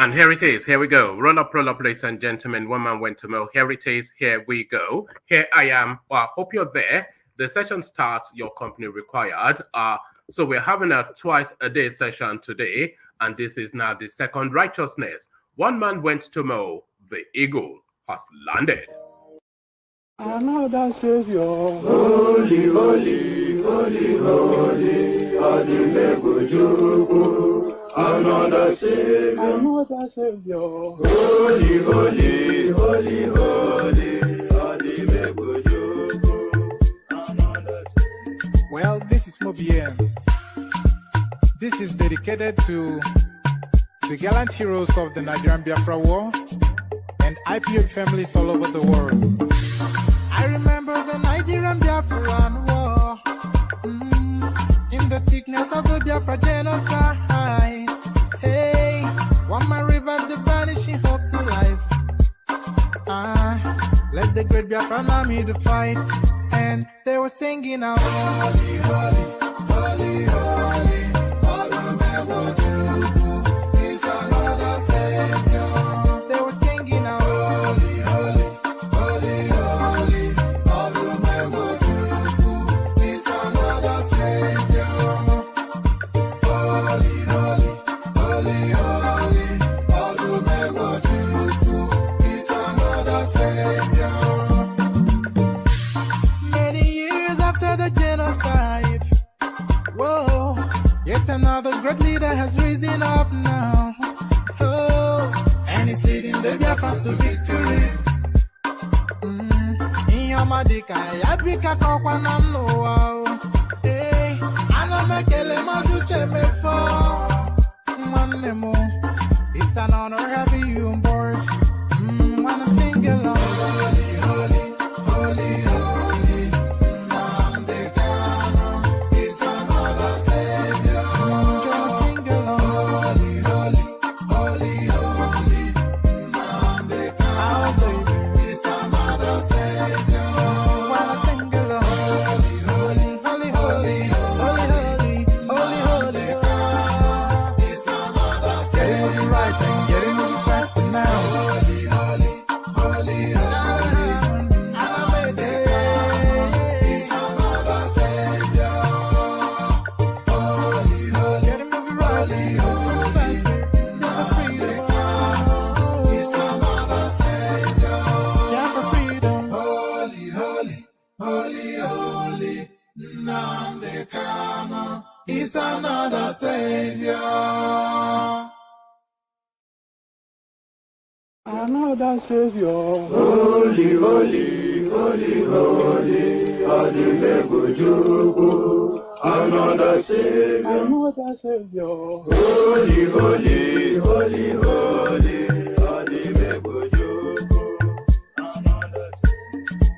And here it is. Here we go. Roll up, ladies and gentlemen. One man went to mow. Here it is. Here we go. Here I am. Well, I hope you're there. The session starts. Your company required. So we're having a twice a day session today, and this is now the second righteousness. One man went to mow. The eagle has landed. Another Savior, holy, holy, holy, holy, Adimebujuku. Another Savior, holy, holy, holy, holy, Adimebujuku. Well, this is Mobien. This is dedicated to the gallant heroes of the Nigerian Biafra War and IPO families all over the world. I remember the Nigerian Biafran War, in the thickness of the Biafra genocide. Hey, one man revived the vanishing hope to life. Let the great Biafran army to fight, and they were singing out, holy, holy, holy, holy, is another Savior. They were singing out, holy, holy, holy, holy, is another Savior. Holy, holy, holy, holy, is another Savior. Many years after the genocide, whoa, yet another great leader has risen up now. Oh, and he's leading the Biafrans to victory. Inyomadika yabika kwa namno. Hey, anamekele mazuche mefo. Mwanemo, it's an honor having you on board. When I'm singing along, holy, holy, holy, holy, Nandekano is another Savior. Just sing along, holy, holy, holy, holy, Nandekano is another Savior. When I sing along, holy, holy, holy, holy, holy, holy, holy, holy, is another Savior. Getting it right and getting it faster now. Holy, holy, holy, holy, is another Savior. Holy, holy, get it moving right, faster, never freedom. Is another Savior. Yeah, for freedom. Holy, holy, holy, holy, Nandekano is another Savior. Another Savior, holy, holy, holy, holy, Adimebujuku. Another Savior, holy, holy, holy, holy, Adimebujuku.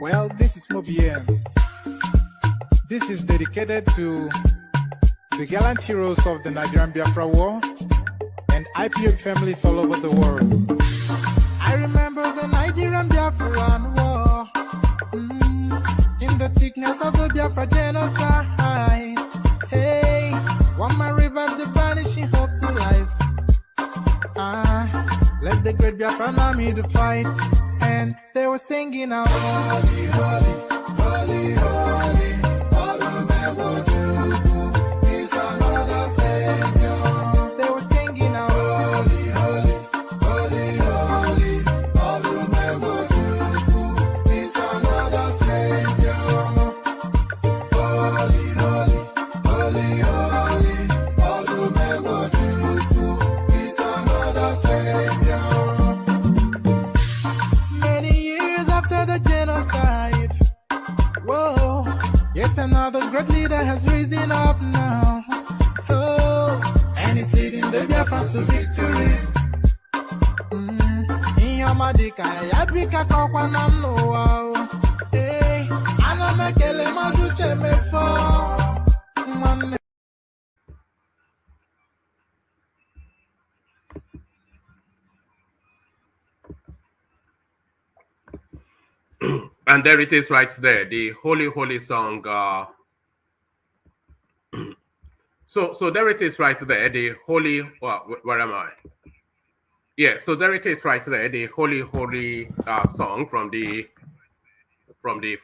Well, this is Mobien. This is dedicated to the gallant heroes of the Nigerian Biafra War and IPO families all over the world. I remember the Nigerian Biafran War, in the thickness of the Biafra genocide. Hey, one man revived the vanishing hope to life. Let the great Biafran army to fight, and they were singing out, holy, holy, holy, holy, is another Savior. They were singing out, holy, holy, holy, holy, is another Savior. Holy, holy, holy, holy, is another Savior. Many years after the genocide, whoa, yet another great leader has risen up now. Oh, and he's leading the Biafrans to victory. Inyomadika yabika kwa namno. Hey, anamekele mazuche mefo. And there it is right there, the holy, holy song. So there it is right there, the holy, where am I? Yeah, so there it is right there, the Holy Holy song from the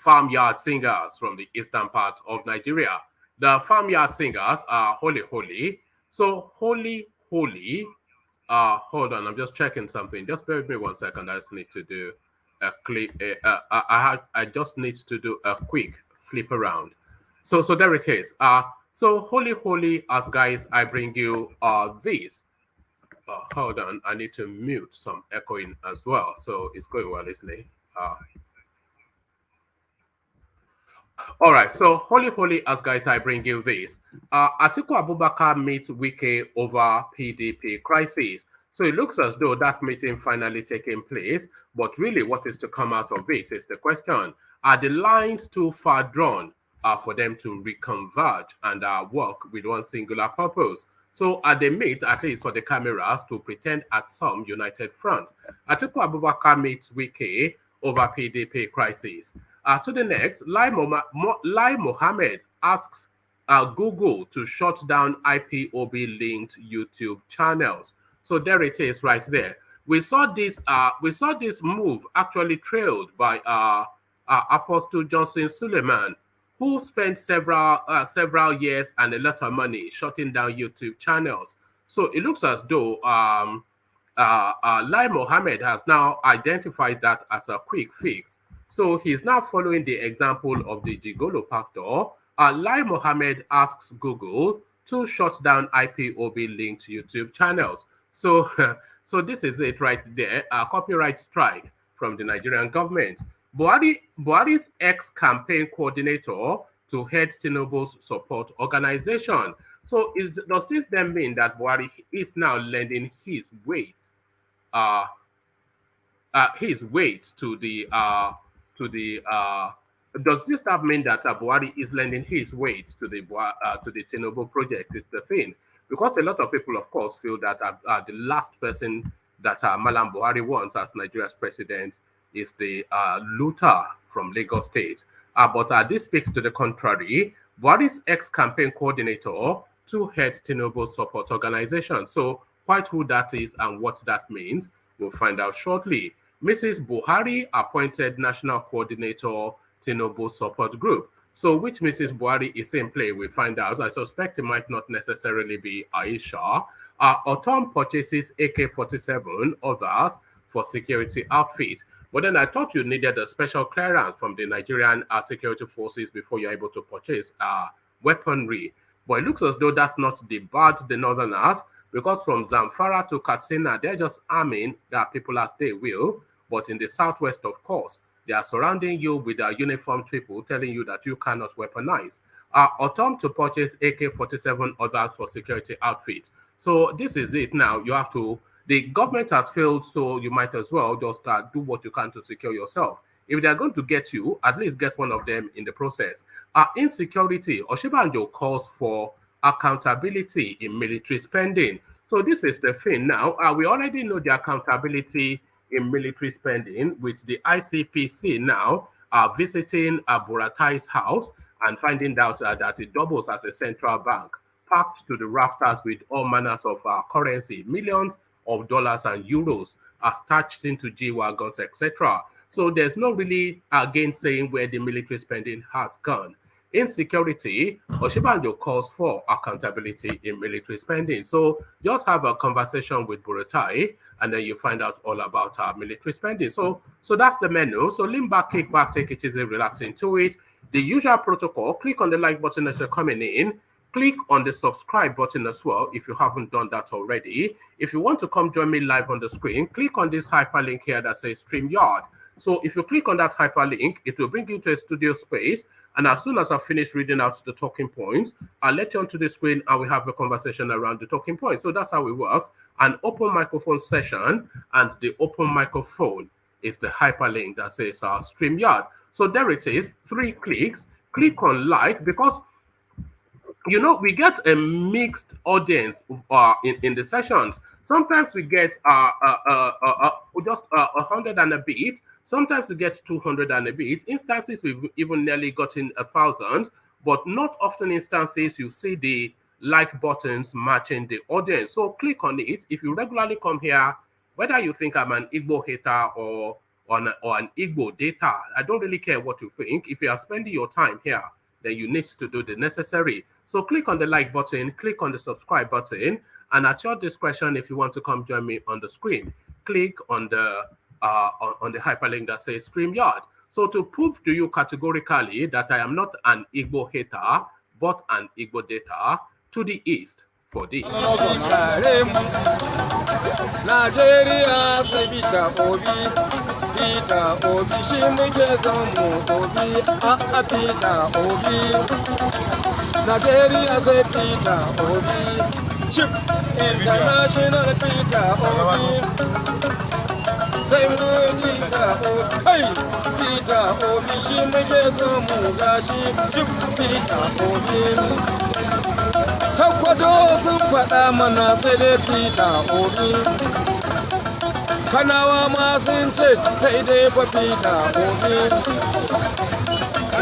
farmyard singers from the eastern part of Nigeria. The farmyard singers are Holy Holy. So Holy Holy, hold on, I'm just checking something. Just bear with me 1 second. I just need to do a clip. I just need to do a quick flip around. So there it is. So Holy Holy, as guys, I bring you this. Hold on, I need to mute some echoing as well. So it's going well listening. All right, so Holy Holy, as guys, I bring you this. Atiku Abubakar meets Wike over PDP crisis. So it looks as though that meeting finally taking place, but really what is to come out of it is the question. Are the lines too far drawn for them to reconverge and work with one singular purpose? So at the meet, at least for the cameras, to pretend at some united front. Atiku Abubakar meets Wike over PDP crisis. To the next, Lai Mohammed asks Google to shut down IPOB-linked YouTube channels. So there it is, right there. We saw this. We saw this move actually trailed by Apostle Johnson Suleiman, who spent several years and a lot of money shutting down YouTube channels. So it looks as though Lai Mohammed has now identified that as a quick fix. So he's now following the example of the Gigolo pastor. Lai Mohammed asks Google to shut down IPOB-linked YouTube channels. So, so this is it right there, a copyright strike from the Nigerian government. Buhari's ex-campaign coordinator to head Tinubu's support organization. So does this then mean that Buhari is now lending his weight to the does this not mean that Buhari is lending his weight to the Tinubu project? Is the thing, because a lot of people, of course, feel that the last person that Malam Buhari wants as Nigeria's president is the looter from Lagos State. But this speaks to the contrary. Buhari's ex-campaign coordinator to head Tinubu's support organization. So quite who that is and what that means, we'll find out shortly. Mrs. Buhari appointed national coordinator Tinubu support group. So which Mrs. Buhari is in play, we find out. I suspect it might not necessarily be Aisha. Ortom purchases AK-47 others for security outfit. But then I thought you needed a special clearance from the Nigerian security forces before you're able to purchase weaponry. But it looks as though that's not debarred the northerners, because from Zamfara to Katsina, they're just arming their people as they will. But in the southwest, of course, they are surrounding you with uniformed people telling you that you cannot weaponize. Ortom to purchase AK-47 others for security outfits. So this is it now. You have to, the government has failed, so you might as well just do what you can to secure yourself. If they're going to get you, at least get one of them in the process. Insecurity, Osinbajo calls for accountability in military spending. So this is the thing now. We already know the accountability in military spending with the ICPC now visiting Buratai's house and finding out that it doubles as a central bank, packed to the rafters with all manners of currency, millions of dollars and euros attached into G-Wagons, etc. So there's no really gainsaying where the military spending has gone. Insecurity, Osinbajo calls for accountability in military spending. So just have a conversation with Buratai, and then you find out all about military spending. So that's the menu. So lean back, kick back, take it easy, relax into it. The usual protocol, click on the like button as you're coming in. Click on the subscribe button as well if you haven't done that already. If you want to come join me live on the screen, click on this hyperlink here that says StreamYard. So if you click on that hyperlink, it will bring you to a studio space. And as soon as I finish reading out the talking points, I'll let you onto the screen and we have a conversation around the talking points. So that's how it works. An open microphone session, and the open microphone is the hyperlink that says StreamYard. So there it is, 3 clicks. Click on like, because you know, we get a mixed audience in the sessions. Sometimes we get just 100 and a bit. Sometimes we get 200 and a bit. Instances we've even nearly gotten 1,000, but not often instances you see the like buttons matching the audience. So click on it. If you regularly come here Whether you think I'm an Igbo hater or an Igbo data, I don't really care what you think. If you are spending your time here, then you need to do the necessary. So click on the like button, click on the subscribe button, and at your discretion, if you want to come join me on the screen, click on the hyperlink that says StreamYard. So to prove to you categorically that I am not an Igbo hater, but an Igbo data, to the east for this. Nigeria sai bita obi, bita obi shi muke son mu obi, a bita obi. Nigeria sai bita obi, chip international bita obi. Sai mu bita obi, hey bita obi shi muke son mu gashi, chip bita obi. Sakwato sun faɗa mana sai dai fita obi. Kanawa ma sun ce sai dai fa fita obi.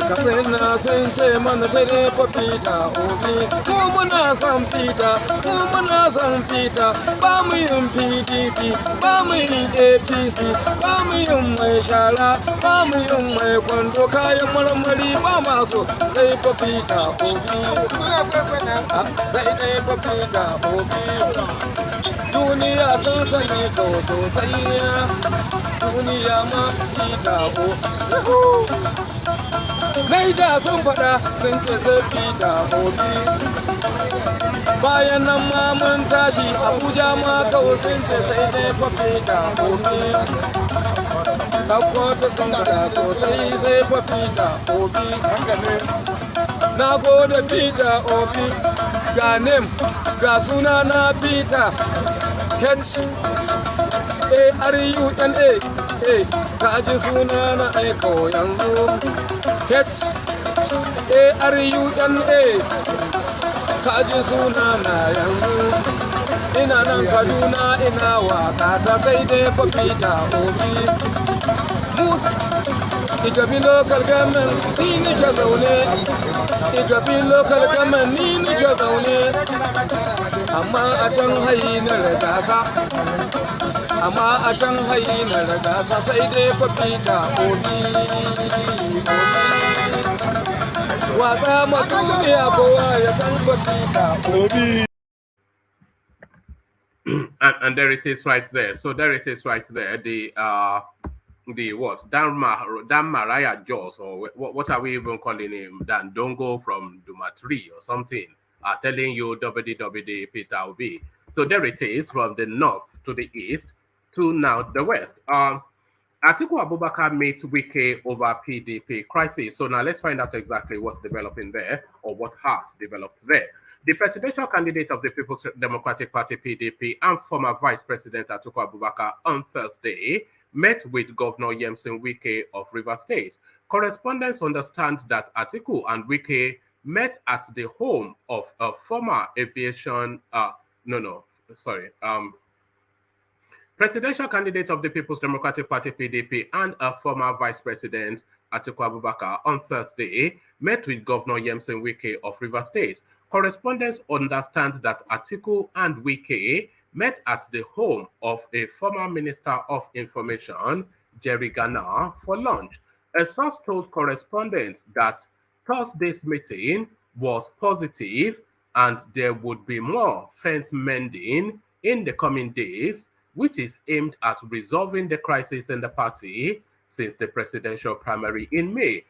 Katsina sun ce mana sai dai fa fita obi. Mu muna son fita, mu muna son fita. Ba mu yin PDP, ba mu yin APC, ba mu yin mai shara, ba mu yin mai kwando kayan marmari ba masu sai fa fita obi. Sai dai fa fita obi. Duniya sun sani to sosai, duniya ma fita obi. Naija sun faɗa sun ce sai fita obi. Bayan nan ma mun tashi Abuja ma kawai sun ce sai dai fa fita obi. Sakkwato sun faɗa sosai sai fa fita obi. Na gode fita obi. Ga name ga suna na Peter H-A-R-U-N-A. Ka ji suna na aiko yanzu H-A-R-U-N-A. Ka ji suna na yanzu. Ina nan Kaduna ina waka ta sai dai fa Peter obi. Musa Igabi local government ni nike zaune. Igabi local government ni nike zaune. Amma a can hayi na ragasa. Amma a can hayi na ragasa sai dai fa Peter obi. Watsa ma duniya kowa ya san fa Peter obi. And there it is right there. So there it is right there. The what? Dan Maraya Jaws, or what are we even calling him? Dan Dongo from Dumatri or something, are telling you WWD Peter Obi. So there it is, from the north to the east to now the west. Atiku Abubakar meets Wike over PDP crisis. So now let's find out exactly what's developing there, or what has developed there. The presidential candidate of the People's Democratic Party PDP and former Vice President Atiku Abubakar on Thursday met with Governor Yemson Wike of Rivers State. Correspondents understand that Atiku and Wike met at the home of a former presidential candidate of the People's Democratic Party PDP and a former Vice President Atiku Abubakar on Thursday met with Governor Yemson Wike of Rivers State. Correspondents understand that Atiku and Wike met at the home of a former Minister of Information, Jerry Ghana, for lunch. A source told correspondents that Thursday's meeting was positive and there would be more fence mending in the coming days, which is aimed at resolving the crisis in the party since the presidential primary in May.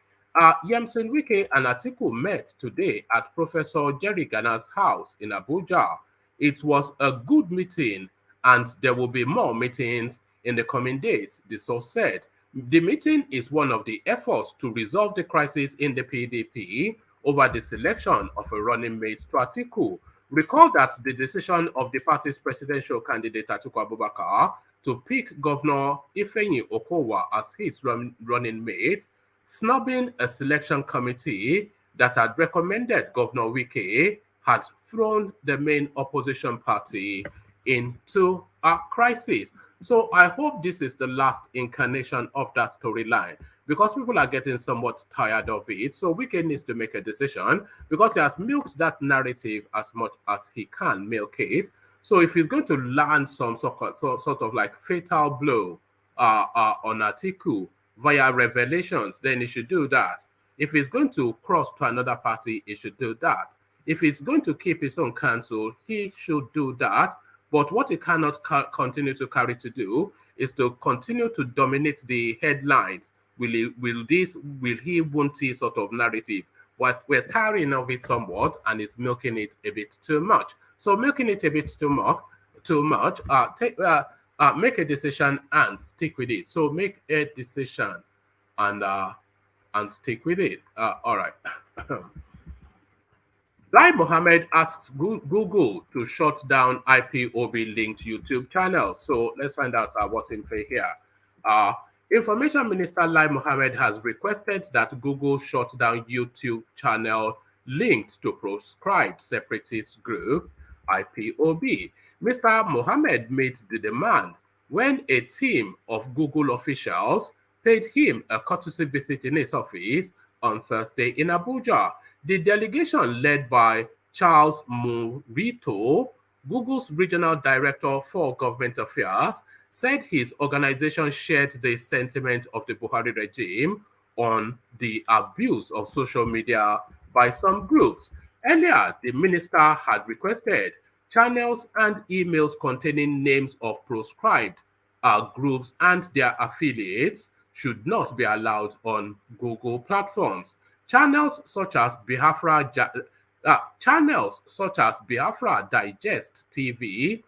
Yemson Wike and Atiku met today at Professor Jerry Ghana's house in Abuja. It was a good meeting, and there will be more meetings in the coming days, the source said. The meeting is one of the efforts to resolve the crisis in the PDP over the selection of a running mate to Atiku. Recall that the decision of the party's presidential candidate Atiku Abubakar to pick Governor Ifeanyi Okowa as his running mate, snubbing a selection committee that had recommended Governor Wike, had thrown the main opposition party into a crisis. So I hope this is the last incarnation of that storyline, because people are getting somewhat tired of it. So Wike needs to make a decision, because he has milked that narrative as much as he can milk it. So if he's going to land some sort of like fatal blow on Atiku via revelations, then he should do that. If he's going to cross to another party, he should do that. If he's going to keep his own counsel, he should do that. But what he cannot continue to carry to do is to continue to dominate the headlines. Will he, won't he sort of narrative? But we're tiring of it somewhat, and it's milking it a bit too much. So milking it a bit too much. Make a decision and stick with it. So make a decision and stick with it. All right. Lai Mohammed asks Google to shut down IPOB linked YouTube channel. So let's find out what's in play here. Information Minister Lai Mohammed has requested that Google shut down YouTube channel linked to proscribed separatist group IPOB. Mr. Mohammed made the demand when a team of Google officials paid him a courtesy visit in his office on Thursday in Abuja. The delegation, led by Charles Murito, Google's regional director for government affairs, said his organization shared the sentiment of the Buhari regime on the abuse of social media by some groups. Earlier, the minister had requested channels and emails containing names of proscribed groups and their affiliates should not be allowed on Google platforms. Channels such as Biafra Digest TV,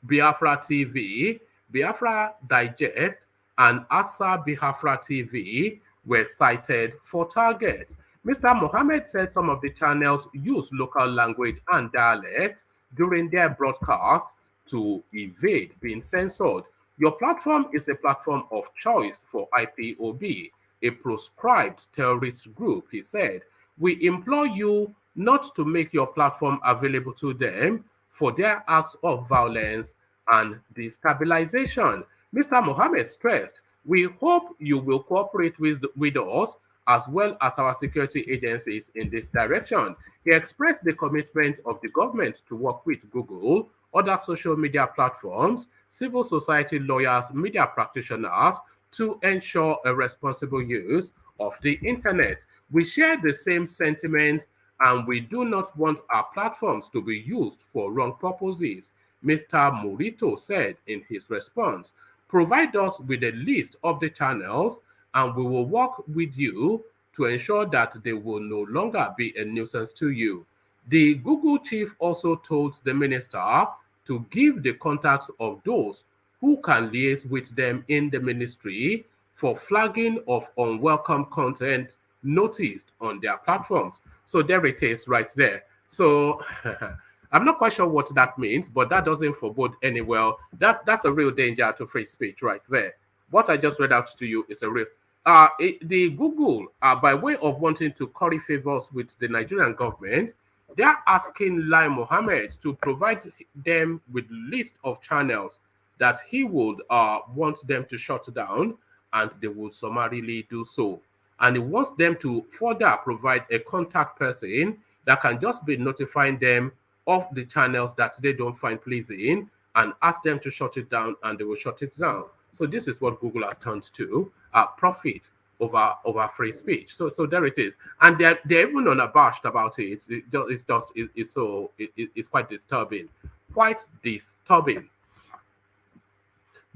Biafra TV, Biafra Digest, and Asa Biafra TV were cited for target. Mr. Mohammed said some of the channels use local language and dialect during their broadcast to evade being censored. Your platform is a platform of choice for IPOB, a proscribed terrorist group, he said. We implore you not to make your platform available to them for their acts of violence and destabilization. Mr. Mohammed stressed, we hope you will cooperate with us as well as our security agencies in this direction. He expressed the commitment of the government to work with Google, other social media platforms, civil society lawyers, media practitioners to ensure a responsible use of the internet. We share the same sentiment and we do not want our platforms to be used for wrong purposes, Mr. Murito said in his response. Provide us with a list of the channels and we will work with you to ensure that they will no longer be a nuisance to you. The Google chief also told the minister to give the contacts of those who can liaise with them in the ministry for flagging of unwelcome content noticed on their platforms. So there it is right there. So I'm not quite sure what that means, but that doesn't forebode any well. That's a real danger to free speech right there. What I just read out to you is a real... the Google, by way of wanting to curry favors with the Nigerian government, they're asking Lai Mohammed to provide them with a list of channels that he would want them to shut down, and they would summarily do so. And he wants them to further provide a contact person that can just be notifying them of the channels that they don't find pleasing and ask them to shut it down, and they will shut it down. So this is what Google has turned to, profit over free speech. So there it is, and they're even unabashed about it. It's quite disturbing, quite disturbing.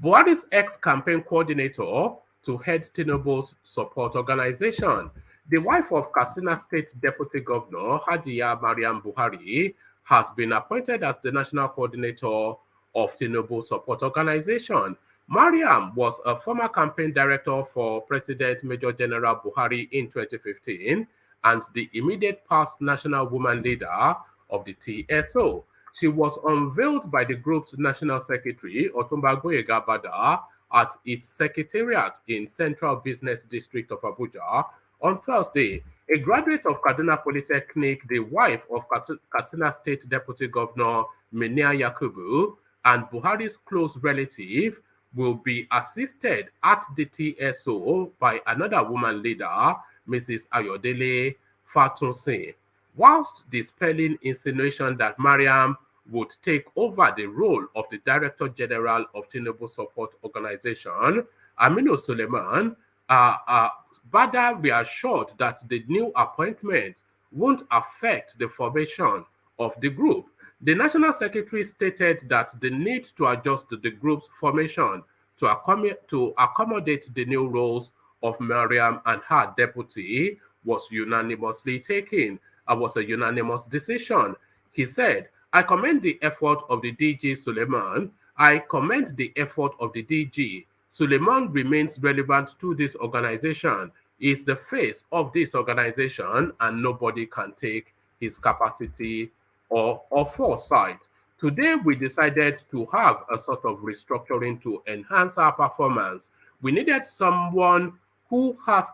Buhari's ex-campaign coordinator to head Tinubu's support organization, the wife of Katsina State Deputy Governor Hadiya Mariam Buhari, has been appointed as the national coordinator of Tinubu's support organization. Mariam was a former campaign director for President Major General Buhari in 2015 and the immediate past national woman leader of the TSO. She was unveiled by the group's national secretary, Osinbajo at its secretariat in Central Business District of Abuja on Thursday. A graduate of Kaduna Polytechnic, the wife of Katsina State Deputy Governor Minia Yakubu, and Buhari's close relative will be assisted at the TSO by another woman leader, Mrs. Ayodele Fatunsi, whilst dispelling insinuation that Mariam would take over the role of the Director General of Tinubu Support Organization, Aminu Suleiman, Bada reassured that the new appointment won't affect the formation of the group. The National Secretary stated that the need to adjust the group's formation to accommodate the new roles of Mariam and her deputy was unanimously taken. Was a unanimous decision. He said, I commend the effort of the DG Suleiman. I commend the effort of the DG. Suleiman remains relevant to this organization. He is the face of this organization, and nobody can take his capacity or foresight. Today, we decided to have a sort of restructuring to enhance our performance. We needed someone who has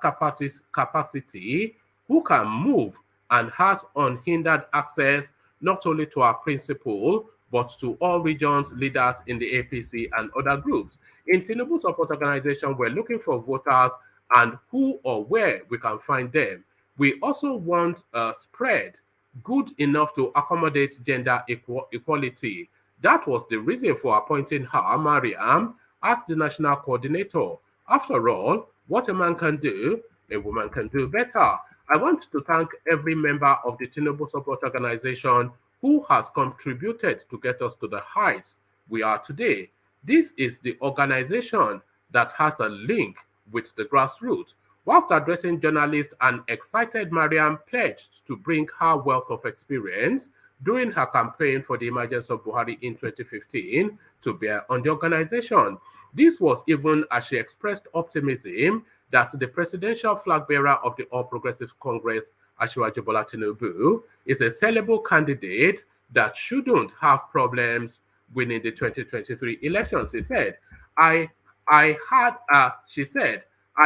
capacity, who can move, and has unhindered access not only to our principal, but to all regions, leaders in the APC and other groups. In Tinubu Support Organization, we're looking for voters and who or where we can find them. We also want a spread good enough to accommodate gender equality. That was the reason for appointing her, Mariam, as the national coordinator. After all, what a man can do, a woman can do better. I want to thank every member of the Tinubu Support Organization who has contributed to get us to the heights we are today. This is the organization that has a link with the grassroots. Whilst addressing journalists, an excited Mariam pledged to bring her wealth of experience during her campaign for the emergence of Buhari in 2015 to bear on the organization. This was even as she expressed optimism that the presidential flag bearer of the All Progressives Congress, Asiwaju Bola Tinubu, is a sellable candidate that shouldn't have problems winning the 2023 elections. She said, I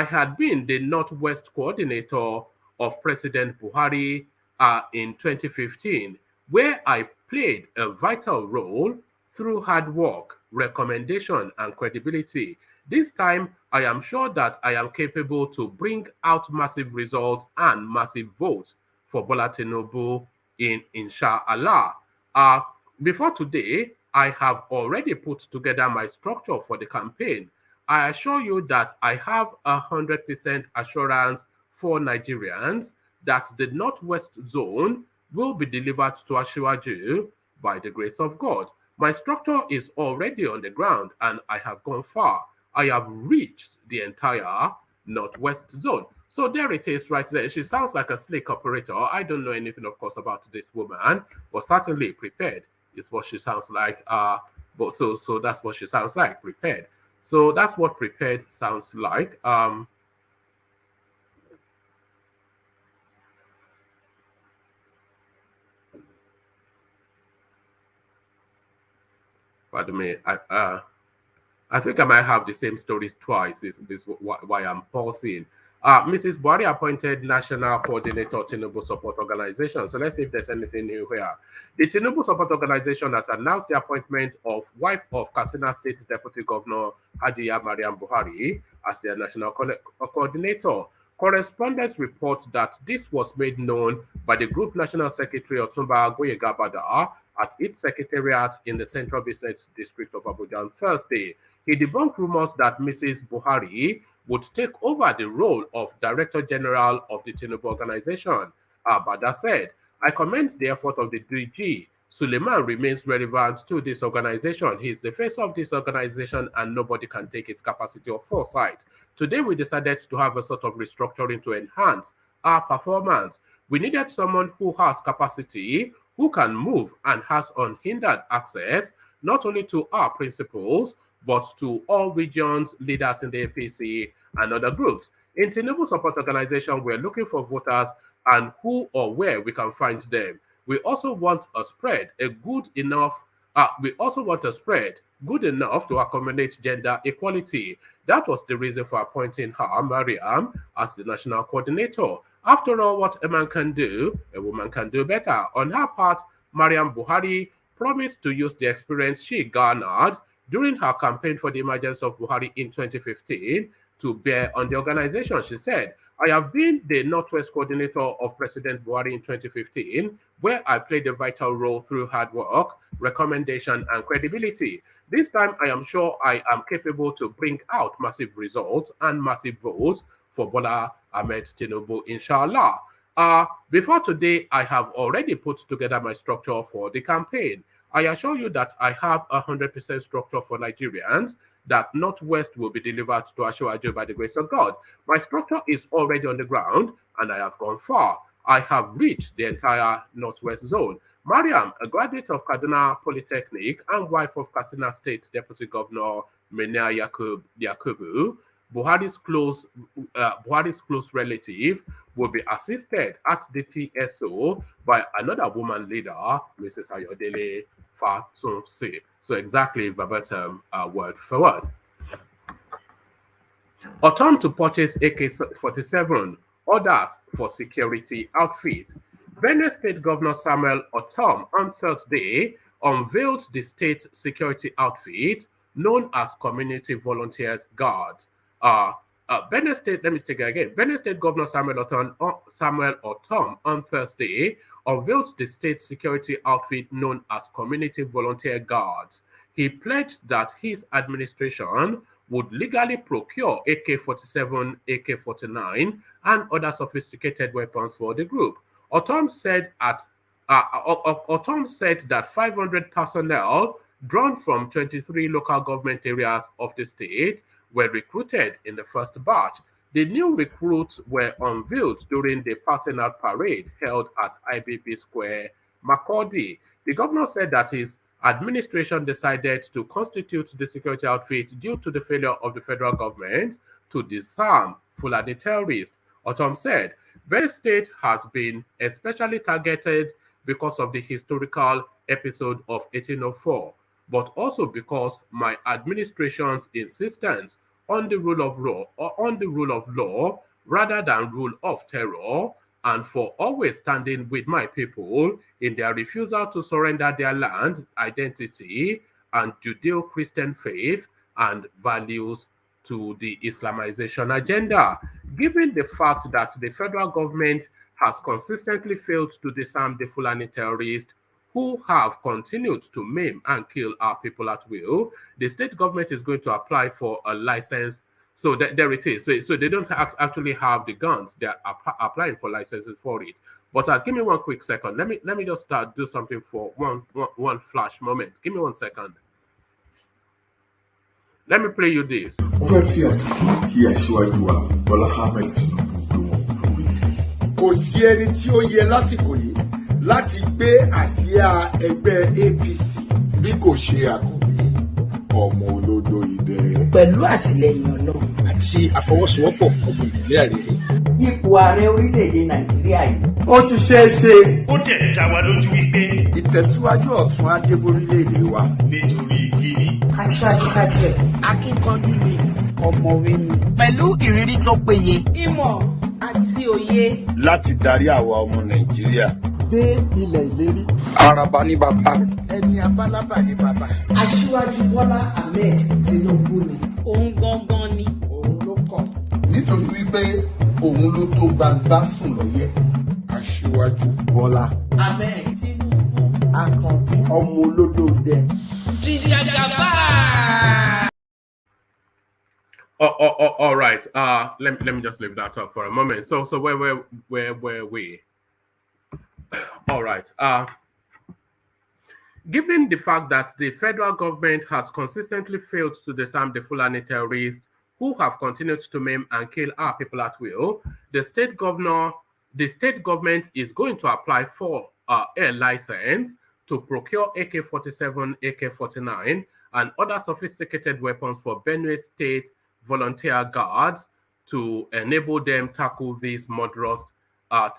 had been the Northwest coordinator of President Buhari in 2015, where I played a vital role through hard work, recommendation, and credibility. This time, I am sure that I am capable to bring out massive results and massive votes for Bola Tinubu Inshallah. Before today, I have already put together my structure for the campaign. I assure you that I have 100% assurance for Nigerians that the Northwest Zone will be delivered to Asiwaju by the grace of God. My structure is already on the ground and I have gone far. I have reached the entire Northwest Zone. So there it is right there. She sounds like a slick operator. I don't know anything, of course, about this woman, but certainly prepared is what she sounds like. But so that's what she sounds like, prepared. So that's what prepared sounds like. Pardon me. I think I might have the same stories twice. Is why I'm pausing. Mrs. Buhari appointed National Coordinator Tinubu Support Organization. So let's see if there's anything new here. The Tinubu Support Organization has announced the appointment of wife of Katsina State Deputy Governor Hajiya Mariam Buhari as their National Coordinator. Correspondents report that this was made known by the Group National Secretary Osinbajo at its secretariat in the Central Business District of Abuja on Thursday. He debunked rumors that Mrs. Buhari would take over the role of Director General of the Tinubu Organization. Bada said, I commend the effort of the DG. Suleiman remains relevant to this organization. He is the face of this organization and nobody can take his capacity or foresight. Today, we decided to have a sort of restructuring to enhance our performance. We needed someone who has capacity, who can move and has unhindered access, not only to our principals, but to all regions, leaders in the APC, and other groups. In Tinubu Support Organization, we're looking for voters and who or where we can find them. We also want a spread, good enough to accommodate gender equality. That was the reason for appointing her, Mariam, as the national coordinator. After all, what a man can do, a woman can do better. On her part, Mariam Buhari promised to use the experience she garnered during her campaign for the emergence of Buhari in 2015 to bear on the organization. She said, I have been the Northwest coordinator of President Buhari in 2015, where I played a vital role through hard work, recommendation, and credibility. This time, I am sure I am capable to bring out massive results and massive votes for Bola Ahmed Tinubu, inshallah. Before today, I have already put together my structure for the campaign. I assure you that I have 100% structure for Nigerians, that Northwest will be delivered to Ashwajo by the grace of God. My structure is already on the ground, and I have gone far. I have reached the entire Northwest zone. Mariam, a graduate of Kaduna Polytechnic and wife of Katsina State Deputy Governor Menia Yakubu, Buhari's close relative, will be assisted at the TSO by another woman leader, Mrs. Ayodele Fatunsi. So exactly verbatim, word for word. Ortom to purchase AK-47, ordered for security outfit. Benue State Governor Samuel Ortom on Thursday unveiled the state security outfit known as Community Volunteers Guard. Benue State, let me take it again. Benue State Governor Samuel Ortom on Thursday unveiled the state security outfit known as Community Volunteer Guards. He pledged that his administration would legally procure AK-47, AK-49, and other sophisticated weapons for the group. Ortom said that 500 personnel drawn from 23 local government areas of the state were recruited in the first batch. The new recruits were unveiled during the passing out parade held at IBB Square, Makurdi. The governor said that his administration decided to constitute the security outfit due to the failure of the federal government to disarm Fulani terrorists. Ortom said, Benue State has been especially targeted because of the historical episode of 1804, but also because my administration's insistence on the rule of law rather than rule of terror, and for always standing with my people in their refusal to surrender their land, identity, and Judeo-Christian faith and values to the Islamization agenda. Given the fact that the federal government has consistently failed to disarm the Fulani terrorists who have continued to maim and kill our people at will, the state government is going to apply for a license. So there it is. So they don't actually have the guns. They're applying for licenses for it. But give me one quick second. Let me just do something for one flash moment. Give me 1 second. Let me play you this. Kò sí ẹni tí ó yẹ lásìkò yìí láti gbé àsíá ẹgbẹ́ APC bí kò ṣe àkọ́bí ọmọ olódò idẹ. Pẹ̀lú àtìlẹ́yìn Ọlọ́run àti àfọwọ́sowọ́pọ̀ ọmọ Nàìjíríà rere. Ipò ààrẹ orílẹ̀-èdè Nàìjíríà yìí. Ó ti ṣeé ṣe. Ó dẹ̀ dá wa lójú wípé Ìtẹ̀síwájú ọ̀tún á dé borílẹ̀-èdè wa. nítorí kíni. Aṣáájú kájẹ̀, akíkanjú ni, ọ̀mọ̀wé ni. Pẹ̀lú ìrírí tó péye. Ìmọ̀ àti òye. Láti darí àwa ọmọ Nàìjíríà dé ilẹ̀ ìlérí. Araba ní bàbá. Ẹni abálábà ní bàbá. Aṣíwájú Bọ́lá Ahmed Tinubu ni. Òun gangan ni. Òun ló kàn. Nítorí wípé òun ló tó gbangba sùn lọ́yẹ̀. Aṣíwájú Bọ́lá Ahmed Tinubu. Àkànbí. ọmọ olódò dẹ. All right. Let me just leave that up for a moment. So where were we? All right. Given the fact that the federal government has consistently failed to disarm the Fulani terrorists who have continued to maim and kill our people at will, the state government is going to apply for a license to procure AK-47, AK-49, and other sophisticated weapons for Benue State volunteer guards to enable them tackle these murderous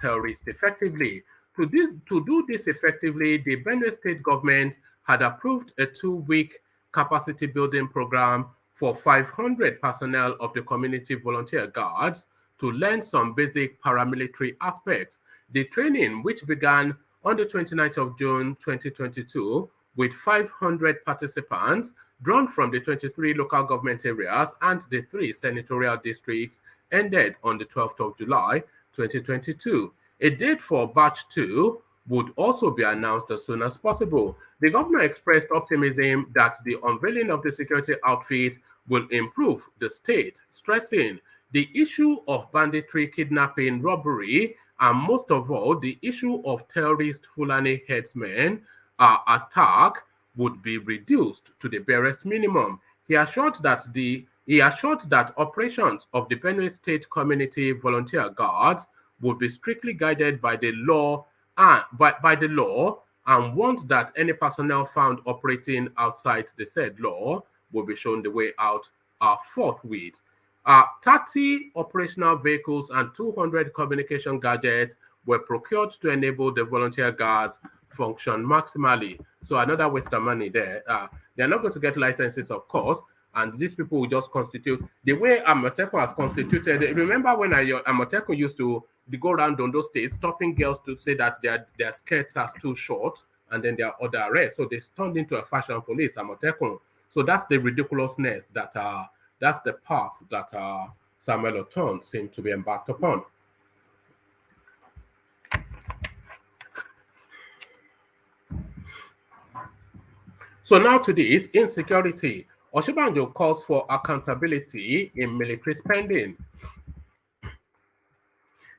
terrorists effectively. To do this effectively, the Benue State government had approved a 2-week capacity building program for 500 personnel of the community volunteer guards to learn some basic paramilitary aspects. The training, which began on the 29th of June 2022, with 500 participants drawn from the 23 local government areas and the 3 senatorial districts, ended on the 12th of July, 2022. A date for batch 2 would also be announced as soon as possible. The governor expressed optimism that the unveiling of the security outfit will improve the state, stressing the issue of banditry, kidnapping, robbery, and most of all, the issue of terrorist Fulani headsmen attack would be reduced to the barest minimum. He assured that operations of the Benue State Community Volunteer Guards would be strictly guided by the law and warned that any personnel found operating outside the said law will be shown the way out forthwith. 30 operational vehicles and 200 communication gadgets were procured to enable the volunteer guards function maximally. So another waste of money there. They're not going to get licenses, of course, and these people will just constitute the way Amotekun has constituted. Remember when Amotekun used to go around on those states stopping girls to say that their skirts are too short, and then they are under arrest. So they turned into a fashion police, Amotekun. So that's the ridiculousness that's the path that Samuel Ortom seemed to be embarked upon. So now to this insecurity. Osinbajo calls for accountability in military spending.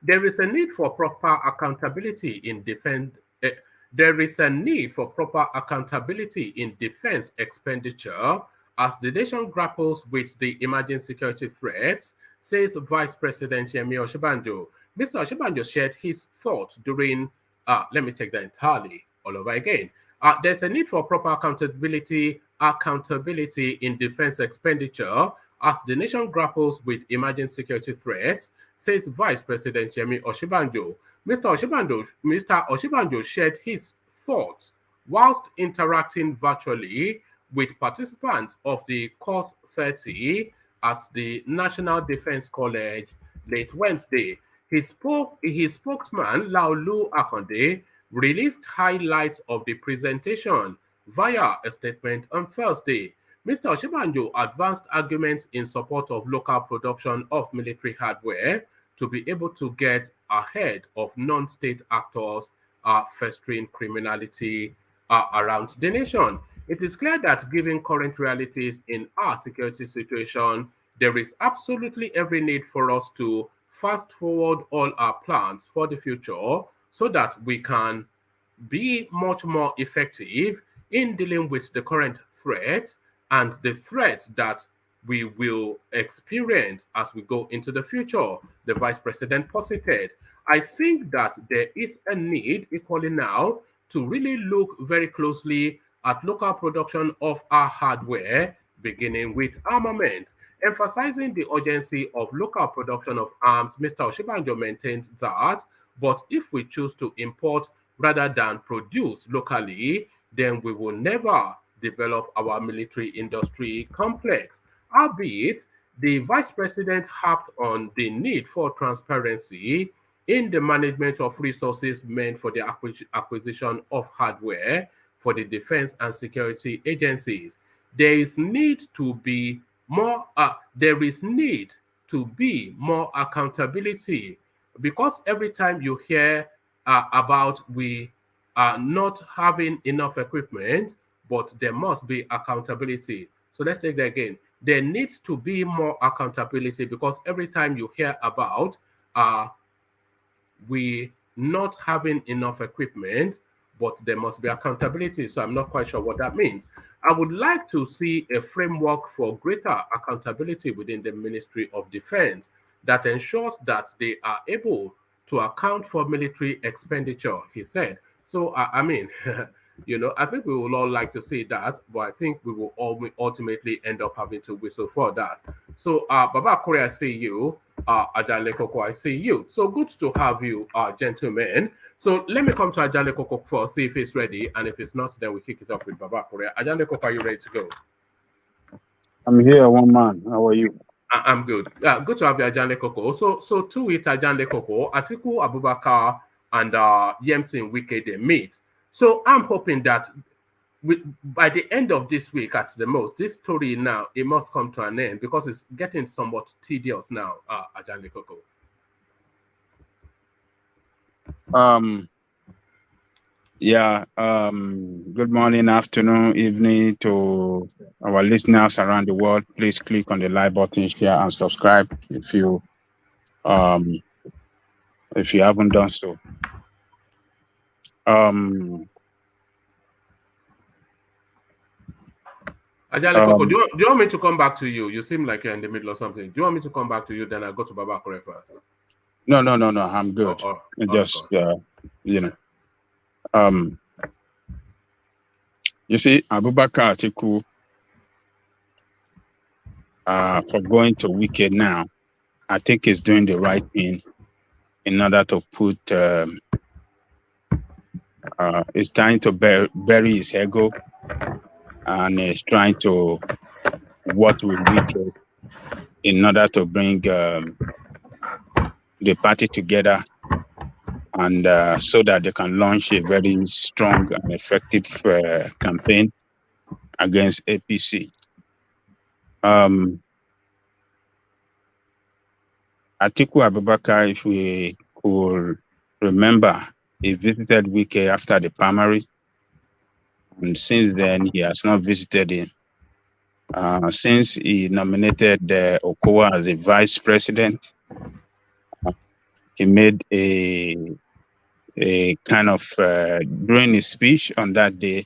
There is a need for proper accountability in defense. There is a need for proper accountability in defense expenditure as the nation grapples with the emerging security threats, says Vice President Yemi Osinbajo. Mr. Osinbajo shared his thoughts during, let me take that entirely all over again. There's a need for proper accountability in defense expenditure as the nation grapples with emerging security threats, says Vice President Yemi Osinbajo. Mr. Osinbajo shared his thoughts whilst interacting virtually with participants of the Course 30 at the National Defense College late Wednesday. His spokesman, Laolu Akonde, released highlights of the presentation via a statement on Thursday. Mr. Osinbajo advanced arguments in support of local production of military hardware to be able to get ahead of non-state actors festering criminality around the nation. It is clear that given current realities in our security situation, there is absolutely every need for us to fast forward all our plans for the future so that we can be much more effective in dealing with the current threat and the threat that we will experience as we go into the future, the Vice President posited. I think that there is a need equally now to really look very closely at local production of our hardware, beginning with armament. Emphasizing the urgency of local production of arms, Mr. Osinbajo maintained that, but if we choose to import rather than produce locally, then we will never develop our military industry complex. Albeit, the Vice President harped on the need for transparency in the management of resources meant for the acquisition of hardware for the defense and security agencies. There is need to be more accountability, because every time you hear about we are not having enough equipment, but there must be accountability. So let's take that again. There needs to be more accountability, because every time you hear about we not having enough equipment, but there must be accountability. So I'm not quite sure what that means. I would like to see a framework for greater accountability within the Ministry of Defense that ensures that they are able to account for military expenditure, he said. So, I mean, I think we will all like to see that, but I think we will ultimately end up having to whistle for that. So, Baba Kore, I see you. Ajale Koko, I see you. So good to have you, gentlemen. So let me come to Ajale Koko first, see if he's ready, and if it's not, then we kick it off with Baba Kore. Ajale Koko, are you ready to go? I'm here, one man. How are you? I'm good. Good to have you, Ajale Koko. So to it, Ajale Koko, Atiku Abubakar and Yemsin Wike, they meet. So I'm hoping that by the end of this week, at the most, this story now, it must come to an end because it's getting somewhat tedious now, Ajani Koko. Good morning, afternoon, evening to our listeners around the world. Please click on the like button, share, and subscribe if you haven't done so. Ajali Koko, do you want me to come back to you? You seem like you're in the middle of something. Do you want me to come back to you? Then I go to Baba Kore first. No. I'm good. Just you see, Abubakar Atiku for going to Wike now, I think he's doing the right thing in order to put. He's trying to bury his ego, and he's trying to work with Wike in order to bring the party together, and so that they can launch a very strong and effective campaign against APC. Atiku Abubakar, if we could remember, he visited Wike after the primary, and since then he has not visited him. Since he nominated Okowa as a vice president, he made a kind of during his speech on that day,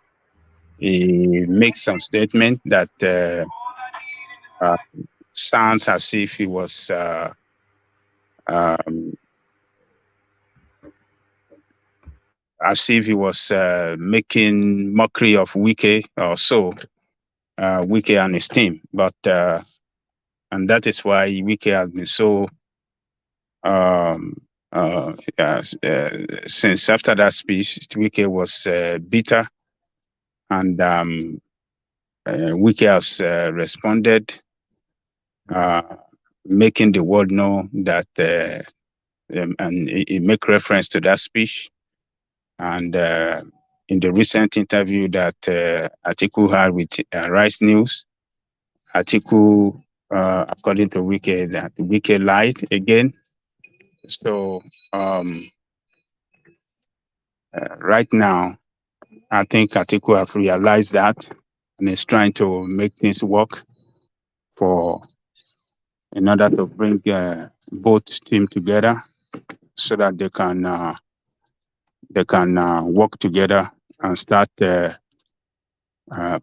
he makes some statement that sounds as if he was making mockery of Wike or so, Wike and his team. But and that is why Wike has been so since after that speech, Wike was bitter, and Wike has responded, making the world know that, and he make reference to that speech. And in the recent interview that Atiku had with Rice News, Atiku, according to Wike, that Wike lied again. So right now, I think Atiku have realized that and is trying to make things work in order to bring both teams together so that they can work together and start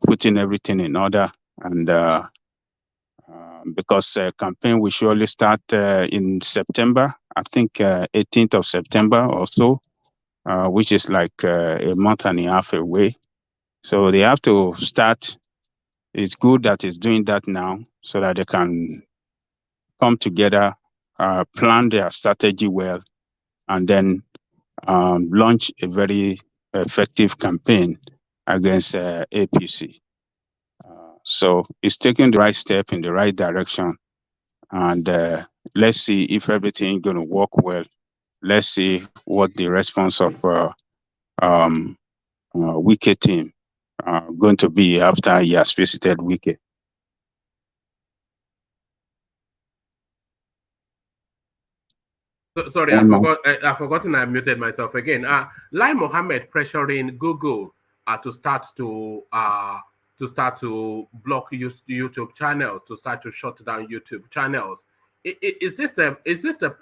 putting everything in order. And because campaign will surely start in September, I think 18th of September or so, which is like a month and a half away. So they have to start. It's good that it's doing that now so that they can come together, plan their strategy well, and then launch a very effective campaign against APC. So it's taking the right step in the right direction. And let's see if everything is going to work well. Let's see what the response of Wike team going to be after he has visited Wike. Sorry, I forgot. I've forgotten. I muted myself again. Lai Mohammed pressuring Google to start to block YouTube channels, to start to shut down YouTube channels. Is this the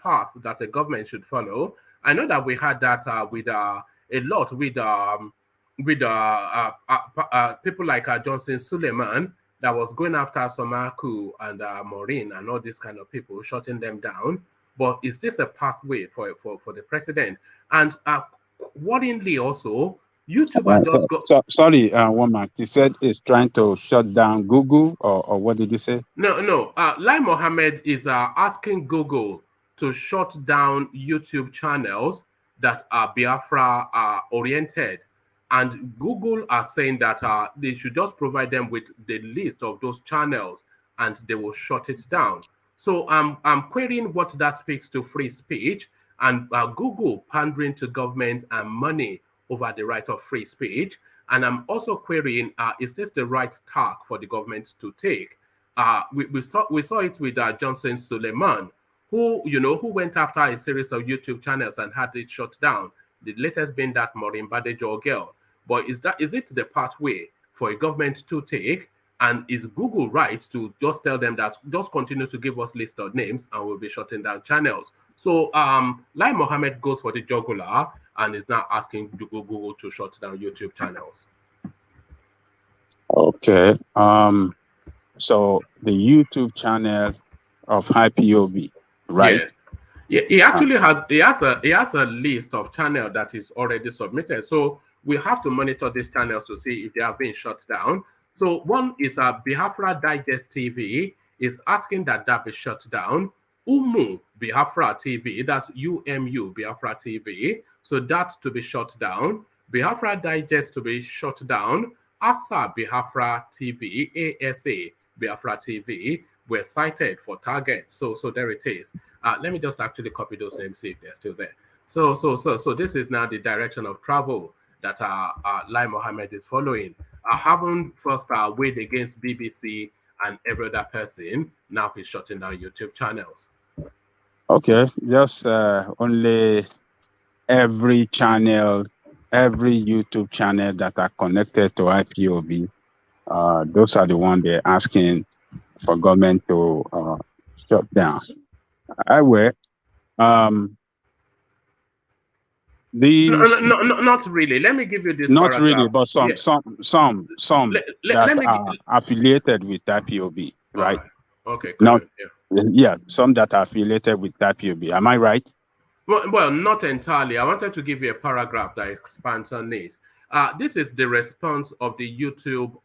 path that the government should follow? I know that we had that with a lot with people like Johnson Suleiman that was going after Somaku and Maureen and all these kind of people, shutting them down. But is this a pathway for the president? And worryingly also, YouTube just got... Sorry, one man. He said he's trying to shut down Google, or what did you say? No. Lai Mohammed is asking Google to shut down YouTube channels that are Biafra oriented. And Google are saying that they should just provide them with the list of those channels and they will shut it down. So I'm querying what that speaks to free speech and Google pandering to government and money over the right of free speech. And I'm also querying, is this the right tack for the government to take? We saw it with Johnson Suleiman, who went after a series of YouTube channels and had it shut down. The latest being that Maureen Badejo girl. But is it the pathway for a government to take? And is Google right to just tell them that just continue to give us list of names and we'll be shutting down channels? So Lai Mohammed goes for the jugular and is now asking Google to shut down YouTube channels. Okay. So the YouTube channel of IPOB, right? Yes. Yeah, he actually has a list of channels that is already submitted. So we have to monitor these channels to see if they are being shut down. So one is Biafra Digest TV is asking that be shut down. Umu Biafra TV, that's UMU Biafra TV, so that to be shut down. Biafra Digest to be shut down. ASA Biafra TV, ASA Biafra TV were cited for target. So there it is. Let me just actually copy those names, see if they're still there. So this is now the direction of travel that Lai Mohammed is following. Having first weighed against BBC and every other person, now he's shutting down YouTube channels. Okay, just only every channel, every YouTube channel that are connected to IPOB, those are the ones they're asking for government to shut down. These no, not really. Let me give you this. Not paragraph. really, but some that are affiliated with IPOB, right? Okay. Not, yeah, some that are affiliated with IPOB. Am I right? Well, not entirely. I wanted to give you a paragraph that expands on this. This is the response of the YouTube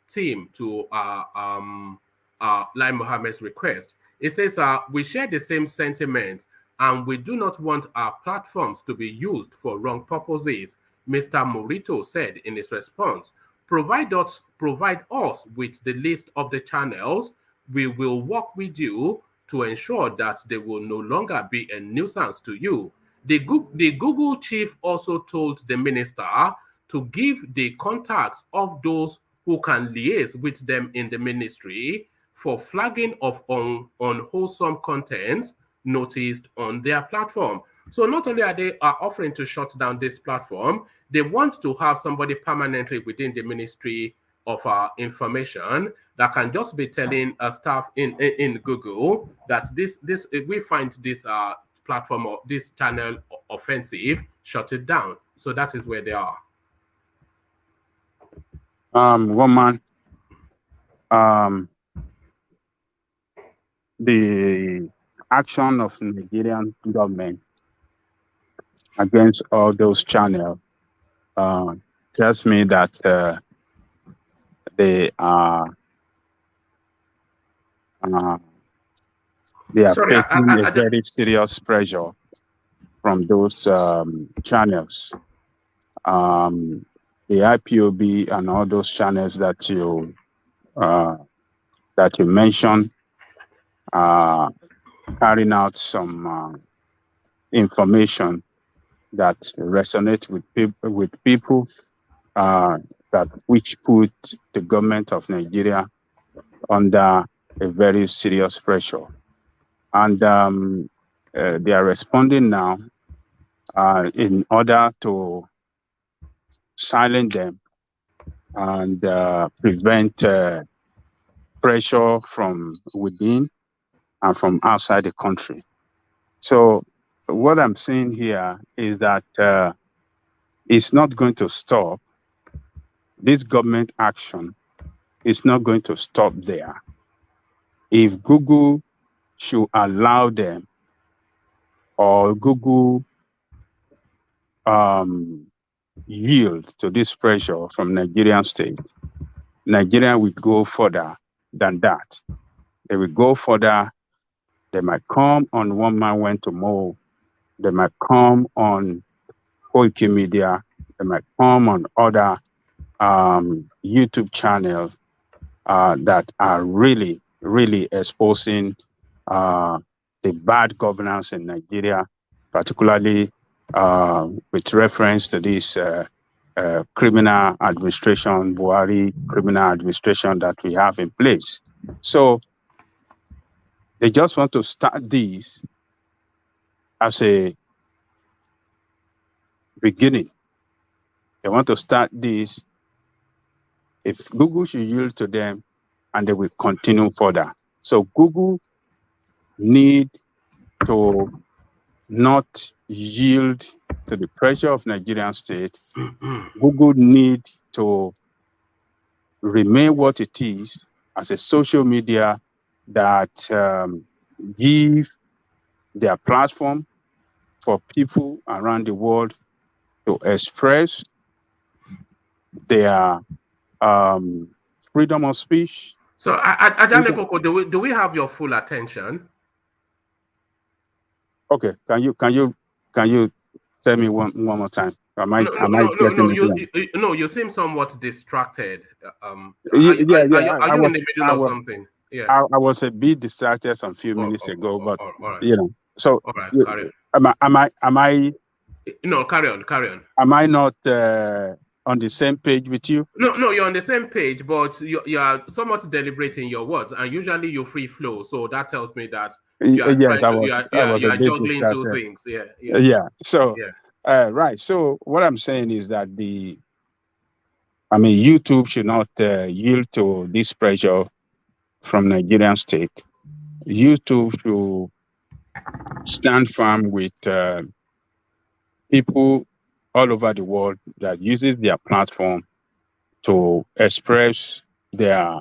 team to Lai Mohammed's request. It says, we share the same sentiment and we do not want our platforms to be used for wrong purposes, Mr. Morito said in his response. Provide us with the list of the channels. We will work with you to ensure that they will no longer be a nuisance to you. The Google chief also told the minister to give the contacts of those who can liaise with them in the ministry for flagging of unwholesome contents noticed on their platform. So not only are they offering to shut down this platform, they want to have somebody permanently within the Ministry of Information that can just be telling staff in Google that we find this platform or this channel offensive, shut it down. So that is where they are. Woman, the action of Nigerian government against all those channels tells me that they are facing a very serious pressure from those channels. The IPOB and all those channels that you mentioned carrying out some information that resonate with people that which put the government of Nigeria under a very serious pressure, and they are responding now in order to silence them and prevent pressure from within and from outside the country. So what I'm saying here is that it's not going to stop. This government action is not going to stop there. If Google should allow them, or Google yield to this pressure from Nigerian state, Nigeria will go further than that. They will go further. They might come on One Man Went to Mow. They might come on Koiki Media. They might come on other YouTube channels that are really, really exposing the bad governance in Nigeria, particularly with reference to this criminal administration, Buhari criminal administration that we have in place. So they just want to start this as a beginning. They want to start this. If Google should yield to them, and they will continue further. So Google need to not yield to the pressure of Nigerian state. Google need to remain what it is as a social media that give their platform for people around the world to express their freedom of speech. So, Ajale Koko, do we have your full attention? Okay, can you tell me one more time? No, you seem somewhat distracted. Are you in the middle of something? Yeah. I was a bit distracted some few minutes ago, but right. you know, so all right, carry on. Am I? No, carry on. Am I not on the same page with you? No, you're on the same page, but you are somewhat deliberate in your words, and usually you free flow. So that tells me that you are juggling two things. Yeah. So right. So what I'm saying is that YouTube should not yield to this pressure from Nigerian state. YouTube should stand firm with people all over the world that uses their platform to express their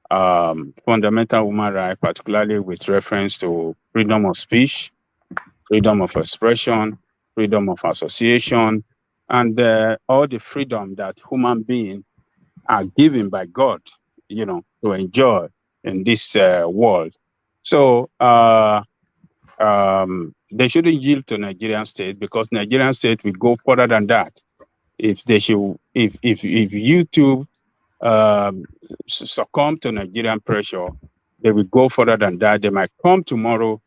fundamental human rights, particularly with reference to freedom of speech, freedom of expression, freedom of association, and all the freedom that human beings are given by God, to enjoy in this world. So they shouldn't yield to Nigerian state, because Nigerian state will go further than that. If YouTube succumb to Nigerian pressure, they will go further than that. They might come tomorrow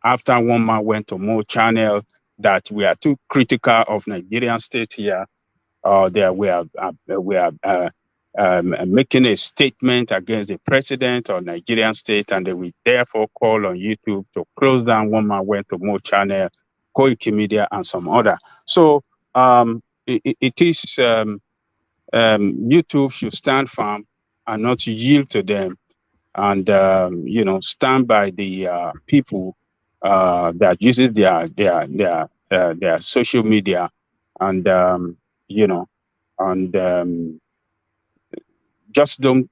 after one man went to more channel that we are too critical of Nigerian state here. We are making a statement against the president or Nigerian state, and they will therefore call on YouTube to close down one man went to more channel, Koiki Media, and some other. So it is YouTube should stand firm and not yield to them, and stand by the people that uses their social media, and just don't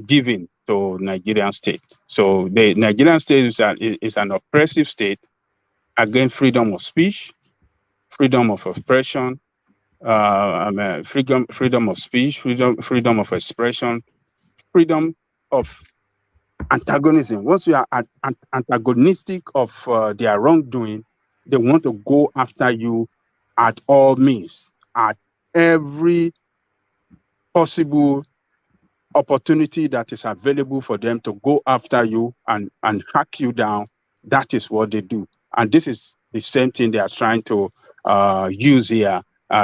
give in to Nigerian state. So the Nigerian state is an oppressive state against freedom of speech, freedom of expression, freedom of speech, freedom of expression, freedom of antagonism. Once you are antagonistic of their wrongdoing, they want to go after you at all means, at every possible opportunity that is available for them to go after you and hack you down. That is what they do. And this is the same thing they are trying to use here,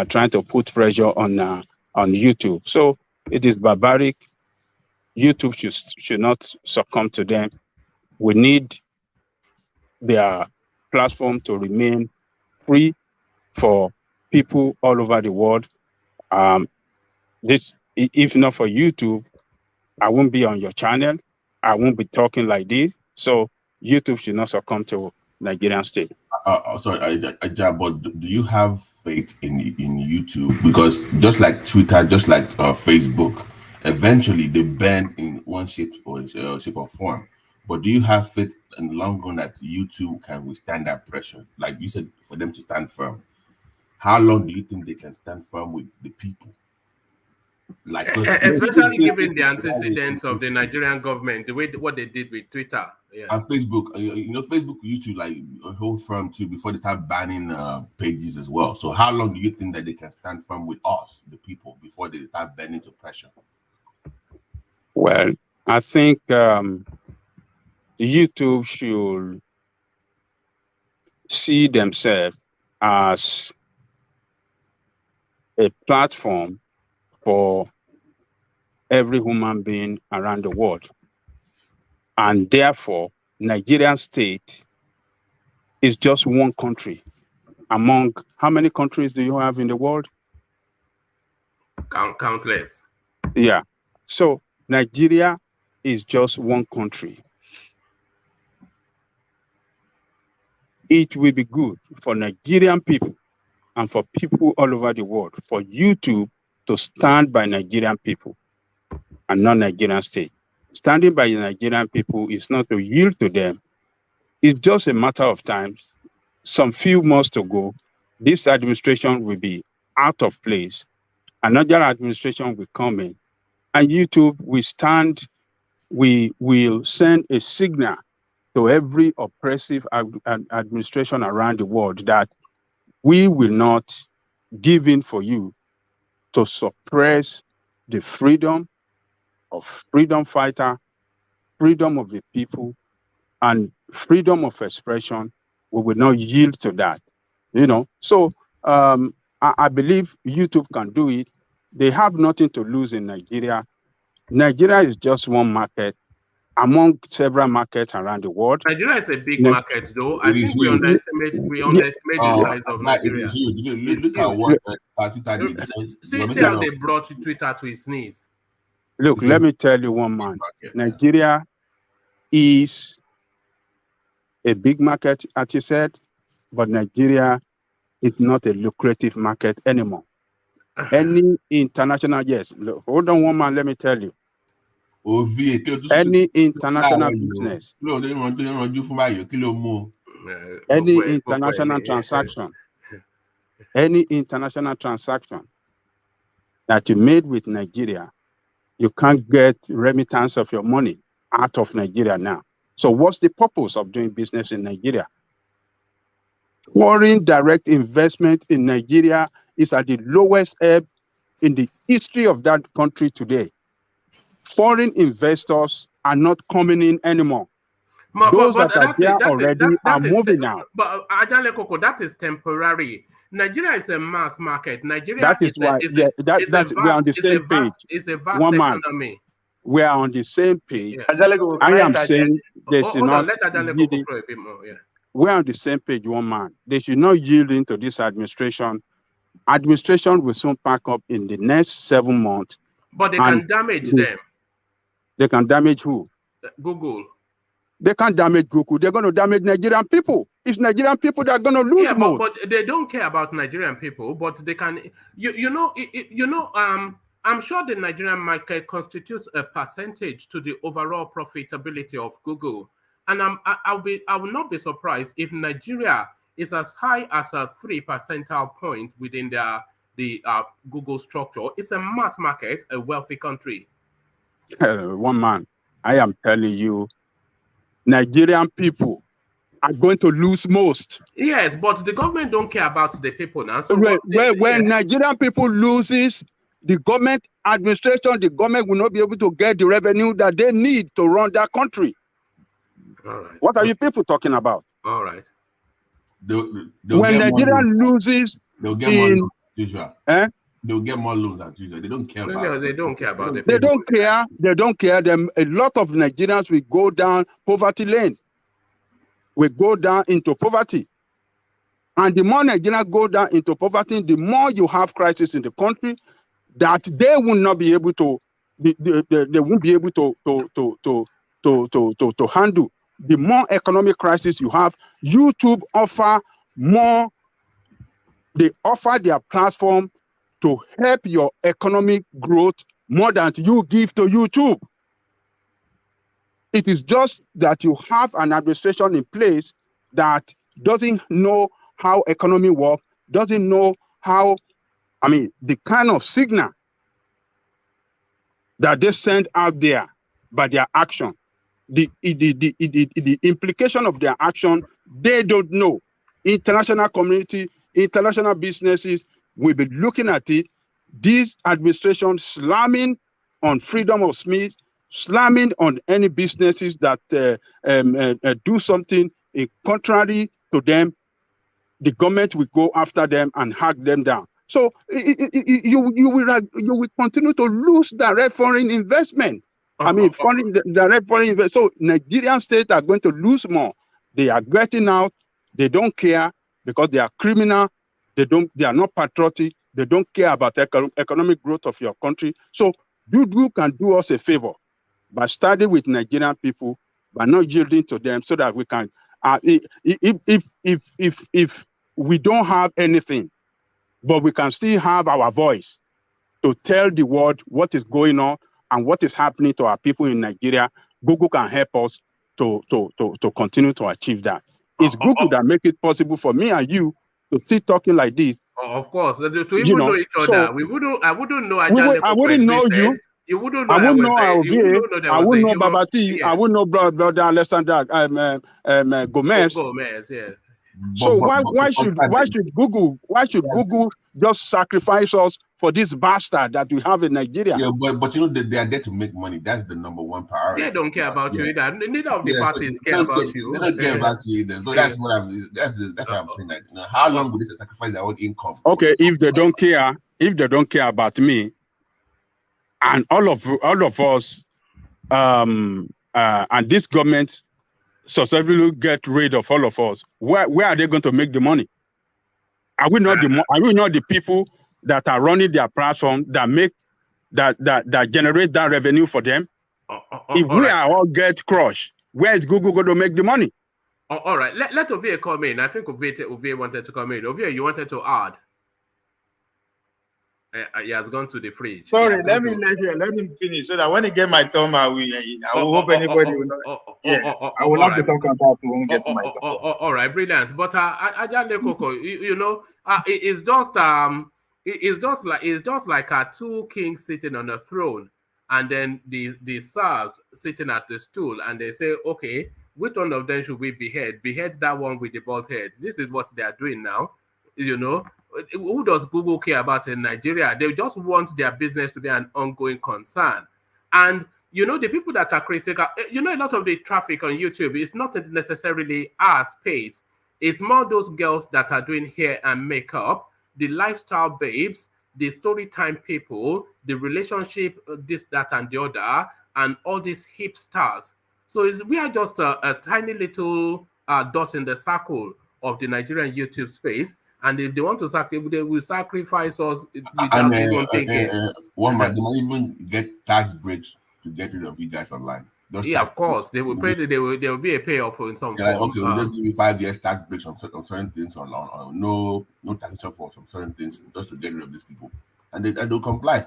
trying to put pressure on YouTube. So it is barbaric. YouTube should not succumb to them. We need their platform to remain free for people all over the world. If not for YouTube, I won't be on your channel. I won't be talking like this. So YouTube should not succumb to Nigerian state. Sorry, but do you have faith in YouTube? Because just like Twitter, just like Facebook, eventually they ban in one shape or form. But do you have faith in the long run that YouTube can withstand that pressure? Like you said, for them to stand firm. How long do you think they can stand firm with the people? Like, especially given the antecedents of the Nigerian government, what they did with Twitter, and Facebook. Facebook used to hold firm too before they start banning pages as well. So how long do you think that they can stand firm with us, the people, before they start bending to pressure? Well, I think YouTube should see themselves as a platform for every human being around the world. And therefore, Nigerian state is just one country among how many countries do you have in the world? Countless. Yeah. So Nigeria is just one country. It will be good for Nigerian people and for people all over the world for YouTube to stand by Nigerian people and not Nigerian state. Standing by the Nigerian people is not to yield to them. It's just a matter of time. Some few months to go, this administration will be out of place. Another administration will come in, and YouTube will stand. We will send a signal to every oppressive administration around the world that we will not give in for you to suppress the freedom of freedom fighter, freedom of the people, and freedom of expression. We will not yield to that. So I believe YouTube can do it. They have nothing to lose in Nigeria. Nigeria is just one market among several markets around the world. Nigeria is a big market, though. I think we underestimate the size of Nigeria. It is huge. Look at what Twitter did. See how they brought Twitter to its knees. Look, let me tell you one man. Nigeria is a big market, as you said, but Nigeria is not a lucrative market anymore. Any international, yes, look, hold on one man, let me tell you. Any international business, any international transaction that you made with Nigeria, you can't get remittance of your money out of Nigeria now. So what's the purpose of doing business in Nigeria? Foreign direct investment in Nigeria is at the lowest ebb in the history of that country today. Foreign investors are not coming in anymore. Those that are there already are moving out. But Ajale Koko, that is temporary. Nigeria is a mass market. Nigeria that is why we're on the same page. It's a vast economy. We are on the same page. Yeah. I am saying they should not. Let Ajale Koko flow a bit more. Yeah. We're on the same page, one man. They should not yield into this administration. Administration will soon pack up in the next 7 months. But they can damage them. They can damage who? Google. They can't damage Google. They're going to damage Nigerian people. It's Nigerian people that are going to lose more. But they don't care about Nigerian people. But they can. I'm sure the Nigerian market constitutes a percentage to the overall profitability of Google. And I will not be surprised if Nigeria is as high as a 3 percentile point within the Google structure. It's a mass market, a wealthy country. One man, I am telling you, Nigerian people are going to lose most. Yes, but the government don't care about the people now. So when Nigerian people loses, the government administration, the government will not be able to get the revenue that they need to run that country. All right. What are you people talking about? All right. When Nigeria loses, they'll get more loans, usual. They'll get more loans as usual. They don't care about. They don't care about it. They don't care. They don't care. Them a lot of Nigerians will go down poverty lane. We go down into poverty, and the more Nigerians go down into poverty, the more you have crisis in the country that they will not be able to. They won't be able to handle. The more economic crisis you have, YouTube offer more. They offer their platform to help your economic growth more than you give to YouTube. It is just that you have an administration in place that doesn't know how economy works, doesn't know how, the kind of signal that they send out there by their action. The implication of their action, they don't know. International community, international businesses will be looking at it. This administration slamming on freedom of speech, slamming on any businesses that do something contrary to them. The government will go after them and hack them down. So you will continue to lose direct foreign investment. Direct foreign investment. So Nigerian states are going to lose more. They are getting out. They don't care because they are criminal. They are not patriotic. They don't care about economic growth of your country. So you can do us a favor by starting with Nigerian people, by not yielding to them, so that we can. If we don't have anything, but we can still have our voice to tell the world what is going on and what is happening to our people in Nigeria, Google can help us to continue to achieve that. It's Google that makes it possible for me and you to sit talking like this. Of course, to even know each other, I wouldn't know. I wouldn't know you. You wouldn't know. I wouldn't know Abuja. I wouldn't know Babati. Yes. I wouldn't know brother Alexander Gomez. Gomez, yes. So why should Google just sacrifice us for this bastard that we have in Nigeria? Yeah, but you know they are there to make money. That's the number one priority. They don't care about you either. Neither of the parties care about you. They don't care about you either. So that's what I'm saying. That how long will this sacrifice their own income? Okay, if they don't care about me, and all of us, and this government successfully get rid of all of us, where are they going to make the money? Are we not the people that are running their platform that generate that revenue for them? If we are all get crushed, where is Google going to make the money? All right, let Ovie come in. I think Ovie wanted to come in. Ovie, you wanted to add? He has gone to the fridge. Sorry, let him finish so that when he get my turn, I will hope anybody will not. I will have to talk about it when we get to my turn. All right, brilliant. But Ajale Koko, it's just like two kings sitting on a throne, and then the serfs sitting at the stool, and they say, okay, which one of them should we behead? Behead that one with the bald head. This is what they are doing now. Who does Google care about in Nigeria? They just want their business to be an ongoing concern. And, the people that are critical, a lot of the traffic on YouTube is not necessarily our space. It's more those girls that are doing hair and makeup, the lifestyle babes, the story time people, the relationship, this, that, and the other, and all these hipsters. So we are just a tiny little dot in the circle of the Nigerian YouTube space. And if they want to sacrifice, they will sacrifice us without even thinking. One might even get tax breaks to get rid of you guys online. Of course, they will pay. There will be a payoff in some form. Okay, we'll just give you 5 years tax breaks on certain things on no taxation for some certain things just to get rid of these people, and they'll comply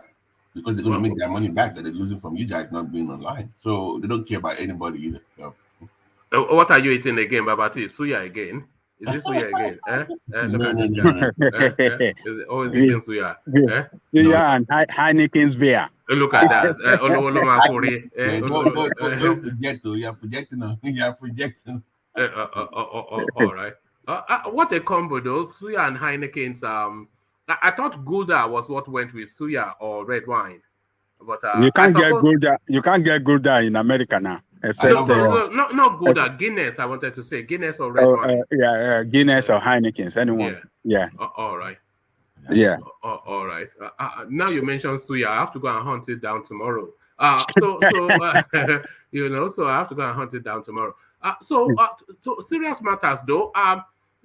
because they're going to make their money back that they're losing from you guys not being online. So they don't care about anybody either. So. What are you eating again, Babati? Suya again? Is this suya again? Look at this guy. Always eating suya. Suya and Heineken's beer. Look at that. Don't project. You're projecting. All right. What a combo though. Suya and Heineken's. I thought Gouda was what went with suya or red wine. But you can't get Gouda. You can't get Gouda in America now. Not Gouda, Guinness. I wanted to say Guinness or red wine. Guinness or Heineken's. Anyone? Yeah. All right. Yeah. All right. Now you mentioned suya. I have to go and hunt it down tomorrow. So I have to go and hunt it down tomorrow. To serious matters though.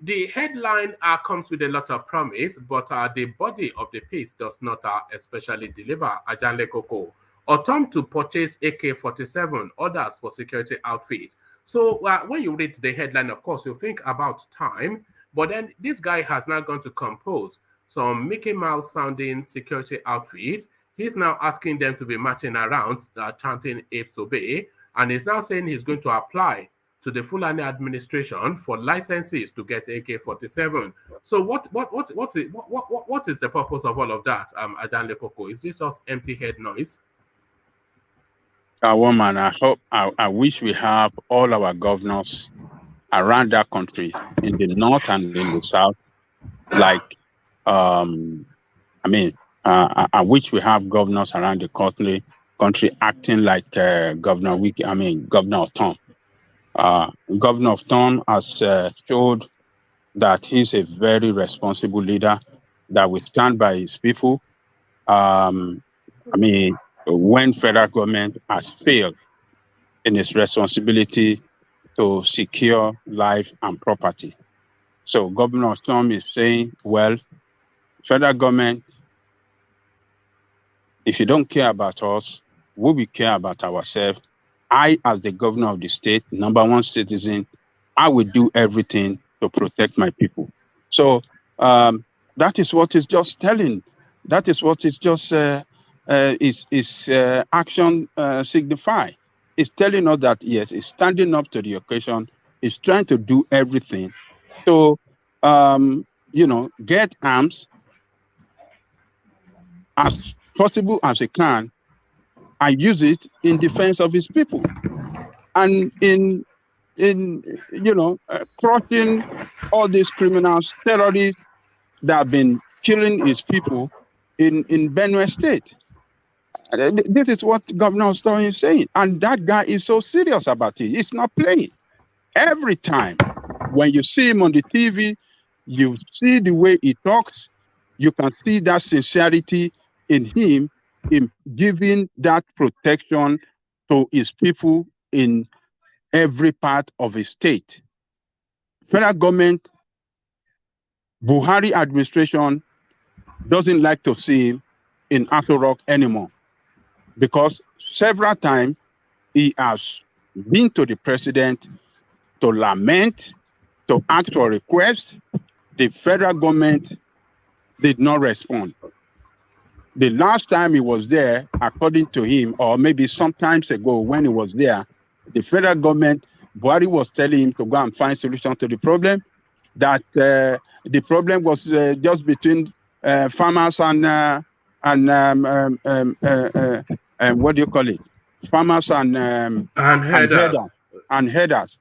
The headline comes with a lot of promise, but the body of the piece does not especially deliver. Ajanle Koko. Ortom to purchase AK-47, orders for security outfit. So when you read the headline, of course, you think about time, but then this guy has now gone to compose some Mickey Mouse sounding security outfit. He's now asking them to be marching around, chanting apes obey, and he's now saying he's going to apply to the Fulani administration for licenses to get AK-47. So what is the purpose of all of that, Ajanle Koko? Is this just empty head noise? Woman, I wish we have all our governors around that country, in the north and in the south. I wish we have governors around the country acting like Governor Wike. Governor Ortom. Governor Ortom has showed that he's a very responsible leader. that will stand by his people. I mean, when federal government has failed in its responsibility to secure life and property. So Governor Ortom is saying, well, federal government, if you don't care about us, we will care about ourselves. I, as the governor of the state, number one citizen, I will do everything to protect my people. So that is what is just telling. That is what is just action signify. It's telling us that yes, it's standing up to the occasion. It's trying to do everything to get arms as possible as it can and use it in defense of his people and in crushing all these criminals, terrorists that have been killing his people in Benue State. This is what Governor Ortom is saying. And that guy is so serious about it. He's not playing. Every time when you see him on the TV, you see the way he talks, you can see that sincerity in him in giving that protection to his people in every part of his state. Federal government, Buhari administration doesn't like to see him in Aso Rock anymore because several times he has been to the president to lament, to ask for requests. The federal government did not respond. The last time he was there, according to him, or maybe some times ago when he was there, the federal government, Buhari was telling him to go and find solution to the problem, that the problem was just between farmers and what do you call it? Farmers and headers.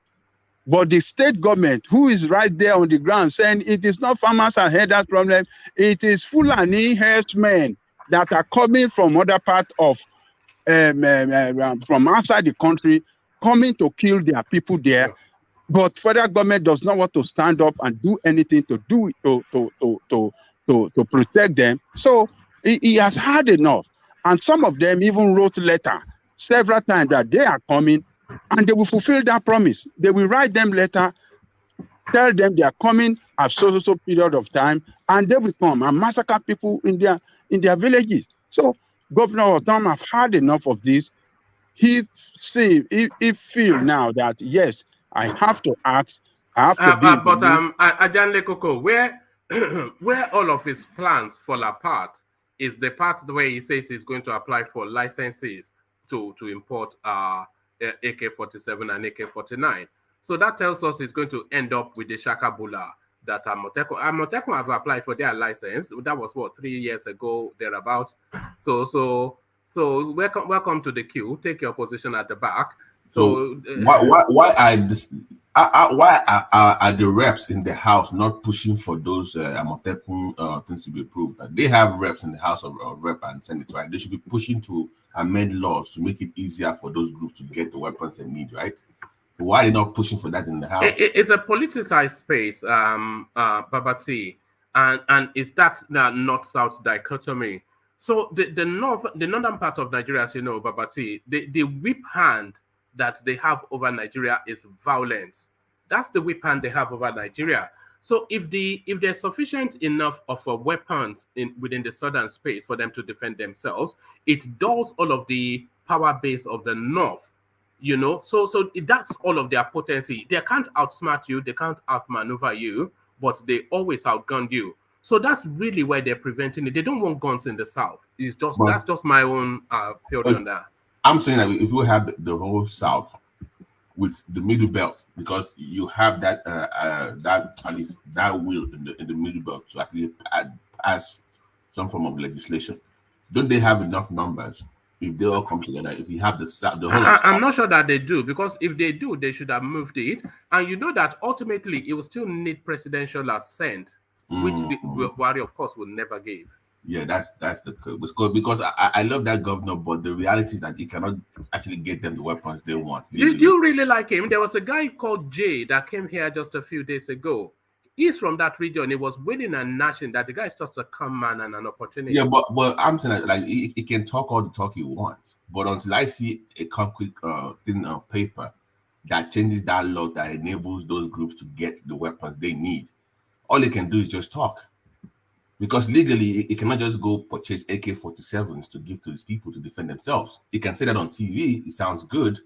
But the state government, who is right there on the ground saying it is not farmers and headers problem, it is Fulani herdsmen that are coming from other parts of, from outside the country, coming to kill their people there. But federal government does not want to stand up and do anything to protect them. So he has had enough. And some of them even wrote letter several times that they are coming and they will fulfill that promise. They will write them letter, tell them they are coming at so period of time, and they will come and massacre people in their villages. So Governor Ortom have had enough of this. He feel now that yes, I have to act. I have to be. But Ajan Lekoko, where all of his plans fall apart is the part where he says he's going to apply for licenses to import AK-47 and AK-49. So that tells us he's going to end up with the Shakabula that Amotekun have applied for their license. That was what, 3 years ago, thereabouts. So welcome to the queue. Take your position at the back. So why are the reps in the House not pushing for those Amotekun things to be approved? They have reps in the House of Rep and Senate, right? They should be pushing to amend laws to make it easier for those groups to get the weapons they need, right? Why are they not pushing for that in the House? It's a politicized space, Babati, and it's that north-south dichotomy. So the northern part of Nigeria, as you know, Babati, the whip hand that they have over Nigeria is violence. That's the whip hand they have over Nigeria. So if there's sufficient enough of weapons within the southern space for them to defend themselves, it dulls all of the power base of the north. You know, so that's all of their potency. They can't outsmart you, they can't outmaneuver you, but they always outgun you. So that's really why they're preventing it. They don't want guns in the south. That's just my own theory on that. I'm saying that if we have the whole south with the middle belt, because you have that at least that will in the middle belt to actually pass some form of legislation, don't they have enough numbers? If they all come together, if you have the whole I'm not sure that they do, because if they do, they should have moved it. And you know that ultimately it will still need presidential assent, which Buhari, of course, will never give. Yeah, that's the because I love that governor, but the reality is that he cannot actually get them the weapons they want. You really like him? There was a guy called Jay that came here just a few days ago. He's from that region. He was winning and gnashing that the guy is just a calm man and an opportunity. Yeah, but I'm saying that, like he can talk all the talk he wants, but until I see a concrete thing on paper that changes that law that enables those groups to get the weapons they need, all he can do is just talk. Because legally, he cannot just go purchase AK-47s to give to his people to defend themselves. He can say that on TV. It sounds good,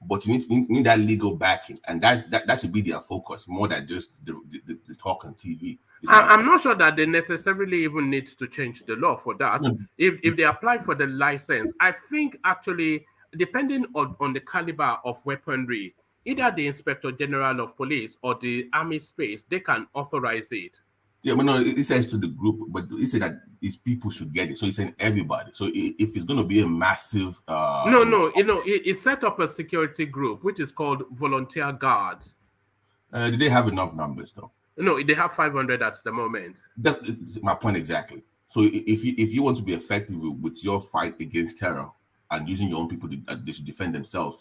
but you need that legal backing, and that should be their focus more than just the talk on TV. I'm not sure that they necessarily even need to change the law for that. If they apply for the license, I think actually, depending on the caliber of weaponry, either the Inspector General of Police or the Army Space, they can authorize it. Yeah, but no, it says to the group, but he said that his people should get it. So he's saying everybody. So if it's going to be a massive... No, he set up a security group, which is called Volunteer Guards. Do they have enough numbers, though? No, they have 500 at the moment. That's my point exactly. So if you want to be effective with your fight against terror and using your own people to defend themselves,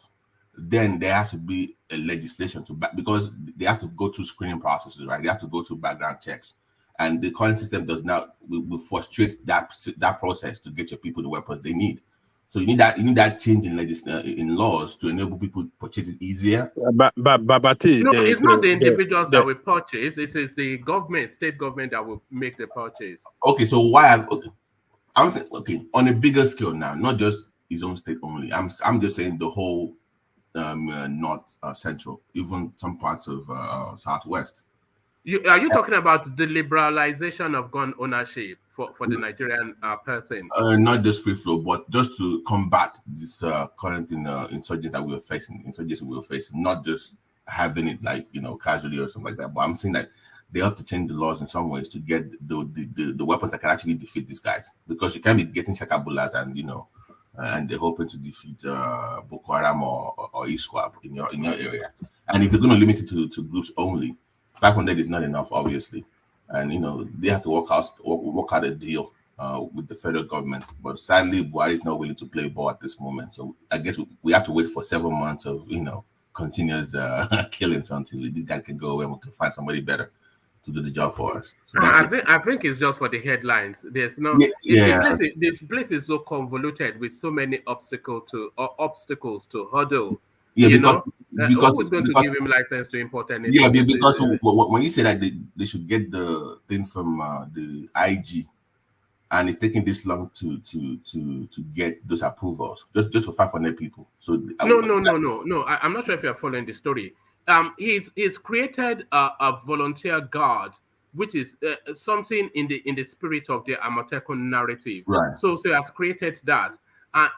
then there has to be a legislation because they have to go through screening processes, right? They have to go through background checks. And the current system will frustrate that process to get your people the weapons they need. So you need that change in laws to enable people to purchase it easier. But it's not the individuals that will purchase. It is the government, state government, that will make the purchase. Okay, so why? I'm saying on a bigger scale now, not just his own state only. I'm just saying the whole north central, even some parts of southwest. Are you talking about the liberalization of gun ownership for the Nigerian person? Not just free flow, but just to combat this current insurgency that we are facing, not just having it like casually or something like that. But I'm saying that they have to change the laws in some ways to get the weapons that can actually defeat these guys, because you can't be getting shakabulas and they're hoping to defeat Boko Haram or ISWAP in your area. And if you're going to limit it to groups only, 500 is not enough, obviously, and they have to work out a deal with the federal government. But sadly, Buhari is not willing to play ball at this moment. So I guess we have to wait for 7 months of continuous killings until this guy can go away and we can find somebody better to do the job for us. So I think it's just for the headlines. There's no the place is so convoluted with so many obstacles to hurdle. Yeah, because who's going to give him license to import anything? Yeah, because when you say that they should get the thing from the IG, and it's taking this long to get those approvals, just for 500 people. So no. I'm not sure if you're following the story. He's created a volunteer guard, which is something in the spirit of the Amotekun narrative. Right. So he has created that.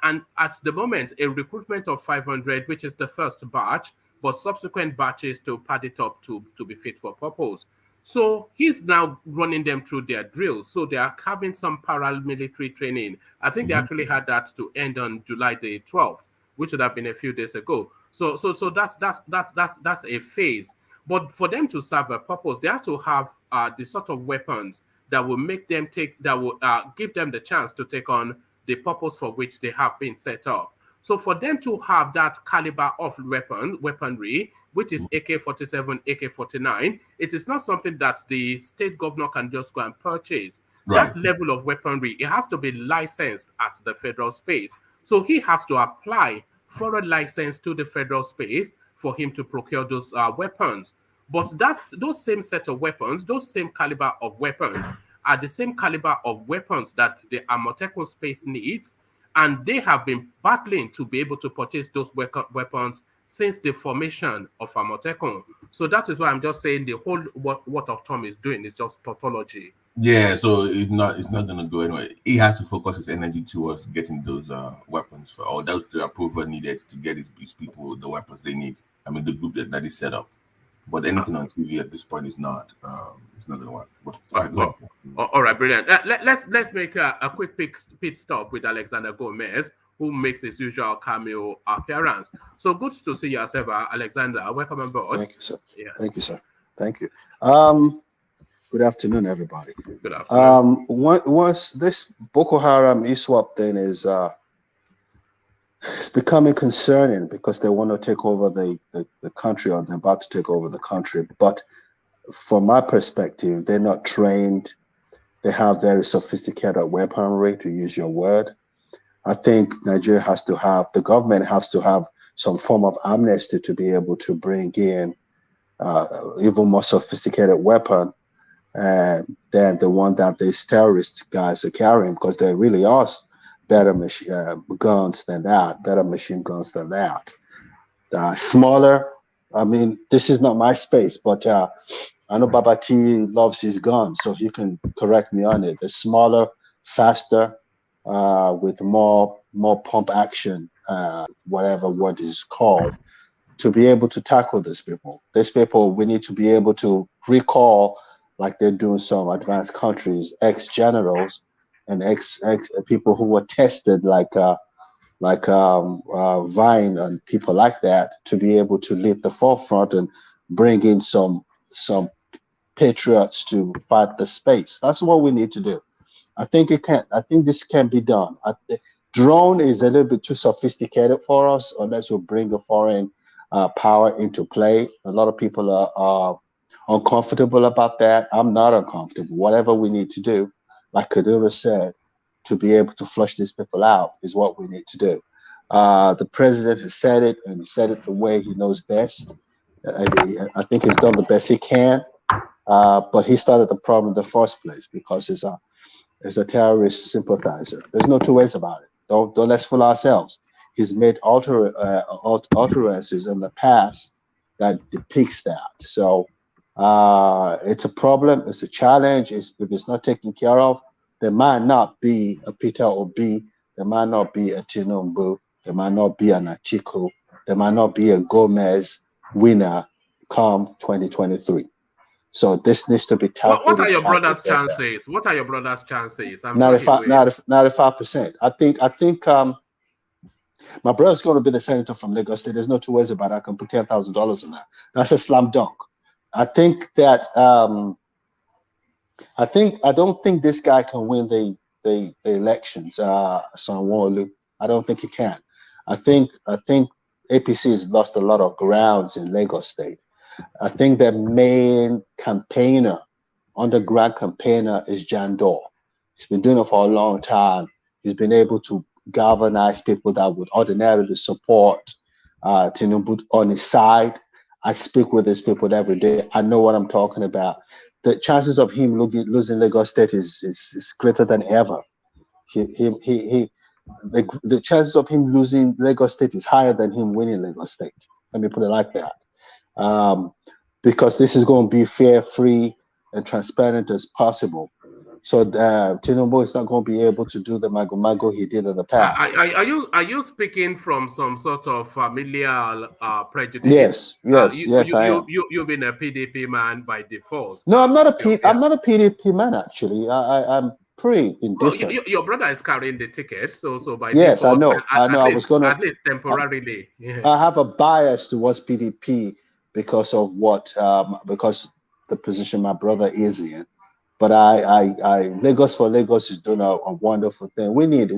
And at the moment, a recruitment of 500, which is the first batch, but subsequent batches to pad it up to be fit for purpose. So he's now running them through their drills. So they are having some paramilitary training. I think they actually had that to end on July the 12th, which would have been a few days ago. So that's a phase. But for them to serve a purpose, they have to have the sort of weapons that will make them give them the chance to take on the purpose for which they have been set up. So for them to have that caliber of weaponry, which is AK-47, AK-49, it is not something that the state governor can just go and purchase. Right. That level of weaponry, it has to be licensed at the federal space. So he has to apply for a license to the federal space for him to procure those weapons. But those same set of weapons, those same caliber of weapons, are the same caliber of weapons that the Amotekun space needs, and they have been battling to be able to purchase those weapons since the formation of Amotekun. So that is why I'm just saying the whole what Ortom is doing is just tautology. Yeah, so it's not going to go anywhere. He has to focus his energy towards getting those weapons or those the approval needed to get his people the weapons they need. I mean, the group that is set up. But anything on TV at this point is not. It's not going to work. But, all right, brilliant. Let's make a quick pit stop with Alexander Gomez, who makes his usual cameo appearance. So good to see you, Alexander. Welcome on board. Thank you, sir. Yeah. Thank you, sir. Thank you. Good afternoon, everybody. Good afternoon. What was this Boko Haram ISWAP thing is it's becoming concerning because they want to take over the country, or they're about to take over the country. But from my perspective, they're not trained. They have very sophisticated weaponry, to use your word. I think Nigeria has to have, the government has to have some form of amnesty to be able to bring in even more sophisticated weapon than the one that these terrorist guys are carrying, because there really are better guns than that, better machine guns than that. Smaller, I mean, this is not my space, but I know Baba T loves his guns, so he can correct me on it. The smaller, faster, with more pump action, whatever word is called, to be able to tackle these people. These people, we need to be able to recall, like they're doing some advanced countries, ex-generals and ex people who were tested, like Vine and people like that, to be able to lead the forefront and bring in some patriots to fight the space. That's what we need to do. I think this can be done. Drone is a little bit too sophisticated for us unless we bring a foreign power into play. A lot of people are uncomfortable about that. I'm not uncomfortable. Whatever we need to do, like Kadura said, to be able to flush these people out is what we need to do. The president has said it, and he said it the way he knows best. I think he's done the best he can, but he started the problem in the first place because he's a terrorist sympathizer. There's no two ways about it. Don't let's fool ourselves. He's made utterances in the past that depicts that. So it's a problem. It's a challenge. If it's not taken care of, there might not be a Peter Obi. There might not be a Tinubu. There might not be an Atiku. There might not be a Gomez winner come 2023. So this needs to be tackled. What are your brother's chances? What are your brother's chances? 95%. I think my brother's going to be the senator from Lagos State. There's no two ways about it. I can put $10,000 on that. That's a slam dunk. I think that I don't think this guy can win the elections. Sanwo-Olu. I don't think he can. I think APC has lost a lot of grounds in Lagos State. I think their main campaigner, underground campaigner, is Jan Dor. He's been doing it for a long time. He's been able to galvanize people that would ordinarily support Tinubu on his side. I speak with these people every day. I know what I'm talking about. The chances of him losing Lagos State is greater than ever. The chances of him losing Lagos State is higher than him winning Lagos State. Let me put it like that. Because this is going to be fair, free, and transparent as possible. So Tinubu is not going to be able to do the mago he did in the past. Are you speaking from some sort of familial prejudice? Yes. I am. You've been a PDP man by default. No, I'm not a PDP man actually. I'm pretty indifferent. Well, your brother is carrying the ticket, so by yes, default, I know. I was gonna at least temporarily. I have a bias towards PDP because of because the position my brother is in. But Lagos for Lagos is doing a wonderful thing. We need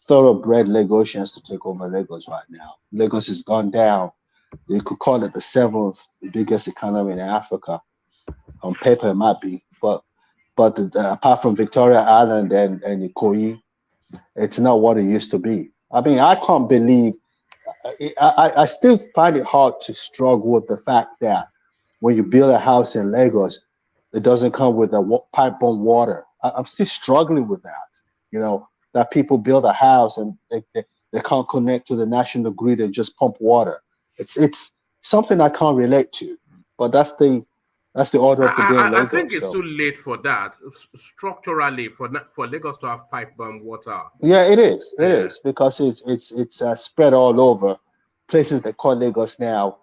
thoroughbred Lagosians to take over Lagos right now. Lagos has gone down. You could call it the 7th biggest economy in Africa. On paper, it might be, but apart from Victoria Island and Ikoyi, it's not what it used to be. I mean, I can't believe. I still find it hard to struggle with the fact that when you build a house in Lagos, it doesn't come with a pipe-borne water. I'm still struggling with that. You know, that people build a house and they can't connect to the national grid and just pump water. It's something I can't relate to. But that's the order of the day in Lagos. I think it's too late for that. Structurally, for Lagos to have pipe-borne water. Yeah, it is. It is because it's spread all over. Places they call Lagos now.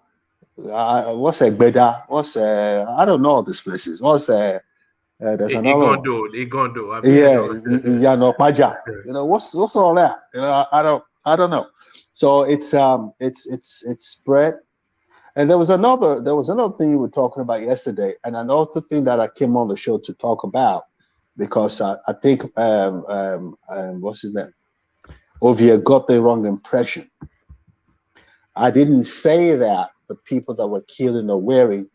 What's Beda? I don't know all these places. There's another one. Igondo. Yano Paja. You know, what's all that? You know, I don't know. So it's spread. And there was another thing you were talking about yesterday, and another thing that I came on the show to talk about, because I think what's his name? Ovia got the wrong impression. I didn't say that the people that were killed in Owerri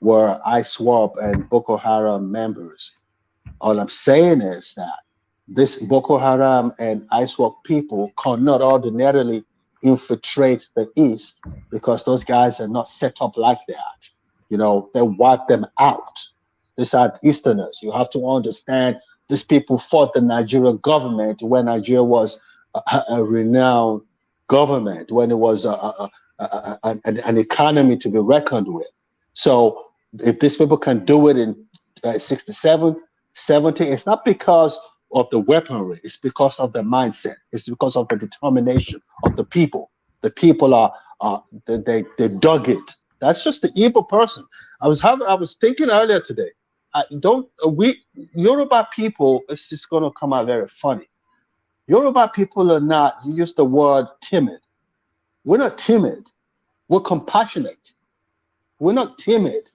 were ISWAP and Boko Haram members. All I'm saying is that this Boko Haram and ISWAP people cannot ordinarily infiltrate the East because those guys are not set up like that. You know, they wipe them out. These are Easterners. You have to understand these people fought the Nigerian government when Nigeria was a renowned government, when it was an economy to be reckoned with. So if these people can do it in 67, 70, it's not because of the weaponry, it's because of the mindset, it's because of the determination of the people. The people they dug it. That's just the evil person. I was thinking earlier today. Yoruba people, it's just gonna come out very funny. Yoruba people are not, you use the word timid. We're not timid. We're compassionate. We're not timid.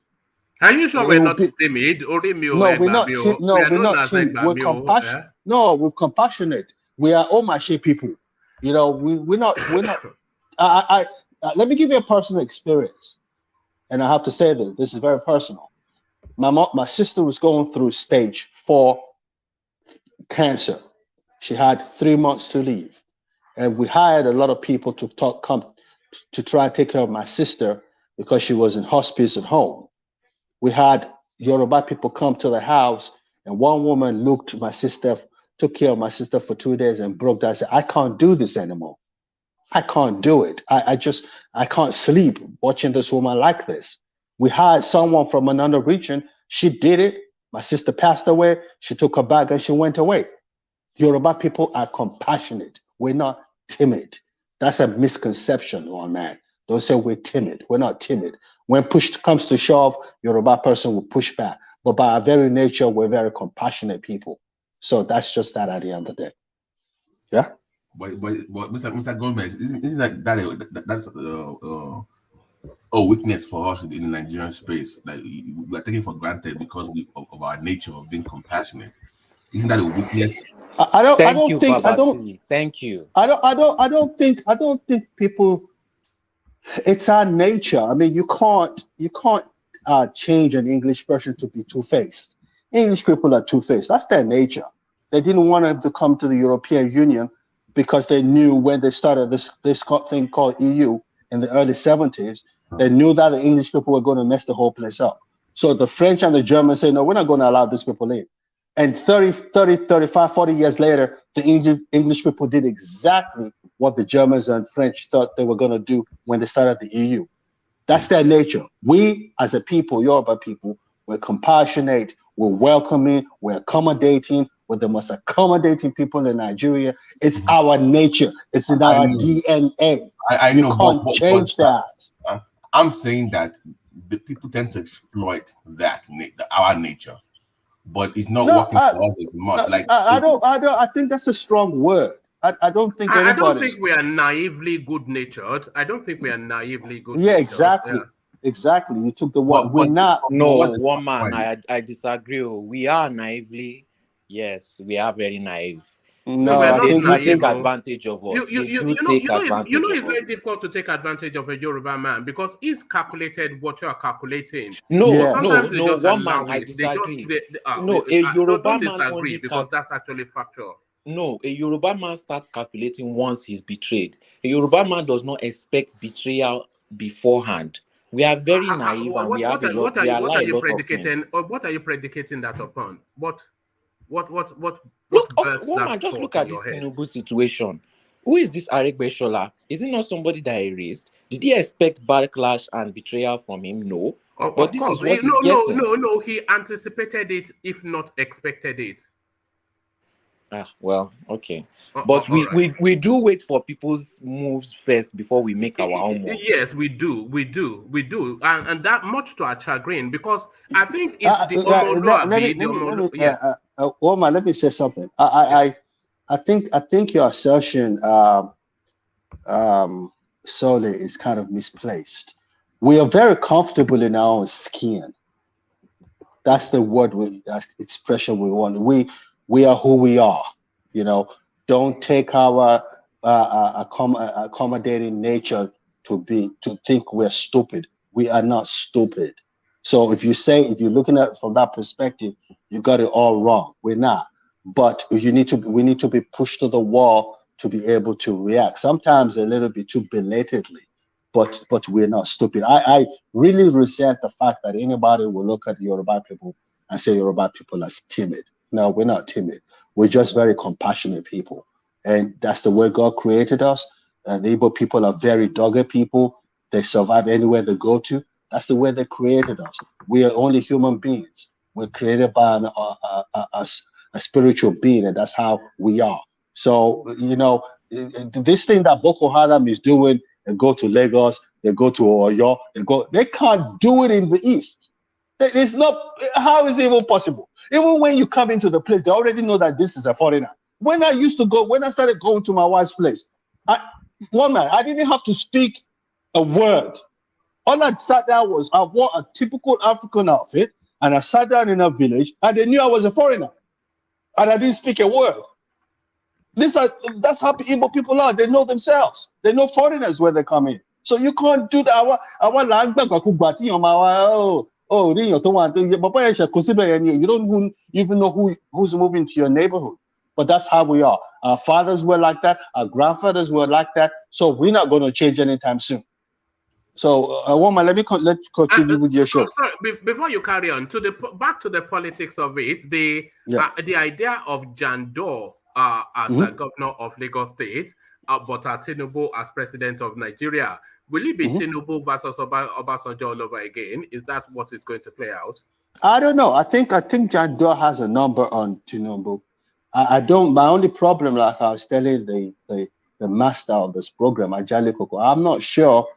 Are you sure we're not timid? No, we're not timid. No, we're not timid. We're compassionate. No, we're compassionate. We are Omashe people. You know, we're not. Let me give you a personal experience, and I have to say this. This is very personal. My sister was going through stage 4 cancer. She had 3 months to live, and we hired a lot of people to come to try and take care of my sister because she was in hospice at home. We had Yoruba people come to the house, and one woman looked at my sister, took care of my sister for 2 days, and broke down and said, "I can't do this anymore. I can't do it. I can't sleep watching this woman like this." We hired someone from another region. She did it. My sister passed away. She took her bag and she went away. Yoruba people are compassionate. We're not timid. That's a misconception, one man. Don't say we're timid. We're not timid. When push comes to shove, Yoruba person will push back. But by our very nature, we're very compassionate people. So that's just that at the end of the day. Yeah. But Mr. Gomez, isn't that's a weakness for us in the Nigerian space? Like we are taking for granted because of our nature of being compassionate. Isn't that a weakness? I don't think people. It's our nature. I mean, you can't change an English person to be two-faced. English people are two-faced. That's their nature. They didn't want them to come to the European Union because they knew when they started this thing called EU in the early 70s, they knew that the English people were going to mess the whole place up. So the French and the Germans say, no, we're not going to allow these people in. And 35, 40 years later, the English people did exactly what the Germans and French thought they were going to do when they started the EU. That's their nature. We, as a people, Yoruba people, we're compassionate, we're welcoming, we're accommodating, we're the most accommodating people in Nigeria. It's our nature. It's in our DNA. I know, you can't change that. I'm saying that the people tend to exploit our nature. But it's not working for us as much. I think that's a strong word. I don't think anybody. I don't think we are naively good-natured. I don't think we are naively good-natured. Yeah, exactly. Yeah. Exactly. You took the word. We're not. No, one man. I disagree. We are naively. Yes, we are very naive. No, they take advantage of us. It's very difficult to take advantage of a Yoruba man because he's calculated what you are calculating. No, one man, I disagree. A Yoruba man only because that's actually factual. No, a Yoruba man starts calculating once he's betrayed. A Yoruba man does not expect betrayal beforehand. We are very naive and we have a lot. What are you predicating that upon? What woman, just look at this Tinubu situation. Who is this Aregbesola? Is he not somebody that he raised? Did he expect backlash and betrayal from him? No. But this is what he's getting. No. He anticipated it, if not expected it. Well, okay. But we do wait for people's moves first before we make our own moves. Yes, we do. And that much to our chagrin, because I think it's Omar, let me say something. I think your assertion, Sole, is kind of misplaced. We are very comfortable in our own skin. That's the word, expression we want. We are who we are. You know, don't take our accommodating nature to think we're stupid. We are not stupid. So if you're looking at it from that perspective, you got it all wrong. We're not. But we need to be pushed to the wall to be able to react. Sometimes a little bit too belatedly, but we're not stupid. I really resent the fact that anybody will look at Yoruba people and say Yoruba people are timid. No, we're not timid. We're just very compassionate people. And that's the way God created us. The Igbo people are very dogged people. They survive anywhere they go to. That's the way they created us. We are only human beings. We're created by a spiritual being, and that's how we are. So, this thing that Boko Haram is doing, they go to Lagos, they go to Oyo, they can't do it in the East. It's not, how is it even possible? Even when you come into the place, they already know that this is a foreigner. When I started going to my wife's place, I didn't have to speak a word. All I sat down was, I wore a typical African outfit, and I sat down in a village, and they knew I was a foreigner. And I didn't speak a word. That's how Igbo people are. They know themselves. They know foreigners when they come in. So you can't do that. You don't even know who's moving to your neighborhood. But that's how we are. Our fathers were like that. Our grandfathers were like that. So we're not going to change anytime soon. So, let's continue with your show. Sorry, before you carry on, back to the politics of it, the idea of Jandor as a governor of Lagos State, but Tinubu as president of Nigeria, will it be Tinubu versus Obasanjo all over again? Is that what is going to play out? I don't know. I think Jandor has a number on Tinubu. I don't. My only problem, like I was telling the master of this program, Ajale Koko, I'm not sure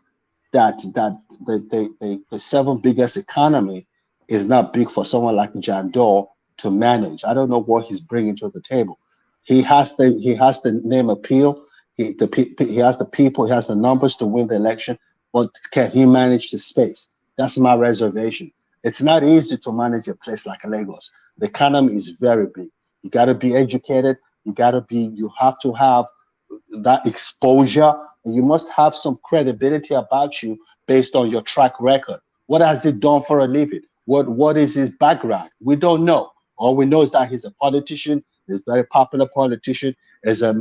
that the seventh biggest economy is not big for someone like Jandor to manage. I don't know what he's bringing to the table. He has the name appeal. He has the people. He has the numbers to win the election. But can he manage the space? That's my reservation. It's not easy to manage a place like Lagos. The economy is very big. You got to be educated. You have to have that exposure. And you must have some credibility about you based on your track record. What has he done for a living? What is his background? We don't know. All we know is that he's a politician. He's a very popular politician. He's a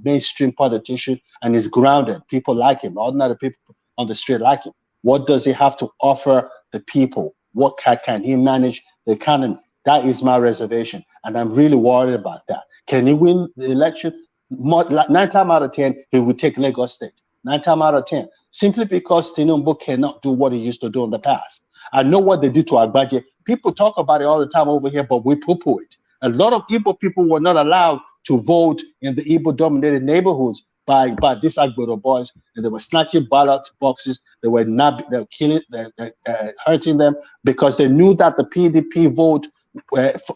mainstream politician, and he's grounded. People like him. Ordinary people on the street like him. What does he have to offer the people? What can he manage the economy? That is my reservation, and I'm really worried about that. Can he win the election? 9 times out of 10, he would take Lagos State. 9 times out of 10, simply because Tinubu cannot do what he used to do in the past. I know what they did to Agbaje. People talk about it all the time over here, but we poo-poo it. A lot of Igbo people were not allowed to vote in the Igbo-dominated neighborhoods by these Agbero boys, and they were snatching ballot boxes. They were killing, hurting them because they knew that the PDP vote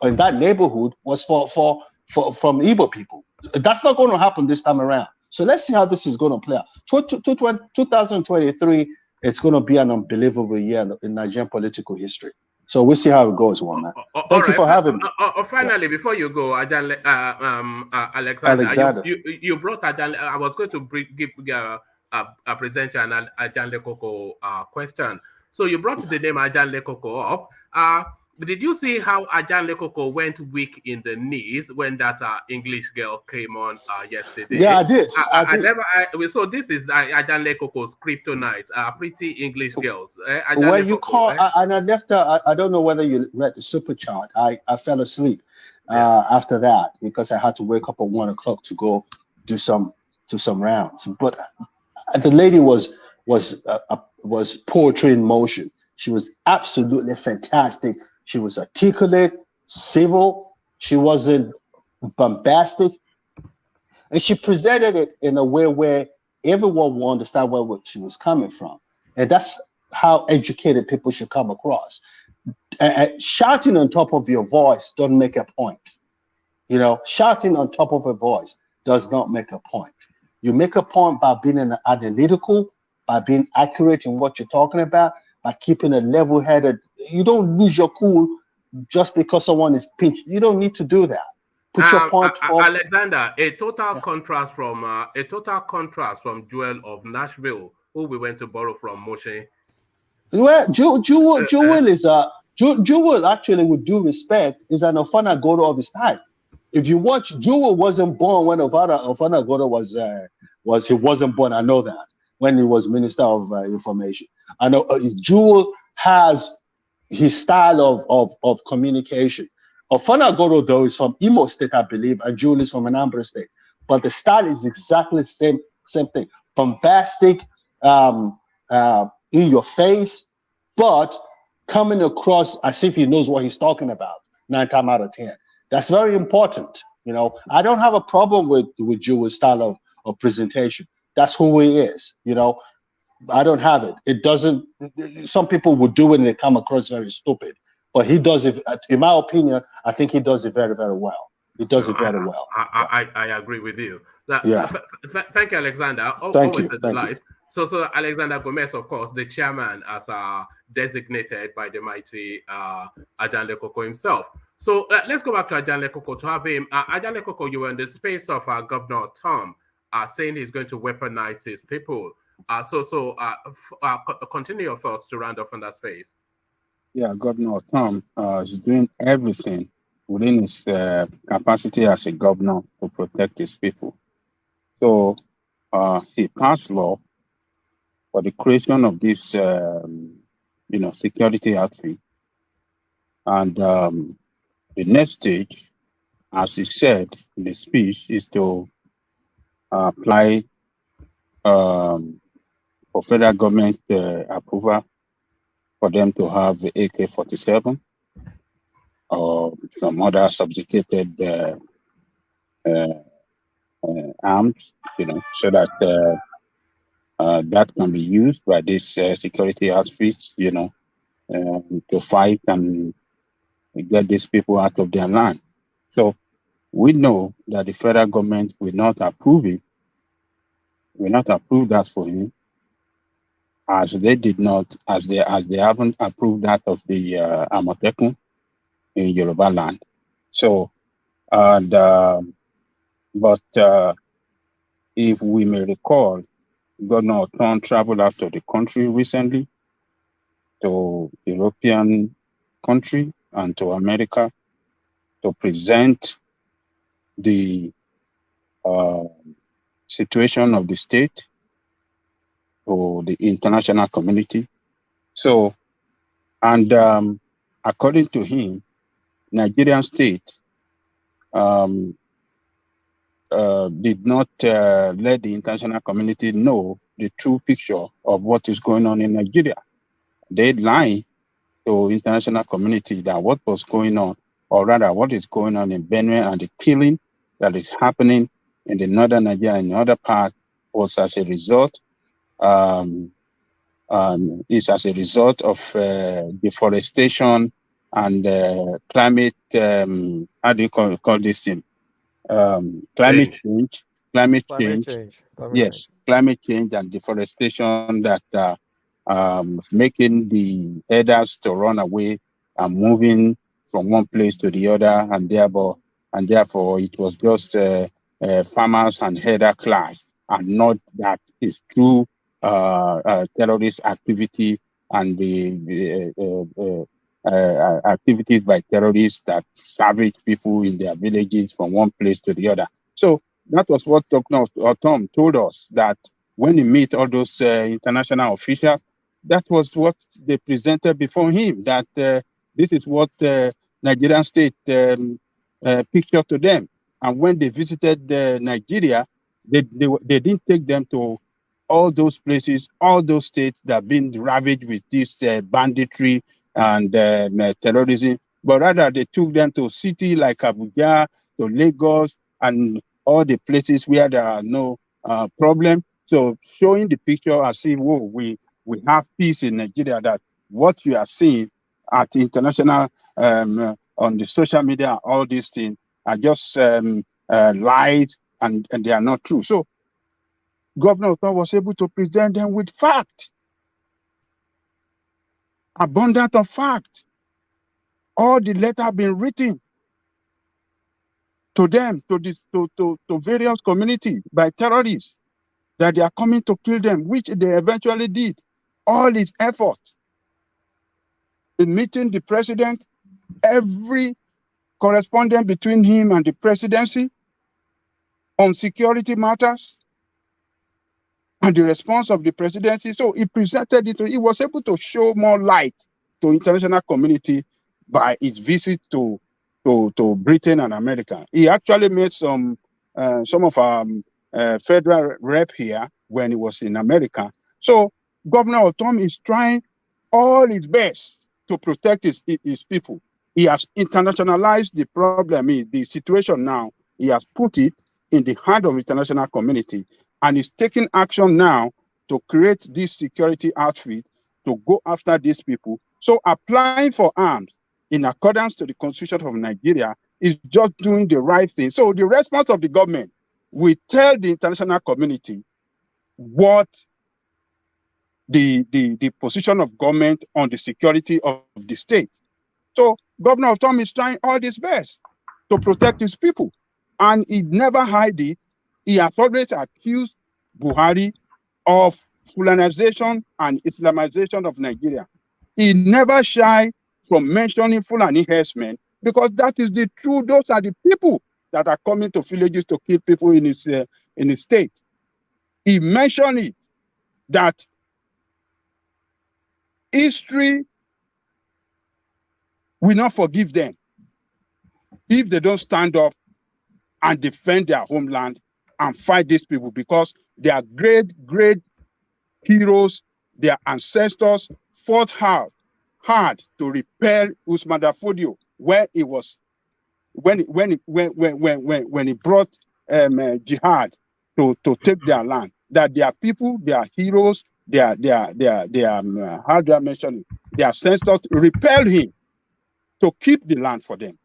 in that neighborhood was from Igbo people. That's not going to happen this time around. So let's see how this is going to play out. 2023, it's going to be an unbelievable year in Nigerian political history. So we'll see how it goes, one man. Thank you for having me. Finally, before you go, Alexander, you brought Ajale. I was going to present you an Ajale Koko question. So you brought the name Ajale Koko up. Did you see how Ajale Koko went weak in the knees when that English girl came on yesterday? Yeah, I did. So this is Ajale Koko's kryptonite. Pretty English girls. When you call, and I left. I don't know whether you read the super chart. I fell asleep after that because I had to wake up at 1 o'clock to go do some rounds. But the lady was poetry in motion. She was absolutely fantastic. She was articulate, civil. She wasn't bombastic. And she presented it in a way where everyone will understand where she was coming from. And that's how educated people should come across. Shouting on top of your voice doesn't make a point. Shouting on top of a voice does not make a point. You make a point by being analytical, by being accurate in what you're talking about, by keeping a level-headed. You don't lose your cool just because someone is pinched. You don't need to do that. Put your point forward. Alexander, a total contrast from Joel of Nashville, who we went to borrow from Moshe. Well, Jewel is Jewel actually, with due respect, is an Ofanagoro of his time. If you watch, Jewel wasn't born when Ofanagoro was he wasn't born. I know that when he was Minister of Information. I know Jewel has his style of communication. Ofanagoro though is from Imo State, I believe, and Jewel is from Anambra State. But the style is exactly the same thing. Bombastic, in your face, but coming across as if he knows what he's talking about 9 times out of 10. That's very important. You know, I don't have a problem with Jewel's style of presentation. That's who he is. You know, I don't have it. It doesn't. Some people would do it and they come across very stupid, but he does it. In my opinion, I think he does it very, very well. He does it very well. I agree with you. Thank you, Alexander. Thank you. A delight. So Alexander Gomez, of course, the chairman, as designated by the mighty Ajanle Koko himself. So let's go back to Ajanle Koko to have him. Ajanle Koko, you were in the space of Governor Ortom saying he's going to weaponize his people. Continue your thoughts to round off on that space. Yeah, Governor Ortom is doing everything within his capacity as a governor to protect his people. So he passed law for the creation of this, security outfit. And the next stage, as he said in the speech, is to apply for federal government approval for them to have the AK-47 or some other sophisticated arms, so that that can be used by these security outfits, to fight and get these people out of their land. So we know that the federal government will not approve it, will not approve that for him, as they haven't approved that of the Amotekun in Yoruba land. So, but if we may recall, Governor Ortom traveled out of the country recently to European country and to America to present the situation of the state to the international community. So, and according to him, Nigerian state did not let the international community know the true picture of what is going on in Nigeria. They lied to international community that what was going on, or rather what is going on in Benue and the killing that is happening in the northern Nigeria and the other part was as a result of deforestation and climate, how do you call this thing? Climate change. Yes, climate change and deforestation that making the herders to run away and moving from one place to the other, and therefore it was just farmers and herder clash, and not that it's true terrorist activity and the activities by terrorists that savage people in their villages from one place to the other. So that was what Dr. Ortom told us, that when he met all those international officials, that was what they presented before him, that this is what Nigerian state pictured to them. And when they visited Nigeria, they didn't take them to all those places, all those states that have been ravaged with this banditry and terrorism, but rather they took them to cities like Abuja, to Lagos, and all the places where there are no problem. So showing the picture as if, whoa, we have peace in Nigeria, that what you are seeing at international, on the social media, all these things are just lies and they are not true. So Governor Ortom was able to present them with fact, abundant of fact. All the letter have been written to them, to various communities by terrorists, that they are coming to kill them, which they eventually did. All his efforts in meeting the president, every correspondence between him and the presidency on security matters, and the response of the presidency. So he presented it. He was able to show more light to international community by his visit to Britain and America. He actually made some of our federal rep here when he was in America. So Governor Ortom is trying all his best to protect his people. He has internationalized the problem, the situation now. He has put it in the hand of international community, and is taking action now to create this security outfit to go after these people. So applying for arms in accordance to the Constitution of Nigeria is just doing the right thing. So the response of the government will tell the international community what the position of government on the security of the state. So Governor Ortom is trying all his best to protect his people, and he never hide it. He has always accused Buhari of Fulanization and Islamization of Nigeria. He never shy from mentioning Fulani herdsmen, because that is the truth. Those are the people that are coming to villages to kill people in his state. He mentioned it, that history will not forgive them if they don't stand up and defend their homeland and fight these people, because they are great heroes. Their ancestors fought hard to repel Usman Dafodio when he brought jihad to take their land. That their people, their heroes, their how do I mention it? Their ancestors repelled him to keep the land for them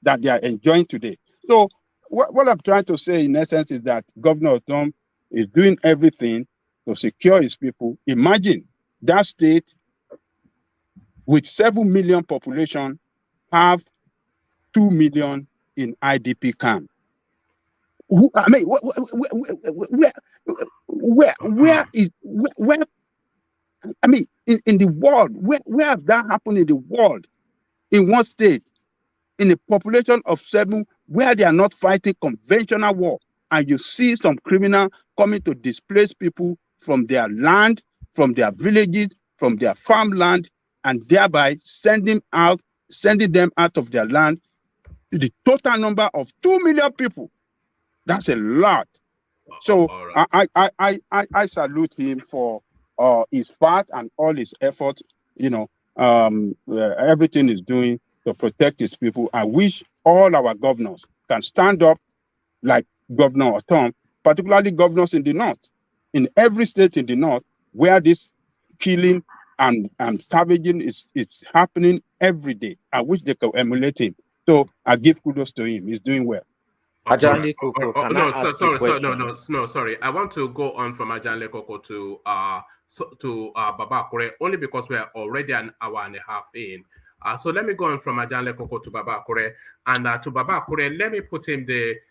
that they are enjoying today. So what I'm trying to say in essence is that Governor Ortom is doing everything to secure his people. Imagine that state with 7 million population have 2 million in IDP camp. I mean, where I mean, in the world, where have that happened in the world? In one state, in a population of 7, where they are not fighting conventional war, and you see some criminal coming to displace people from their land, from their villages, from their farmland, and thereby sending them out of their land. The total number of 2 million people, that's a lot. So I salute him for his part and all his efforts. Everything he's doing to protect his people. I wish all our governors can stand up like Governor Ortom, particularly governors in the north, in every state in the north, where this killing and savaging is happening every day. I wish they could emulate him. So I give kudos to him. He's doing well. Ajanle Koko, can I ask a question? Sorry. I want to go on from Ajanle Koko to Baba Akure, only because we are already an hour and a half in. So let me go on from Ajanle Koko to Baba Akure, and to Baba Akure, let me put him the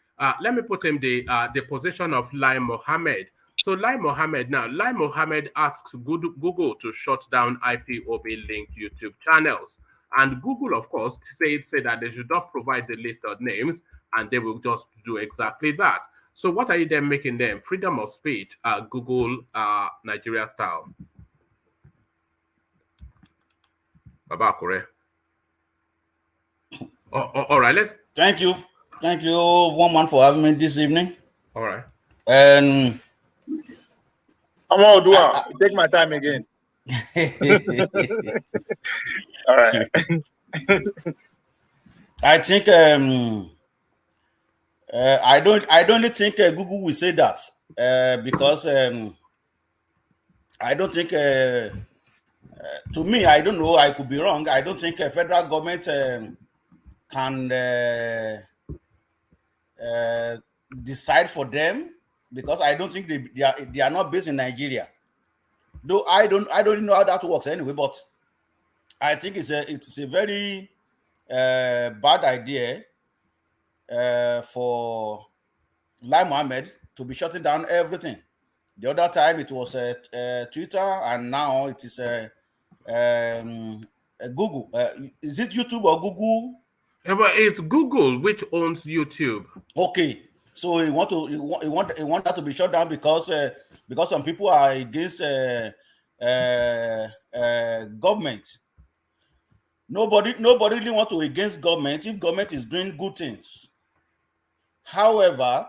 position of Lai Mohammed. So Lai Mohammed asks Google to shut down IPOB linked YouTube channels, and Google, of course, said that they should not provide the list of names, and they will just do exactly that. So what are you then making them? Freedom of speech, Google Nigeria style. Baba Akure. All right, Thank you, Woman, for having me this evening. All right. I'm all do take my time again. All right. I think I don't think Google will say that because I don't think to me, I don't know, I could be wrong. I don't think a federal government can decide for them, because I don't think they are not based in Nigeria. Though I don't know how that works anyway, but I think it's a very bad idea for Lai Mohammed to be shutting down everything. The other time it was Twitter, and now it is Google. Is it YouTube or Google? Yeah, but it's Google which owns YouTube. Okay, so he want that to be shut down because some people are against government. Nobody really want to against government if government is doing good things. However,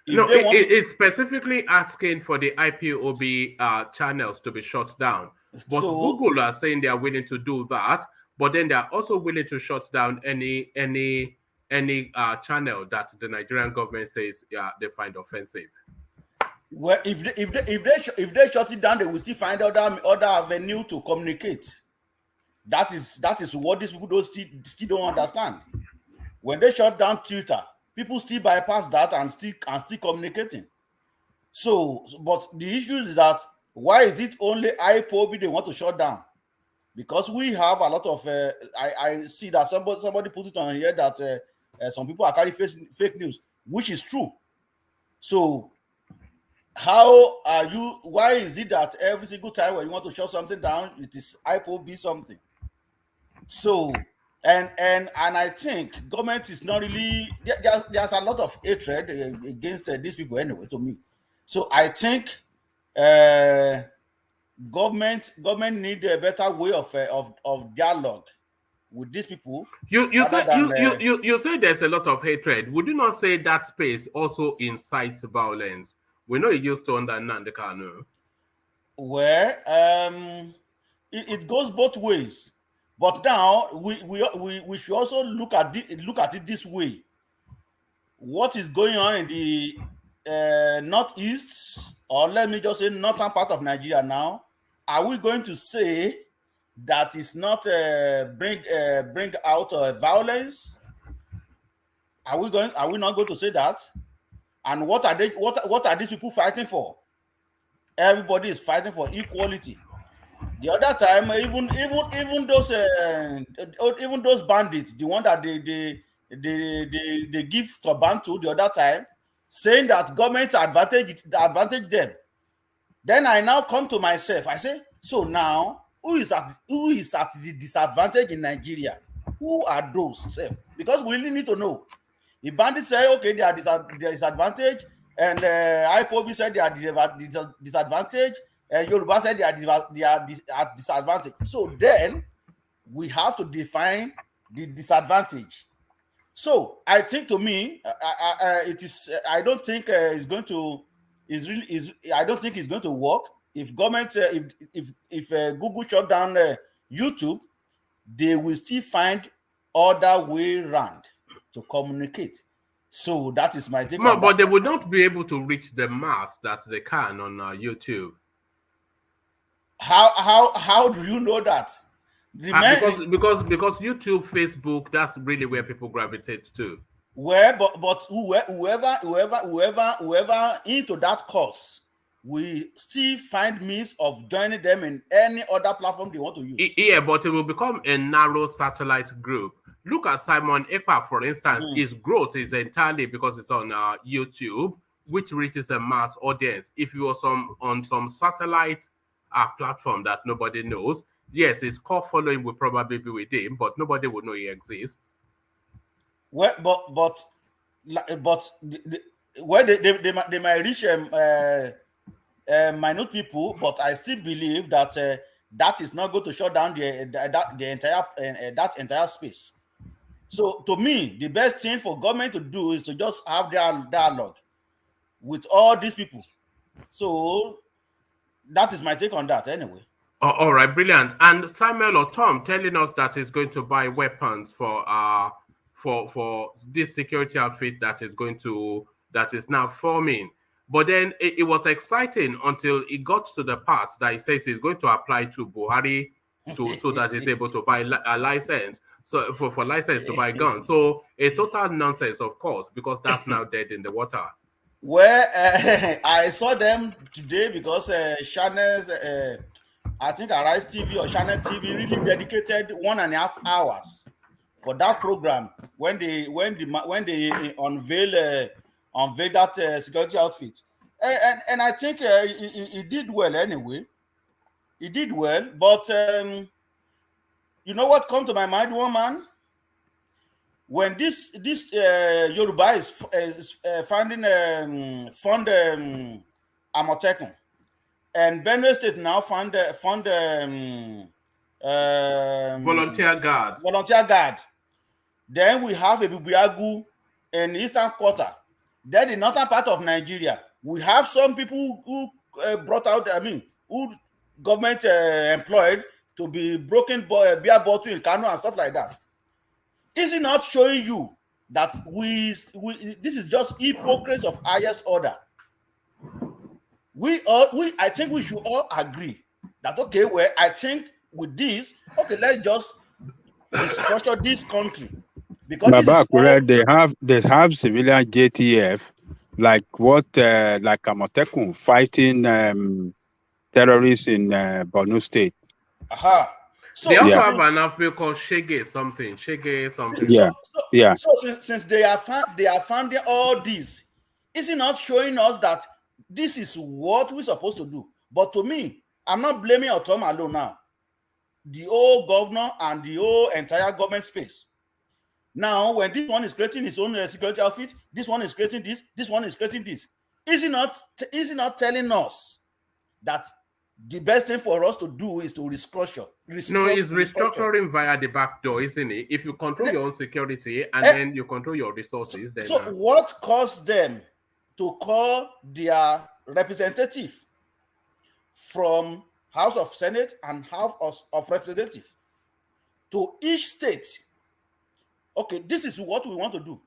it's specifically asking for the IPOB channels to be shut down. But Google are saying they are willing to do that, but then they are also willing to shut down any channel that the Nigerian government says they find offensive. Well, if they shut it down, they will still find other avenue to communicate. That is what these people still don't understand. When they shut down Twitter, people still bypass that and still communicating. So, but the issue is that why is it only IPOB they want to shut down? Because we have a lot of I see that somebody put it on here that some people are carrying fake news, which is true. So why is it that every single time when you want to shut something down, it is IPOB something? So and I think government is not really there's a lot of hatred against these people anyway, to me. So I think government need a better way of dialogue with these people. You say there's a lot of hatred. Would you not say that space also incites violence? We know it used to under Nnamdi Kanu. Well, it goes both ways. But now we should also look at it this way. What is going on in the northeast, or let me just say northern part of Nigeria now? Are we going to say that it's not bring out violence? Are we not going to say that? And what are these people fighting for? Everybody is fighting for equality. The other time, even those bandits, the one that they give turban to the other time, saying that government advantage them. Then I now come to myself. I say, so now who is at the disadvantage in Nigeria? Who are those? Because we really need to know. If bandits say okay, they are disadvantaged, and IPOB said they are disadvantaged, and Yoruba said they are at disadvantage. So then we have to define the disadvantage. So I think, to me, it is. I don't think it's going to. I don't think it's going to work. If government, if Google shut down YouTube, they will still find other way around to communicate. So that is my take. No, but they would not be able to reach the mass that they can on YouTube. How do you know that? Because YouTube, Facebook, that's really where people gravitate to. Well, but whoever into that course, we still find means of joining them in any other platform they want to use. Yeah, but it will become a narrow satellite group. Look at Simon Ekpa, for instance. His growth is entirely because it's on YouTube, which reaches a mass audience. If you are on some satellite platform that nobody knows, yes, his core following will probably be with him, but nobody would know he exists. Well, but where they might reach minute people, but I still believe that that is not going to shut down the entire space. So to me, the best thing for government to do is to just have their dialogue with all these people. So that is my take on that anyway. Oh, all right, brilliant. And Samuel Ortom telling us that he's going to buy weapons for this security outfit that is now forming. But then it was exciting until it got to the part that he says he's going to apply to Buhari so that he's able to buy a license. So for license to buy guns. So a total nonsense, of course, because that's now dead in the water. Well, I saw them today because channels, I think Arise TV or Channel TV really dedicated 1.5 hours for that program when they unveil that security outfit, and I think he did well anyway. He did well, but You know what come to my mind, one man? When this Yoruba is fund Amotekun, and Benue State now fund volunteer guards. Volunteer guard. Then we have a Bubiagu in Eastern Quarter. Then the northern part of Nigeria, we have some people who brought out, who government employed to be broken beer bottle in Kano and stuff like that. Is it not showing you that this is just hypocrisy of highest order? I think we should all agree that, okay, well, I think with this, okay, let's just restructure this country. Because they have civilian JTF, like Amotekun fighting terrorists in Borno State. So they also have an outfit called Shege something. So since they are funding all this, is it not showing us that this is what we're supposed to do? But to me, I'm not blaming Ortom alone now. The whole governor and the whole entire government space. Now, when this one is creating his own security outfit, this one is creating this one is creating this. Is it not telling us that the best thing for us to do is to restructure? No, it's restructuring via the back door, isn't it? If you control your own security and then you control your resources, then so what caused them to call their representative from House of Senate and House of Representatives to each state? Okay, this is what we want to do.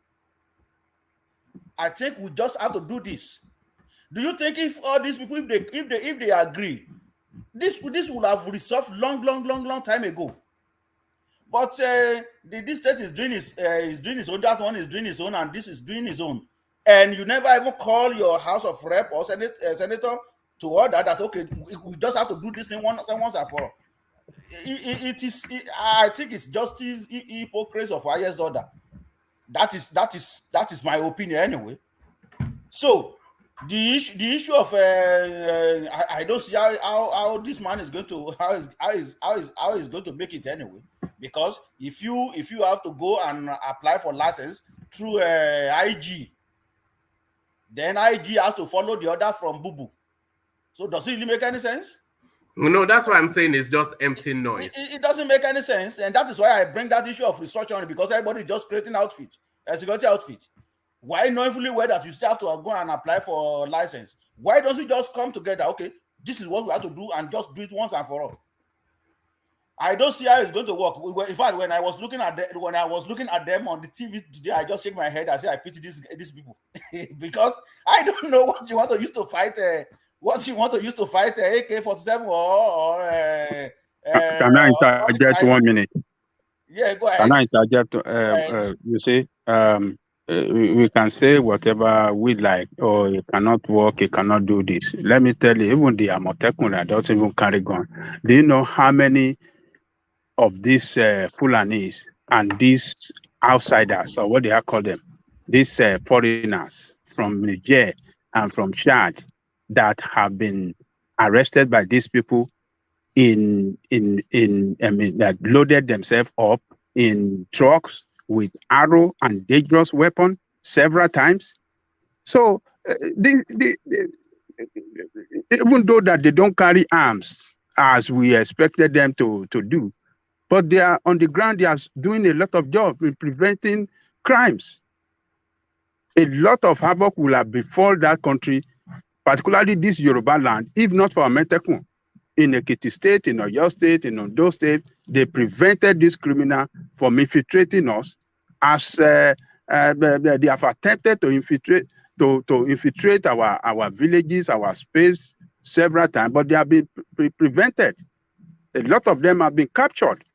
I think we just have to do this. Do you think if all these people, if they agree, this would have resolved long time ago? But this state is doing his own, that one is doing his own, and this is doing his own, and you never even call your House of Rep or Senator to order that, okay, we just have to do this thing once and for all. I think it's justice hypocrisy of highest order. That is my opinion anyway. So the issue of I don't see how this man is going to how is going to make it anyway. Because if you have to go and apply for license through IG, then IG has to follow the order from Bubu. So does it really make any sense? No, that's why I'm saying it's just empty noise. It doesn't make any sense, and that is why I bring that issue of restructuring, because everybody is just creating a security outfit. Why knowing fully well that you still have to go and apply for license? Why don't you just come together? Okay, this is what we have to do, and just do it once and for all. I don't see how it's going to work. In fact, when I was looking at them on the TV today, I just shake my head. I say I pity these people because I don't know what you want to use to fight. What you want to use to fight AK-47 or can I interject 1 minute? Yeah, go ahead. Can I interject? You see, we can say whatever we like, or it cannot work, it cannot do this. Let me tell you, even the Amotekun that doesn't even carry gun. Do you know how many of these Fulanis and these outsiders, or what they are called them, these foreigners from Niger and from Chad, that have been arrested by these people that loaded themselves up in trucks with arrow and dangerous weapon several times? So even though that they don't carry arms as we expected them to do, but they are on the ground, they are doing a lot of job in preventing crimes. A lot of havoc will have befallen that country, particularly this Yoruba land, if not for Amotekun. In Ekiti State, in Oyo State, in Ondo State, they prevented this criminal from infiltrating us, as they have attempted to infiltrate our villages, our space several times, but they have been prevented. A lot of them have been captured.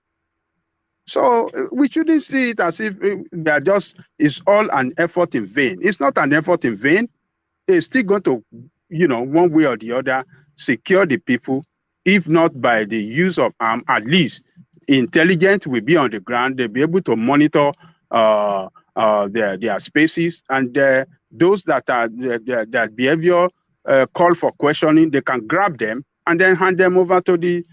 So we shouldn't see it as if it's all an effort in vain. It's not an effort in vain. It's still going to, one way or the other, secure the people, if not by the use of arms, at least intelligence will be on the ground. They'll be able to monitor their spaces, and those that behavior call for questioning, they can grab them and then hand them over to the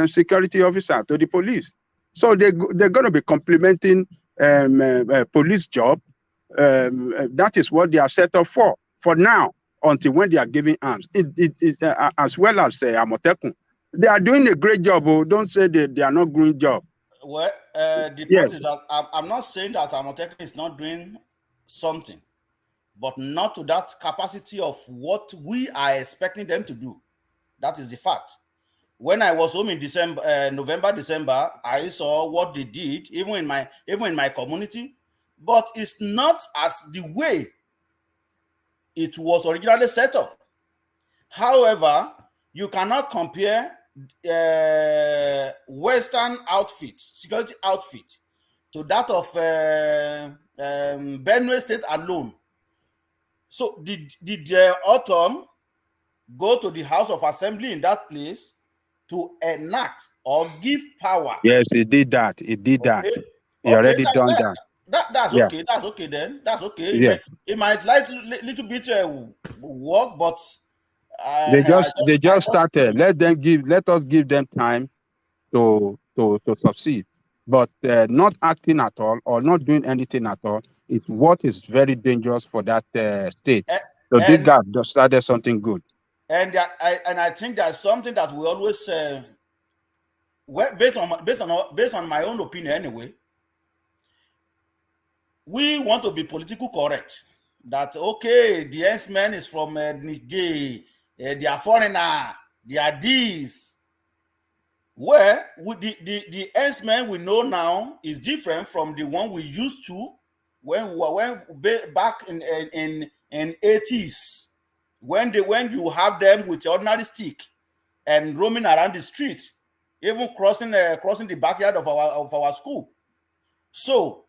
security officer, to the police. So they're going to be complementing police job. That is what they are set up for now, until when they are giving arms. As well as Amotekun. They are doing a great job. Oh. Don't say they are not doing job. Well, the point is that I'm not saying that Amotekun is not doing something, but not to that capacity of what we are expecting them to do. That is the fact. When I was home in November, December, I saw what they did, even in my community, but it's not as the way it was originally set up. However, you cannot compare Western outfit, security outfit, to that of Benue State alone. So did Ortom go to the House of Assembly in that place to enact or give power? Yes, he did that. He did that. He already done that. That's okay. That's okay then. That's okay. Yeah. It might like little bit work, but they just started. Let us give them time to succeed. But not acting at all or not doing anything at all is what is very dangerous for that state. So this guy just started something good. And I think there's something that we always based on my own opinion anyway. We want to be politically correct. That okay, the S-man is from Niger, they are foreigner, they are this. Where the S-man we know now is different from the one we used to when back in 80s, when you have them with ordinary stick and roaming around the street, even crossing the backyard of our school. So,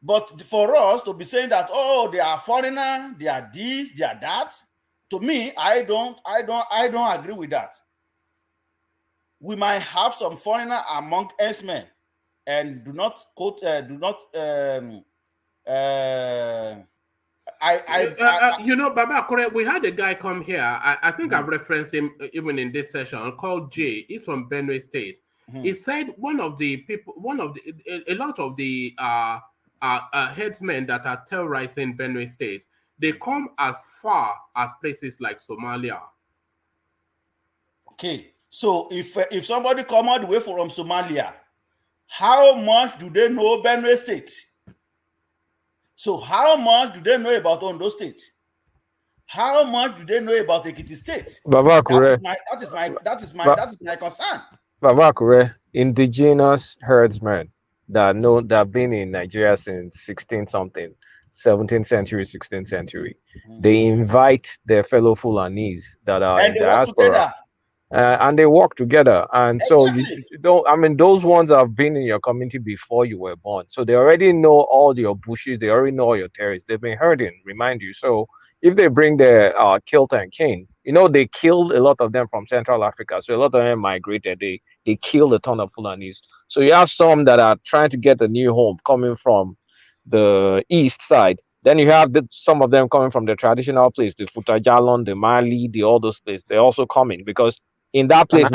but for us to be saying that, oh, they are foreigner, they are this, they are that, to me, I don't agree with that. We might have some foreigner among S-men, and do not quote, Baba, correct. We had a guy come here. I think I've referenced him even in this session, called Jay. He's from Benue State. He said a lot of the headsmen that are terrorizing Benue State, they come as far as places like Somalia. Okay, so if somebody come all the way from Somalia, how much do they know Benue State? So how much do they know about Ondo State? How much do they know about Ekiti State? That is my concern. Babakure, indigenous herdsmen that have been in Nigeria since 17th century, 16th century. They invite their fellow Fulanis that are in diaspora. And they work together. And so those ones have been in your community before you were born. So they already know all your bushes, they already know all your territories. They've been herding, remind you. So if they bring their kilt and cane, they killed a lot of them from Central Africa. So a lot of them migrated. They killed a ton of Fulanis. So you have some that are trying to get a new home coming from the east side. Then you have some of them coming from the traditional place, the Futajalon, the Mali, all those places. They're also coming because in that place,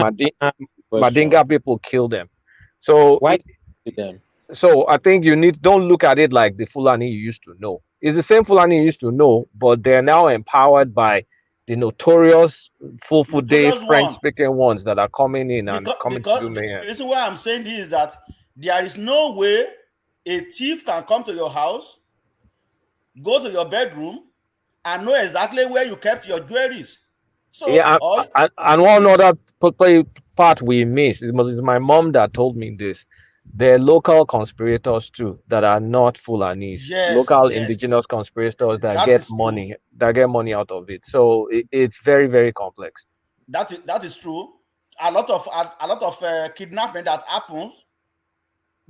Madinga people kill them. So why them? So I think don't look at it like the Fulani you used to know. It's the same Fulani you used to know, but they're now empowered by the notorious full day French-speaking ones that are coming in and coming to do mayhem. The reason why I'm saying this is that there is no way a thief can come to your house, go to your bedroom, and know exactly where you kept your jewelries. So, and one other part we miss is my mom that told me this. There are local conspirators too that are not Fulanis. Local indigenous conspirators that get money out of it. So it's very, very complex. That is true. A lot of kidnapping that happens.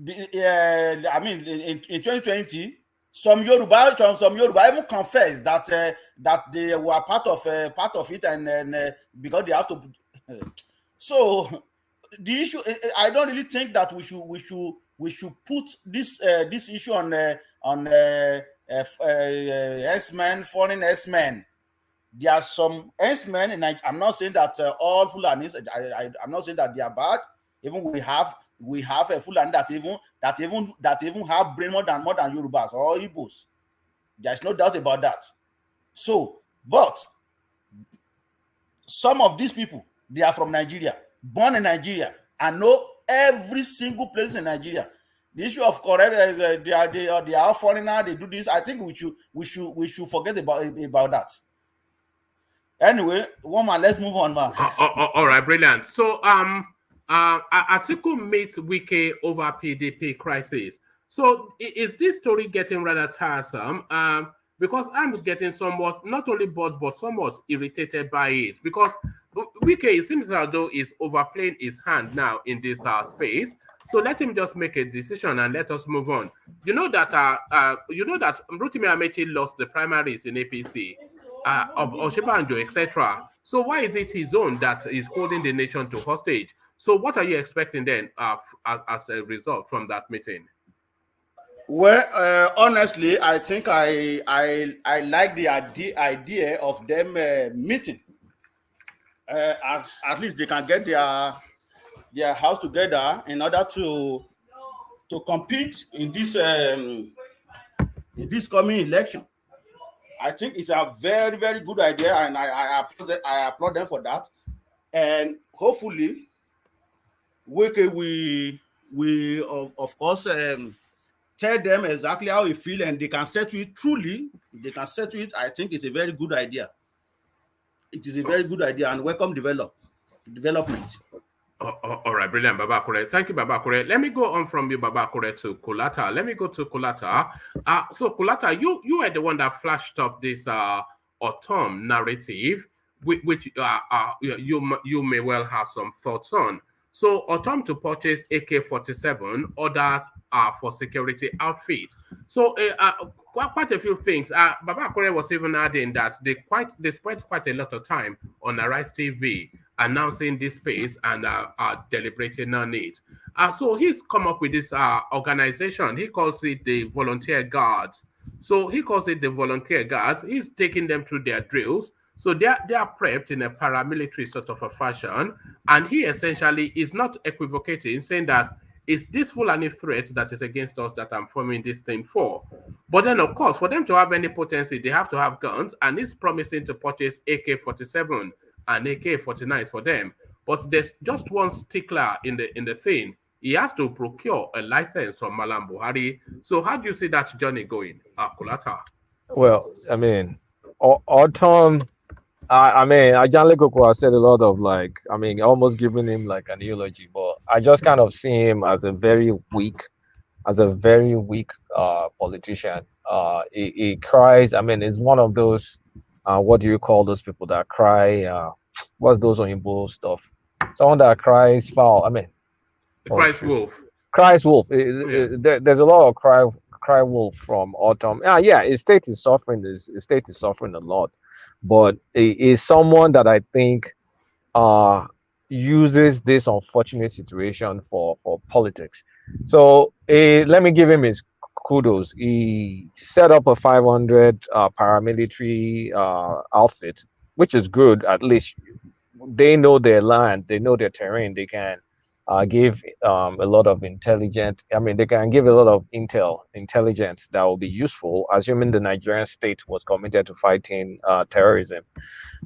I mean, in 2020. Some Yoruba even confess that they were part of it, and because they have to. So the issue, I don't really think that we should put this issue on S-men, foreign S-men. There are some S-men, and I'm not saying that all Fulanis. I'm not saying that they are bad. Even we have we have a Fulani that even have brain more than Yorubas or Igbos. There's no doubt about that. So, but some of these people, they are from Nigeria, born in Nigeria, and know every single place in Nigeria. The issue of correct, they are foreigner, they do this. I think we should forget about that. Anyway, woman, let's move on, man. All right, brilliant. So Atiku meets Wike over PDP crisis. So is this story getting rather tiresome? Because I'm getting somewhat, not only bored, but somewhat irritated by it. Because Wike, it seems as though is overplaying his hand now in this space. So let him just make a decision and let us move on. You know that Rotimi Amechi lost the primaries in APC, of Osinbajo, etc. So why is it his own that is holding the nation to hostage? So what are you expecting then as a result from that meeting? Well, honestly, I think I like the idea of them meeting. At least they can get their house together in order to compete in this coming election. I think it's a very, very good idea, and I applaud them for that. And hopefully, Wike we of course tell them exactly how you feel, and they can settle it truly. They can settle it. I think it's a very good idea. It is a very good idea and welcome development. All right, brilliant, Babakure. Thank you, Babakure. Let me go on from you, Babakure, to Kulata. Let me go to Kulata. So Kulata, you are the one that flashed up this Ortom narrative, which you may well have some thoughts on. So Ortom to purchase AK-47, orders for security outfit. So quite a few things. Babakure was even adding that they spent quite a lot of time on Arise TV announcing this space and deliberating on it. So he's come up with this organization. He calls it the Volunteer Guards. So he calls it the Volunteer Guards. He's taking them through their drills. So they are prepped in a paramilitary sort of a fashion. And he essentially is not equivocating, saying that it's this Fulani threat that is against us that I'm forming this thing for. But then, of course, for them to have any potency, they have to have guns. And he's promising to purchase AK-47 and AK-49 for them. But there's just one stickler in the thing. He has to procure a license from Malam Buhari. So how do you see that journey going, Kulata? Well, I mean, Ortom, Ajan Lekoko has said a lot of almost giving him like an eulogy, but I just kind of see him as a very weak politician. He cries. I mean, it's one of those, what do you call those people that cry? What's those Oyinbo stuff? Someone that cries foul. I mean, cries wolf. Cries wolf. There's a lot of cry wolf from Ortom. Yeah, his state is suffering. His state is suffering a lot, but he is someone that I think uses this unfortunate situation for politics. So let me give him his kudos. He set up a 500 paramilitary outfit, which is good. At least they know their land, they know their terrain. They can give a lot of intelligence. I mean, they can give a lot of intelligence that will be useful, assuming the Nigerian state was committed to fighting terrorism.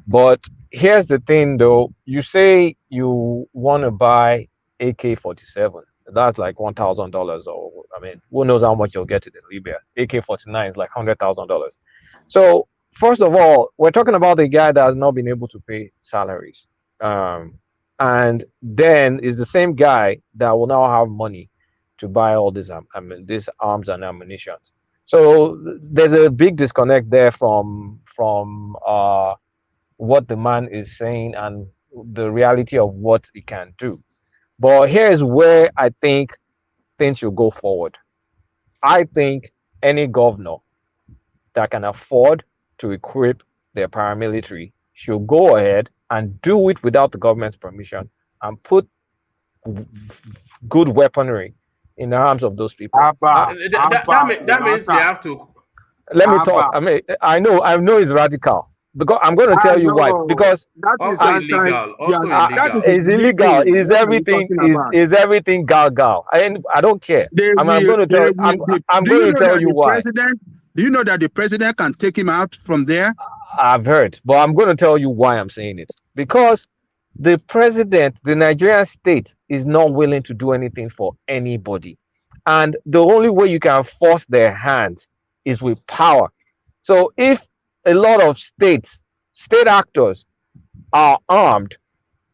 But here's the thing, though. You say you want to buy AK-47. That's like $1,000, or I mean, who knows how much you'll get it in Libya. AK-49 is like $100,000. So first of all, we're talking about a guy that has not been able to pay salaries. And then is the same guy that will now have money to buy all this, these arms and ammunition. So there's a big disconnect there from what the man is saying and the reality of what he can do. But here's where I think things should go forward. I think any governor that can afford to equip their paramilitary should go ahead and do it without the government's permission and put good weaponry in the arms of those people. That means they have to. Let me talk. I mean, I know it's radical, Because I'm going to tell you why. Because that is also illegal. Also illegal. That is illegal. Is everything is everything gal? I don't care. I'm going to tell. I'm going to tell you why. Do you know that the president can take him out from there? I've heard, but I'm going to tell you why I'm saying it. Because the president, the Nigerian state, is not willing to do anything for anybody. And the only way you can force their hand is with power. So if a lot of state actors are armed,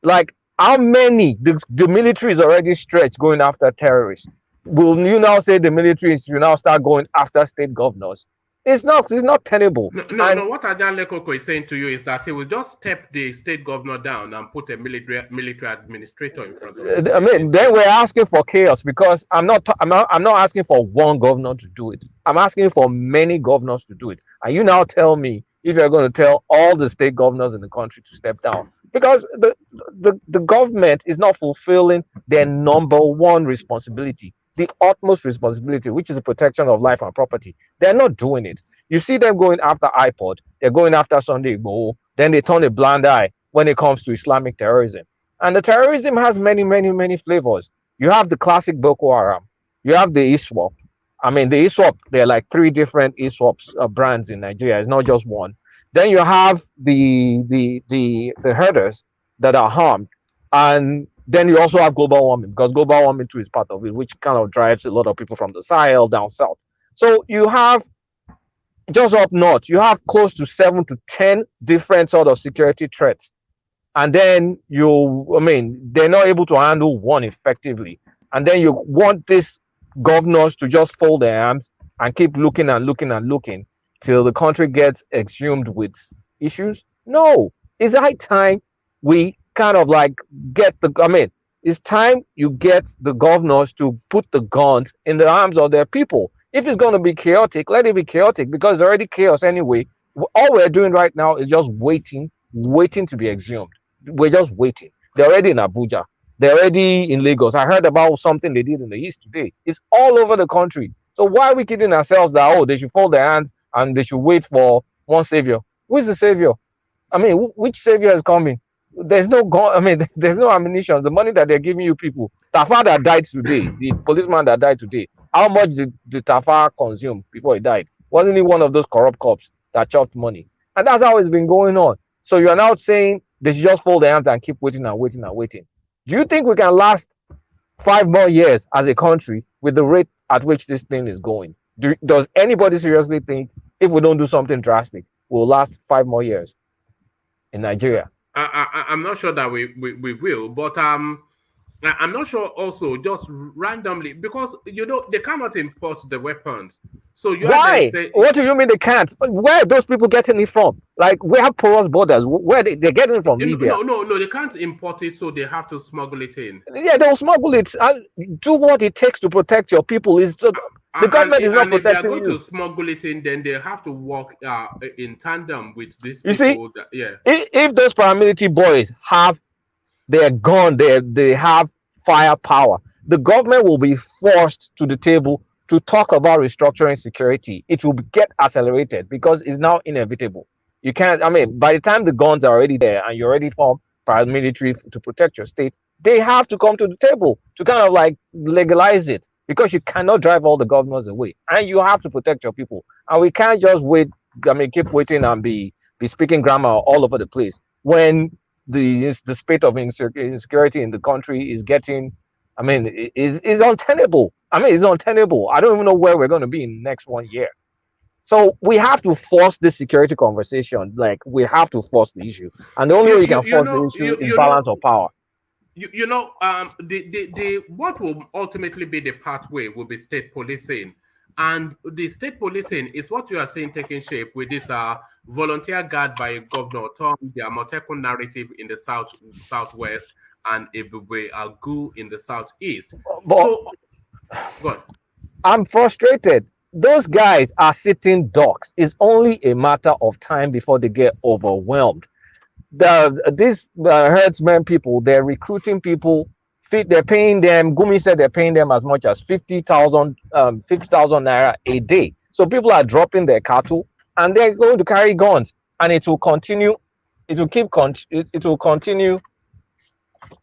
like how many, the military is already stretched going after terrorists. Will you now say the military should now start going after state governors? It's not tenable. No, what Ajan Lekoko is saying to you is that he will just step the state governor down and put a military administrator in front of him. I mean, then we're asking for chaos, because I'm not asking for one governor to do it. I'm asking for many governors to do it. And you now tell me if you're going to tell all the state governors in the country to step down, because the government is not fulfilling their number one responsibility, the utmost responsibility, which is the protection of life and property. They're not doing it. You see them going after iPod, they're going after Sunday Igboho, then they turn a blind eye when it comes to Islamic terrorism. And the terrorism has many, many, many flavors. You have the classic Boko Haram, you have the ISWAP. I mean, the ISWAP, there are like 3 different ISWAP brands in Nigeria. It's not just one. Then you have the herders that are harmed, and then you also have global warming, because global warming too is part of it, which kind of drives a lot of people from the Sahel down south. So you have, just up north, you have close to 7 to 10 different sort of security threats. And then they're not able to handle one effectively. And then you want these governors to just fold their arms and keep looking and looking and looking till the country gets exhumed with issues? No, it's high time we kind of like it's time you get the governors to put the guns in the arms of their people. If it's going to be chaotic, let it be chaotic, because it's already chaos anyway. All we're doing right now is just waiting to be exhumed. We're just waiting. They're already in Abuja. They're already in Lagos. I heard about something they did in the East today. It's all over the country. So why are we kidding ourselves that, they should fold their hands and they should wait for one savior? Who is the savior? I mean, which savior is coming? There's no gun. I mean, there's no ammunition. The money that they're giving you people. Tafa that died today, the policeman that died today, how much did Tafa consume before he died? Wasn't he one of those corrupt cops that chopped money? And that's how it's been going on. So you're now saying they should just fold their hands and keep waiting and waiting and waiting. Do you think we can last 5 more years as a country with the rate at which this thing is going? Does anybody seriously think if we don't do something drastic, we'll last 5 more years in Nigeria? I'm not sure that we will, but I'm not sure also just randomly, because they cannot import the weapons. So why? What do you mean they can't? Where are those people getting it from? Like, we have porous borders. Where they're getting it from? Libya? No, they can't import it, so they have to smuggle it in. Yeah, they'll smuggle it. Do what it takes to protect your people. The government is not protecting you. If they are going to smuggle it in, then they have to work in tandem with these people. You see, if those paramilitary boys have their gun, they have firepower, the government will be forced to the table to talk about restructuring security. It will get accelerated because it's now inevitable. You can't, by the time the guns are already there and you're already formed paramilitary to protect your state, they have to come to the table to kind of like legalize it, because you cannot drive all the governors away and you have to protect your people. And we can't just wait, keep waiting and be speaking grammar all over the place when the spate of insecurity in the country is getting, is untenable. It's untenable. I don't even know where we're going to be in the next 1 year. So we have to force this security conversation. Like, we have to force the issue. And the only way you can force the issue is balance of power. What will ultimately be the pathway will be state policing. And the state policing is what you are saying taking shape with this volunteer guard by Governor Ortom, the Amotekun narrative in the southwest, and Ebube Agu in the southeast. Go on. I'm frustrated. Those guys are sitting ducks. It's only a matter of time before they get overwhelmed. These herdsmen people, they're recruiting people. They're paying them. Gumi said they're paying them as much as 50,000 naira a day. So people are dropping their cattle and they're going to carry guns. and it will continue. It will keep. It will continue.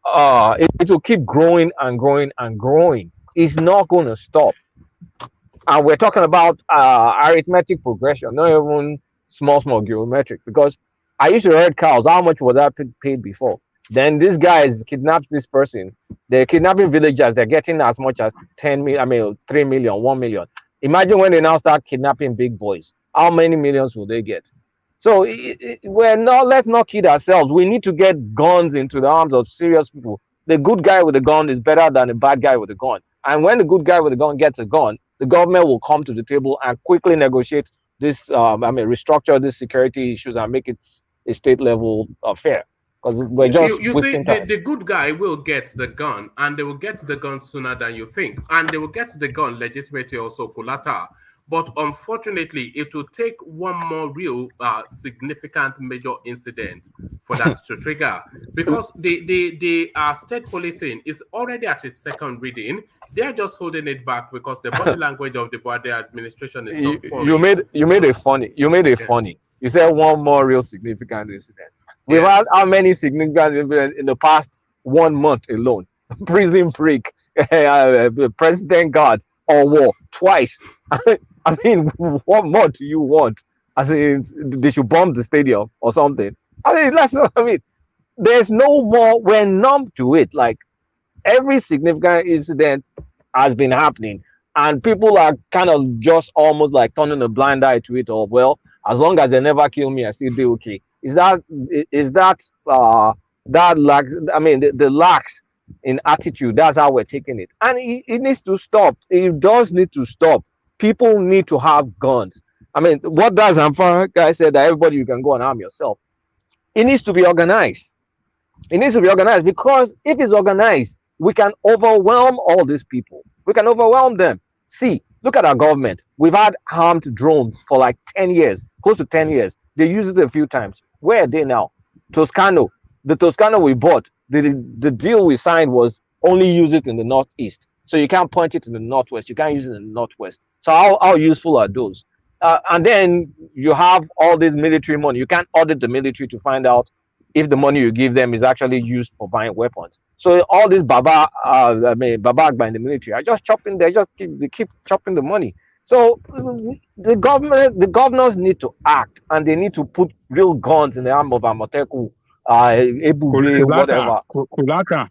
It will keep growing and growing and growing. It's not going to stop. And we're talking about arithmetic progression, not even small geometric. Because I used to herd cows. How much was that paid before? Then these guys kidnapped this person. They're kidnapping villagers. They're getting as much as 10 million. I mean, 3 million, 1 million. Imagine when they now start kidnapping big boys. How many millions will they get? So we're not. Let's not kid ourselves. We need to get guns into the arms of serious people. The good guy with a gun is better than the bad guy with a gun. And when the good guy with a gun gets a gun, the government will come to the table and quickly negotiate this. Restructure these security issues and make it a state level affair. Because we're just you see, the good guy will get the gun, and they will get the gun sooner than you think, and they will get the gun legitimately also collateral. But unfortunately, it will take one more real significant major incident for that to trigger, because the state policing is already at its second reading. They are just holding it back because the body language of the Buhari administration is not foreign. You made it funny. You said one more real significant incident. We've had how many significant incidents in the past 1 month alone? Prison break, president guards, or war twice. I mean, what more do you want? As in, they should bomb the stadium or something. I mean, there's no more. We're numb to it. Like, every significant incident has been happening, and people are kind of just almost like turning a blind eye to it. Or, well, as long as they never kill me, I still do okay. Is that lax? I mean, the lax in attitude. That's how we're taking it, and it needs to stop. It does need to stop. People need to have guns. I mean, what does Amfara guy said that everybody, you can go and arm yourself? It needs to be organized. It needs to be organized, because if it's organized, we can overwhelm all these people. We can overwhelm them. See, look at our government. We've had armed drones for like 10 years, close to 10 years. They used it a few times. Where are they now? Toscano, the Toscano we bought, the deal we signed was only use it in the northeast. So you can't point it in the northwest. You can't use it in the northwest. So how useful are those? And then you have all this military money. You can't audit the military to find out if the money you give them is actually used for buying weapons. So all this Baba Agba in the military are just chopping. They keep chopping the money. So the governors need to act, and they need to put real guns in the arm of Amoteku, Ebuge, whatever. Kulaka.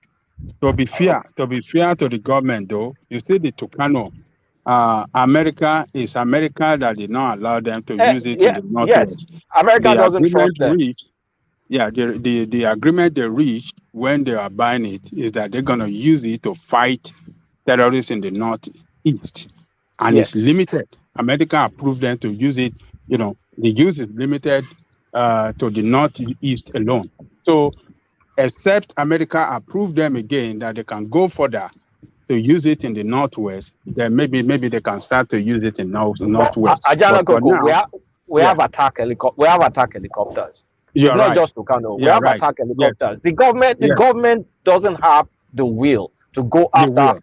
To be fair to the government, though, you see the Tucano. America that did not allow them to use it in the Northwest. Yes, America doesn't trust them. The agreement they reached when they are buying it is that they're going to use it to fight terrorists in the Northeast. And it's limited. America approved them to use it. You know, the use is limited to the Northeast alone. So, except America approved them again that they can go further to use it in the Northwest, then maybe they can start to use it in Northwest. We have attack helicopters. We have attack helicopters. It's not just Tucano. We have attack helicopters. The government doesn't have the will to go after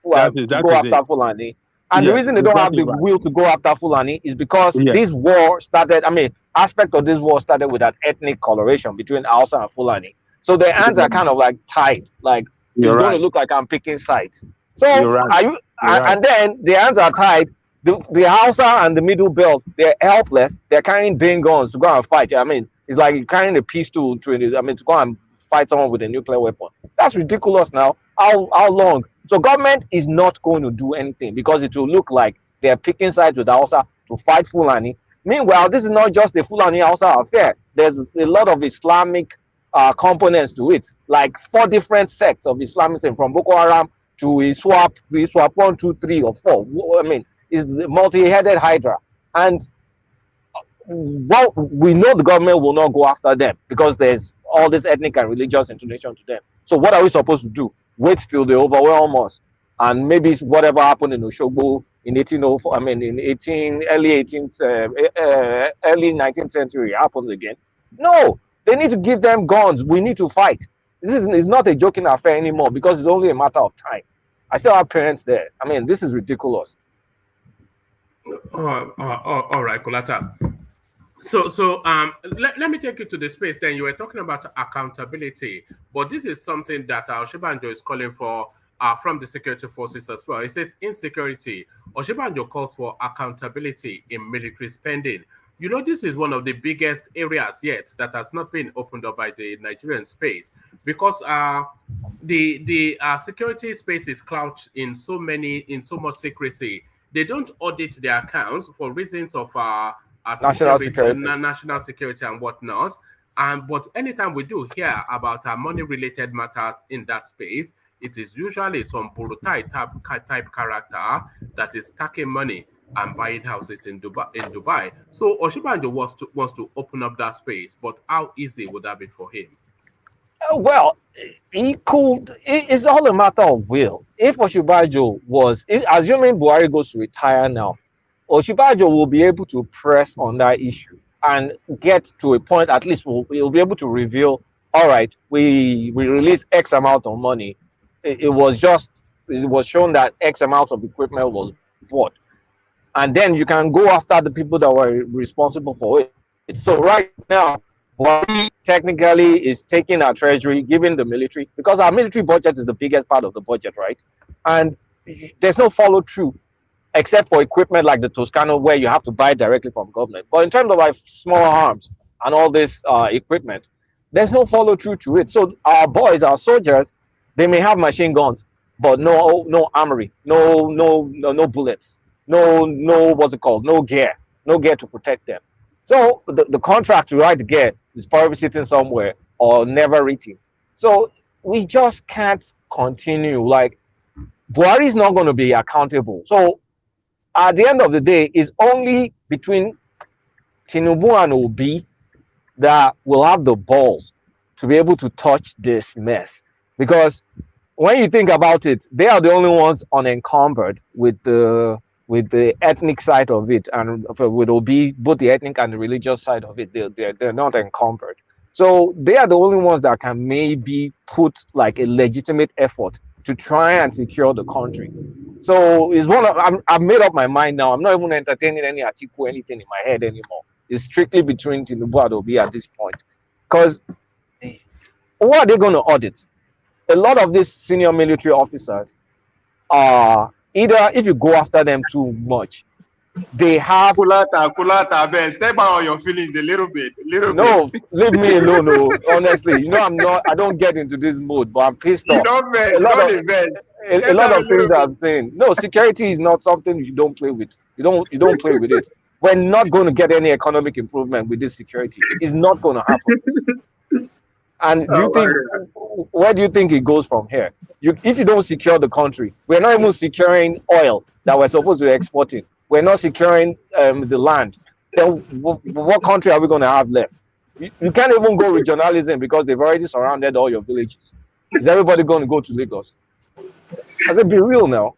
Fulani. And the reason they don't have the will to go after Fulani is because this war started. I mean, aspect of this war started with that ethnic coloration between Hausa and Fulani. So their hands are kind of like tied. Like, it's going to look like I'm picking sides. So and then the hands are tied. The Hausa and the Middle Belt, they're helpless. They're carrying ding guns to go and fight. I mean, it's like carrying a pistol to go and fight someone with a nuclear weapon. That's ridiculous now. How long? So government is not going to do anything because it will look like they're picking sides with Hausa to fight Fulani. Meanwhile, this is not just the Fulani Hausa affair. There's a lot of Islamic components to it, like 4 different sects of Islamism, from Boko Haram to ISWAP 1, 2, 3, or 4. I mean, it's the multi-headed Hydra. And we know the government will not go after them because there's all this ethnic and religious intonation to them. So what are we supposed to do? Wait till they overwhelm us, and maybe whatever happened in Oshogbo in 1804, early 19th century happens again? No, they need to give them guns. We need to fight. This is not a joking affair anymore because it's only a matter of time. I still have parents there. I mean, this is ridiculous. All right, Kolata. Let me take you to the space. Then you were talking about accountability, but this is something that Osinbajo is calling for from the security forces as well. It says insecurity. Osinbajo calls for accountability in military spending. You know, this is one of the biggest areas yet that has not been opened up by the Nigerian space, because the security space is crouched in so much secrecy. They don't audit their accounts for reasons of national security and whatnot. But anytime we do hear about money-related matters in that space, it is usually some Burutai type character that is stacking money and buying houses in Dubai. So Osinbajo wants to open up that space, but how easy would that be for him? Well, he could. It's all a matter of will. If Osinbajo assuming Buhari goes to retire now, Osinbajo will be able to press on that issue and get to a point. At least we'll be able to reveal. All right, we released X amount of money. It was shown that X amount of equipment was bought, and then you can go after the people that were responsible for it. So right now, Buhari technically is taking our treasury, giving the military, because our military budget is the biggest part of the budget, right? And there's no follow through, except for equipment like the Toscano, where you have to buy directly from government. But in terms of like small arms and all this equipment, there's no follow through to it. So our boys, our soldiers, they may have machine guns, but no armory, no bullets, no what's it called, no gear to protect them. So the contract to write the gear is probably sitting somewhere or never written. So we just can't continue. Like, Buhari is not going to be accountable. So at the end of the day, it's only between Tinubu and Obi that will have the balls to be able to touch this mess. Because when you think about it, they are the only ones unencumbered with the ethnic side of it, and with Obi, both the ethnic and the religious side of it, they're not encumbered. So they are the only ones that can maybe put like a legitimate effort to try and secure the country. So it's I've made up my mind now. I'm not even entertaining any Atiku, anything in my head anymore. It's strictly between Tinubu and Obi at this point. Because what are they going to audit? A lot of these senior military officers are either, if you go after them too much, they have Kulata, Ben, step out on your feelings a little bit. No, leave me alone. No, honestly, I don't get into this mood, but I'm pissed off. A lot of things I'm saying. No, security is not something you don't play with. You don't play with it. We're not going to get any economic improvement with this security. It's not going to happen. And where do you think it goes from here? If you don't secure the country, we're not even securing oil that we're supposed to be exporting. We're not securing the land. Then what country are we going to have left? You can't even go regionalism because they've already surrounded all your villages. Is everybody going to go to Lagos? I said, be real now.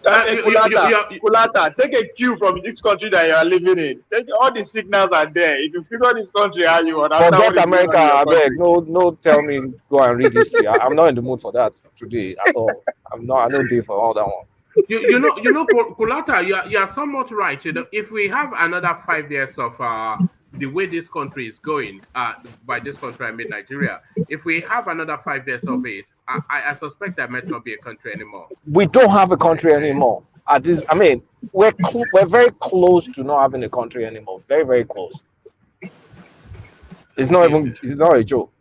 Kulata, take a cue from this country that you are living in. All the signals are there. If you figure this country how you want, forget America, I beg. No, tell me go and read history. I'm not in the mood for that today at all. I don't do for all that one. You know, Kulata, you're somewhat right. You know, if we have another 5 years of the way this country is going, by this country I mean Nigeria, if we have another 5 years of it, I suspect there might not be a country anymore. We don't have a country anymore. We're very close to not having a country anymore. Very, very close. It's not a joke.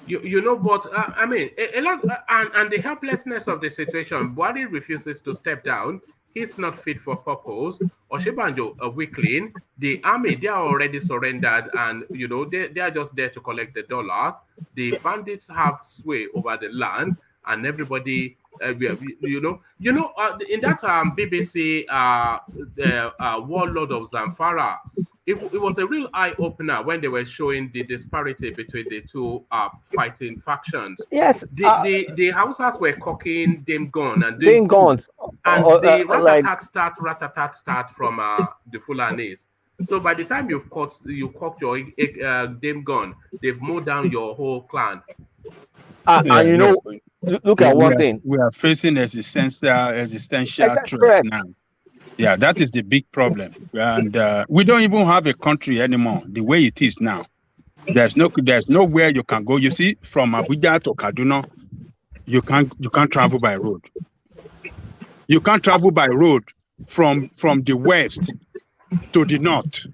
You know, but a lot, and the helplessness of the situation. Buhari refuses to step down. He's not fit for purpose. Osinbajo, a weakling. The army, they are already surrendered, and you know they are just there to collect the dollars. The bandits have sway over the land, and everybody, in that BBC, warlord of Zamfara. It was a real eye-opener when they were showing the disparity between the two fighting factions. Yes. The Hausas were cocking them gun and them guns. And the rat-a-tat start from the Fulanis. So by the time you cocked your them gun, they've mowed down your whole clan. And you know, look at one thing. We are facing existential threats now. Yeah, that is the big problem. And we don't even have a country anymore, the way it is now. There's nowhere you can go. You see, from Abuja to Kaduna, you can't travel by road. You can't travel by road from the west to the north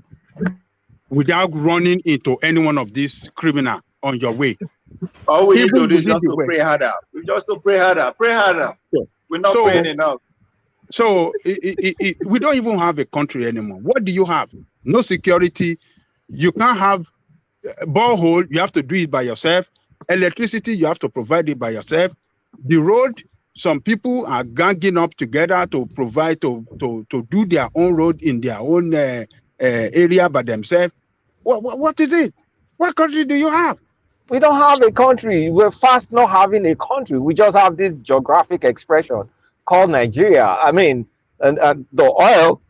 without running into any one of these criminals on your way. All we need to do is just to pray harder. We just to pray harder. Pray harder. Yeah. We're not praying enough. So we don't even have a country anymore. What do you have? No security. You can't have borehole. You have to do it by yourself. Electricity, you have to provide it by yourself. The road, some people are ganging up together to provide to do their own road in their own area by themselves. What is it? What country do you have? We don't have a country. We're fast not having a country. We just have this geographic expression called Nigeria. I mean, and the oil,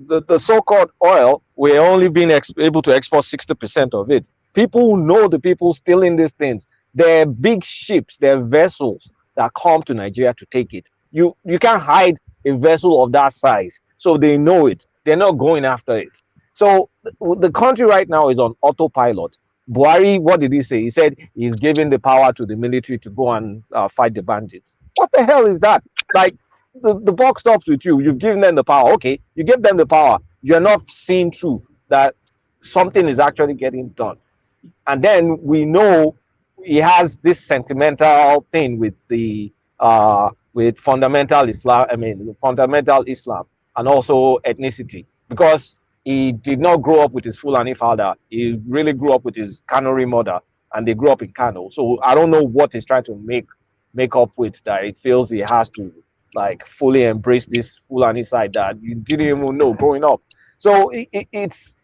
the so-called oil, we're only being able to export 60% of it. People know the people stealing these things. They're big ships, they're vessels that come to Nigeria to take it. You can't hide a vessel of that size. So they know it. They're not going after it. So the country right now is on autopilot. Buhari, what did he say? He said he's giving the power to the military to go and fight the bandits. What the hell is that? Like, the buck stops with you. You've given them the power. Okay, you give them the power. You're not seeing through that something is actually getting done. And then we know he has this sentimental thing with the with fundamental Islam. I mean, fundamental Islam and also ethnicity, because he did not grow up with his Fulani father. He really grew up with his Kanuri mother, and they grew up in Kano. So I don't know what he's trying to make up with, that it feels he has to like fully embrace this Fulani side that you didn't even know growing up. So it's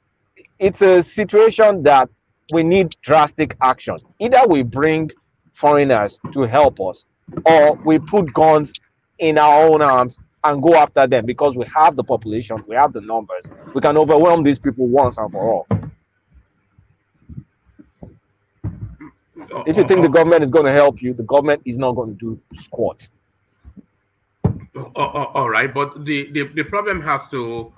a situation that we need drastic action. Either we bring foreigners to help us, or we put guns in our own arms and go after them, because we have the population, we have the numbers. We can overwhelm these people once and for all. If you think the government is going to help you, the government is not going to do squat. All right, but the problem has to,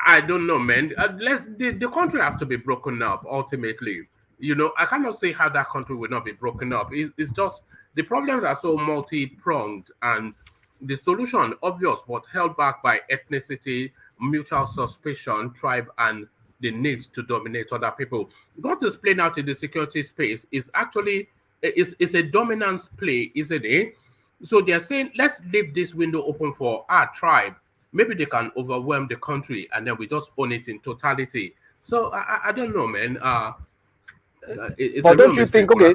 I don't know, man. The country has to be broken up ultimately. You know, I cannot say how that country will not be broken up. It's just the problems are so multi-pronged, and the solution obvious, but held back by ethnicity, mutual suspicion, tribe, and the need to dominate other people. What is playing out in the security space is actually is a dominance play, isn't it? So they're saying, let's leave this window open for our tribe. Maybe they can overwhelm the country, and then we just own it in totality. So I don't know, man. But don't you think, okay,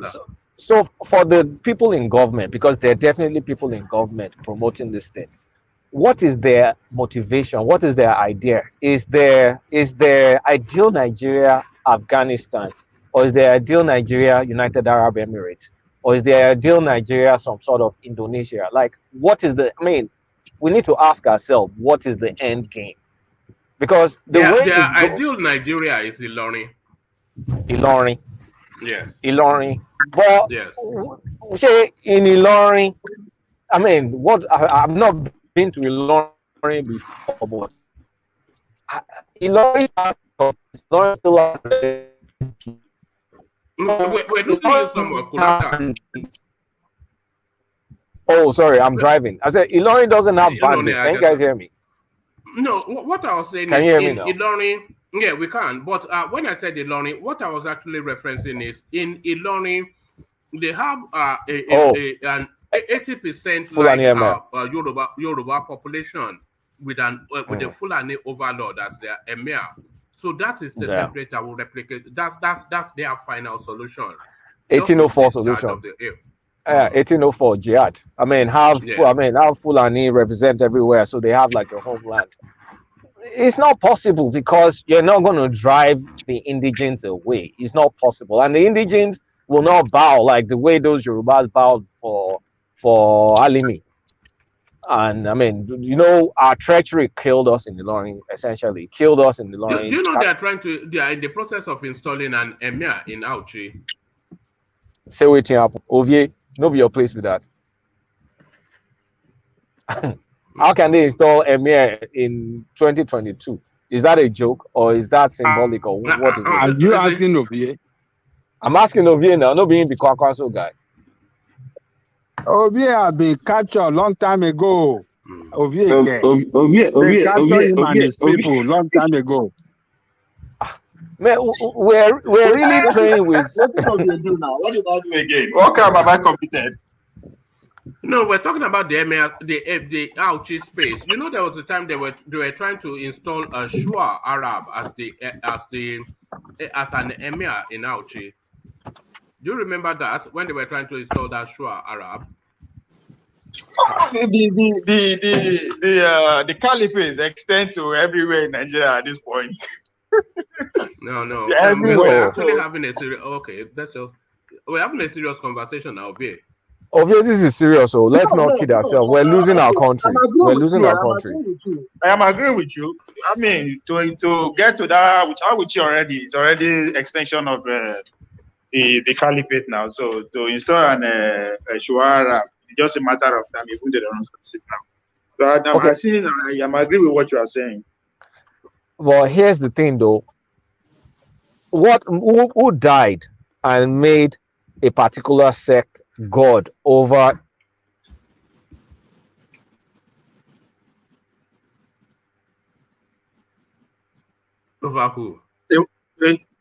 so for the people in government, because there are definitely people in government promoting this thing, what is their motivation? What is their idea? Is their ideal Nigeria Afghanistan, or is their ideal Nigeria United Arab Emirates, or is their ideal Nigeria some sort of Indonesia? Like, what is the? I mean, we need to ask ourselves, what is the end game? Because the way their ideal Nigeria is Ilorin. Ilorin. Yes. Ilorin. But yes. Say in Ilorin, I mean, what I've not been to Ilorin before, but Ilorin still. Oh, sorry, I'm driving. I said Ilorin doesn't have bandits. Can you guys hear me? No, what I was saying is in Ilorin, yeah, we can. But when I said Ilorin, what I was actually referencing is in Ilorin, they have an 80% like Yoruba population with a Fulani overlord as their emir. So that is the template that will replicate. That's their final solution. 1804 solution. 1804 jihad. I mean, have Fulani represent everywhere, so they have like a homeland. It's not possible, because you're not going to drive the indigents away. It's not possible, and the indigents will not bow like the way those Yorubas bowed for Alimi. And I mean, you know, our treachery killed us in the Ilorin. Essentially, killed us in the Ilorin. Do you know they are in the process of installing an emir in Auchi? Say what happened, Ovie. No be your place with that. How can they install Emir in 2022? Is that a joke or is that symbolic or what is it? Are you asking Ovie? I'm asking Ovie now, not being the Kwakwaso guy. Ovie have been captured long time ago. Ovie Ovie captured him and his people long time ago. Man, we're really playing with. What did you do now? What did I do again? What crime have I committed? No, we're talking about the Auchi space. You know, there was a time they were trying to install a Shua Arab as an emir in Auchi. Do you remember that when they were trying to install that Shua Arab? The caliphate extend to everywhere in Nigeria at this point. No. Yeah, we're actually having a serious. Okay, we're having a serious conversation now, Obie. Obviously, this is serious, so let's not kid ourselves. We're losing our country. We're losing our country. I am agreeing with you. I mean, to get to that, which already is already extension of the caliphate now. So to install a Shuara, it's just a matter of time. Even they don't succeed now. So I'm agreeing with what you are saying. Well, here's the thing, though. Who died and made a particular sect God over who?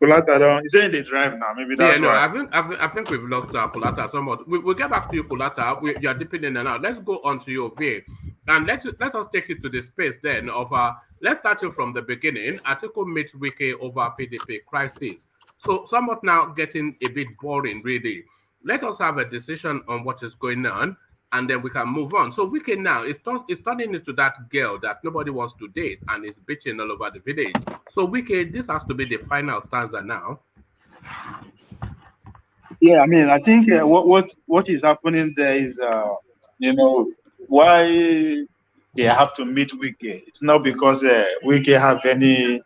Kulata, he's in the drive now. Maybe that's why. I think we've lost Kulata somewhat. We'll get back to you, Kulata. You are dipping in and out. Let's go on to your view, and let us take you to the space then of let's start you from the beginning. Atiku meets Wike over PDP crisis. So somewhat now getting a bit boring, really. Let us have a decision on what is going on, and then we can move on. So Wike now is turning into that girl that nobody wants to date and is bitching all over the village. So Wike, this has to be the final stanza now. Yeah, I mean, I think what is happening there is, why they have to meet Wike. It's not because Wike have any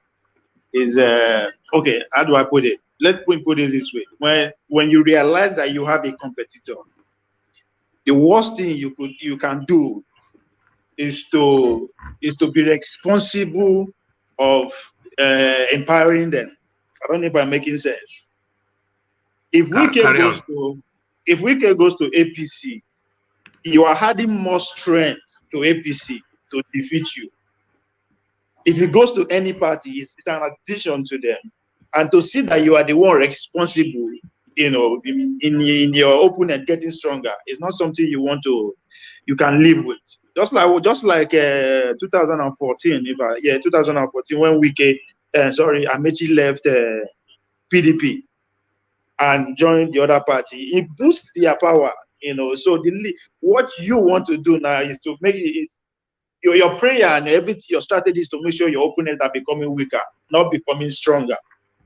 okay. How do I put it? Let me put it this way: when you realize that you have a competitor, the worst thing you can do is to be responsible of empowering them. I don't know if I'm making sense. If Wike goes to APC, you are adding more strength to APC to defeat you. If he goes to any party, it's an addition to them. And to see that you are the one responsible, in your opponent getting stronger, is not something you can live with. Just like 2014, 2014 when Amechi left PDP and joined the other party, it boosts their power. So what you want to do now is to make it. Your prayer and everything, your strategy is to make sure your opponents are becoming weaker, not becoming stronger.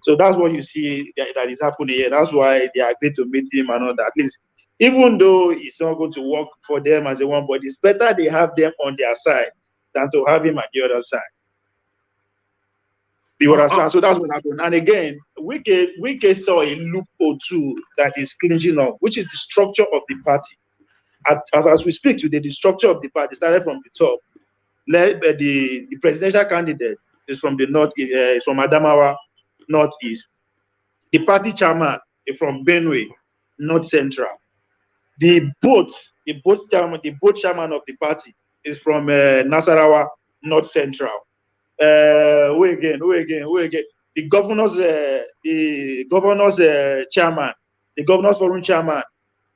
So that's what you see that is happening here. That's why they agreed to meet him and all that. At least, even though it's not going to work for them as a one, but it's better they have them on their side than to have him at the other side. You understand? So that's what happened. And again, Wike saw a loophole too that is clinching up, which is the structure of the party. As we speak today, the structure of the party started from the top. The presidential candidate is from the north, is from Adamawa, northeast. The party chairman is from Benue, north central. The board chairman of the party is from Nasarawa, north central. Who again? The governor's chairman, the governor's forum chairman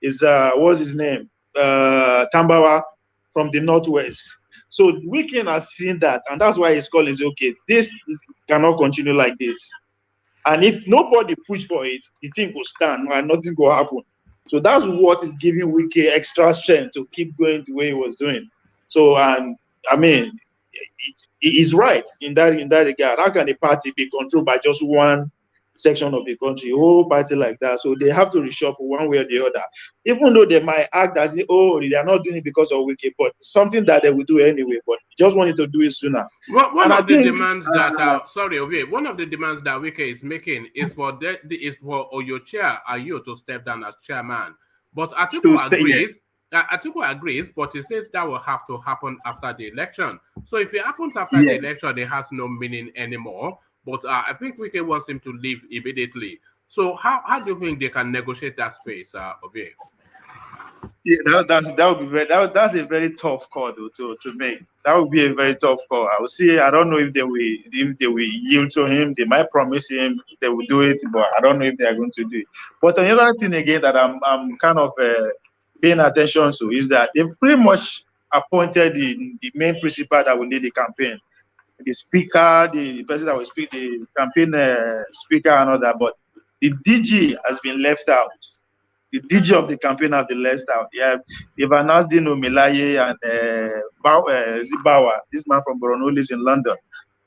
is what's his name? Tambawa from the northwest. So Wike has seen that, and that's why he's calling. Okay, this cannot continue like this. And if nobody push for it, the thing will stand and nothing will happen. So that's what is giving Wike extra strength to keep going the way he was doing. So, and I mean, he's right in that regard. How can a party be controlled by just one section of the country, whole party like that? So they have to reshuffle one way or the other. Even though they might act as if, they are not doing it because of Wike, but something that they will do anyway, but just wanted to do it sooner. One of the demands that Wike is making is for Oyochia Ayo to step down as chairman. But Atiku agrees. Atiku agrees, but he says that will have to happen after the election. So if it happens after the election, it has no meaning anymore. But I think Wike wants him to leave immediately. So how do you think they can negotiate that space, Ovie? Yeah, that would be that's a very tough call to make. That would be a very tough call. I would say I don't know if they will yield to him. They might promise him they will do it, but I don't know if they are going to do it. But another thing again that I'm kind of paying attention to is that they've pretty much appointed the main principal that will lead the campaign, the speaker, the person that will speak, the campaign speaker and all that. But the DG has been left out. The DG of the campaign has been left out. Yeah, they've announced Dino Milaye and Zibawa, this man from Borno lives in London,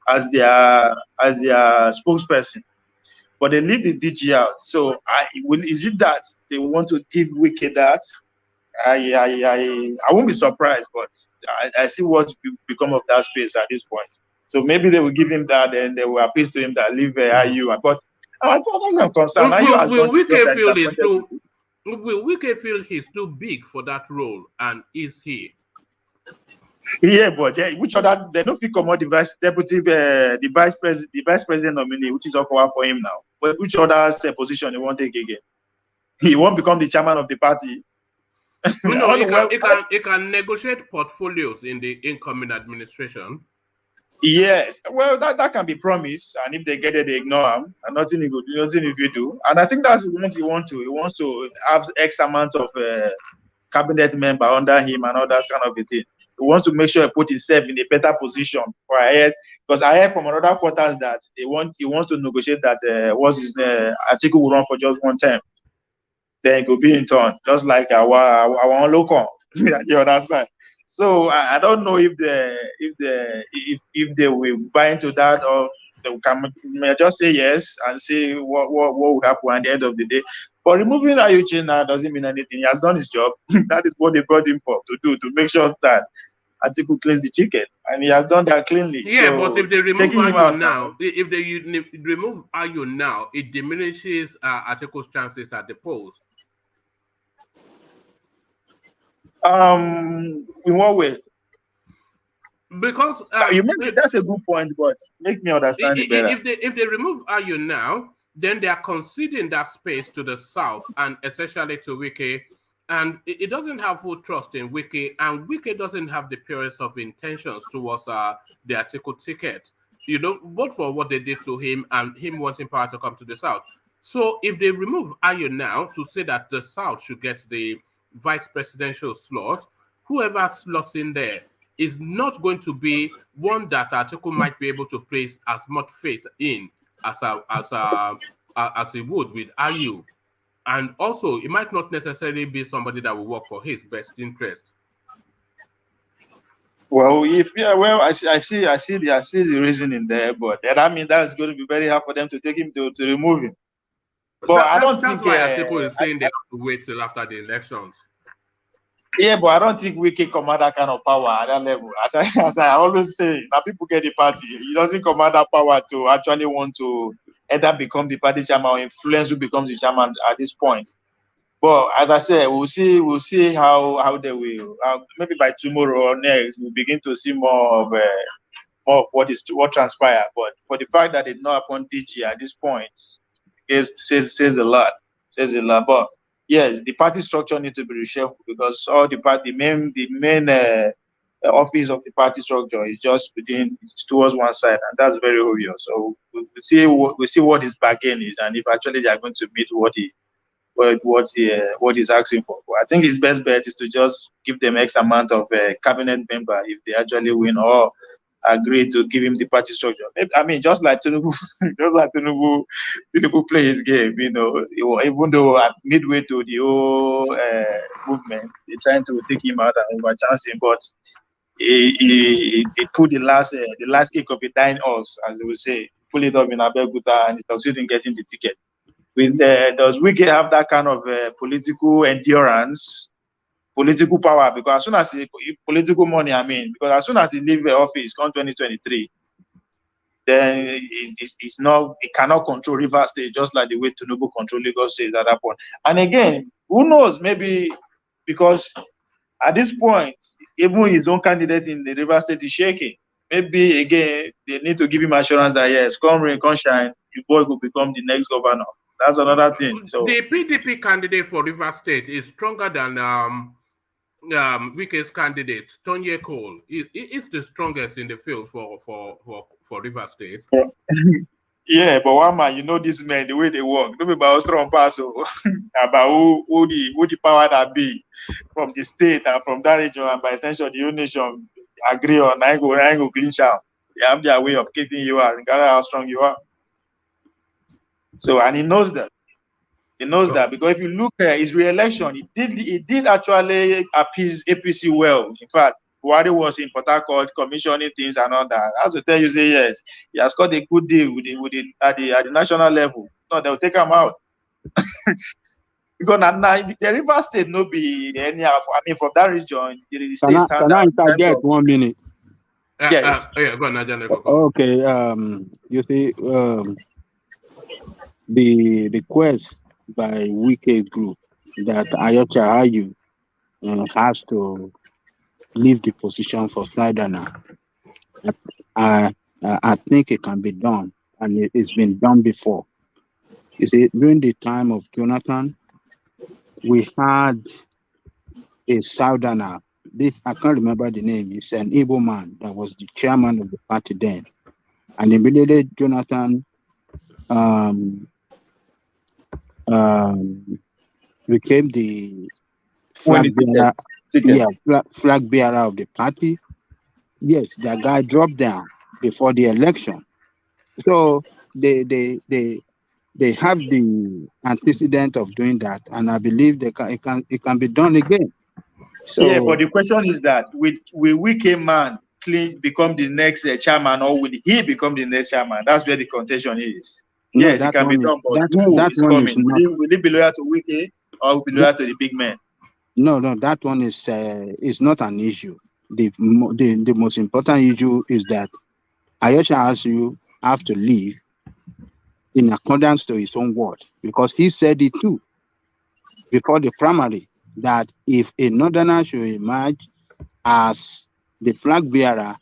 as their spokesperson. But they leave the DG out. So is it that they want to give Wike that? I won't be surprised, but I see what become of that space at this point. So maybe they will give him that, and they will appeal to him that leave IU. But as far as I'm concerned, IU has done the job that he's appointed to do. Will Wike feel he's too big for that role, and is he? Yeah, but which other they don't feel come out the vice president nominee, which is Okwa for him now. But which other position he won't take again? He won't become the chairman of the party. No, he can negotiate portfolios in the incoming administration. Yes, well, that can be promised, and if they get it, they ignore him, and nothing if you do. And I think that's what he wants to. He wants to have X amount of cabinet member under him and all that kind of a thing. He wants to make sure he put himself in a better position for ahead. Because I heard from another quarters that he wants to negotiate that Atiku will run for just one term. Then he could be in turn, just like our local the other side. So I don't know if they will buy into that, or they may just say yes and see what will happen at the end of the day. But removing Ayuchi now doesn't mean anything. He has done his job. That is what they brought him for, to make sure that Atiku cleans the chicken, and he has done that cleanly. Yeah, so but if they remove Ayu now, if they remove Ayu now, it diminishes Atiku's chances at the polls. In what way? Because that's a good point, but make me understand it better. If they remove Ayu now, then they are conceding that space to the south and essentially to Wike, and it doesn't have full trust in Wike, and Wike doesn't have the purest of intentions towards the Atiku ticket. You know, both for what they did to him and him wanting power to come to the south. So if they remove Ayu now to say that the south should get the vice presidential slot, whoever slots in there is not going to be one that Atiku might be able to place as much faith in as he would with Ayu. And also, it might not necessarily be somebody that will work for his best interest. Well, I see the reasoning there, but that means that's going to be very hard for them to take him to remove him. But I don't think that's why Atiku is saying they have to wait till after the elections. Yeah, but I don't think Wike command that kind of power at that level. As I always say, now people get the party. He doesn't command that power to actually want to either become the party chairman or influence who becomes the chairman at this point. But as I said, we'll see how they will. Maybe by tomorrow or next, we'll begin to see more of what transpired. But for the fact that they did not appoint DG at this point, it says a lot. Says a lot. But yes, the party structure needs to be reshuffled, because all the main office of the party structure is just towards one side, and that's very obvious. So we'll see what his bargain is, and if actually they are going to meet what he's asking for. But I think his best bet is to just give them X amount of cabinet member if they actually win, or agree to give him the party structure. I mean, just like Tinubu, Tinubu play his game. You know, even though at midway to the whole movement, they're trying to take him out and overchance him, but he put the last kick of a dying horse, as they will say, pull it up in Abuja, and he succeeded in getting the ticket. Does Wike have that kind of political endurance, political power? Because as soon as political money, because as soon as he leaves the office, come 2023, then he cannot control Rivers State, just like the way Tinubu control Lagos State at that point. And again, who knows? Maybe because At this point, even his own candidate in the River State is shaking. Maybe again they need to give him assurance that yes, come rain, come shine, your boy will become the next governor. That's another thing. So the PDP candidate for River State is stronger than Wike's candidate, Tony Cole. It's the strongest in the field for River State. Yeah, but one man, you know these men, the way they work. Don't be about strong pass about who the power that be from the state and from that region and by extension the whole nation agree on I go clean out. They have their way of keeping you out, regardless how strong you are. So and he knows that. He knows that because if you look at his re-election, he did actually appease APC well. In fact, Buhari was in Port Harcourt commissioning things and all that. I have to tell you, say yes, he has got a good deal with it at the national level. So they'll take him out. Because now the River State no be any. I mean, from that region, the state standard. Can I interject 1 minute? Yes. Yeah, go on, okay. You see, the request by Wike group that Ayocha Ayu has to leave the position for Sidana. I think it can be done, and it's been done before. You see, during the time of Jonathan, we had a Southerner. This I can't remember the name. It's an Igbo man that was the chairman of the party then, and immediately Jonathan became the flag bearer, flag bearer of the party. Yes, that guy dropped down before the election. So they have the antecedent of doing that, and I believe it can be done again. So yeah, but the question is that will Wike man become the next chairman, or will he become the next chairman? That's where the contention is. No, yes, it can be done, but who is coming? Will he be loyal to Wike or will be loyal to the big man? No, that one is not an issue. The most important issue is that Ayesha Asu have to leave in accordance to his own word, because he said it too before the primary, that if a northerner should emerge as the flag bearer,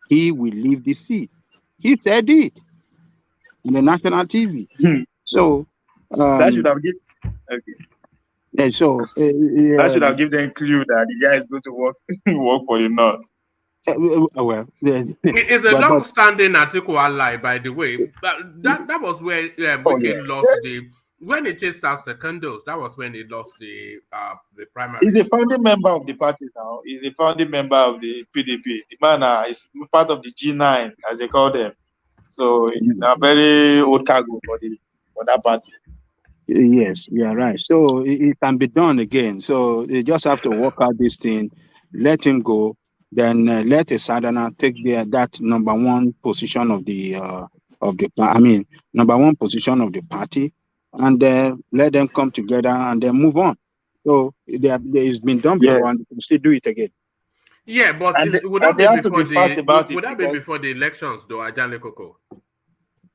he will leave the seat. He said it in the national TV. So that should have given. Okay. And so that should have given them clue that the guy is going to work for the North. It's a long-standing Atiku ally, by the way. But that was where Wike lost when he chased out secondos. That was when he lost the primary. He's a founding member of the party now. He's a founding member of the PDP. The man is part of the G9, as they call them. So he's a very old cargo for that party. Yes, you are right. So it can be done again. So they just have to work out this thing, let him go, then let a Southerner take that number one position of the number one position of the party, and let them come together and then move on. So it's been done before, and we still do it again. Yeah, but would that be before the elections, though, Ajane Koko?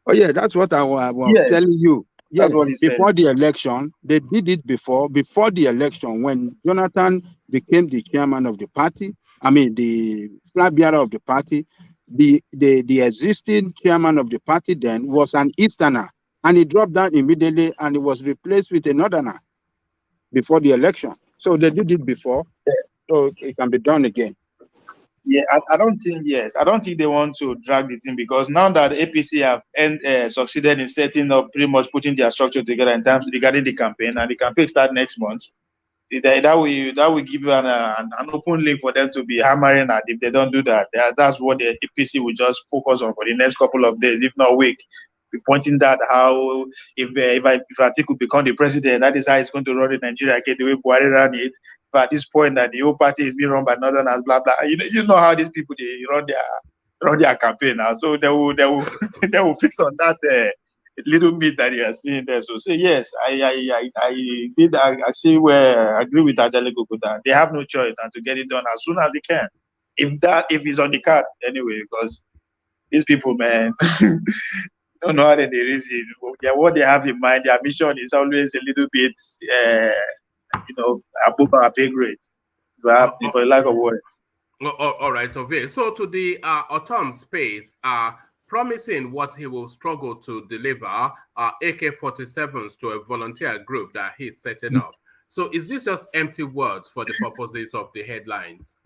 Oh yeah, that's what I was telling you. Yes, before the election, they did it before the election, when Jonathan became the chairman of the party, the flag bearer of the party, the existing chairman of the party then was an Easterner, and he dropped down immediately, and he was replaced with a Northerner before the election. So they did it before, so it can be done again. Yeah, I don't think they want to drag the thing, because now that the APC have succeeded in setting up, pretty much putting their structure together in terms regarding the campaign, and the campaign starts next month, that will give you an open link for them to be hammering at. If they don't do that, that's what the APC will just focus on for the next couple of days, if not week. Be pointing that how if Atiku become the president, that is how it's going to run in Nigeria again, the way Buhari ran it. But at this point, that the whole party is being run by Northerners, blah blah. You know how these people they run their campaign now. So they will fix on that little meat that you are seeing there. So say yes, I see where I agree with Ajale Koko that they have no choice than to get it done as soon as they can. If it's on the card anyway, because these people, man. Don't know how they reason. What they have in mind, their mission is always a little bit, above our pay grade. for lack of words. All right, okay. So to the Ortom space, promising what he will struggle to deliver AK-47s to a volunteer group that he's setting up. So is this just empty words for the purposes of the headlines?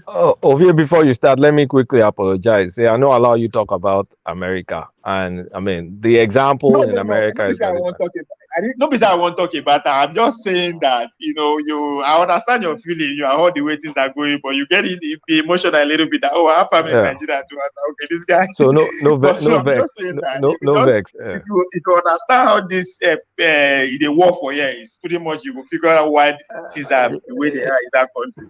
Ovie, before you start, let me quickly apologize. I know allow you talk about America, and I mean the example in America is very Nobody I won't talk about that. I'm just saying that I understand your feeling. You are all the way things are going, but you get the emotion a little bit. That, I have family in Nigeria too. Okay, this guy. So no vex. If you understand how this the war for here is, pretty much you will figure out why things are the way they are in that country.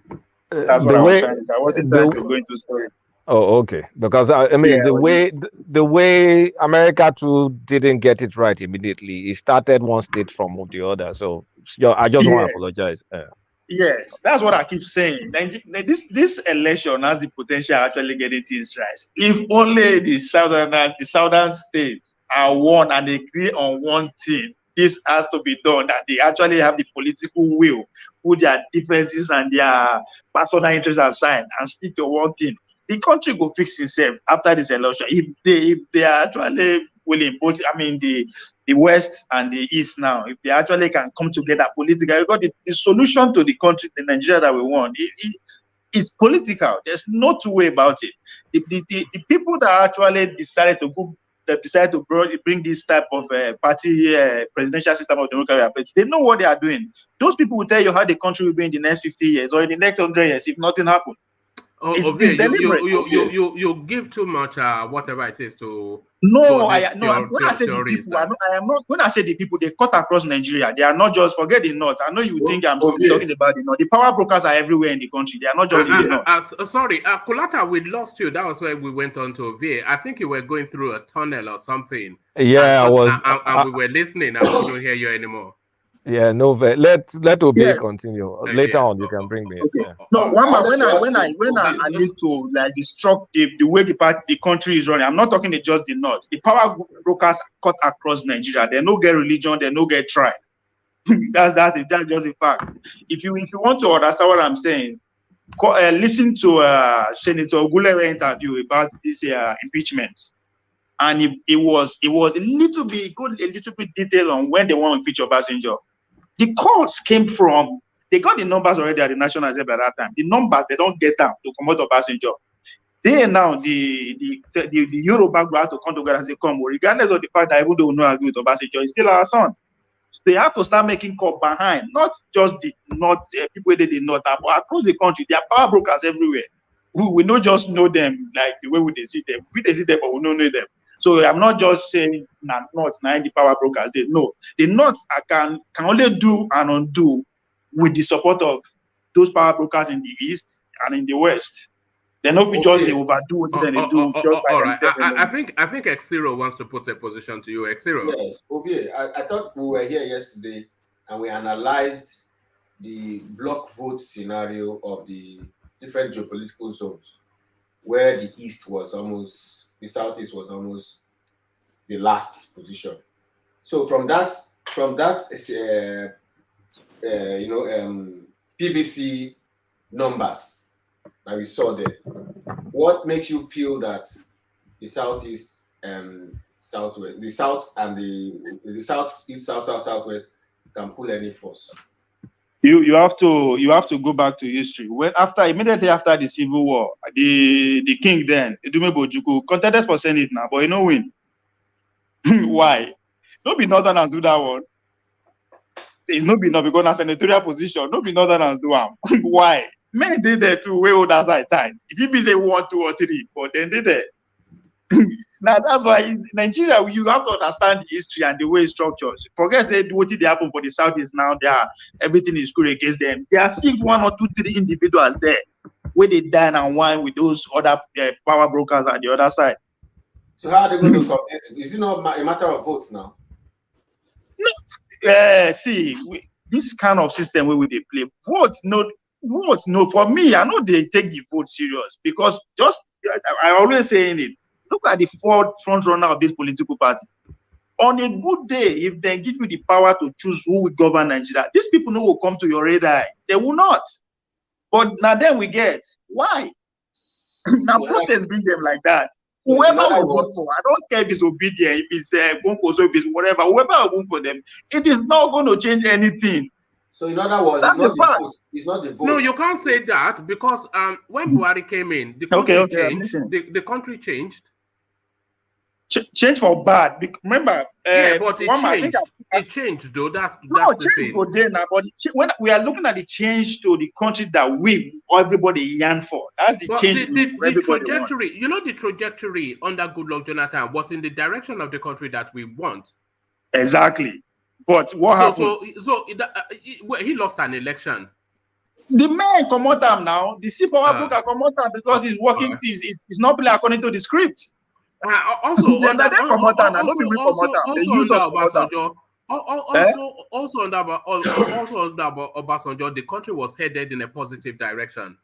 That's what I was trying to say. I wasn't trying to go into story. Oh, okay. Because I mean, the way America too didn't get it right immediately. It started one state from the other. So I just want to apologize. Yes, that's what I keep saying. This election has the potential of actually getting things right. If only the southern states are one and agree on one thing, this has to be done. That they actually have the political will, put their differences and their personal interests aside, and stick to one thing. The country will fix itself after this election if they are actually willing. Both, I mean, the West and the East now, if they actually can come together politically, because the solution to the country, the Nigeria that we want, is political. There's no two way about it. The people that actually decided to bring this type of party presidential system of democracy, they know what they are doing. Those people will tell you how the country will be in the next 50 years or in the next 100 years if nothing happens. You give too much whatever it is to. No, when I say the people, I am not. When I say the people, they cut across Nigeria. They are not just forget the north. I know you think I'm talking about the north. The power brokers are everywhere in the country. They are not just in the north. Sorry, Kulata, we lost you. That was where we went on to Ovie. I think you were going through a tunnel or something. Yeah, I was. And we were listening. I couldn't hear you anymore. Yeah, no. Let Obey continue. Later on, you can bring me. Okay. Yeah. No, when I need to like destruct the way the country is running, I'm not talking just the north. The power brokers cut across Nigeria. They no get religion. They no get tribe. that's just a fact. If you want to understand what I'm saying, listen to Senator Ogulewe interview about this impeachment. And it was a little bit detailed on when they want to impeach Obasanjo. The calls came from, they got the numbers already at the National Assembly at that time. The numbers, they don't get them to come out of Obasanjo. They now, the Yoruba will have to come together and say, come, regardless of the fact that even though we don't agree with Obasanjo, he's still our son. So they have to start making call behind, not just the people that they know that, but across the country, there are power brokers everywhere. We don't just know them like the way we see them. We see them, but we don't know them. So I'm not just saying not the power brokers. They know the North can only do and undo with the support of those power brokers in the East and in the West. They're not just they overdo what they do. All right. I think X0 wants to put a position to you. X0. Yes, okay. I thought we were here yesterday and we analyzed the block vote scenario of the different geopolitical zones, where the East was almost. The Southeast was almost the last position. So from that, PVC numbers that we saw there, what makes you feel that the Southeast and Southwest, the South and the Southeast, Southwest can pull any force? You have to go back to history. Immediately after the Civil War, the king then, Edume Bojuku, contended for Senate now, but he no win. Why? No be Northerners do that one. It's no be not because na senatorial position. No be Northerners do one. Why? Men did that too. Way older side times. If you be say 1, 2, or 3, but then did that. Now that's why in Nigeria you have to understand the history and the way it's structured. Forget what did happen for the Southeast now. Everything is good against them. There are still 1 or 2, 3 individuals there where they dine and wine with those other power brokers on the other side. So how are they going to compete? Is it not a matter of votes now? No. This kind of system where they play votes. No. For me, I know they take the vote serious because I always saying it. Look at the front runner of this political party. On a good day, if they give you the power to choose who will govern Nigeria, these people will come to your radar. They will not. But now then we get why? Now process bring them like that. Whoever we vote for, I don't care if it's obedient, if it's if it's whatever, whoever I vote for them, it is not going to change anything. So in other words, that's the fact. It's not the vote. No, you can't say that because when Buhari came in, the country changed. The country changed. Change for bad. Remember, yeah, but it changed. It changed though. That's the thing. But when we are looking at the change to the country that everybody yearn for, that's the change. The trajectory, you know, the trajectory under Goodluck Jonathan was in the direction of the country that we want. Exactly. But what happened? He lost an election. The man come out now. The C-Power book come out because he's working. It's not playing according to the script. Also under Obasanjo, the country was headed in a positive direction.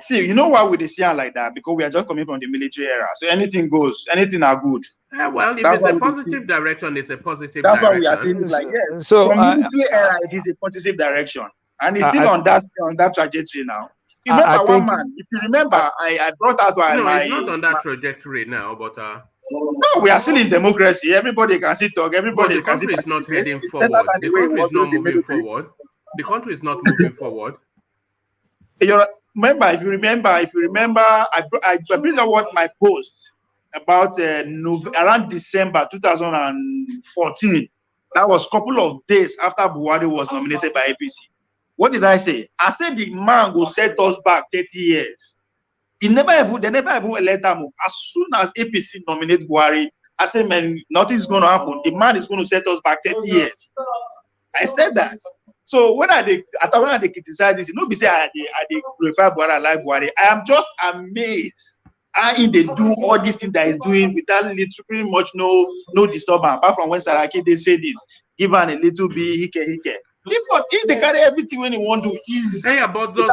See, you know why we see like that? Because we are just coming from the military era, so anything goes, anything are good. Well, if it's a positive direction, it's a positive. That's direction. why we are saying it like So from military era, it is a positive direction, and it's still on that trajectory now. Remember one man, if you remember, I brought out it's not on that trajectory now, but no, we are still in democracy. Everybody can see talk. Everybody can see. The country is not heading forward. The country is not moving forward. The country is not moving forward. Remember, if you remember, I bring out what my post about around December 2014. That was a couple of days after Buhari was nominated by APC. What did I say? I said the man will set us back 30 years. They never even elect him. As soon as APC nominate Buhari, I said, man, nothing's going to happen. The man is going to set us back 30 years. I said that. So when I criticize this, nobody say I prefer Buhari, I like Buhari. I am just amazed how they do all these things that he's doing without pretty much no disturbance. Apart from when Saraki they said it, give him a little bit hike. If they carry everything when they want to, yeah, but does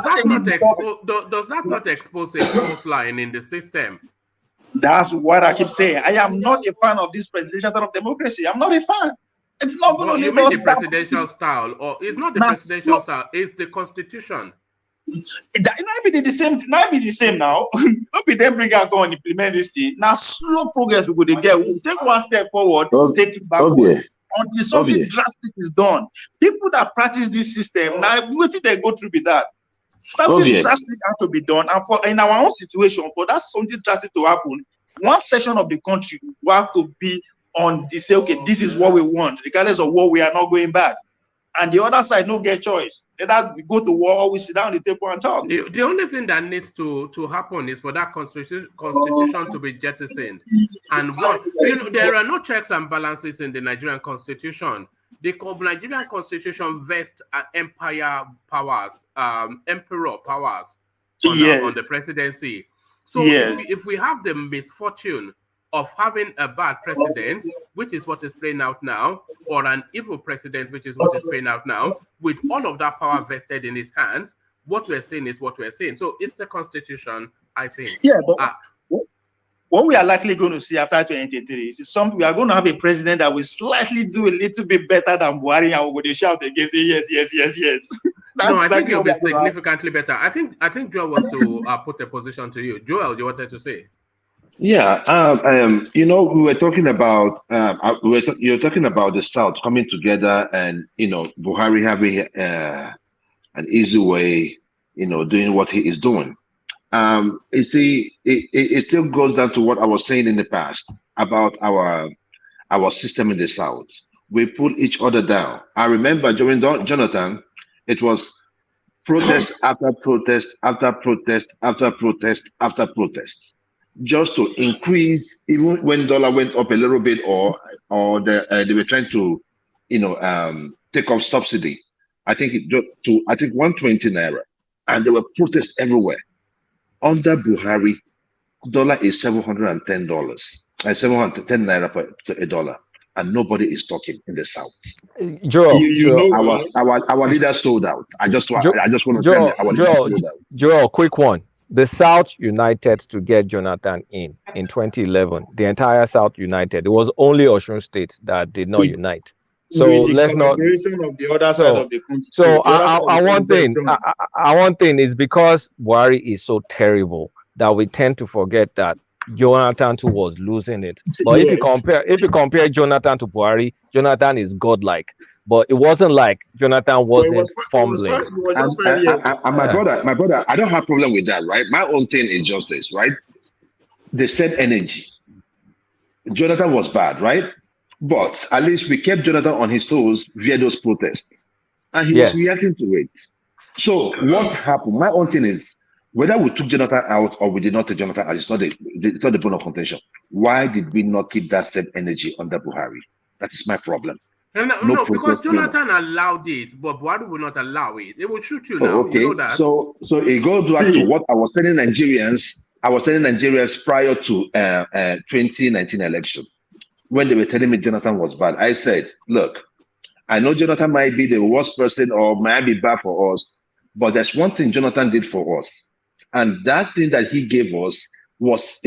that not expose a fault line in the system? That's what I keep saying. I am not a fan of this presidential style of democracy. I'm not a fan. It's not going to leave us. The presidential style, or it's not the presidential style. It's the constitution. It might be the same. Might be the same now. Don't be them bring out go and implement this thing. Now slow progress we could get. We'll take one step forward, take it backward. Until something drastic is done. People that practice this system, now what did they go through with that? Something drastic has to be done. And in our own situation, for that something drastic to happen, one section of the country will have to be on this, say, okay, this is what we want, regardless of what we are not going back. And the other side no get choice. Either we go to war or we sit down at the table and talk. The only thing that needs to happen is for that constitution to be jettisoned. And what there are no checks and balances in the Nigerian constitution. The Nigerian constitution vests empire powers, emperor powers on the presidency. So if we have the misfortune of having a bad president, which is what is playing out now, or an evil president, which is what is playing out now, with all of that power vested in his hands, what we're saying is what we're saying. So it's the constitution, I think. Yeah, but what we are likely going to see after 2023 is we are going to have a president that will slightly do a little bit better than Buhari, and we're going to shout against it, yes. No, I think it'll be significantly better. I think Joel wants to put a position to you. Joel, you wanted to say? Yeah, we were talking about you're talking about the South coming together, and Buhari having an easy way, doing what he is doing. You see, it still goes down to what I was saying in the past about our system in the South. We put each other down. I remember during Jonathan, it was protest after protest after protest after protest after protest, just to increase, even when dollar went up a little bit, or they were trying to, take off subsidy. I think it got to 120 naira, and there were protests everywhere. Under Buhari, dollar is $710, 710 naira per a dollar, and nobody is talking in the South. Joel, our leader sold out. I just want to tell you, our leader sold out. Joel, quick one. The South united to get Jonathan in 2011. The entire South united. It was only Osun State that did not unite. So let's not. Of the other side of the country. So one thing is because Buhari is so terrible that we tend to forget that Jonathan too was losing it. But if you compare Jonathan to Buhari, Jonathan is godlike. But it wasn't like Jonathan wasn't fumbling. And my brother, I don't have problem with that, right? My own thing is just this, right? They said energy. Jonathan was bad, right? But at least we kept Jonathan on his toes via those protests. And he was reacting to it. So what happened? My own thing is, whether we took Jonathan out or we did not take Jonathan out, it's not the point of contention. Why did we not keep that same energy under Buhari? That is my problem. No, because Jonathan allowed it, but Buhari will not allow it. They will shoot you now. Okay. You know that. So it goes back to what I was telling Nigerians. I was telling Nigerians prior to 2019 election, when they were telling me Jonathan was bad. I said, look, I know Jonathan might be the worst person or might be bad for us, but there's one thing Jonathan did for us. And that thing that he gave us was,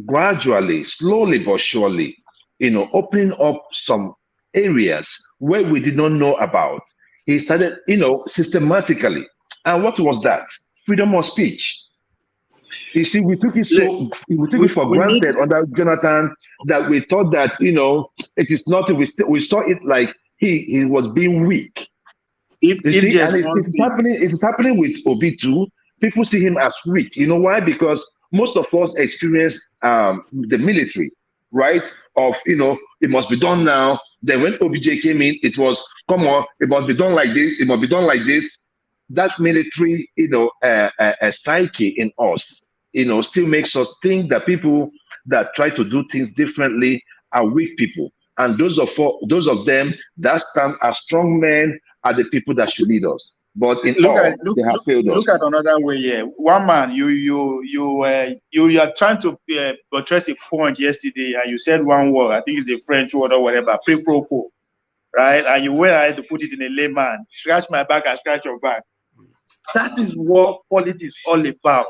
gradually, slowly but surely, opening up some areas where we did not know about. He started, systematically. And what was that? Freedom of speech. You see, we took it for granted under Jonathan that we thought that, it is not, we saw it like he was being weak. It is happening with Obi too. People see him as weak. You know why? Because most of us experience the military, right? Of, it must be done now. Then when OBJ came in, it was, come on, it must be done like this. It must be done like this. That military, a psyche in us, still makes us think that people that try to do things differently are weak people. And those of them that stand as strong men are the people that should lead us. But they have failed us. Look at another way here. One man, you are trying to address a point yesterday, and you said one word. I think it's a French word or whatever, pre-propos, right? And you went ahead to put it in a layman. Scratch my back, I scratch your back. That is what politics is all about.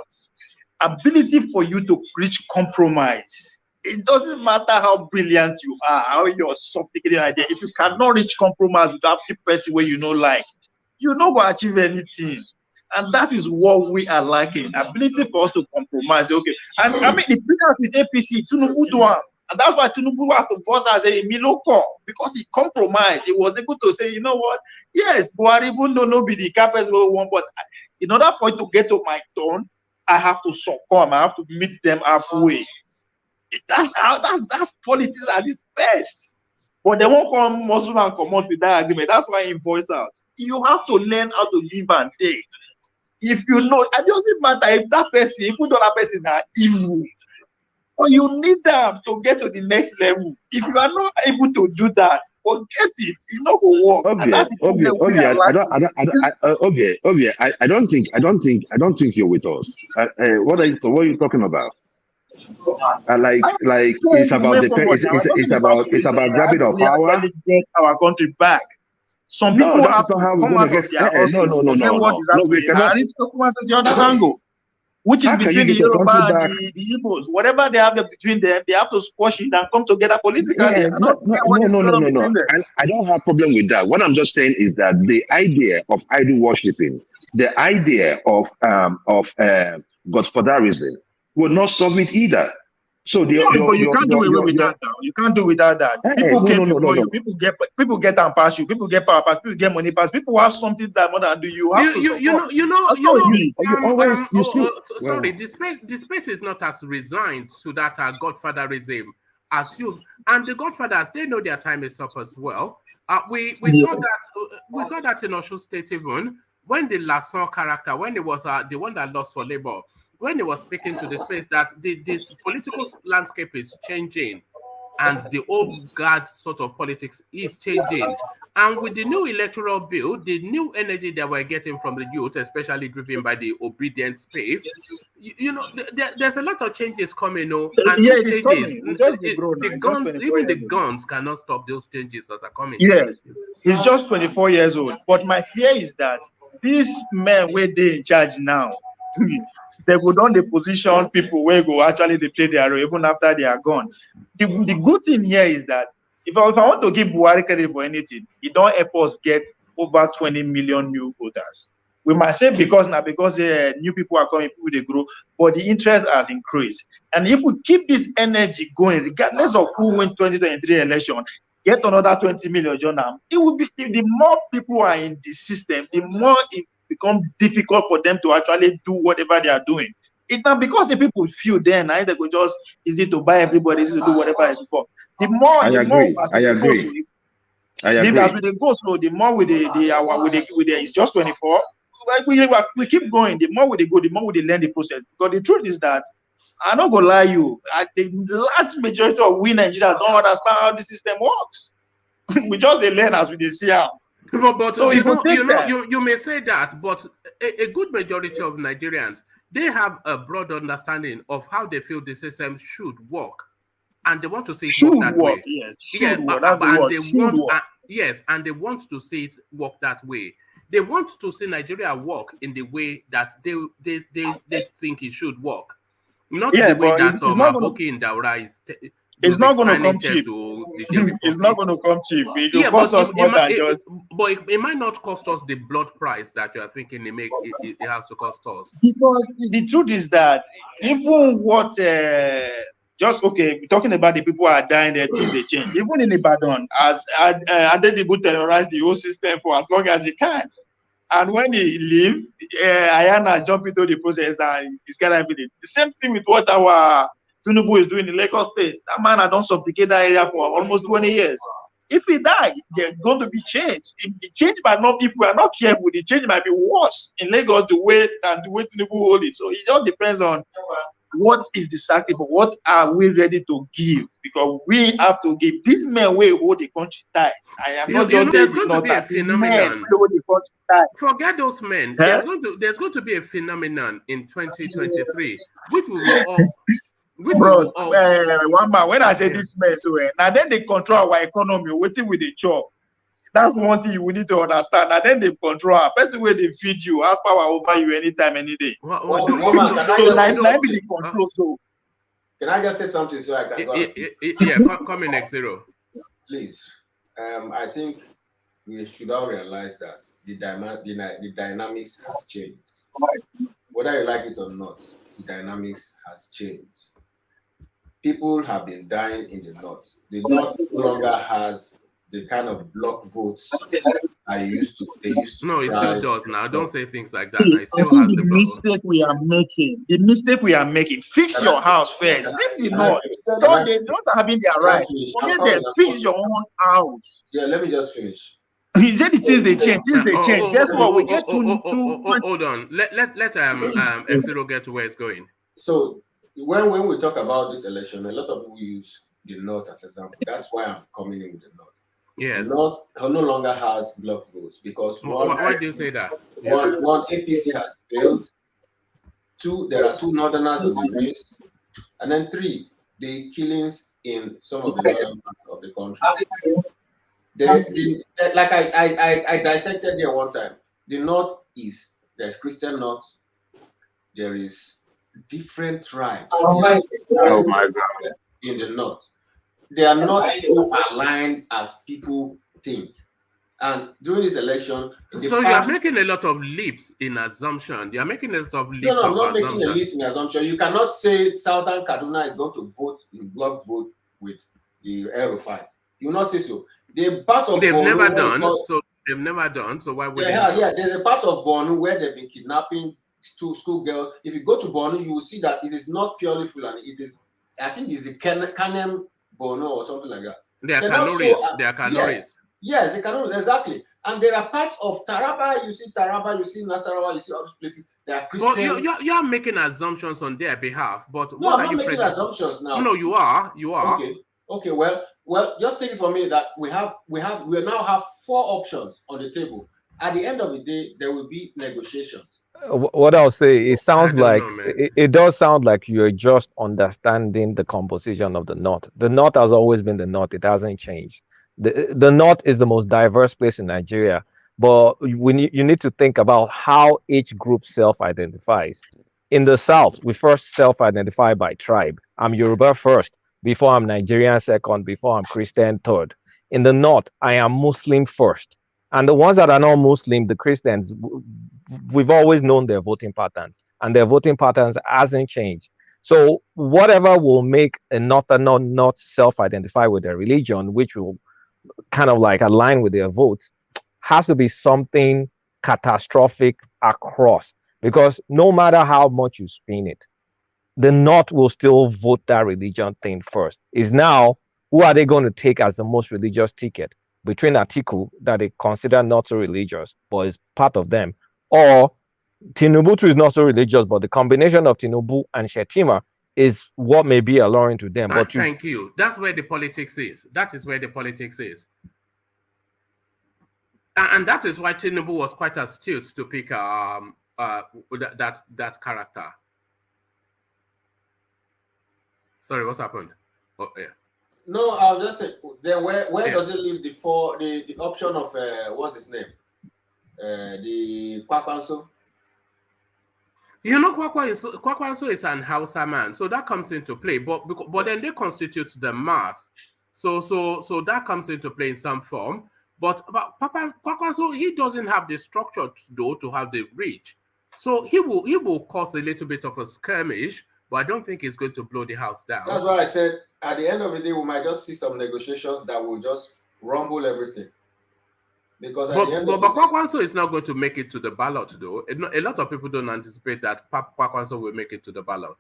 Ability for you to reach compromise. It doesn't matter how brilliant you are, how you're sophisticated idea. If you cannot reach compromise with that person where you know like, you're not going to achieve anything. And that is what we are lacking. Ability for us to compromise. Okay. And I mean, the brilliance with APC, Tinubu do one. And that's why Tinubu has to voice as a Miloko, because he compromised. He was able to say, you know what? Yes, Buhari, even though nobody the capes will want, but in order for it to get to my turn, I have to succumb. I have to meet them halfway. That's politics at its best. But they won't come Muslim and come out with that agreement. That's why he voice out. You have to learn how to give and take. If you know, it doesn't matter if that person, if the other person are evil, or you need them to get to the next level. If you are not able to do that, forget it. It's not going to work. I don't think you're with us. What are you talking about? It's about grabbing our power. Get our country back. Some people have to come out of their house. No. We cannot come out of the other angle, which is between the Yoruba and the Igbos. Whatever they have between them, they have to squash it and come together politically. No. I don't have problem with that. What I'm just saying is that the idea of idol worshiping, the idea of godfatherism, will not solve it either. So but you can't do away with that now. You can't do without that. People you. People get and pass you. People get power pass. People get money pass. People have something that more than do you have to. Sorry, the space is not as resigned to that godfatherism as you. And the godfathers, they know their time is up as well. We saw that in Osun State even when the Lasson character, when it was the one that lost for Labour. When he was speaking to the space that this political landscape is changing and the old guard sort of politics is changing. And with the new electoral bill, the new energy that we're getting from the youth, especially driven by the obedient space, there's a lot of changes coming. And it's coming. The guns cannot stop those changes that are coming. Yes, he's just 24 years old. But my fear is that these men where they're in charge now, they go down the position people where go actually they play their role even after they are gone. The good thing here is that if I want to give Buhari credit for anything, he don't help us get over 20 million new voters. We might say because new people are coming, people they grow, but the interest has increased. And if we keep this energy going, regardless of who wins 2023 election, get another 20 million now, it will be the more people are in the system, the more it becomes difficult for them to actually do whatever they are doing. It's not because the people feel then they go just easy to buy everybody, easy to do whatever before. The more I agree. As we go slow, the more with the it's just 24. We keep going. The more we go, the more we learn the process. Because the truth is that I'm not gonna lie you. The large majority of we Nigerians don't understand how the system works. We just learn as we see how. But so you may say that, but a good majority of Nigerians, they have a broad understanding of how they feel the system should work, and they want to see it work that way. Yes, and they want to see it work that way. They want to see Nigeria work in the way that they think it should work, not in the way that some Aboki in Daura is. It's not going to come cheap. It's not going to come cheap. It will cost us more than just. But it might not cost us the blood price that you are thinking it has to cost us. Because the truth is that even what talking about the people who are dying, their things they change. Even in Ibadan, as people terrorize the whole system for as long as they can. And when they leave, Ayana jump into the process and it's kind of everything. The same thing with what our Tinubu is doing in Lagos State. That man had done supplicate that area for almost 20 years. If he die, there's going to be change. The change might not, if we are not careful, the change might be worse in Lagos than the way Tinubu hold it. So it all depends on what is the sacrifice, what are we ready to give? Because we have to give. These men will hold the country tight. I am not just there's going to be a phenomenon. Hold the country tight. Forget those men. There's going to be a phenomenon in 2023, which we will all. One man, when I say this man, so now then they control our economy, waiting with the job. That's one thing we need to understand. And then they control our person where they feed you, have power over you anytime, any day. So let me control. So can I just say something so I can go? Come in next zero. Please. I think we should all realize that the dynamics has changed. Whether you like it or not, the dynamics has changed. People have been dying in the north. The north no longer has the kind of block votes they used to. No, it still does now. Don't say things like that. I think the mistake we are making. Fix your house first. Leave the north. They don't having their right. Forget them. Fix your own house. Yeah, let me just finish. He said it is they change. Guess what? We get to hold on. Let X0 get to where it's going. So when we talk about this election, a lot of people use the north as example. That's why I'm coming in with the north. Yes. The north no longer has block votes because why do you say that? One APC has failed. Two, there are two northerners of the race, and then three, the killings in some of the northern parts of the country. Like I dissected there one time. The north is there's Christian north, there is different tribes. Oh my God! In the north, they are not so aligned as people think. And during this election, so you are making a lot of leaps in assumption. You are making a lot of leaps. No, I'm not making a leap in assumption. You cannot say Southern Kaduna is going to vote in block vote with the Aerofiles. You will not say so. The part of they've Borno never done. So they've never done. So why would they? Yeah. There's a part of Borno where they've been kidnapping school girls. If you go to Borno, you will see that it is not purely Fulani. It is, I think, it's a Kanem Borno or something like that. They are Kanoris. They are Kanoris. Yes, the Kanoris, exactly. And there are parts of Taraba. You see Nasarawa. You see all these places. They are Christians. Well, you are making assumptions on their behalf, but no, I'm not making assumptions now. No, you are. Okay. Well, just take it from me that we now have 4 options on the table. At the end of the day, there will be negotiations. What I'll say, it sounds like it does sound like you're just understanding the composition of the North. The North has always been the North; it hasn't changed. The North is the most diverse place in Nigeria, but you need to think about how each group self-identifies. In the South, we first self-identify by tribe. I'm Yoruba first before I'm Nigerian second, before I'm Christian third. In the north, I am Muslim first. And the ones that are not Muslim, the Christians, we've always known their voting patterns, and their voting patterns hasn't changed. So whatever will make a northerner not self-identify with their religion, which will kind of like align with their votes, has to be something catastrophic across. Because no matter how much you spin it, the North will still vote that religion thing first. Is now, who are they going to take as the most religious ticket? Between Atiku, that they consider not so religious, but is part of them, or Tinubu too is not so religious, but the combination of Tinubu and Shetima is what may be alluring to them. But thank you. That's where the politics is. That is where the politics is. And that is why Tinubu was quite astute to pick that character. Sorry, what's happened? Oh, yeah. No, I'll just say, then where does it leave the option of what's his name? The Kwakwanso? You know, Kwakwanso is an Hausa man, so that comes into play. But then they constitute the mass, so that comes into play in some form. But Kwakwanso, he doesn't have the structure though to have the reach, so he will cause a little bit of a skirmish. But I don't think it's going to blow the house down. That's why I said at the end of the day, we might just see some negotiations that will just rumble everything. Because Kwakwanso is not going to make it to the ballot, though. A lot of people don't anticipate that Kwakwanso will make it to the ballot.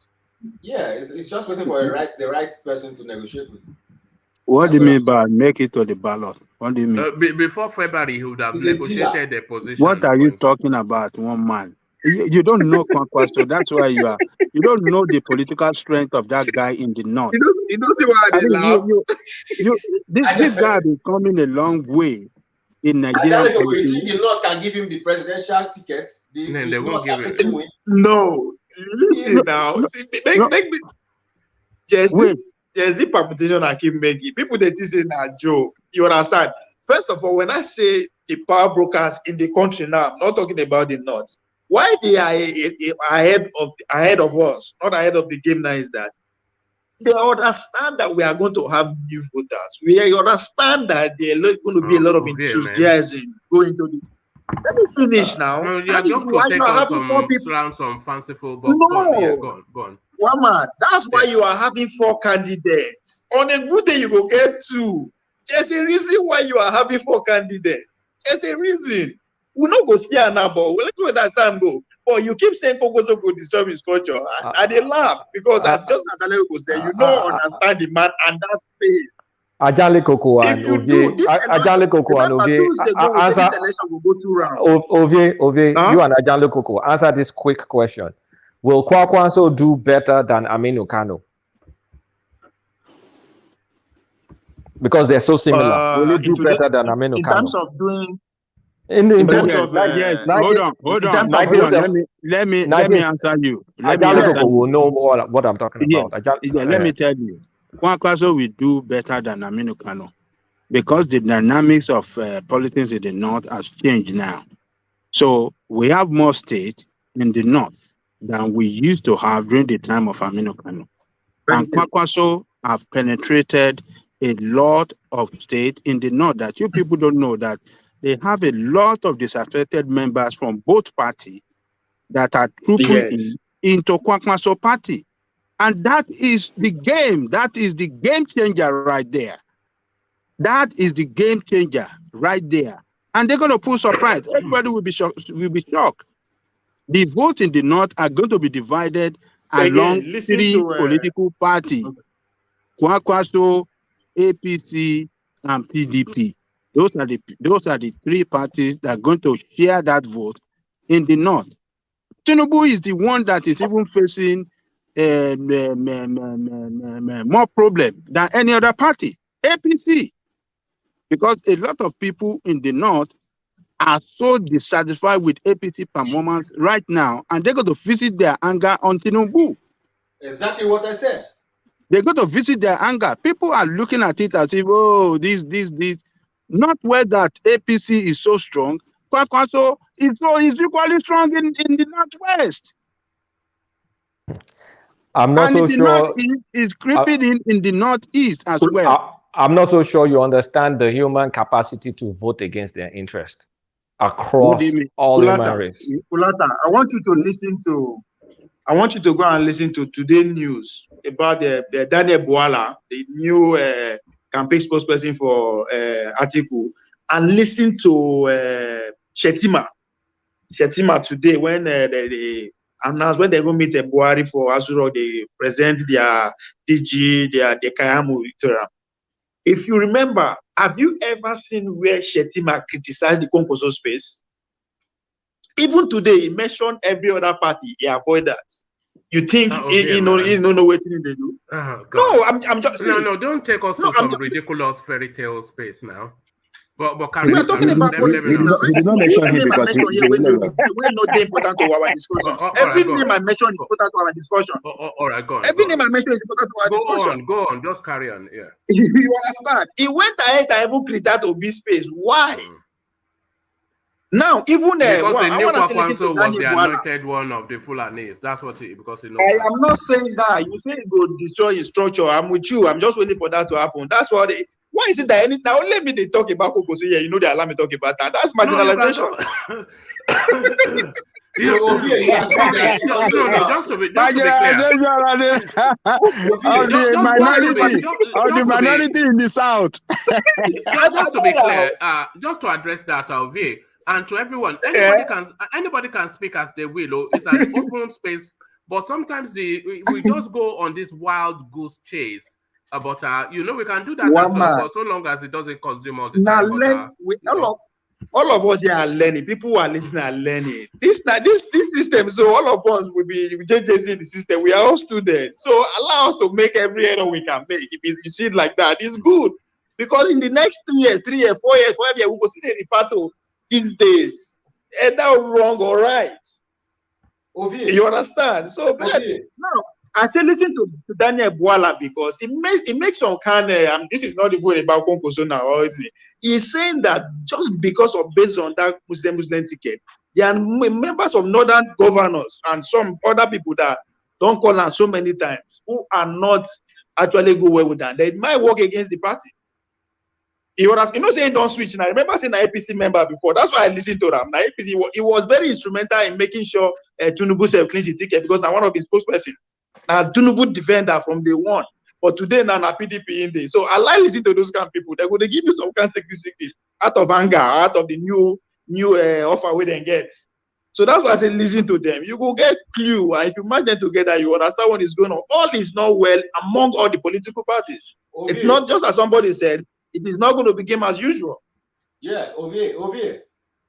Yeah, it's just waiting for the right person to negotiate with. What do you mean by make it to the ballot? What do you mean? Before February, he would have negotiated the position. What are you talking about, one man? You don't know Kwakwanso, that's why you don't know the political strength of that guy in the north. You don't see why they laugh. This guy has been coming a long way in Nigeria. You think the North can give him the presidential ticket? They won't give it. No, listen now. There's the permutation I keep making. People that is in a joke. You understand? First of all, when I say the power brokers in the country now, I'm not talking about the North. Why they are ahead of us, not ahead of the game now, is that they understand that we are going to have new voters. We understand that there are going to be a lot of enthusiasm going to the. Let me finish now. No, you are just going to take some fanciful. But no, go on. One man, that's why you are having 4 candidates. On a good day, you go get 2. There's a reason why you are having 4 candidates. There's a reason. We not go see now, but let's wait that time go. But you keep saying Kokoto go disturb his culture. And they laugh because as just as Aleko said, you don't understand the man and that space. Ajale Koko and Ovie, you and Ajale Koko, answer this quick question. Will Kwakwanso do better than Aminu Kano? Because they're so similar. Will it do better than Aminu Kano? In terms of doing... Hold on. Let me answer you. Will know what I'm talking about. Let me tell you. Kwakwanso will do better than Aminu Kano because the dynamics of politics in the north has changed now. So we have more states in the north than we used to have during the time of Aminu Kano. And Kwakwanso have penetrated a lot of states in the north that you people don't know that they have a lot of disaffected members from both parties that are trooping into Kwakwanso party. And that is the game. That is the game changer right there. That is the game changer right there. And they're going to pull surprise. Everybody will be shocked. The votes in the north are going to be divided along 3 political parties. Kwakwanso, APC, and PDP. Those are the 3 parties that are going to share that vote in the north. Tinubu is the one that is even facing more problem than any other party, APC, because a lot of people in the north are so dissatisfied with APC performance right now, and they're going to visit their anger on Tinubu. Exactly what I said. They're going to visit their anger. People are looking at it as if, oh, this. Not where that APC is so strong. Kwakwanso is equally strong in the northwest. I'm not so sure. It's creeping in the northeast as well. I'm not so sure you understand the human capacity to vote against their interest across all human race. Ulata, I want you to listen to. I want you to go and listen to today's news about the Daniel Bwala, the new campaign spokesperson for Atiku, and listen to Shetima today when they announced when they're going to meet Buhari for Azuro, they present their DG, their Kayamu Electoral. If you remember, have you ever seen where Shetima criticized the Konkoso space? Even today, he mentioned every other party. He avoid that. You think he know what they do? No, I'm just saying. No, don't take us to some ridiculous fairy tale space now. But we are talking about politics. He did not mention him because we're not important to our discussion. Every name I mentioned is important to our discussion. All right, go on. Every name I mentioned is important to our discussion. Go on, just carry on. Yeah. You understand? He went ahead and even created that Obi space. Why? Now, even because they knew Kwakwanso was the anointed one of the Fulanis. That's what because he knows. I am not saying that. You say it will destroy his structure. I'm with you. I'm just waiting for that to happen. That's what. Why is it that now let me they talk about Kokoso here? You know they allow me talk about that. That's marginalization. Just to be clear, minority in the south. Just to be clear, just to address that, Alvi. And to everyone, anybody can speak as they will. It's an open space, but sometimes we just go on this wild goose chase. But we can do that as well, but so long as it doesn't consume all the time. All of us here are learning. People who are listening are learning. This system. So all of us will be just in the system. We are all students. So allow us to make every error we can make. If you see it like that, it's good because in the next 2 years, 3 years, 4 years, 5 years, we will see the refer to these days, either wrong or right. You understand? So now I say listen to Daniel Bwala because it makes some kind of this is not even about Konkoso now. He's saying that just because of based on that Muslim ticket, there are members of northern governors and some other people that don't call on so many times who are not actually go well with that. They might work against the party. You know, saying don't switch. Now, I remember saying an APC member before. That's why I listened to them. Now, APC, he was very instrumental in making sure Tinubu self-cleaned the ticket because now one of his spokesperson. Now, Tinubu defender from day one. But today, now, PDP in there. So I like listening to those kind of people. They're going to give you some kind of secret out of anger, out of the new offer we then get. So that's why I say listen to them. You go get clue. And if you match them together, you understand what is going on. All is not well among all the political parties. Okay. It's not just as somebody said, it is not going to become as usual. Yeah, Ovie.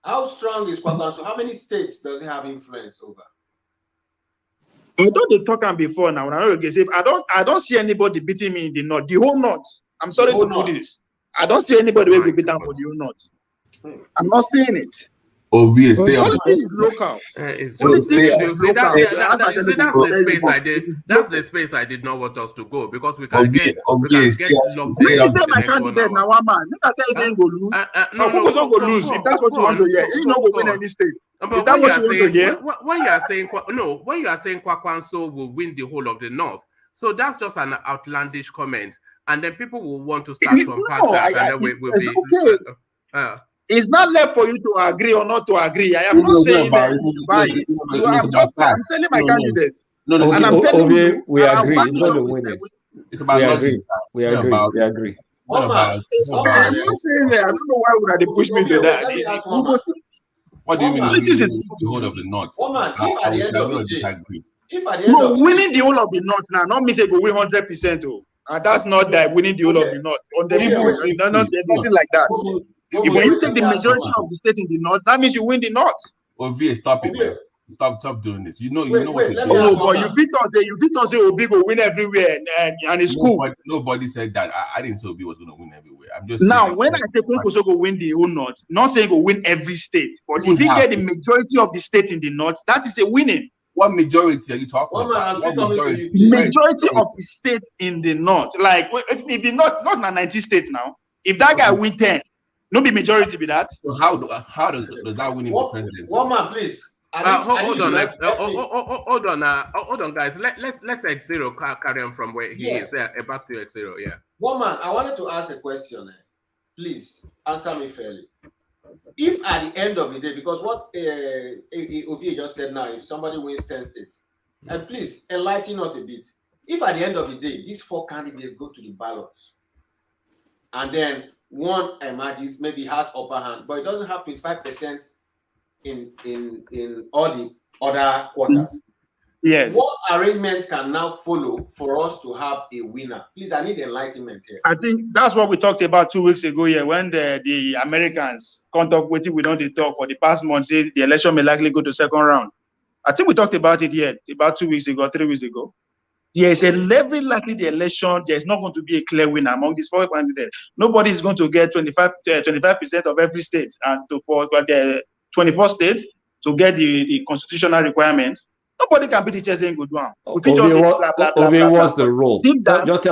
How strong is Kwakwanso? How many states does he have influence over? I thought they talked before now. I don't see anybody beating me in the north. The whole north. I'm sorry to put this. I don't see anybody who will beat down for the whole north. I'm not saying it. Obvious. Politics is local. That's the space I did not want us to go because we can get locked in. My candidate now, one man. Make I tell you, saying go lose. No, focus on go lose. If that's what you want to hear, you not go win any state. Is that what you want to hear? When you are saying Kwakwanso will win the whole of the north, so that's just an outlandish comment, and then people will want to start to unpack that, and then we will be. It's not left for you to agree or not to agree. I am not saying that. I'm telling my candidate. And I'm telling you, we agree. It's not the winners. It's about we agree. I'm not saying that. I don't know why would they push me to that. What do you mean? The whole of the north. No, winning the whole of the north now, not me say go win 100%. And that's not that winning the whole of the north. There's nothing like that. If when you take the majority of the state in the north, that means you win the north. Ovie, stop it, man. Stop doing this. You know what you're doing. Oh, but you beat us, Obi will win everywhere, and it's cool. Nobody said that. I didn't say Obi was going to win everywhere. I'm just now when I say Konkoso go win the whole north, not saying go win every state, but if you get the majority of the state in the north, that is a winning. What majority are you talking about? Majority of the state in the north, like if the north, not 90 states now. If that guy win 10. No be majority be that. So how does that winning the presidency? One man, please. Hold on, guys. Let's X0 carry on from where he is. Back to X0. Yeah. One man, I wanted to ask a question. Please answer me fairly. If at the end of the day, because what Ovie just said now, if somebody wins 10 states, and please enlighten us a bit. If at the end of the day, these 4 candidates go to the ballots, and then one emerges, maybe has upper hand, but it doesn't have 25% in all the other quarters. Yes. What arrangement can now follow for us to have a winner? Please, I need enlightenment here. I think that's what we talked about 2 weeks ago here when the Americans contemplating we don't talk for the past month, say the election may likely go to second round. I think we talked about it here about 2 weeks ago, 3 weeks ago. There is a very likely the election, there's not going to be a clear winner among these 4 candidates. Nobody is going to get 25% of every state, and for the 24 states to get the constitutional requirements. Nobody can be the chess and go down. What's the rule? Just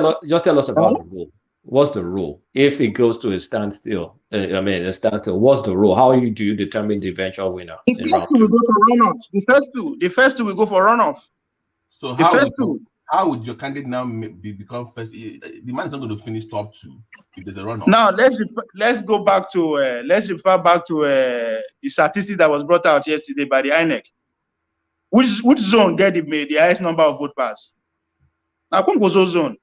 tell us about the rule. What's the rule? If it goes to a standstill, a standstill, what's the rule? How do you determine the eventual winner? The first two will go for runoff. The first two will go for runoff. So how would your candidate now become first? The man is not going to finish top 2 if there's a runoff. Now let's go back to let's refer back to the statistics that was brought out yesterday by the INEC. Which zone get the highest number of vote pass? Now Kongozo zone,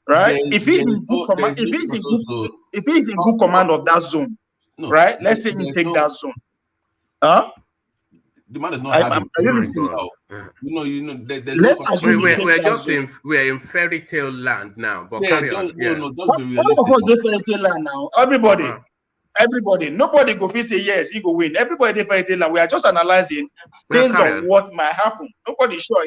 right? If he's in good command, if he's in good command of that zone, right? Let's say he take that zone, huh? The man is not having himself. We're in fairy tale land now. But carry on. Fairy tale land now. Everybody, nobody go fit say yes, he go win. Everybody fairy tale land. We are just analyzing based on what might happen. Nobody sure.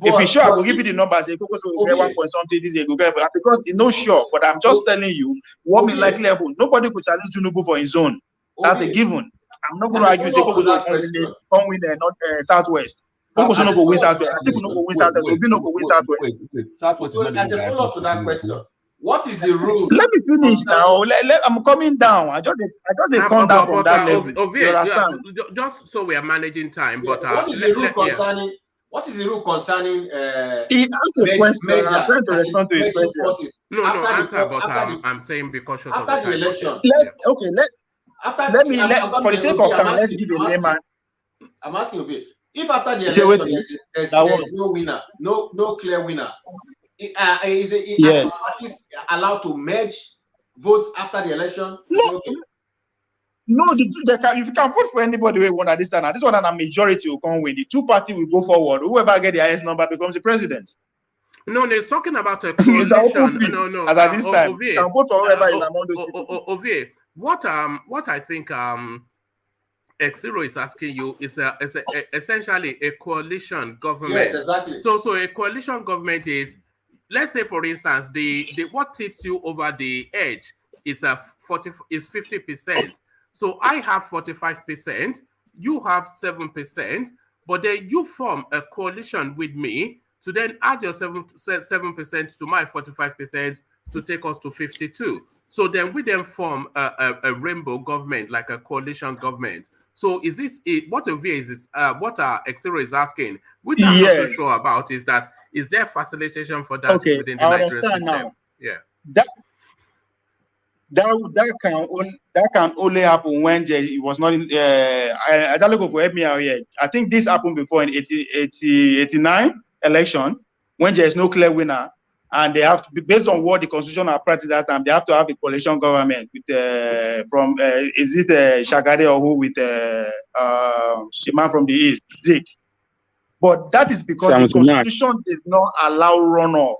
If he's sure, I will give you the numbers. Say, get 1 point something this year, go get, because it's not sure. But I'm just telling you what may likely happen. Nobody could challenge Tinubu for his zone. That's a given. I'm not going to argue. Say, come win not Southwest. Kongozo no go win Southwest. Atiku no go win Southwest. Obi no go win Southwest. Southwest. As a follow-up to that question, what is the rule? Let me finish now. I'm coming down. I just come down from that level. You understand? Just so we are managing time. But what is the rule concerning? What is the rule concerning? He asked a question. I'm trying to respond to his question. No, answer. But I'm saying because after the election. For the sake of time, let's give a layman. I'm asking you, if after the election there's no winner, no clear winner, is parties allowed to merge votes after the election? No, if you can vote for anybody we want at this time, this one and a majority will come win. The 2 parties will go forward. Whoever get the highest number becomes the president. No, they're talking about a coalition. No. At this time, you can vote for whoever is among those people. Ovie, what I think X0 is asking you is essentially a coalition government. Yes, exactly. So a coalition government is, let's say for instance, the what tips you over the edge is 50%. So I have 45%, you have 7%, but then you form a coalition with me to then add your 7% to my 45% to take us to 52. So then we then form a rainbow government, like a coalition government. So is this what what X0 is asking, which I'm not so sure about, is there facilitation for that within the Nigerian system? Now. Yeah. That can only happen when it was not in I don't know, help me out here. I think this happened before in 89 election when there is no clear winner, and they have to be based on what the constitution has practiced that time. They have to have a coalition government with from is it Shagari or who with the man from the east, Zik. But that is because the constitution did not allow runoff.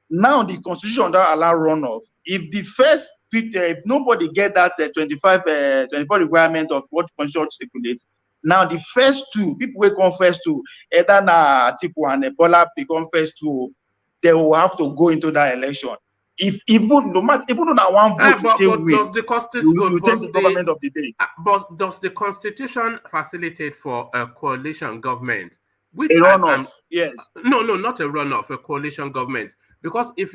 Now the constitution doesn't allow runoff. If the first if nobody get that 24 requirement of what the constitution stipulates, now the first 2 people will come first to either Atiku and Bola become first 2, they will have to go into that election. If even no matter even on one vote you take the government of the day. But does the constitution facilitate for a coalition government? Which a runoff, yes. No, not a runoff, a coalition government. Because if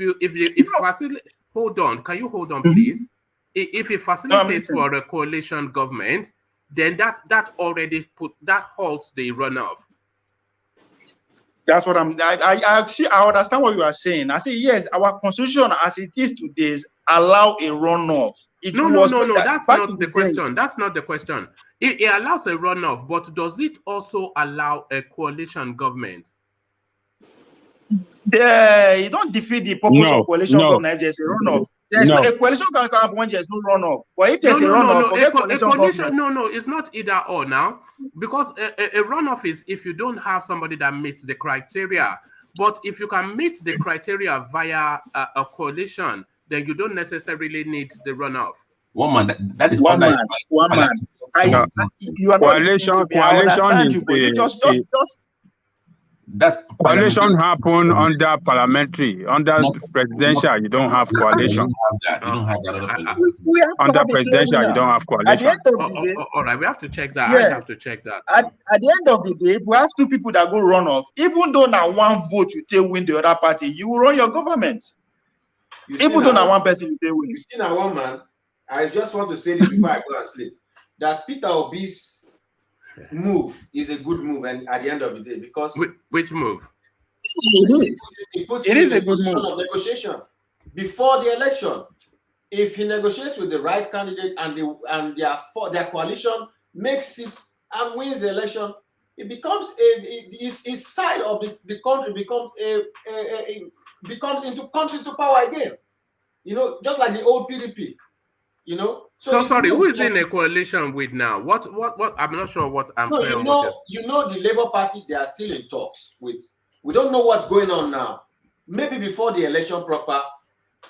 hold on, can you hold on, please? If it facilitates for a coalition government, then that already halts the runoff. That's what I see. I understand what you are saying. I say yes. Our constitution, as it is today, allow a runoff. No. That's not the question. That's not the question. It allows a runoff, but does it also allow a coalition government? You don't defeat the purpose of coalition government. There's a runoff. A coalition can come when there's no runoff. But if there's a runoff, forget coalition government. No, it's not either or now, because a runoff is if you don't have somebody that meets the criteria. But if you can meet the criteria via a coalition, then you don't necessarily need the runoff. One man, that is one man. You are coalition is that's coalition happen under parliamentary, under presidential. You don't have coalition. You don't have that. Under presidential, you don't have coalition. At the end of the day, all right, we have to check that. Yeah. I have to check that. At the end of the day, if we have two people that go run off, even though now one vote you take win the other party, you will run your government. Even though now one person you take win. You see now one man. I just want to say this before I go and sleep. That Peter Obi's move is a good move, and at the end of the day, because which move? It is a good move of negotiation before the election. If he negotiates with the right candidate and their coalition makes it and wins the election, it becomes his side of the country comes into power again. You know, just like the old PDP. You know. So sorry, who is in a coalition with now? What? I'm not sure what I'm. No, you know, the Labour Party, they are still in talks with. We don't know what's going on now. Maybe before the election proper,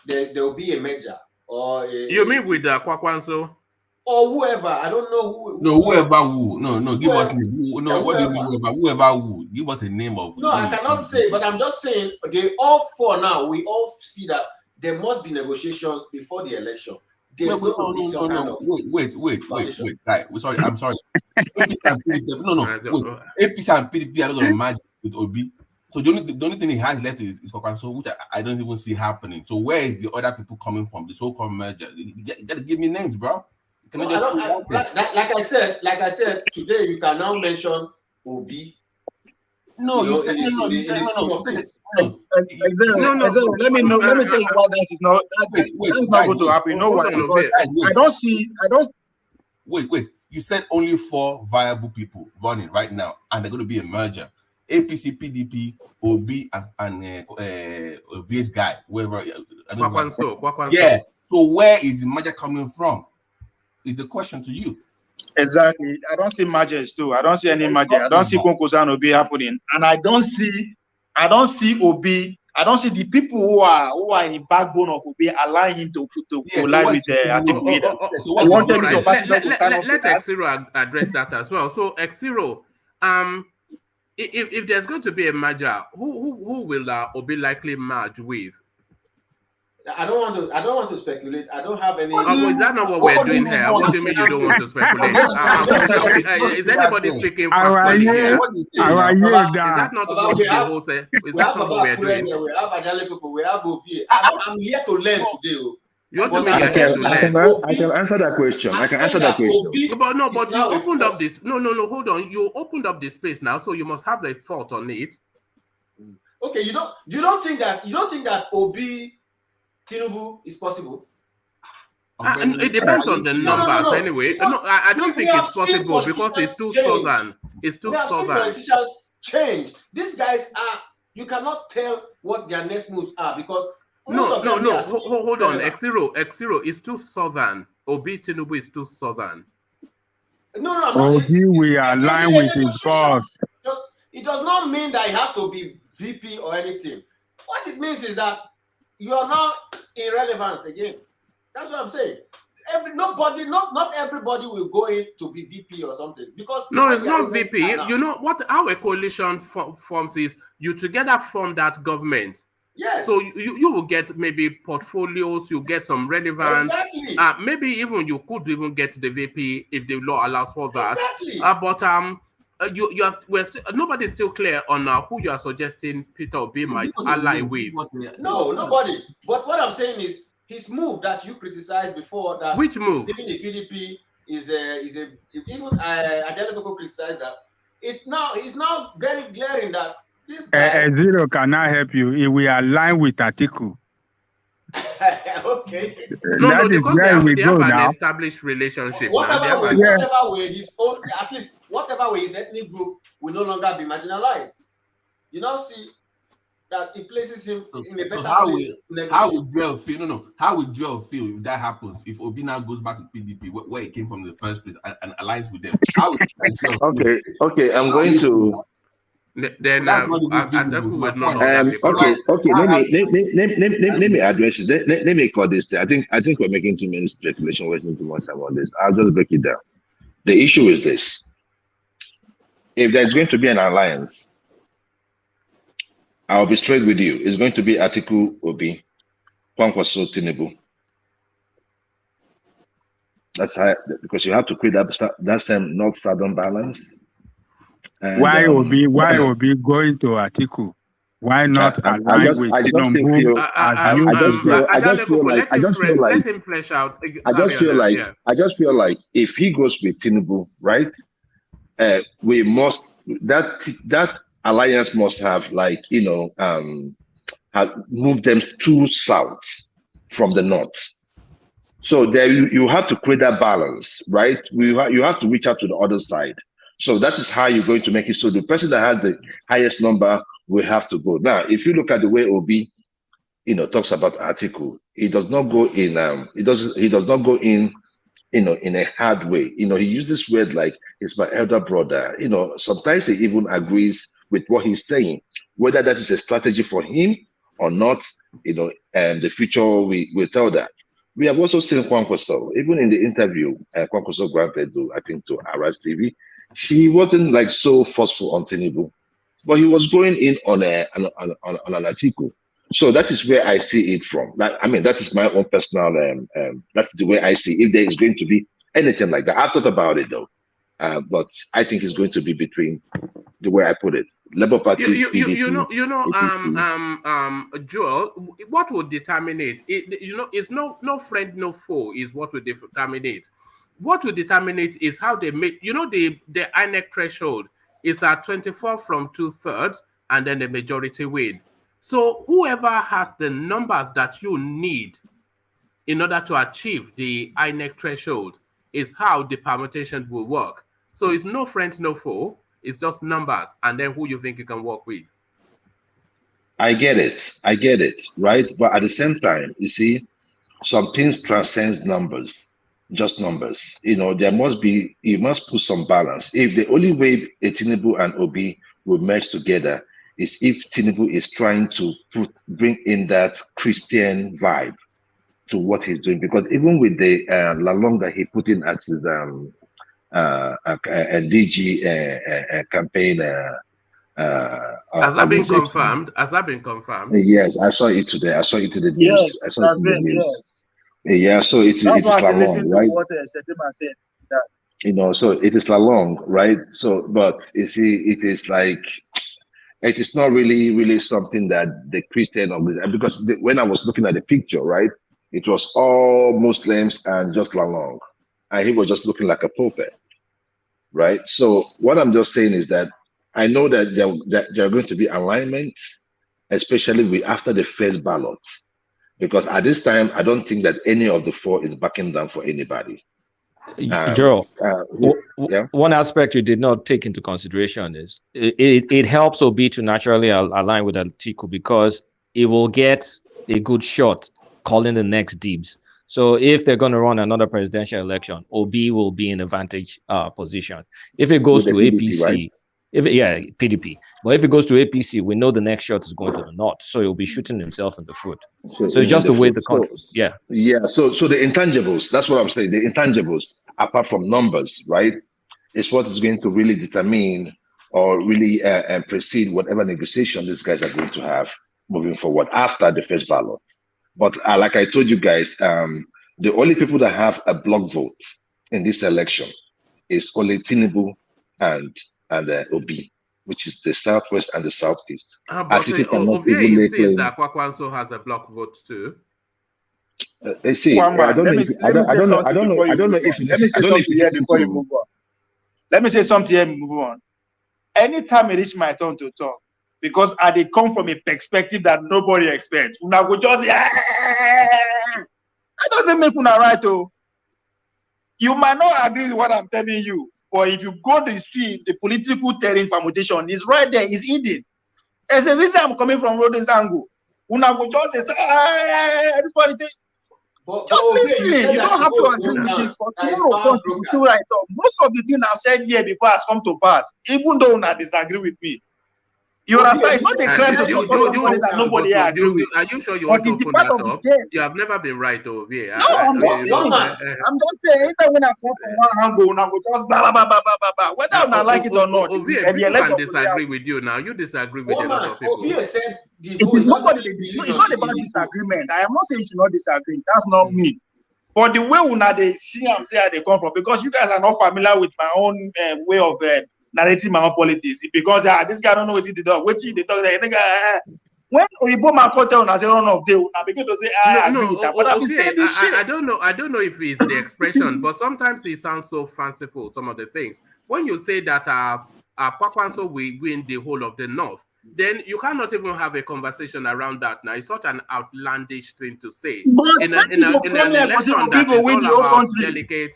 there will be a merger or. You mean with Kwakwanso? Or whoever, I don't know who. No, whoever who. No, give us no. What do you mean whoever who? Give us a name of. No, I cannot say, but I'm just saying they all four now. We all see that there must be negotiations before the election. Wait. Right. Sorry, I'm sorry. APC and PDP, APC and PDP are not going to merge with Obi. So the only thing he has left is Kwakwanso, which I don't even see happening. So where is the other people coming from? The so-called merger. You got to give me names, bro. Like I said, today you can now mention Obi. No, you said no. Let me tell you why that is not. That's not going to happen. No why? Because I don't see. Wait. You said only 4 viable people running right now, and they're going to be a merger. APC, PDP, OB, and VS guy, whoever. Kwakwanso. Yeah. So where is the merger coming from? Is the question to you. Exactly. I don't see mergers too. I don't see any merger. I don't see Konkosa and Obi happening, and I don't see Obi. I don't see the people who are in the backbone of Obi allowing him to collide with Atiku. Let Exiro address that as well. So Exiro, if there's going to be a merger, who will Obi likely merge with? I don't want to speculate. I don't have any. Is that not what we're doing here? What do you mean you don't want to speculate? Is anybody speaking for here? Is that not what people say? Is that not what we're doing? We have Ajalekoko, we have Ovie. I'm here to learn today. You want to make here to learn? I can answer that question. But you opened up this. No, hold on. You opened up this space now, so you must have the thought on it. Okay, you don't think that Obi Tinubu is possible? It depends on the numbers anyway. No, I don't think it's possible because it's too southern. It's too southern. Politicians change. These guys you cannot tell what their next moves are because no. Hold on. Exiro is too southern. Obi Tinubu is too southern. No. He will align with his boss. It does not mean that it has to be VP or anything. What it means is that you are now irrelevant again. That's what I'm saying. Not everybody will go in to be VP or something because it's not VP. You know what our coalition forms is you together form that government. Yes. So you will get maybe portfolios. You get some relevance. Exactly. Maybe even you could even get the VP if the law allows for that. Exactly. Nobody's still clear on who you are suggesting Peter Obi might ally with. No, nobody. But what I'm saying is his move that you criticized before that which move? Giving the PDP even Ajay Koko criticized that. It's now very glaring that this guy. Zero cannot help you if we align with Atiku. Okay. No, because they have an now. established relationship. Whatever way his own, at least whatever way his ethnic group will no longer be marginalized. You now see that it places him in a better place. How would Joel feel? No. How would Joel feel if that happens? If Obi now goes back to PDP, where he came from in the first place, and aligns with them? How would Okay. I'm going to. Then Okay. Let me address it. Let me call this. I think we're making too many speculation, wasting too much time on this. I'll just break it down. The issue is this: if there's going to be an alliance, I'll be straight with you. It's going to be Atiku, Obi, Kwankwaso, Tinubu. That's how, because you have to create that same north-southern balance. And, why Obi going to Atiku? Why not align with Tinubu? Let him flesh out. I just feel like if he goes with Tinubu, right? We must that alliance must have have moved them too south from the north. So there you have to create that balance, right? You have to reach out to the other side. So that is how you're going to make it. So the person that has the highest number will have to go. Now, if you look at the way Obi, talks about Atiku, he does not go in. He does not go in, in a hard way. He uses words like "it's my elder brother." Sometimes he even agrees with what he's saying. Whether that is a strategy for him or not, and the future will tell that. We have also seen Kwankwaso, even in the interview, Kwankwaso granted, I think, to Aras TV. She wasn't so forceful on Tinubu, but he was going in on an Atiku. So that is where I see it from. That is my own personal. That's the way I see. If there is going to be anything like that, I've thought about it though, but I think it's going to be between the way I put it. Labour Party, PDP, Joel, what would determine it? It's no friend, no foe is what would determine it. What will determine it is how they make, the INEC threshold is at 24 from 2/3, and then the majority win. So whoever has the numbers that you need in order to achieve the INEC threshold is how the permutation will work. So it's no friend, no foe. It's just numbers, and then who you think you can work with. I get it, right? But at the same time, you see, some things transcend numbers. Just numbers. There must be, you must put some balance. If the only way Tinubu and Obi will merge together is if Tinubu is trying to bring in that Christian vibe to what he's doing, because even with the Lalong that he put in as his DG campaign. Has that been confirmed? Has that been confirmed? Yes, I saw it today. I saw it in the news. Yes, I saw it in the news. Yes. Yeah, so it is Lalong, right? What Shetima said. So it is Lalong, right? So, but you see, it is it is not really something that the Christian organization, because when I was looking at the picture, right, it was all Muslims and just Lalong, and he was just looking like a puppet, right? So what I'm just saying is that I know that there are going to be alignment, especially after the first ballot. Because at this time, I don't think that any of the four is backing down for anybody. Joel, one aspect you did not take into consideration is it helps Obi to naturally align with Atiku because it will get a good shot calling the next dibs. So if they're going to run another presidential election, Obi will be in a vantage position. If it goes to APC, right? PDP. But if it goes to APC, we know the next shot is going to the north, so he'll be shooting himself in the foot. So it's just the way the country. So the intangibles, that's what I'm saying. The intangibles, apart from numbers, right, is what is going to really determine or really precede whatever negotiation these guys are going to have moving forward after the first ballot. But like I told you guys, the only people that have a block vote in this election is only Tinubu and Obi, which is the southwest and the southeast. But Obi insists that Kwakwanso has a block vote too. See, One I man, don't know if I don't know if let me say something here before you move on. Let me say something here and move on. Anytime it reach my turn to talk, because I they come from a perspective that nobody expects. Una go just I doesn't make una right. Oh, you might not agree with what I'm telling you, but if you go to see the political terrain permutation, is right there, is hidden. There's a reason I'm coming from Rodin's angle. Una go just say, everybody just listen. You don't have to agree with it. For tomorrow, constitutional right up. Most of the things I've said here before has come to pass, even though una disagree with me. You understand? It's not a crime to support somebody that nobody agree with. Are you sure you want to open that up? You have never been right over here. No, I'm just saying, anytime when I come from one angle, una go just blah, blah, blah, blah, blah, blah. Whether I like it or not. People can disagree with you now. You disagree with a lot of people. Said it's not about disagreement. I am not saying you should not disagree. That's not me. But the way una they see and say they come from, because you guys are not familiar with my own way of narrating my own politics. Because this guy don't know what he did. What he did. When Oyibo man come tell una say run off day, I begin to say I agree with that. But I've been saying this shit. I don't know if it's the expression, but sometimes it sounds so fanciful. Some of the things when you say that Pakwanso will win the whole of the north, then you cannot even have a conversation around that. Now it's such an outlandish thing to say in an election that is all about delicate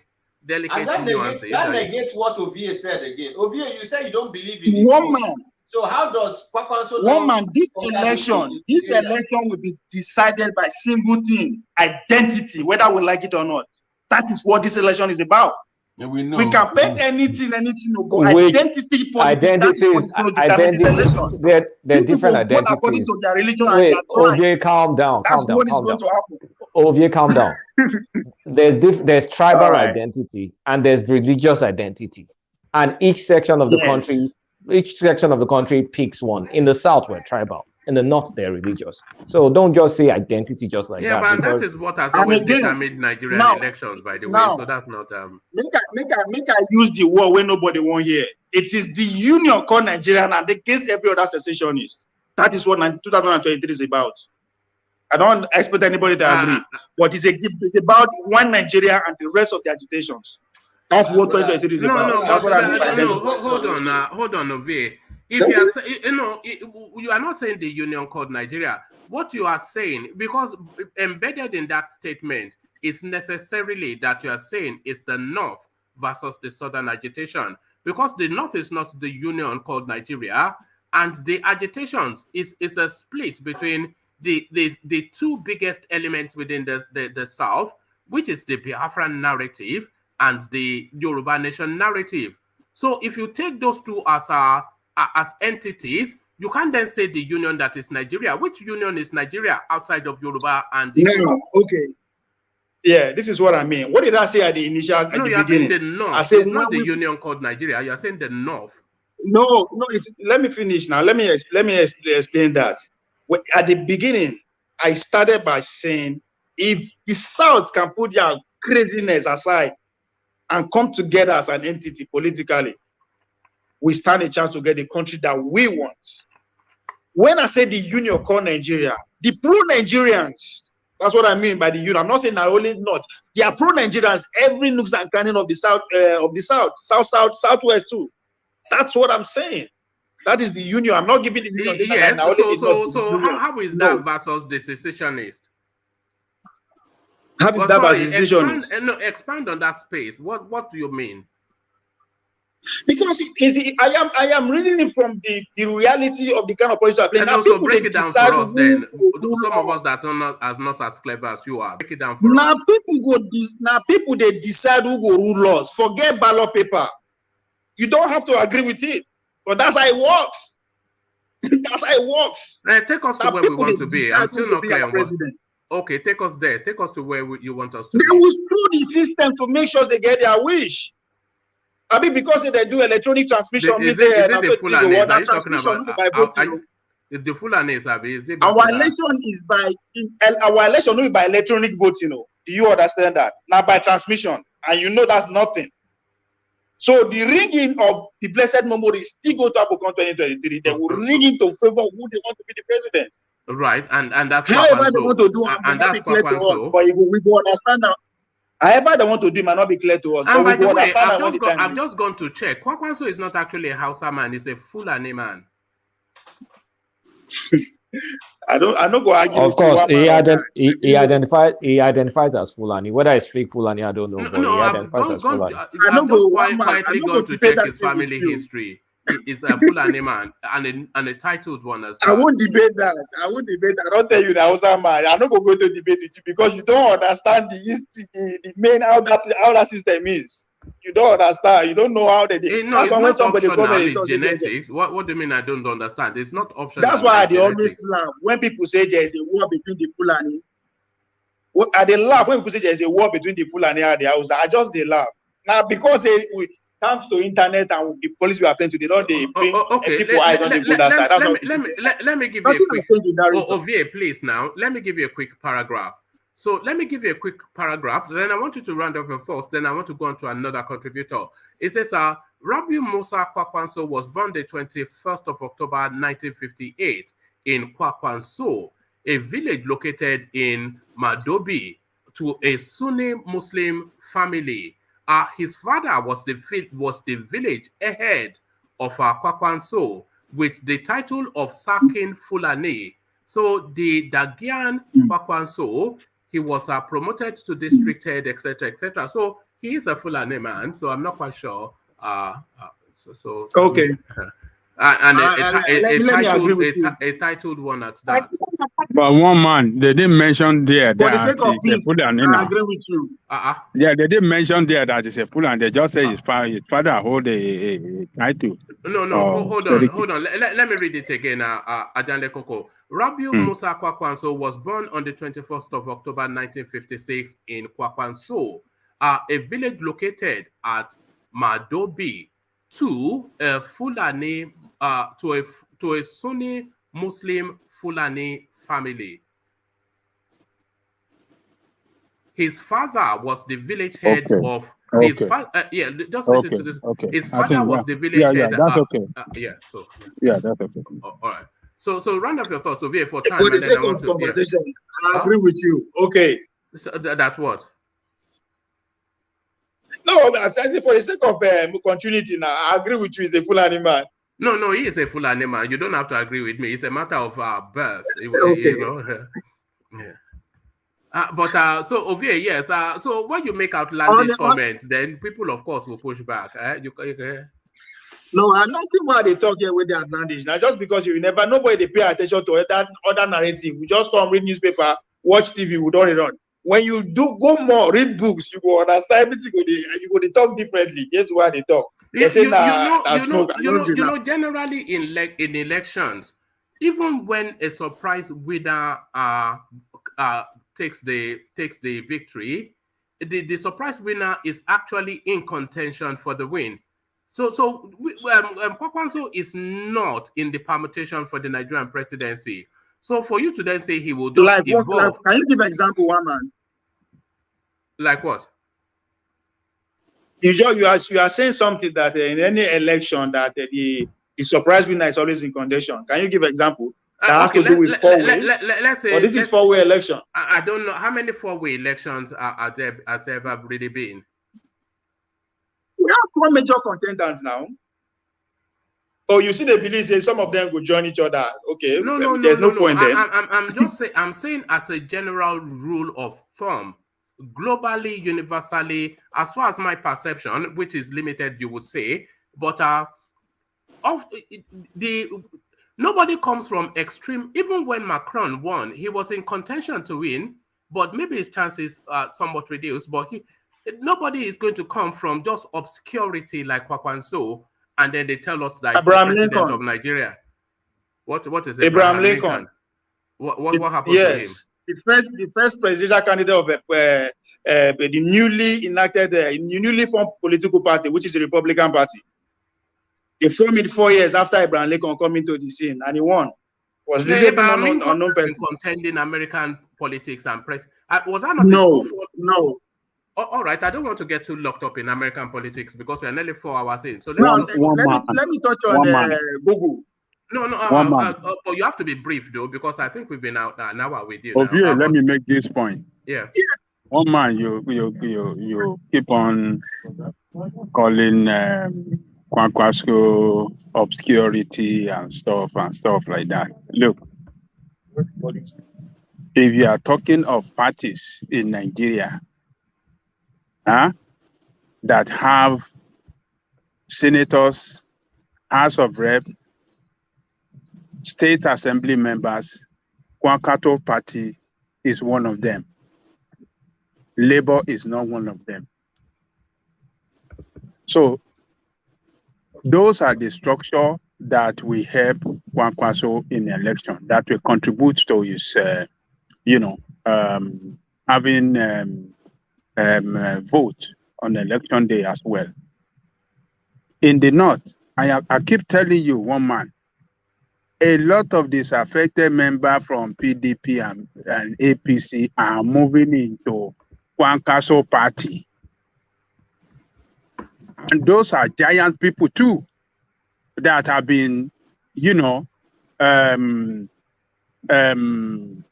nuances. That negates what Ovie said again. Ovie, you say you don't believe in one man. So how does Pakwanso? One man, this election will be decided by single thing: identity, whether we like it or not. That is what this election is about. Yeah, we know. We can paint anything, but identity politics. There's different identities. According to their religion Wait, and their Ovie, calm down. That's what is going to happen. Ovie, calm down. There's tribal identity and there's religious identity, and each section of the country picks one. In the south, we're tribal. In the north, they're religious. So don't just say identity just like that. Yeah, but that is what has always determined Nigerian elections, by the way. So that's not Make I use the word where nobody won't hear. It is the union called Nigerian and against every other secessionist. That is what 2023 is about. I don't expect anybody to agree, but it's about one Nigeria and the rest of the agitations. That's what 2023 is about. Hold on, Ovie. If you are you are not saying the union called Nigeria. What you are saying, because embedded in that statement is necessarily that you are saying is the North versus the Southern agitation, because the North is not the union called Nigeria, and the agitations is a split between the two biggest elements within the South, which is the Biafran narrative and the Yoruba Nation narrative. So if you take those two as entities, you can't then say the union that is Nigeria. Which union is Nigeria outside of Yoruba and the okay. Yeah, this is what I mean. What did I say at the initial at the beginning? Saying the North. I said it's not the union called Nigeria. You're saying the North. No. Let me finish now. Let me explain that. At the beginning, I started by saying if the South can put their craziness aside and come together as an entity politically, we stand a chance to get the country that we want. When I say the union called Nigeria, the pro-Nigerians, that's what I mean by the union. I'm not saying not only not. They are pro-Nigerians, every nooks and cranny of the southwest too. That's what I'm saying. That is the union. I'm not giving the union. Yes. So how is that versus the secessionist? How is that versus secessionist? Expand on that space. What do you mean? Because I am reading it from the reality of the kind of politics I play. Now people break it down for us then. Some of us that are not as clever as you are. Break it down for us. Now people they decide who go rule us. Forget ballot paper. You don't have to agree with it, but that's how it works. That's how it works. Take us to where we want to be. I'm still not clear on what. Okay, take us there. Take us to where you want us to be. They will screw the system to make sure they get their wish. I mean, because they do electronic transmission. Is it the Fulanis? Are you talking about the Fulanis? Our election will be by electronic vote. Do you understand that? Not by transmission, and that's nothing. So the rigging of the blessed memory still go to Abuja 2023. They will rig it to favor who they want to be the president. Right, and that's however they want to do it, and that's clear to us, but we go understand now. However they want to do it might not be clear to us. And but by the way, I've just gone to check. Kwakwanso is not actually a Hausa man; he's a Fulani man. I don't go argue. Of course, he identifies as Fulani. Whether it's fake Fulani, I don't know. But he identifies as Fulani. I'm just quietly going to check his family history. He's a Fulani man and a titled one as well. I won't debate that. I don't tell you that Hausa man. I'm not going to go to debate with you because you don't understand the history, the main how that system is. You don't understand. You don't know how they did. No, it's not optional. It's genetics. What do you mean I don't understand? It's not optional. That's why they always laugh when people say there is a war between the Fulani. They laugh when people say there is a war between the Fulani and the Hausa. I just they laugh. Now because thanks to internet and the police we are playing to, they don't bring people eyes on the good side. Let me give you a quick Ovie, please now. Let me give you a quick paragraph. So let me give you a quick paragraph. Then I want you to round off your thoughts. Then I want to go on to another contributor. It says, Rabiu Musa Kwakwanso was born the 21st of October 1958 in Kwakwanso, a village located in Madobi, to a Sunni Muslim family. His father was the village head of Kwakwanso with the title of Sakin Fulani. So the Dagian Kwakwanso, he was promoted to district head, etc., etc. So he is a Fulani man. So I'm not quite sure. Okay. And a titled one at that. But one man, they didn't mention there that it's a Fulani. I agree with you. Yeah, they didn't mention there that it's a Fulani. They just say his father hold a title. No, hold on. Let me read it again, Ajande Koko. Rabiu Musa Kwakwanso was born on the 21st of October 1956 in Kwakwanso, a village located at Madobi, to a Fulani, to a Sunni Muslim Fulani family. His father was the village head of. Just listen to this. His father was the village head. That's okay. That's okay. All right. So round up your thoughts over here for time. For the sake of conversation, I agree with you. Okay. So that's what? No, I say for the sake of continuity now, I agree with you. He's a Fulani man. No, he is a Fulani man. You don't have to agree with me. It's a matter of birth. Okay. You know? Yeah. So over here, yes. So when you make outlandish comments, then people, of course, will push back. No, I'm not thinking why they talk here with the advantage. Now, just because nobody they pay attention to other narrative. We just come read newspaper, watch TV, we don't run. When you do go more, read books, you go understand everything. You go to talk differently. Here's why they talk. They say generally in elections, even when a surprise winner takes the victory, the surprise winner is actually in contention for the win. So Kwakwanso is not in the permutation for the Nigerian presidency. So for you to then say he will just evolve, can you give an example, one man? Like what? You are saying something that in any election that the surprise winner is always in contention. Can you give an example? That has to do with four ways. Let's say this is four-way election. I don't know how many four-way elections has there ever really been. We have four major contenders now. Oh, you see the belief say some of them will join each other. Okay, there's no point there. I'm saying as a general rule of thumb, globally, universally, as far as my perception, which is limited, you would say, but nobody comes from extreme. Even when Macron won, he was in contention to win, but maybe his chances are somewhat reduced. But nobody is going to come from just obscurity like Kwakwanso, and then they tell us that Abraham he's the president Lincoln of Nigeria. What is Abraham Lincoln? What happened to him? The first presidential candidate of the newly formed political party, which is the Republican Party. They formed it 4 years after Abraham Lincoln came into the scene, and he won. Was Abraham Lincoln contending American politics and press? Was that not? No. All right, I don't want to get too locked up in American politics because we are nearly 4 hours in. So let me touch on Google. No, One man. but you have to be brief though, because I think we've been out an hour with you Ovie, now. let me make this point. Yeah. One man, you keep on calling Kwankwaso obscurity and stuff like that. Look, if you are talking of parties in Nigeria, that have senators, House of Rep, State Assembly members, Kwankwaso Party is one of them. Labour is not one of them. So those are the structure that will help Kwankwaso in the election, that will contribute to his, having vote on election day as well. In the north, I keep telling you, one man, a lot of disaffected members from PDP and APC are moving into Kwankwaso Party. And those are giant people too, that have been,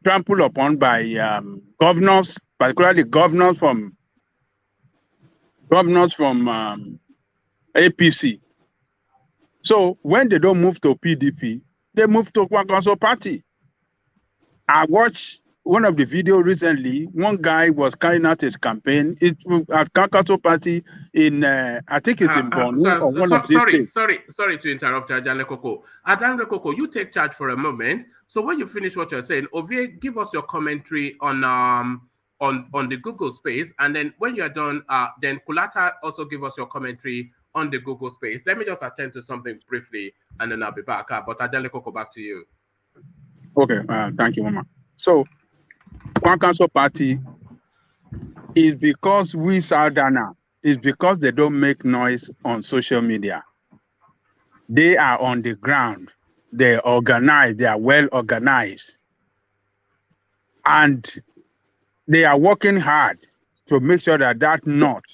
trampled upon by governors, particularly governors from APC. So when they don't move to PDP, they move to Kwankwaso Party. I watched one of the videos recently. One guy was carrying out his campaign. It at Kwankwaso Party in, I think it's in Benue or one of these states. Sorry to interrupt, Ajane Koko. Ajane Koko, you take charge for a moment. So when you finish what you're saying, Ovie, give us your commentary on the Google space, and then when you're done, then Kulata also give us your commentary on the Google space. Let me just attend to something briefly, and then I'll be back. But Ajane Koko, back to you. Okay, thank you, Mama. So, Kwankwaso Party is because we Southerners, is because they don't make noise on social media. They are on the ground. They organize. They are well organized. And they are working hard to make sure that north,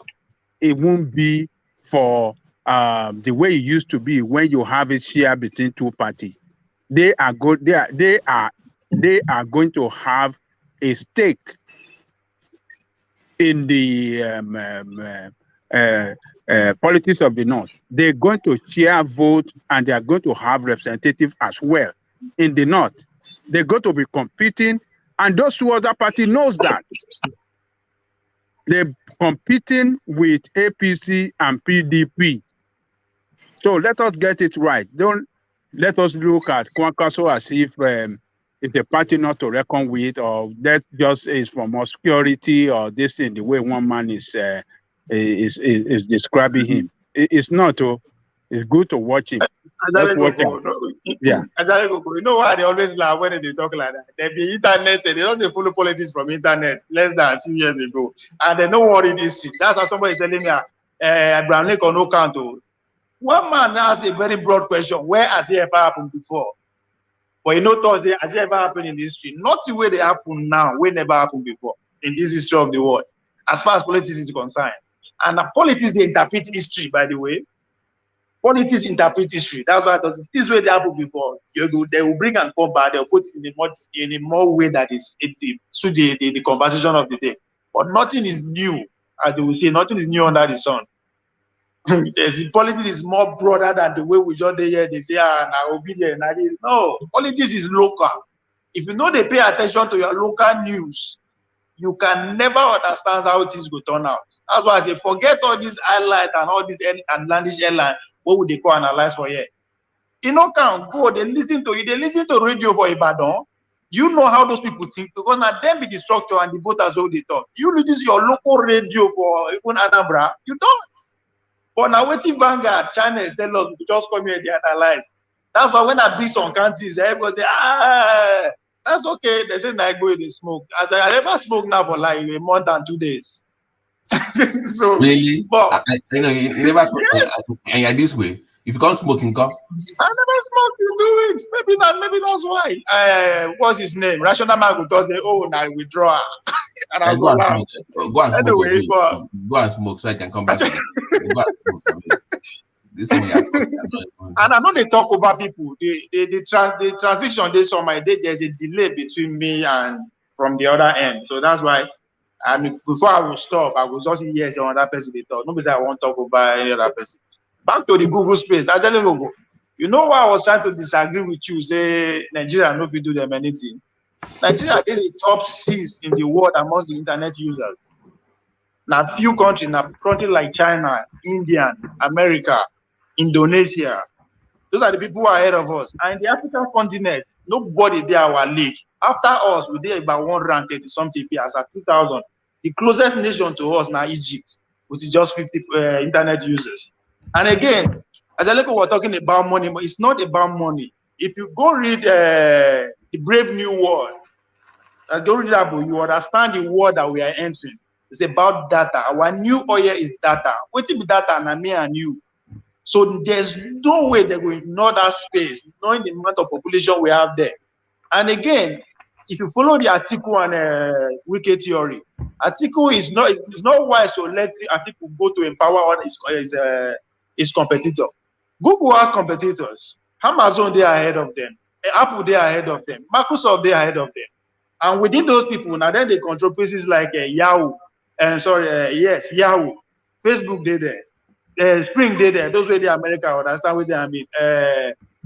it won't be for the way it used to be when you have it share between two parties. They are good. They are going to have a stake in the politics of the north. They're going to share vote, and they are going to have representatives as well in the north. They're going to be competing, and those two other parties knows that. They're competing with APC and PDP. So let us get it right. Don't let us look at Kwankwaso as if it's a party not to reckon with, or that just is from obscurity, or this in the way one man is describing him. It's not. It's good to watch him. Yeah. You know why they always laugh when they talk like that? They be internet, they don't follow politics from internet less than 2 years ago. And they don't worry this shit. That's how somebody telling me Abraham Lincoln no count. One man asked a very broad question: where has it ever happened before? But Thursday, has it ever happened in history? Not the way they happen now, way never happened before in this history of the world, as far as politics is concerned. And politics, they interpret history, by the way. Politics interpret history. That's why I thought this way they happened before. They will bring and come back. They'll put it in a more way that is suit the conversation of the day. But nothing is new, as they will say. Nothing is new under the sun. Politics is more broader than the way we just hear. They say, now obedient. No, politics is local. If you know they pay attention to your local news, you can never understand how things go turn out. That's why I say, forget all this highlight and all this outlandish airline. What would they call analyze for here? You know, can go, they listen to you, they listen to radio for Ibadan. You know how those people think, because now them be the structure and the voters how they talk. You listen your local radio for even Anambra, you don't. But now waiting Vanguard channels tell us to just come here and analyze. That's why when I bring some countries, everybody say, that's okay. They say I go in the smoke. As I never smoke now for like a month and 2 days. So really, but you never and you're this way. If you can't smoke, you come. I never smoked in 2 weeks. Maybe not. Maybe that's why. What's his name? Rational man will just say, "Oh, now withdraw." And I'll go and smoke. Go and anyway, smoke. Go and smoke so I can come back. This one, and I know they talk over people. The transition they saw there's a delay between me and from the other end. So that's why before I will stop, I will just yes on that person they talk. Nobody I won't talk about any other person. Back to the Google space. I tell you, you know why I was trying to disagree with you, say Nigeria no fit do them anything. Nigeria is the top 6 in the world amongst the internet users. Now few countries, like China, India, America, Indonesia. Those are the people who are ahead of us. And in the African continent, nobody there our league. After us, we did about 130 something as at 2000. The closest nation to us now Egypt, which is just 50 internet users. And again, as I we're talking about money, but it's not about money. If you go read the Brave New World, go read that book, you understand the world that we are entering. It's about data. Our new oil is data. What if data and me and you? So there's no way they will ignore that space, knowing the amount of population we have there. And again, if you follow the Atiku and Wike theory, Atiku is not wise to let Atiku go to empower all his competitor. Google has competitors. Amazon they are ahead of them. Apple they are ahead of them. Microsoft they are ahead of them. And within those people, now then they control places like Yahoo. Yahoo. Facebook they there. Spring they there. Those way they America understand what I mean.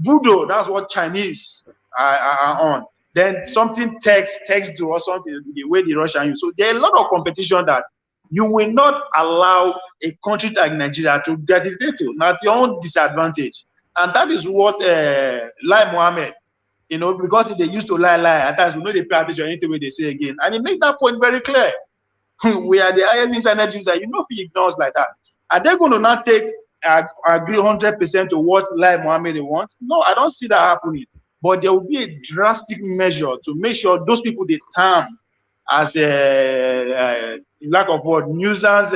Budo, that's what Chinese are on. Then something text do or something the way the Russian use. So there are a lot of competition that you will not allow a country like Nigeria to get it to. Not your own disadvantage. And that is what like Mohammed, because they used to lie, at times we know they pay attention anything they say again. And he made that point very clear. We are the highest internet user. If he ignores like that. Are they going to not agree 100% to what like Mohammed wants? No, I don't see that happening. But there will be a drastic measure to make sure those people they term as a lack of word nuisance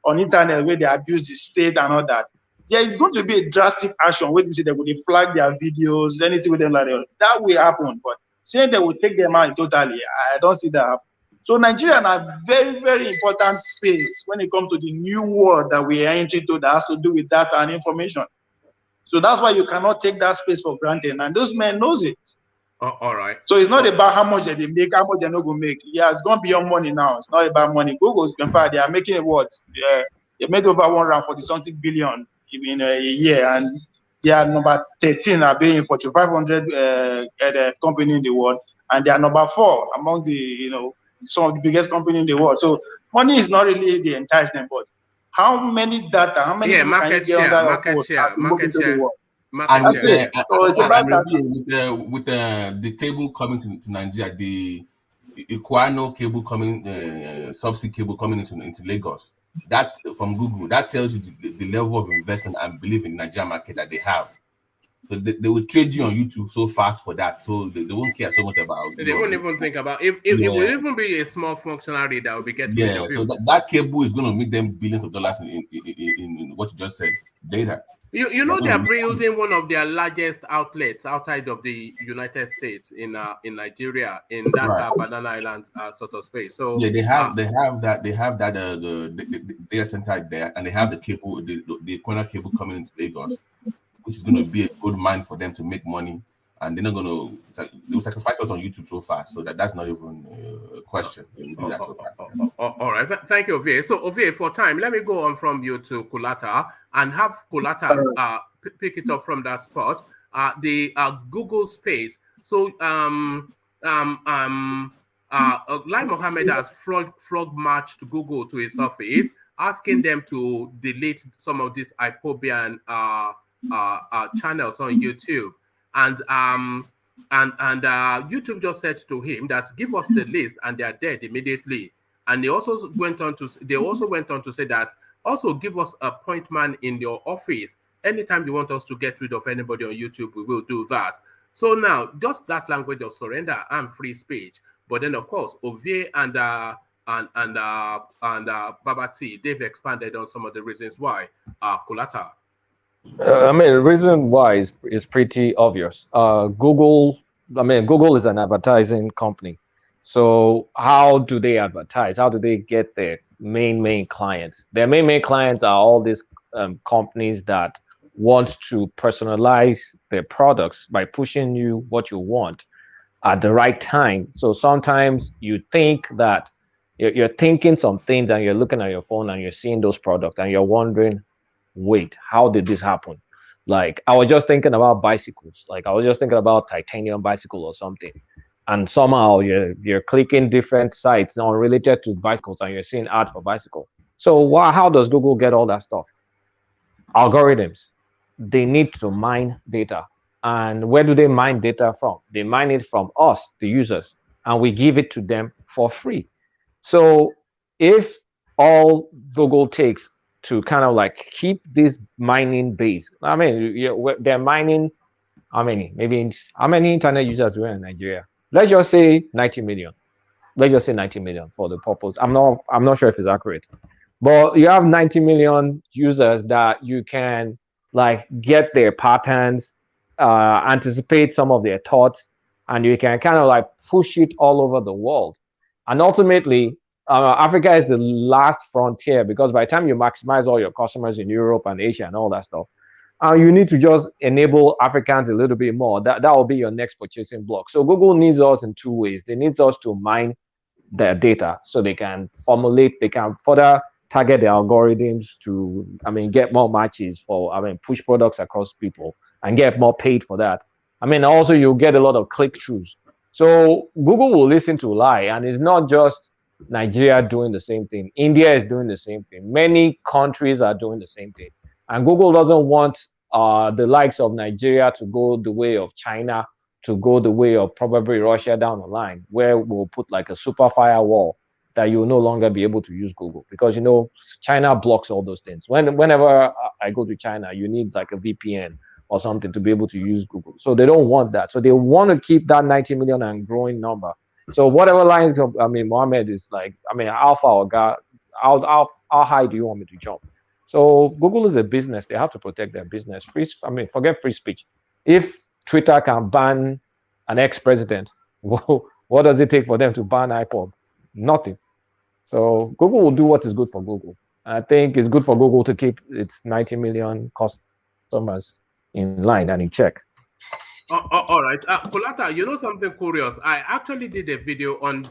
on internet where they abuse the state and all that. There is going to be a drastic action where they will flag their videos, anything with them like that. That will happen, but saying they will take them out totally, I don't see that happen. So Nigeria is a very, very important space when it comes to the new world that we are entering to that has to do with data and information. So that's why you cannot take that space for granted. And those men knows it. All right. So it's not about how much they make, how much they're not going to make. Yeah, it's going to be your money now. It's not about money. Google, in fact, they are making a what? They made over 140-something billion in a year. And they are number 13 are being Fortune 500 company in the world. And they are number 4 among the, some of the biggest companies in the world. So money is not really the enticement, but how many data, how many market share. With the cable coming to Nigeria, the Equano cable coming, subsea cable coming into Lagos, that from Google, that tells you the level of investment and belief in the Nigerian market that they have. So they will trade you on YouTube so fast for that, so they won't care so much about. They won't even think about it. It will even be a small functionality that will be getting. Yeah, so that cable is going to make them billions of dollars in what you just said, data. You know they're building one of their largest outlets outside of the United States in Nigeria in that Banana Island sort of space. So yeah, they have that the data center there, and they have the cable, the corner cable coming into Lagos, which is going to be a good mine for them to make money, and they're not going to. They will sacrifice us on YouTube so fast, so that's not even a question. They will do that so fast. All right, thank you, Ovie. So Ovie, for time, let me go on from you to Kulata and have Kulata pick it up from that spot. The Google space. So Lai Mohammed has frog marched Google to his office, asking them to delete some of these Ipobian channels on YouTube, and YouTube just said to him that give us the list, and they are dead immediately. And they also went on to say that also give us a point man in your office. Anytime you want us to get rid of anybody on YouTube, we will do that. So now just that language of surrender and free speech. But then of course Ovie and Babati, they've expanded on some of the reasons why. Kulata. The reason why is pretty obvious. Google is an advertising company. So how do they advertise? How do they get their main clients? Their main clients are all these companies that want to personalize their products by pushing you what you want at the right time. So sometimes you think that you're thinking some things and you're looking at your phone and you're seeing those products and you're wondering, wait, how did this happen? Like I was just thinking about bicycles. Like I was just thinking about titanium bicycle or something. And somehow you're clicking different sites now related to bicycles and you're seeing ads for bicycle. So how does Google get all that stuff? Algorithms. They need to mine data. And where do they mine data from? They mine it from us, the users, and we give it to them for free. So if all Google takes to kind of like keep this mining base, I mean, they're mining how many? Maybe how many internet users we have in Nigeria? Let's just say 90 million. Let's just say 90 million for the purpose. I'm not sure if it's accurate. But you have 90 million users that you can like get their patterns, anticipate some of their thoughts, and you can kind of like push it all over the world. And ultimately, Africa is the last frontier because by the time you maximize all your customers in Europe and Asia and all that stuff, you need to just enable Africans a little bit more. That will be your next purchasing block. So Google needs us in two ways. They need us to mine their data so they can further target the algorithms to, get more matches for, push products across people and get more paid for that. Also you'll get a lot of click-throughs. So Google will listen to lie, and it's not just Nigeria doing the same thing. India is doing the same thing. Many countries are doing the same thing. And Google doesn't want the likes of Nigeria to go the way of China, to go the way of probably Russia down the line, where we'll put like a super firewall that you'll no longer be able to use Google because, China blocks all those things. Whenever I go to China, you need like a VPN or something to be able to use Google. So they don't want that. So they want to keep that 90 million and growing number. So whatever lines, Mohammed is like, alpha or God, how high do you want me to jump? So Google is a business. They have to protect their business. Forget free speech. If Twitter can ban an ex-president, what does it take for them to ban iPod? Nothing. So Google will do what is good for Google. I think it's good for Google to keep its 90 million customers in line and in check. All right, Kulata, something curious? I actually did a video on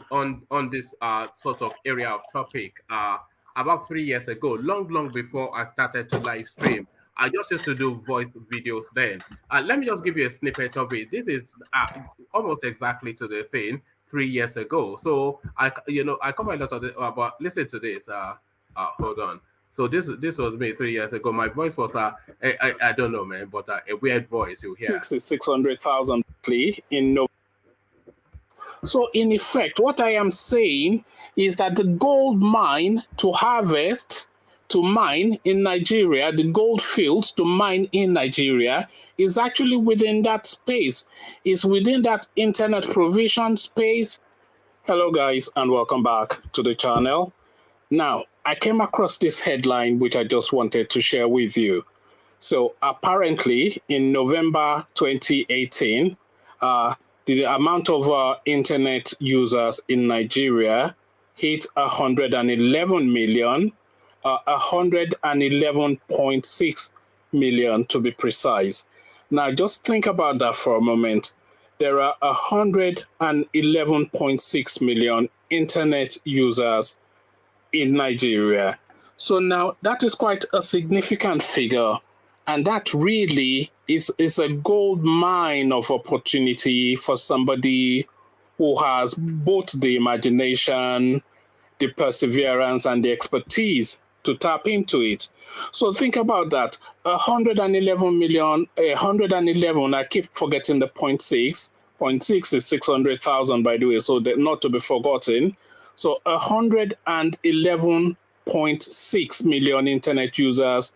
this sort of area of topic about 3 years ago, long before I started to live stream. I just used to do voice videos then. Let me just give you a snippet of it. This is almost exactly to the thing 3 years ago. So I cover a lot of it, but listen to this. Hold on. So this was me 3 years ago. My voice was I don't know, man, but a weird voice you hear. 600,000 play in no. So in effect, what I am saying is that the gold mine to harvest, to mine in Nigeria, the gold fields to mine in Nigeria is actually within that space. Is within that internet provision space. Hello guys, and welcome back to the channel. Now, I came across this headline which I just wanted to share with you. So apparently in November 2018, the amount of internet users in Nigeria hit 111 million, 111.6 million to be precise. Now just think about that for a moment. There are 111.6 million internet users in Nigeria. So now that is quite a significant figure, and that really is a gold mine of opportunity for somebody who has both the imagination, the perseverance, and the expertise to tap into it. So think about that. 111 million, 111, I keep forgetting the 0.6. 0.6 is 600,000, by the way, so not to be forgotten. So 111.6 million internet users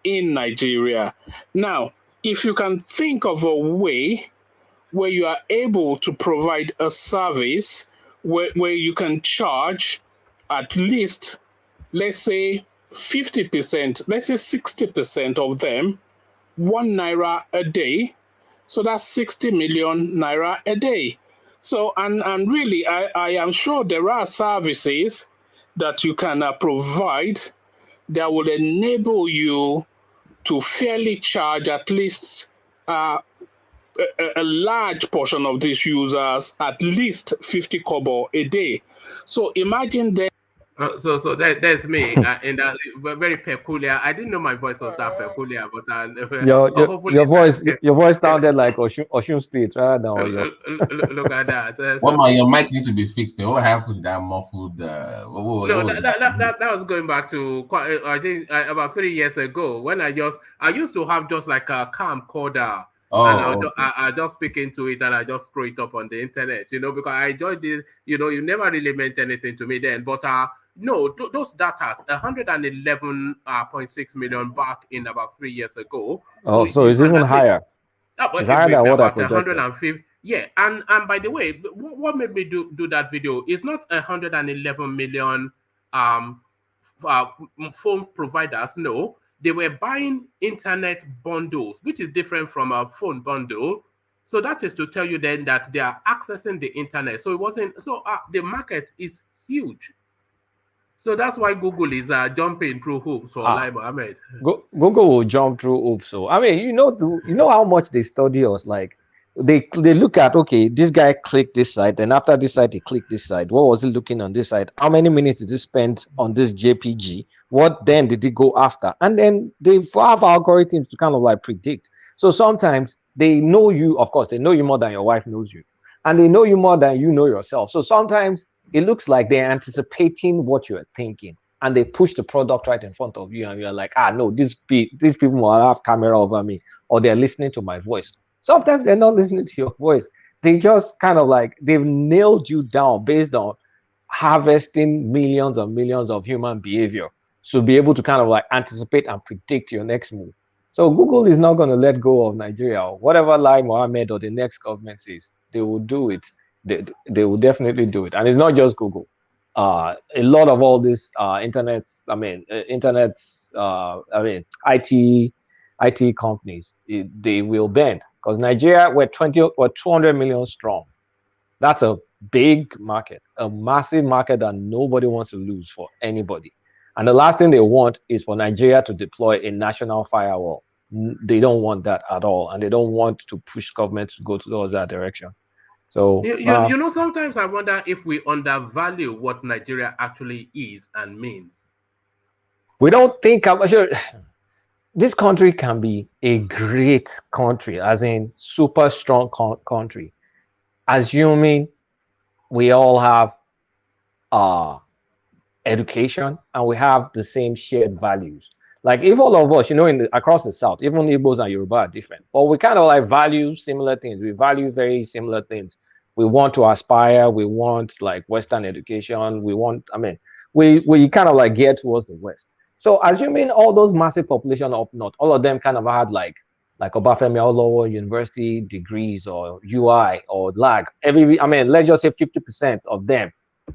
in Nigeria. Now, if you can think of a way where you are able to provide a service where you can charge at least, let's say 50%, let's say 60% of them, ₦1 a day. So that's 60 million naira a day. So, and really, I am sure there are services that you can provide that will enable you to fairly charge at least a large portion of these users at least 50 kobo a day. So imagine that. So there's me, and that very peculiar. I didn't know my voice was that peculiar, but your voice sounded like Osun State, right? Now, look at that. Your mic needs to be fixed. Man. What happened to that muffled? That was going back to I think about 3 years ago when I used to have just like a camcorder. I just speak into it and I just throw it up on the internet, because I enjoyed it. You never really meant anything to me then, but no, those data, 111.6 million back in about 3 years ago. So it's even higher. It's higher than what I projected. 150. Yeah, and by the way, what made me do that video is not 111 million phone providers. No, they were buying internet bundles, which is different from a phone bundle. So that is to tell you then that they are accessing the internet. So it wasn't. So the market is huge. So that's why Google is jumping through hoops for Mohammed. Google will jump through hoops. So I mean, you know how much they study us. Like they look at, okay, this guy clicked this site, and after this site he clicked this site. What was he looking on this site? How many minutes did he spend on this JPG? What then did he go after? And then they have algorithms to kind of like predict. So sometimes they know you. Of course, they know you more than your wife knows you, and they know you more than you know yourself. So sometimes it looks like they're anticipating what you're thinking, and they push the product right in front of you, and you're like, no, these people will have camera over me, or they're listening to my voice. Sometimes they're not listening to your voice. They just kind of like, they've nailed you down based on harvesting millions and millions of human behavior to be able to kind of like anticipate and predict your next move. So Google is not going to let go of Nigeria. Whatever lie Mohammed or the next government says, they will do it. They will definitely do it. And it's not just Google. A lot of all this IT companies, they will bend, because Nigeria, we're 200 million strong. That's a big market, a massive market that nobody wants to lose for anybody. And the last thing they want is for Nigeria to deploy a national firewall. They don't want that at all, and they don't want to push government to go towards that direction. So sometimes I wonder if we undervalue what Nigeria actually is and means. We don't think sure. This country can be a great country, as in super strong country, assuming we all have education and we have the same shared values. Like if all of us, across the South, even Igbos and Yoruba are different, but we kind of like value similar things. We value very similar things. We want to aspire. We want like Western education. We kind of like gear towards the West. So assuming all those massive population up north, all of them kind of had like Obafemi Awolowo University degrees or UI or LAG. Let's just say 50% of them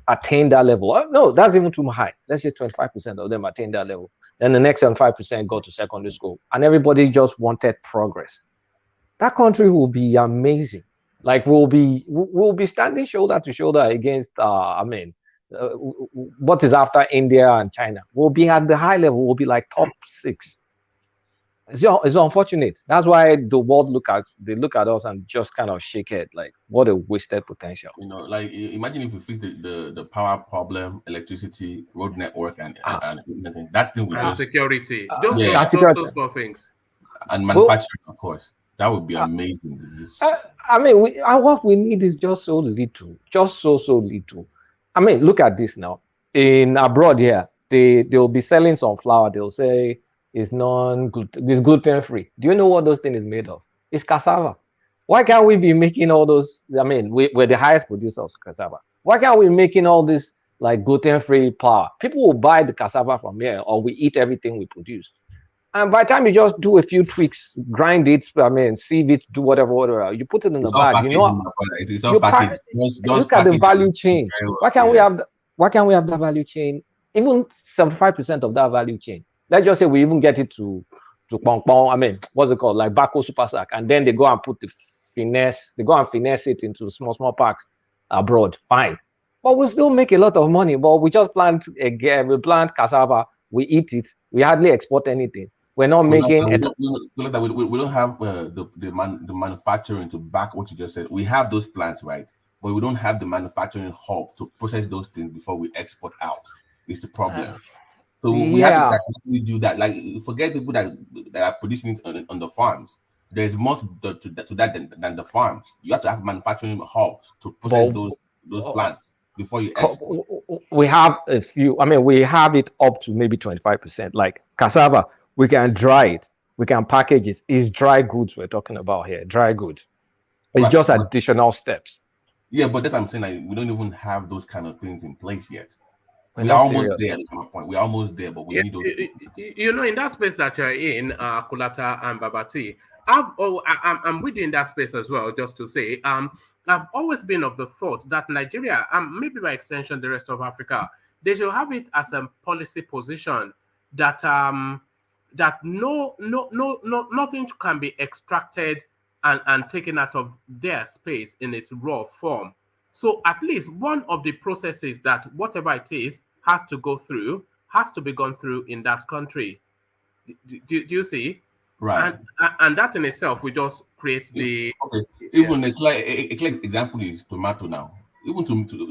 attain that level. No, that's even too high. Let's say 25% of them attain that level. Then the next 5% go to secondary school, and everybody just wanted progress. That country will be amazing. Like we'll be standing shoulder to shoulder against what is after India and China. We'll be at the high level. We'll be like top 6. It's unfortunate. That's why the world look at us and just kind of shake it, like what a wasted potential. Like imagine if we fix the power problem, electricity, road network, and that thing would just security. Those small things. And manufacturing, of course. That would be amazing. What we need is just so little, just so little. Look at this now. In abroad here, they'll be selling some flour. They'll say it's gluten free. Do you know what those things is made of? It's cassava. Why can't we be making all those? We're the highest producers of cassava. Why can't we making all this like gluten free flour? People will buy the cassava from here, or we eat everything we produce. And by the time you just do a few tweaks, grind it, sieve it, do whatever, you put it in the bag. Look at the value chain. Why can't we have that value chain? Even 75% of that value chain. Let's just say we even get it to Pong Pong. What's it called? Like Bako Super Sack, and then they go and put finesse it into small packs abroad. Fine, but we still make a lot of money. But we just plant cassava. we eat it. We hardly export anything. We're not making. We don't have the manufacturing to back what you just said. We have those plants, right? But we don't have the manufacturing hub to process those things before we export out. It's the problem. So we have to actually do that. Like, forget people that are producing it on the farms. There's more to that than the farms. You have to have manufacturing hubs to process those plants before you export. We have a few. I mean, we have it up to maybe 25%. Like cassava, we can dry it, we can package it. It's dry goods we're talking about here. Dry goods. It's just additional steps. Yeah, but that's what I'm saying. Like, we don't even have those kind of things in place yet. We're almost there at some point. We're almost there, but we need those. You know, in that space that you're in, Kulata and Babati, I'm with you in that space as well. Just to say, I've always been of the thought that Nigeria, maybe by extension the rest of Africa, they should have it as a policy position that that nothing can be extracted and taken out of their space in its raw form. So at least one of the processes that whatever it is has to be gone through in that country. Do you see? Right. And that in itself will just create the. Okay. Even a clear example is tomato now. Even do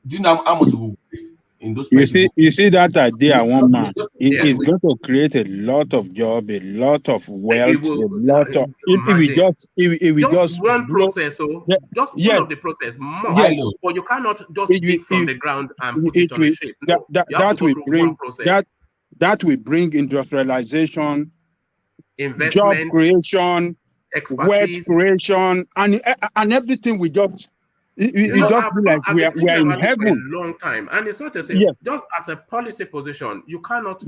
you know how much we waste in those places? You see that idea, one man. It is going to create a lot of job, a lot of wealth, a lot of. If we just one process, just one of the process more, but you cannot just pick from the ground and put it on a ship. No, that will bring industrialization, investment, job creation, expertise, wealth creation, and everything. We just just feel like we are in heaven for a long time, and it's not just just as a policy position, you cannot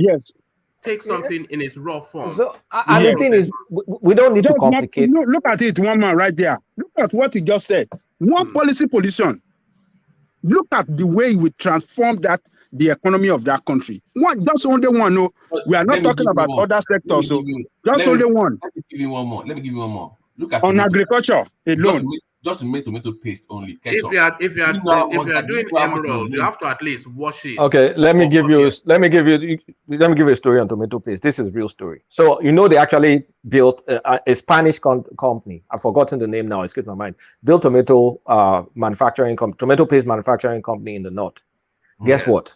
take something in its raw form. So, and the thing is, we don't need to complicate. Look at it, one man right there. Look at what he just said. One policy position. Look at the way we transform the economy of that country. Just only one. No, we are not talking about other sectors. So just only one. Let me give you one more. Look at on agriculture alone. Just to make tomato paste only. If you are doing emerald, you have to at least wash it. Okay, let me give you a story on tomato paste. This is real story. So they actually built a Spanish company. I've forgotten the name now. It's skipped my mind. Built tomato paste manufacturing company in the north. Guess what?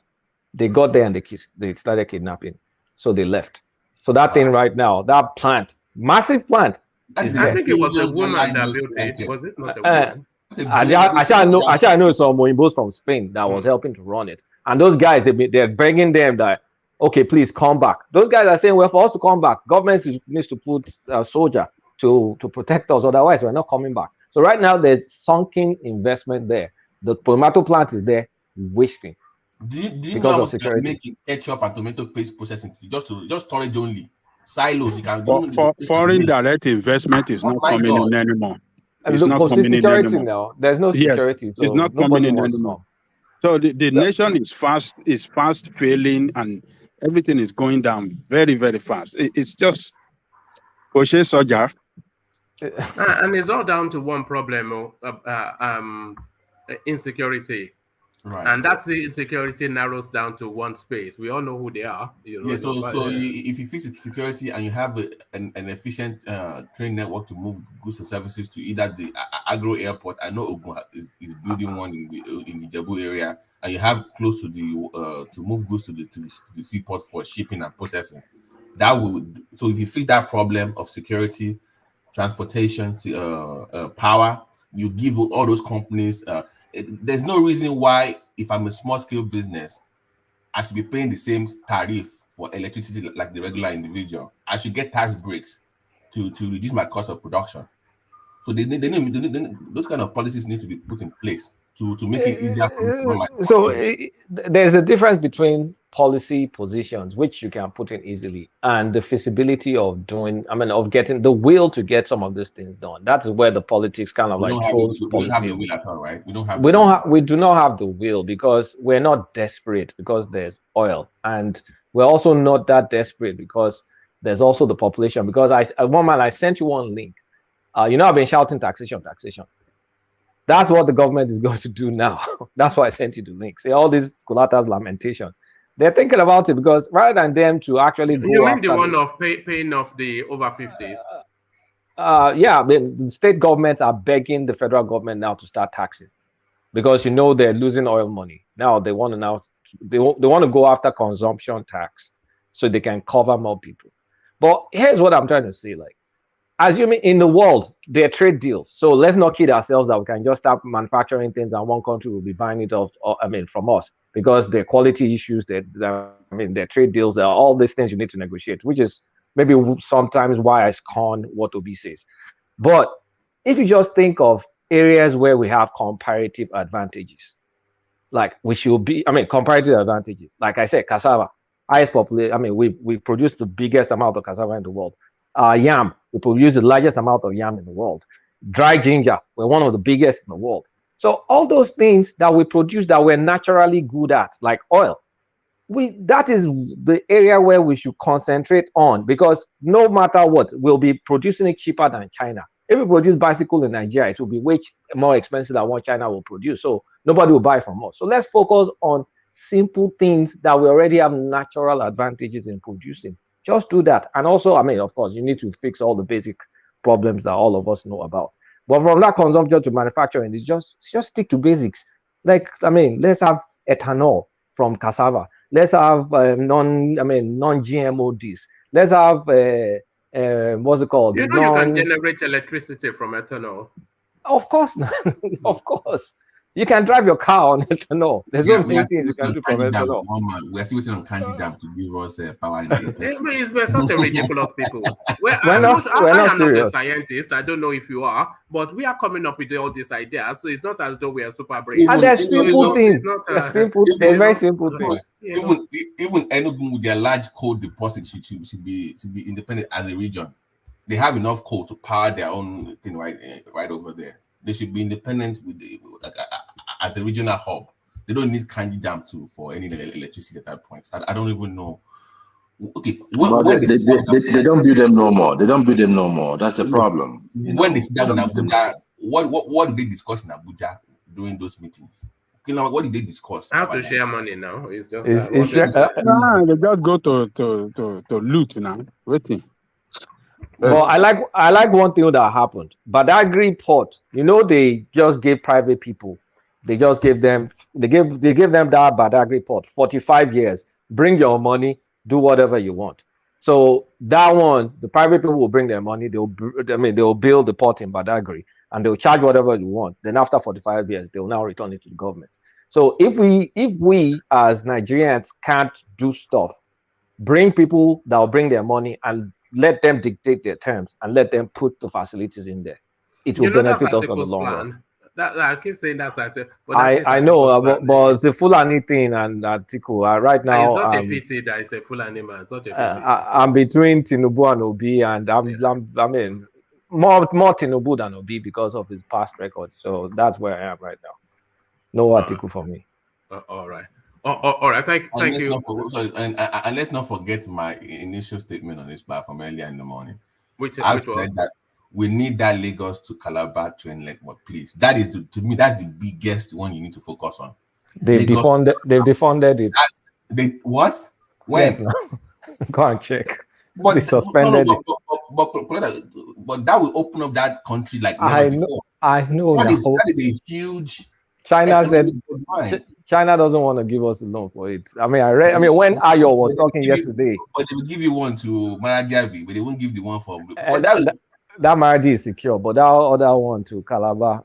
They got there and they started kidnapping. So they left. So that thing right now, that plant, massive plant. I think it was a woman that built it. Was it not a woman? I know some Moimbos from Spain that was helping to run it. And those guys, they're begging them that, okay, please come back. Those guys are saying, well, for us to come back, government needs to put a soldier to protect us. Otherwise, we're not coming back. So right now, there's sunken investment there. The tomato plant is there, wasting. Do you know how to make ketchup and tomato paste processing? Just storage only. Silos, you can foreign direct investment is not coming in anymore. It's not coming in anymore. Now. There's no security. So it's not coming in anymore. So the nation is fast failing, and everything is going down very, very fast. It's just soldier. And it's all down to one problem, insecurity. Right. And that's the insecurity narrows down to one space. We all know who they are. If you fix security and you have an efficient train network to move goods and services to either the agro airport, I know Ogun is building one in the Jebu area, and you have close to the to move goods to the seaport for shipping and processing. So if you fix that problem of security, transportation, power, you give all those companies. There's no reason why, if I'm a small scale business, I should be paying the same tariff for electricity like the regular individual. I should get tax breaks to reduce my cost of production. So those kind of policies need to be put in place to make it easier. There's a difference between policy positions, which you can put in easily, and the feasibility of getting the will to get some of these things done. That's where the politics kind of we don't have the will at all, right? We do not have the will because we're not desperate because there's oil, and we're also not that desperate because there's also the population. Because I sent you one link. I've been shouting taxation. That's what the government is going to do now. That's why I sent you the link. See all these Kulata's lamentation. They're thinking about it because rather than them to actually go You mean after the one of paying off the over 50s? Yeah, the state governments are begging the federal government now to start taxing because they're losing oil money. Now they want to they want to go after consumption tax so they can cover more people. But here's what I'm trying to say: like, assuming in the world there are trade deals, so let's not kid ourselves that we can just start manufacturing things and one country will be buying it off. From us because there are quality issues. There are trade deals. There are all these things you need to negotiate, which is maybe sometimes why I scorn what Obi says. But if you just think of areas where we have comparative advantages, like we should be, comparative advantages. Like I said, cassava, highest population. We produce the biggest amount of cassava in the world. Yam, we produce the largest amount of yam in the world. Dry ginger, we're one of the biggest in the world. So all those things that we produce that we're naturally good at, like oil, that is the area where we should concentrate on, because no matter what, we'll be producing it cheaper than China. If we produce bicycle in Nigeria, it will be way more expensive than what China will produce. So nobody will buy from us. So let's focus on simple things that we already have natural advantages in producing. Just do that. And also, of course, you need to fix all the basic problems that all of us know about. But from that consumption to manufacturing, it's just stick to basics. Like, let's have ethanol from cassava. Let's have non-GMO this. Let's have what's it called? You can generate electricity from ethanol. Of course not. Of course. You can drive your car on ethanol. There's so many things you can do from ethanol. We're still waiting on Candy Dam to give us power. We're such a ridiculous people. We're not serious. A scientist. I don't know if you are, but we are coming up with all these ideas. So it's not as though we are super brave. And there's simple things. There's very simple things. Even Enugu with their large coal deposits should be independent as a region. They have enough coal to power their own thing right over there. They should be independent as a regional hub. They don't need Kanji Dam for any electricity at that point. I don't even know. Okay, they don't build them no more. They don't build them no more. That's the problem. When they sit down in Abuja, what do they discuss in Abuja during those meetings? What did they discuss? How to share money now? It's just they just go to loot now. Waiting. Well, I like one thing that happened. Badagry Port, they just gave private people. They just gave them. They gave them that Badagry Port 45 years. Bring your money, do whatever you want. So that one, the private people will bring their money. They'll build the port in Badagry and they'll charge whatever you want. Then after 45 years, they will now return it to the government. So if we as Nigerians can't do stuff, bring people that will bring their money and let them dictate their terms and let them put the facilities in there. It will benefit us for the long run. I keep saying that's like I know, but the Fulani thing and Atiku right now. It's not a pity that it's a Fulani man. It's not a pity. I'm between Tinubu and Obi, and more Tinubu than Obi because of his past record. So that's where I am right now. No Atiku for me. All right. All right. Thank you. And let's not forget my initial statement on this platform earlier in the morning. Which was that we need that Lagos to Calabar train network, please. That is to me, that's the biggest one you need to focus on. They've defunded it. They what? When? Yes, no. Go and check. But they suspended it. But that will open up that country like never before. I know. That is a huge. China said China doesn't want to give us a loan for it. When Ayo was talking yesterday, but they will give you one to Maradiavi, but they won't give the one for that Maradi is secure, but that other one to Calabar,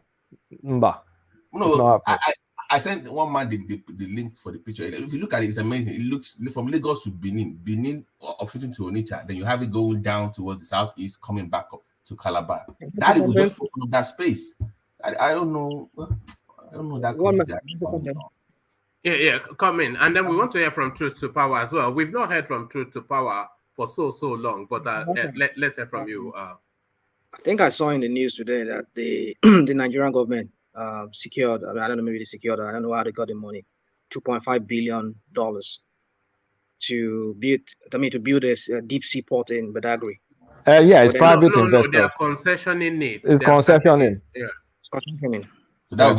No, I sent one man the link for the picture. If you look at it, it's amazing. It looks from Lagos to Benin operating to Onitsha. Then you have it going down towards the southeast, coming back up to Calabar. That will just open up that space. I don't know. I don't know that. Yeah, come in. And then we want to hear from Truth to Power as well. We've not heard from Truth to Power for so long, but let's hear from you. I think I saw in the news today that the Nigerian government secured, I don't know, maybe they secured, I don't know how they got the money, $2.5 billion to build this deep sea port in Badagry. It's private investors. No, they are concessioning it. It's concessioning. Yeah. It's concessioning. So that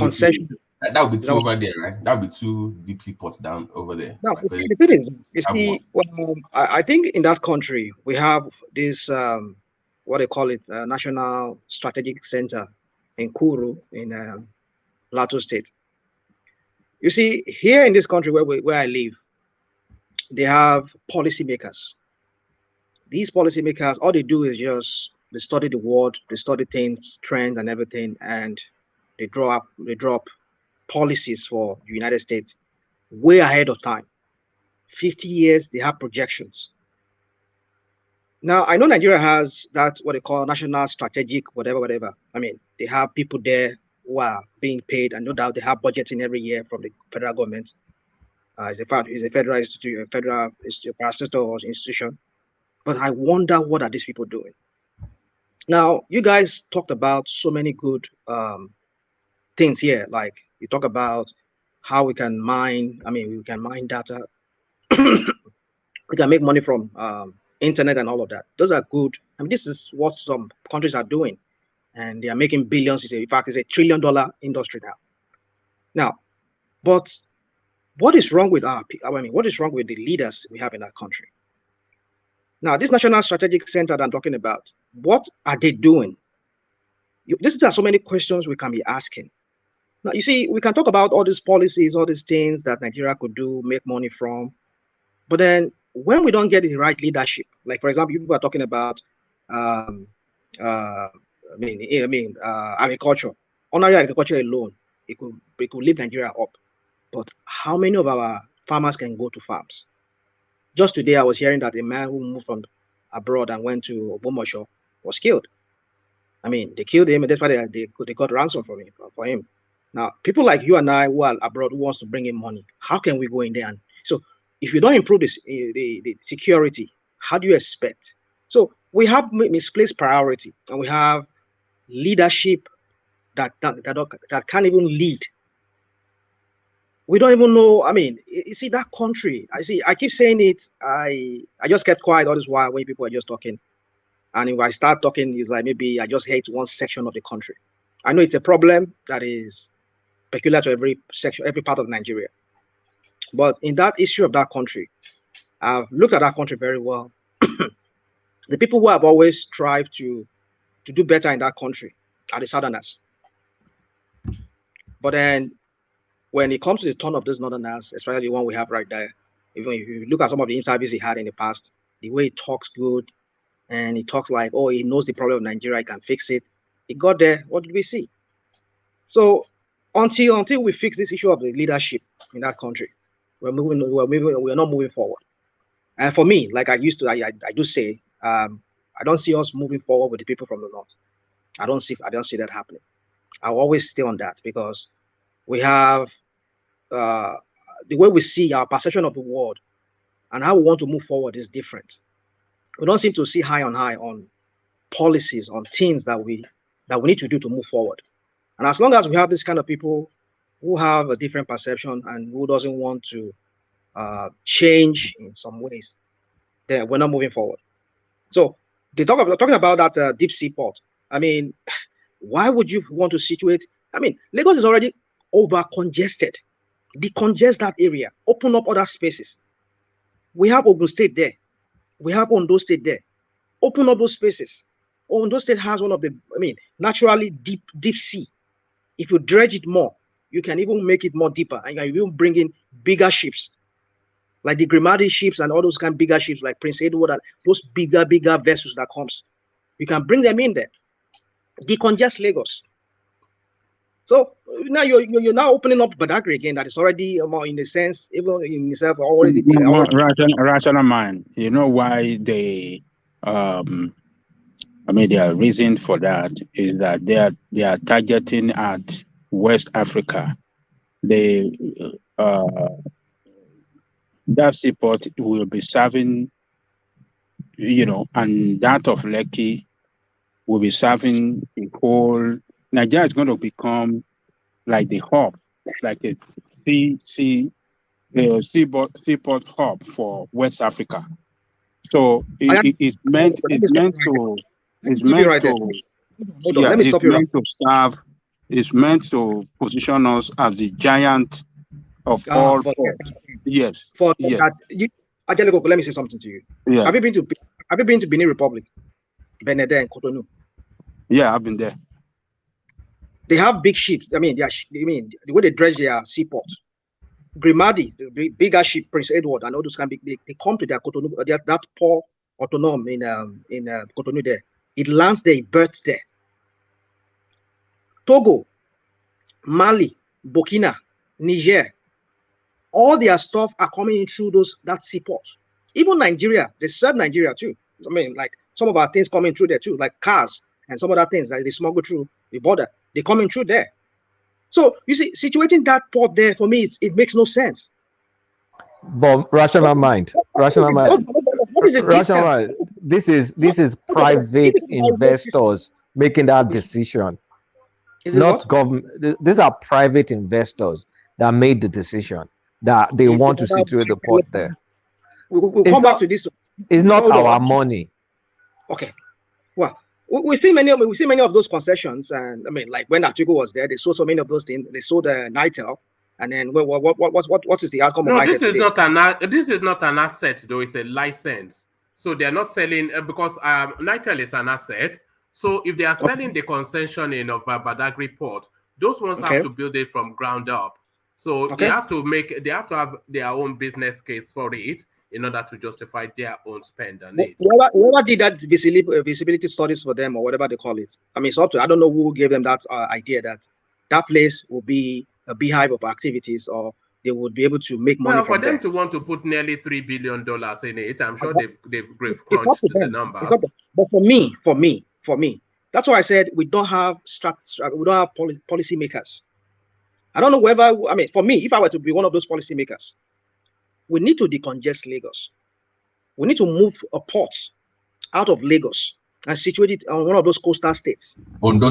That would be two over there, right? That would be two deep sea ports down over there. Now, the thing is, you see, I think in that country we have this what they call it, National Strategic Center in Kuru in Plateau State. You see, here in this country where I live, they have policymakers. These policymakers, all they do is just they study the world, they study things, trends, and everything, and they draw up policies for the United States way ahead of time. 50 years, they have projections. Now, I know Nigeria has that what they call national strategic, whatever. I mean, they have people there who are being paid, and no doubt they have budgeting every year from the federal government. It's a federal institute, a federal institution. But I wonder, what are these people doing? Now, you guys talked about so many good things here. Like you talk about how we can mine. I mean, we can mine data. We can make money from internet and all of that. Those are good. I mean, this is what some countries are doing, and they are making billions. In fact, it's $1 trillion industry now. But what is wrong with what is wrong with the leaders we have in our country? Now, this National Strategic Center that I'm talking about, what are they doing? These are so many questions we can be asking. Now, you see, we can talk about all these policies, all these things that Nigeria could do, make money from, but then when we don't get the right leadership, like for example, people are talking about, agriculture. Honorary agriculture alone, it could lift Nigeria up. But how many of our farmers can go to farms? Just today, I was hearing that a man who moved from abroad and went to Osinbajo was killed. I mean, they killed him, and that's why they got ransom for him. Now, people like you and I who are abroad who wants to bring in money, how can we go in there? And so, if you don't improve the security, how do you expect? So we have misplaced priority, and we have leadership that can't even lead. We don't even know. I mean, you see that country. I keep saying it. I just kept quiet all this while when people are just talking, and if I start talking, it's like maybe I just hate one section of the country. I know it's a problem that is peculiar to every section, every part of Nigeria. But in that issue of that country, I've looked at that country very well. The people who have always strived to do better in that country are the Southerners. But then when it comes to the turn of those Northerners, especially the one we have right there, even if you look at some of the interviews he had in the past, the way he talks good, and he talks like, oh, he knows the problem of Nigeria, he can fix it. He got there, what did we see? So until we fix this issue of the leadership in that country, we're not moving forward. And for me, like I do say, I don't see us moving forward with the people from the north. I don't see that happening. I'll always stay on that because we have the way we see our perception of the world and how we want to move forward is different. We don't seem to see eye on policies, on things that we need to do to move forward. And as long as we have this kind of people who have a different perception and who doesn't want to change in some ways, then we're not moving forward. So they talking about that deep sea port. I mean, why would you want to situate? I mean, Lagos is already over congested. Decongest that area, open up other spaces. We have Ogun State there. We have Ondo State there. Open up those spaces. Ondo State has one of the, naturally deep sea. If you dredge it more, you can even make it more deeper, and you will bring in bigger ships, like the Grimaldi ships and all those kind of bigger ships, like Prince Edward, those bigger vessels that comes. You can bring them in there, decongest Lagos. So now you're now opening up Badagry again. That is already in a sense, even in itself already. Rational mind. You know why they their reason for that is that they are targeting at West Africa. They that seaport will be serving, and that of Lekki will be serving the whole. Nigeria is going to become like the hub, like a seaport hub for West Africa. So it's meant to serve It's meant to position us as the giant of all ports. Yes. For yes. that, Angelico, let me say something to you. Yeah. Have you been to Benin Republic, Benin and Cotonou? Yeah, I've been there. They have big ships. I mean, the way they dredge their seaport. Grimadi, the bigger ship, Prince Edward, and all those kind of they come to their Cotonou, that port Ortom in Cotonou there. It lands there, it berths there. Togo, Mali, Burkina, Niger, all their stuff are coming in through that seaport. Even Nigeria, they serve Nigeria too. I mean, like some of our things coming through there too, like cars and some other things that they smuggle through the border. They coming through there. So you see, situating that port there for me, it makes no sense. But rational mind. What is it? Rational mind. This is private investors making that decision, not government. These are private investors that made the decision that they want to situate the port there. We'll come back to this. It's not our money. Okay. Well, we see many of those concessions, and I mean, like when Atiku was there, they sold so many of those things. They sold Nitel, and then what is the outcome of Nitel? This is not an asset though. It's a license. So they are not selling because Nitel is an asset. So if they are selling the concession in of Badagry Port, those ones have to build it from ground up. So they have to have their own business case for it in order to justify their own spend on it. Whoever did that visibility studies for them or whatever they call it, I mean, it's up to, I don't know who gave them that idea that place will be a beehive of activities, or they would be able to make money. Well, for them to want to put nearly $3 billion in it, I'm sure they've crunched the numbers. But for me, that's why I said we don't have policy makers. I don't know whether, I mean, for me, if I were to be one of those policymakers, we need to decongest Lagos. We need to move a port out of Lagos and situate it on one of those coastal states. Ondo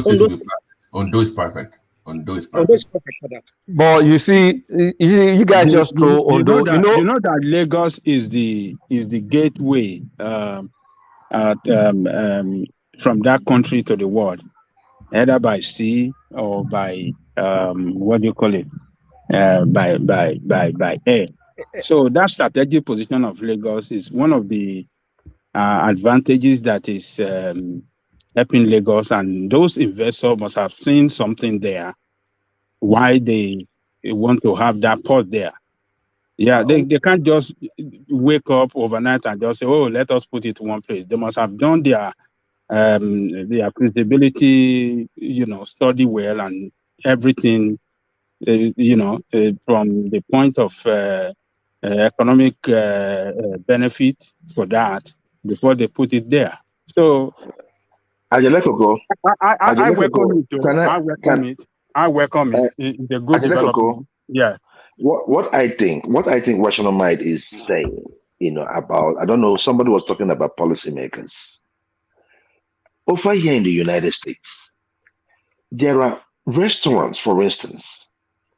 is perfect. Ondo is perfect for that. But you see, you guys just throw Ondo. You know that Lagos is the gateway from that country to the world, either by sea or by what do you call it? By air. So that strategic position of Lagos is one of the advantages that is helping Lagos, and those investors must have seen something there why they want to have that port there. Yeah, they can't just wake up overnight and just say, oh, let us put it in one place. They must have done their feasibility, study well and everything, from the point of economic benefit for that before they put it there. So I welcome it. I welcome it. It's a good development. Yeah. What I think Rational Mind is saying, about, I don't know, somebody was talking about policymakers. Over here in the United States, there are restaurants, for instance,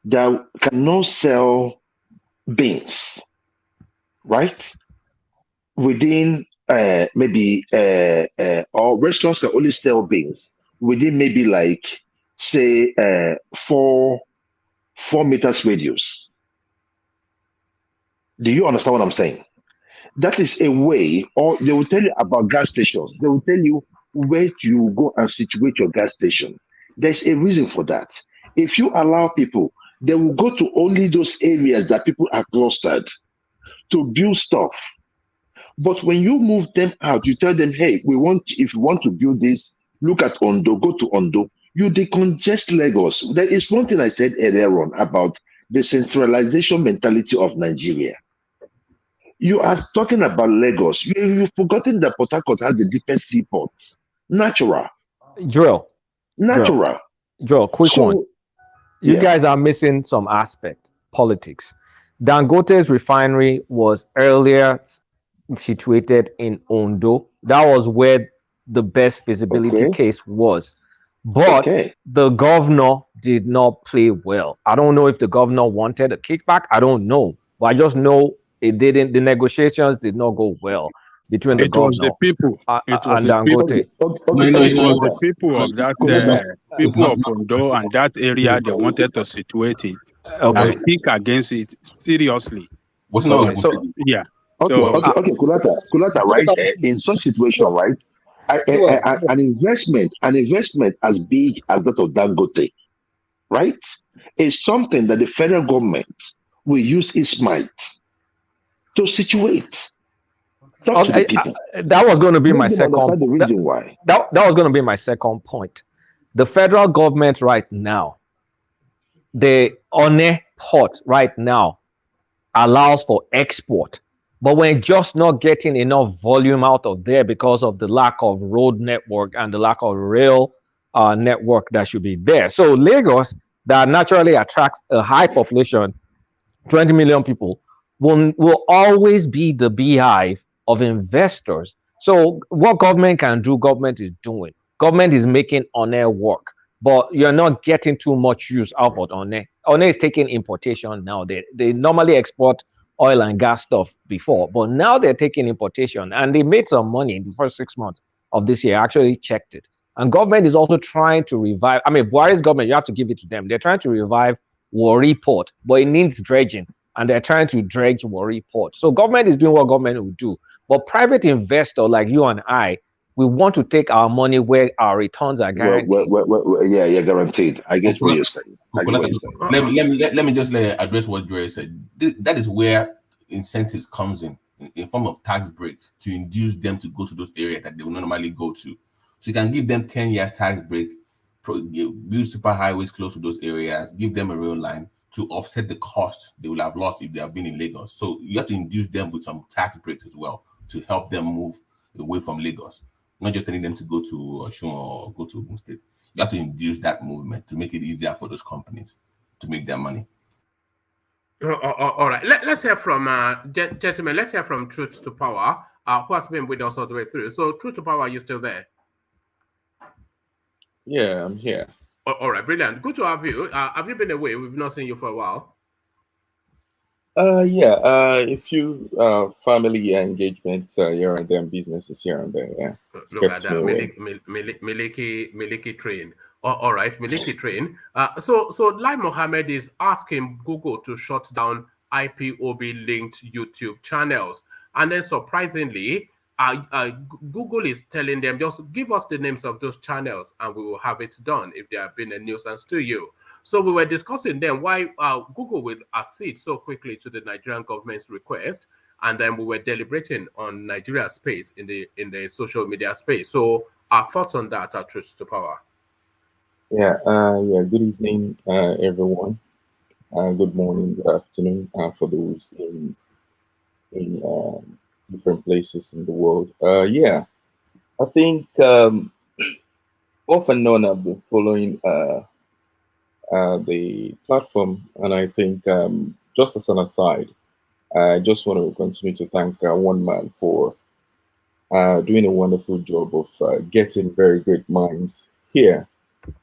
that cannot sell beans, right? Within maybe or restaurants can only sell beans within maybe like say 4 meters radius. Do you understand what I'm saying? That is a way, or they will tell you about gas stations. They will tell you where you go and situate your gas station. There's a reason for that. If you allow people, they will go to only those areas that people are clustered to build stuff. But when you move them out, you tell them, hey, if you want to build this, look at Ondo, go to Ondo. You decongest Lagos. There is one thing I said earlier on about the centralization mentality of Nigeria. You are talking about Lagos. You've forgotten that Port Harcourt has the deepest seaport. Natural. Joel, quick one. You guys are missing some aspect. Politics. Dangote's refinery was earlier situated in Ondo. That was where the best feasibility case was. But the governor did not play well. I don't know if the governor wanted a kickback. I don't know. But I just know it didn't. The negotiations did not go well between the governor the people. It was and the people. Dangote. It was the people of that people of Ondo and that area. They wanted to situate it and speak against it seriously. Yeah. Okay, Kulata, right? In such situation, right? An investment as big as that of Dangote, right, is something that the federal government will use its might to situate. Talk to the people. That was going to be my second. Understand the reason why. That was going to be my second point. The federal government right now, the One port right now allows for export, but we're just not getting enough volume out of there because of the lack of road network and the lack of rail network that should be there. So Lagos, that naturally attracts a high population, 20 million people, will always be the beehive of investors. So what government can do, government is doing. Government is making One work, but you're not getting too much use out of One. One is taking importation now. They normally export oil and gas stuff before, but now they're taking importation, and they made some money in the first 6 months of this year. I actually checked it. And government is also trying to revive. I mean, Buhari's government, you have to give it to them. They're trying to revive Warri Port, but it needs dredging, and they're trying to dredge Warri Port. So government is doing what government will do. But private investor like you and I, we want to take our money where our returns are guaranteed. Yeah, guaranteed. I get what you're saying. Let me just address what Dre said. That is where incentives comes in form of tax breaks to induce them to go to those areas that they would normally go to. So you can give them 10 years tax break, build super highways close to those areas, give them a rail line to offset the cost they will have lost if they have been in Lagos. So you have to induce them with some tax breaks as well to help them move away from Lagos. Not just telling them to go to Osun or go to Ogun State. You have to induce that movement to make it easier for those companies to make their money. All right. Let's hear from gentlemen. Let's hear from Truth to Power, who has been with us all the way through. So, Truth to Power, are you still there? Yeah, I'm here. All right, brilliant. Good to have you. Have you been away? We've not seen you for a while. Yeah, a few family engagements here and there, businesses here and there. Yeah, look at that, Miliki train. All right, Miliki train. So Lai Mohammed is asking Google to shut down IPOB linked YouTube channels, and then surprisingly, Google is telling them just give us the names of those channels, and we will have it done if they have been a nuisance to you. So we were discussing then why Google will accede so quickly to the Nigerian government's request, and then we were deliberating on Nigeria's space in the social media space. So our thoughts on that are Truth to Power. Yeah. Good evening, everyone. Good morning, good afternoon for those in different places in the world. Yeah, I think off and on I've been following the platform, and I think just as an aside, I just want to continue to thank One Man for doing a wonderful job of getting very great minds here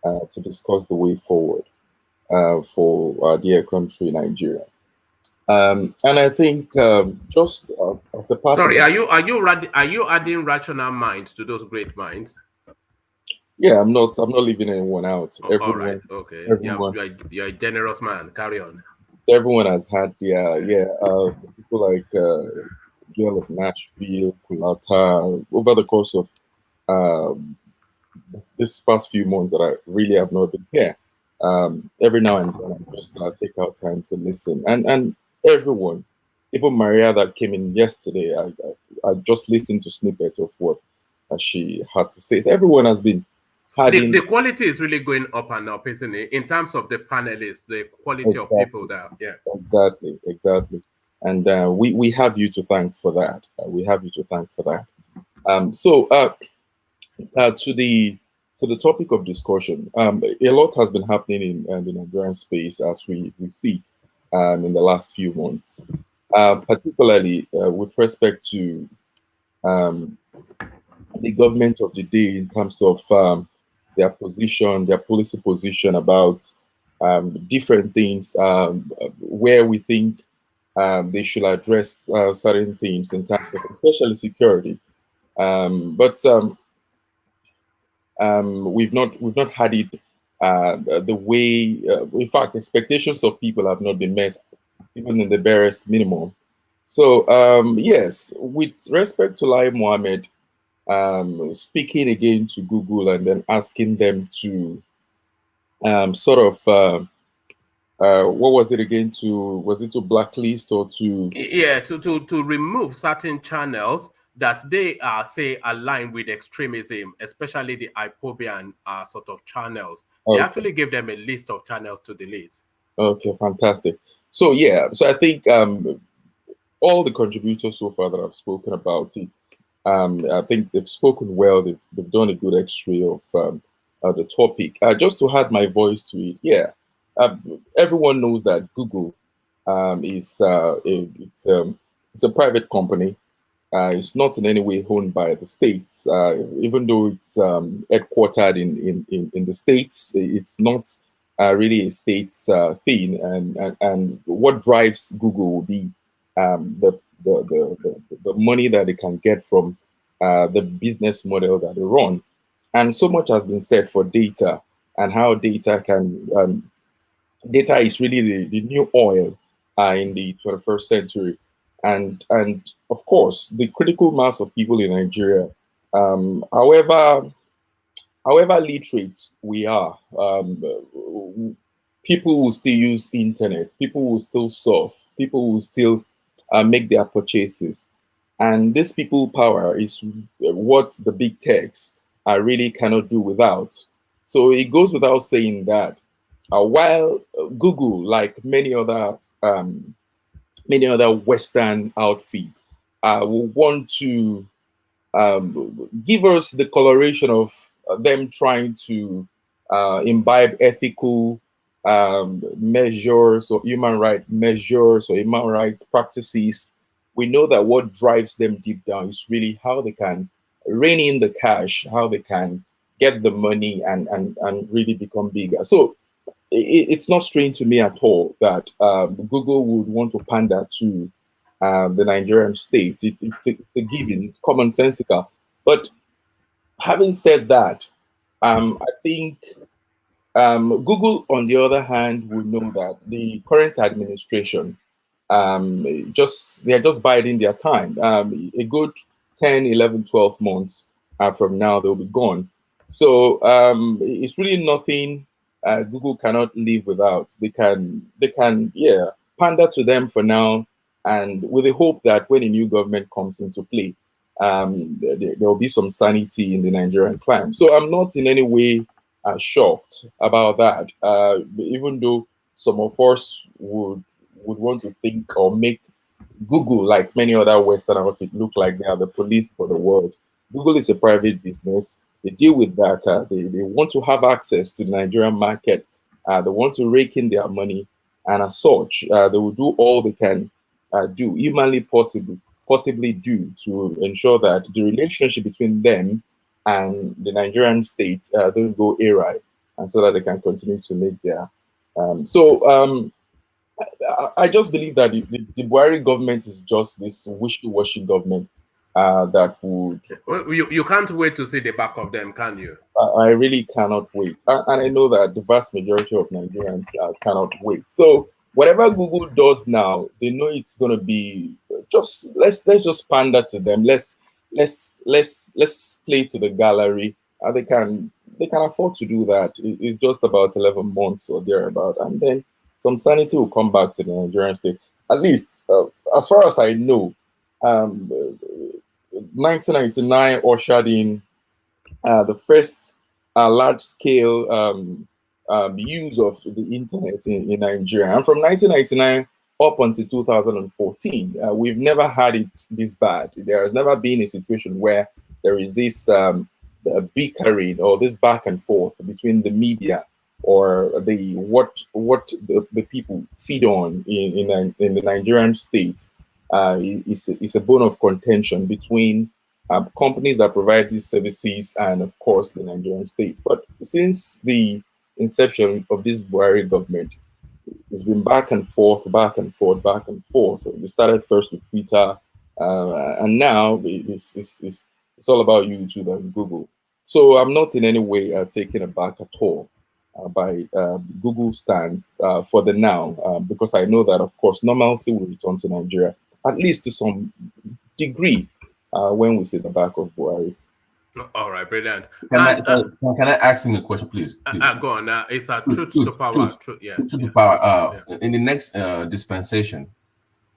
to discuss the way forward for our dear country, Nigeria. And I think just as a part. Sorry, are you adding rational minds to those great minds? Yeah, I'm not leaving anyone out. All right, okay. You're a generous man. Carry on. Everyone has had people like Joel of Nashville, Kulata, over the course of this past few months that I really have not been here. Every now and then I just take out time to listen, and everyone, even Maria that came in yesterday, I just listened to snippet of what she had to say. So everyone has been. The quality is really going up and up, isn't it? In terms of the panelists, the quality of people there. Yeah. Exactly. And we have you to thank for that. So to the topic of discussion, a lot has been happening in the Nigerian space as we see in the last few months, particularly with respect to the government of the day in terms of their policy position about different things, where we think they should address certain themes in terms of especially security. But we've not had it the way. In fact, expectations of people have not been met, even in the barest minimum. So yes, with respect to Lai Mohammed speaking again to Google and then asking them to sort of what was it again? Was it to blacklist or to? Yeah, to remove certain channels that they say align with extremism, especially the IPOBIAN sort of channels. They Okay. actually give them a list of channels to delete. Okay, fantastic. So yeah, so I think all the contributors so far that I've spoken about it, I think they've spoken well. They've done a good X-ray of the topic. Just to add my voice to it, yeah, everyone knows that Google is it's a private company. It's not in any way owned by the states, even though it's headquartered in the states. It's not really a state thing, and what drives Google will be the money that they can get from the business model that they run. And so much has been said for data and how data data is really the new oil in the 21st century. And of course, the critical mass of people in Nigeria, however literate we are, people will still use internet, people will still surf, people will still make their purchases. And this people power is what the big techs really cannot do without. So it goes without saying that while Google, like many other Western outfits, will want to give us the coloration of them trying to imbibe ethical measures or human rights measures or human rights practices. We know that what drives them deep down is really how they can rein in the cash, how they can get the money and really become bigger. So it's not strange to me at all that Google would want to pander to the Nigerian state. It's a given, it's commonsensical. But having said that, I think Google, on the other hand, would know that the current administration they're just biding their time. A good 10, 11, 12 months from now, they'll be gone. So it's really nothing Google cannot live without. They can, yeah, pander to them for now, and with the hope that when a new government comes into play, there will be some sanity in the Nigerian climate. So I'm not in any way shocked about that, even though some of us would want to think or make Google, like many other Western outfits, look like they are the police for the world. Google is a private business. They deal with data. They want to have access to the Nigerian market. They want to rake in their money. And as such, they will do all they can do, humanly possibly do, to ensure that the relationship between them and the Nigerian state don't go awry, and so that they can continue to make their I just believe that the Buhari government is just this wishy-washy government that would... You can't wait to see the back of them, can you? I really cannot wait. And I know that the vast majority of Nigerians cannot wait. So whatever Google does now, they know it's going to be just... Let's just pander to them. Let's play to the gallery. They can afford to do that. It's just about 11 months or thereabout. And then some sanity will come back to the Nigerian state. At least, as far as I know, 1999 ushered in the first large-scale use of the internet in Nigeria. And from 1999 up until 2014, we've never had it this bad. There has never been a situation where there is this bickering or this back and forth between the media or what the people feed on in the Nigerian state is a bone of contention between companies that provide these services and, of course, the Nigerian state. But since the inception of this Buhari government, it's been back and forth, back and forth, back and forth. We started first with Twitter, and now it's all about YouTube and Google. So I'm not in any way taken aback at all by Google's stance for the now, because I know that, of course, normalcy will return to Nigeria, at least to some degree, when we see the back of Buhari. All right, brilliant. Can I ask him a question, please? Go on. It's a truth to power. Truth to power. In the next dispensation,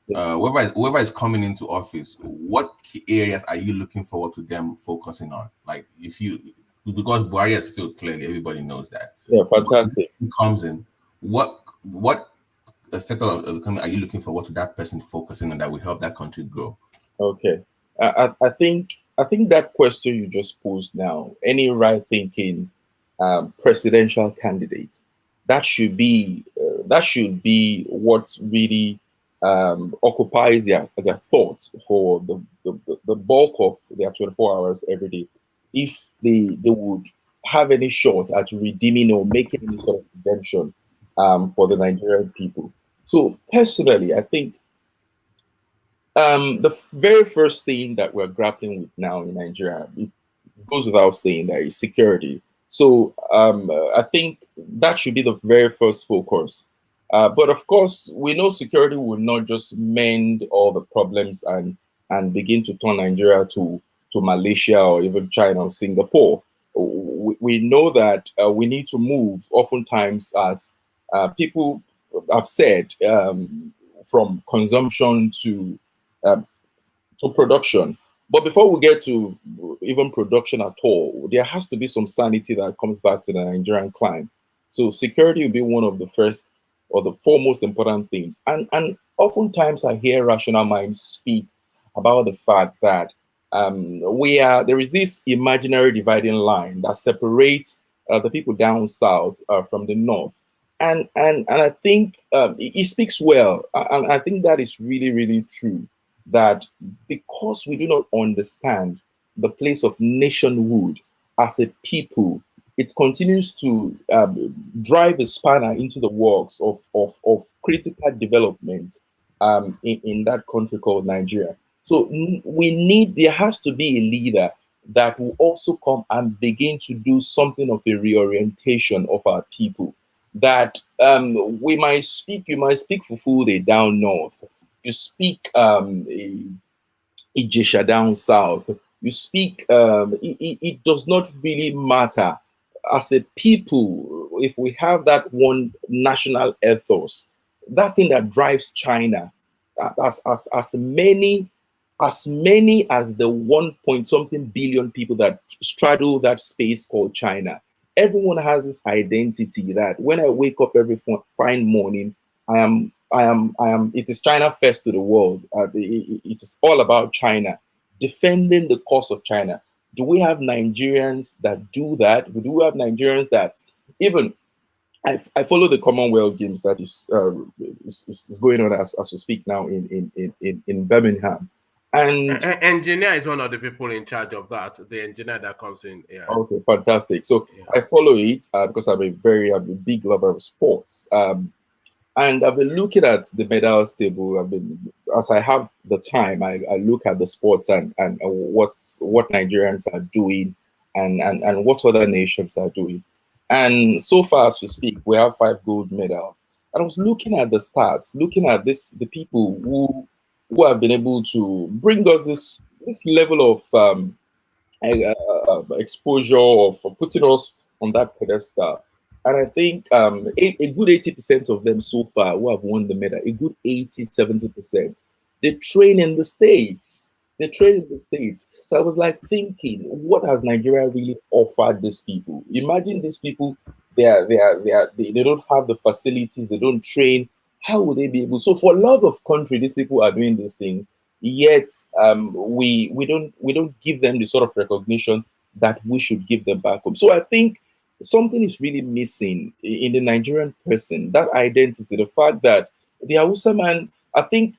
whoever is coming into office, what key areas are you looking forward to them focusing on? Like, because Buhari has failed clearly, everybody knows that. Yeah, fantastic. He comes in. What sector of the economy are you looking forward to that person focusing on that will help that country grow? Okay, I think that question you just posed now, any right thinking presidential candidate, that should be what really occupies their thoughts for the bulk of their 24 hours every day. If they would have any shot at redeeming or making any sort of redemption for the Nigerian people. So personally, I think the very first thing that we're grappling with now in Nigeria, it goes without saying, that is security. So I think that should be the very first focus. But of course, we know security will not just mend all the problems and begin to turn Nigeria to Malaysia or even China or Singapore. We know that we need to move, oftentimes, as people have said, from consumption to production. But before we get to even production at all, there has to be some sanity that comes back to the Nigerian climb. So security will be one of the first or the foremost important things. And oftentimes I hear rational minds speak about the fact that there is this imaginary dividing line that separates the people down south from the north. And I think it speaks well. And I think that is really, really true. That because we do not understand the place of nationhood as a people, it continues to drive a spanner into the works of critical development in that country called Nigeria. So there has to be a leader that will also come and begin to do something of a reorientation of our people. That you might speak Fufude down north, you speak Ijesha down south, you speak, it does not really matter. As a people, if we have that one national ethos, that thing that drives China, as many as the 1 point something billion people that straddle that space called China, everyone has this identity that when I wake up every fine morning, it is China first to the world. It is all about China, defending the cause of China. Do we have Nigerians that do that? Do we have Nigerians that even I follow the Commonwealth Games that is going on as we speak now in Birmingham. And engineer is one of the people in charge of that. The engineer that comes in. Yeah. Okay, fantastic. So yeah. I follow it because I'm a big lover of sports. And I've been looking at the medals table. As I have the time, I look at the sports and what Nigerians are doing and what other nations are doing. And so far as we speak, we have 5 gold medals. And I was looking at the stats, looking at the people who have been able to bring us this level of exposure, of putting us on that pedestal. And I think a good 80% of them so far who have won the medal, a good 80-70%, they train in the States. They train in the States. So I was like thinking, what has Nigeria really offered these people? Imagine these people, they don't have the facilities, they don't train. How would they be able? So for love of country, these people are doing these things. Yet we don't give them the sort of recognition that we should give them back home. So I think something is really missing in the Nigerian person, that identity, the fact that the Hausa man, I think,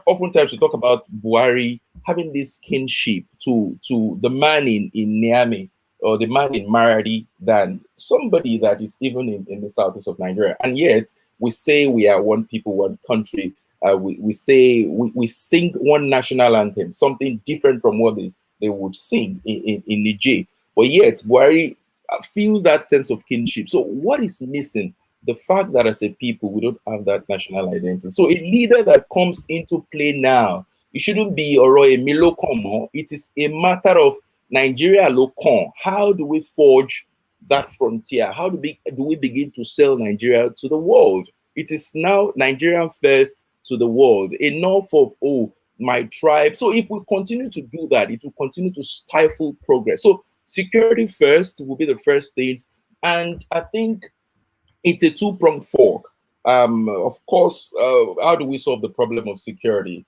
oftentimes we talk about Buhari having this kinship to the man in Niamey. or the man in Maradi than somebody that is even in the southeast of Nigeria. And yet we say we are one people, one country. We say we sing one national anthem, something different from what they would sing in Niger. But yet Buhari feels that sense of kinship. So what is missing? The fact that as a people, we don't have that national identity. So a leader that comes into play now, it shouldn't be Oroye Milokomo. It is a matter of Nigeria Lokon. How do we forge that frontier? How do we begin to sell Nigeria to the world? It is now Nigerian first to the world. Enough of, oh, my tribe. So if we continue to do that, it will continue to stifle progress. So security first will be the first things. And I think it's a two-pronged fork. Of course, how do we solve the problem of security?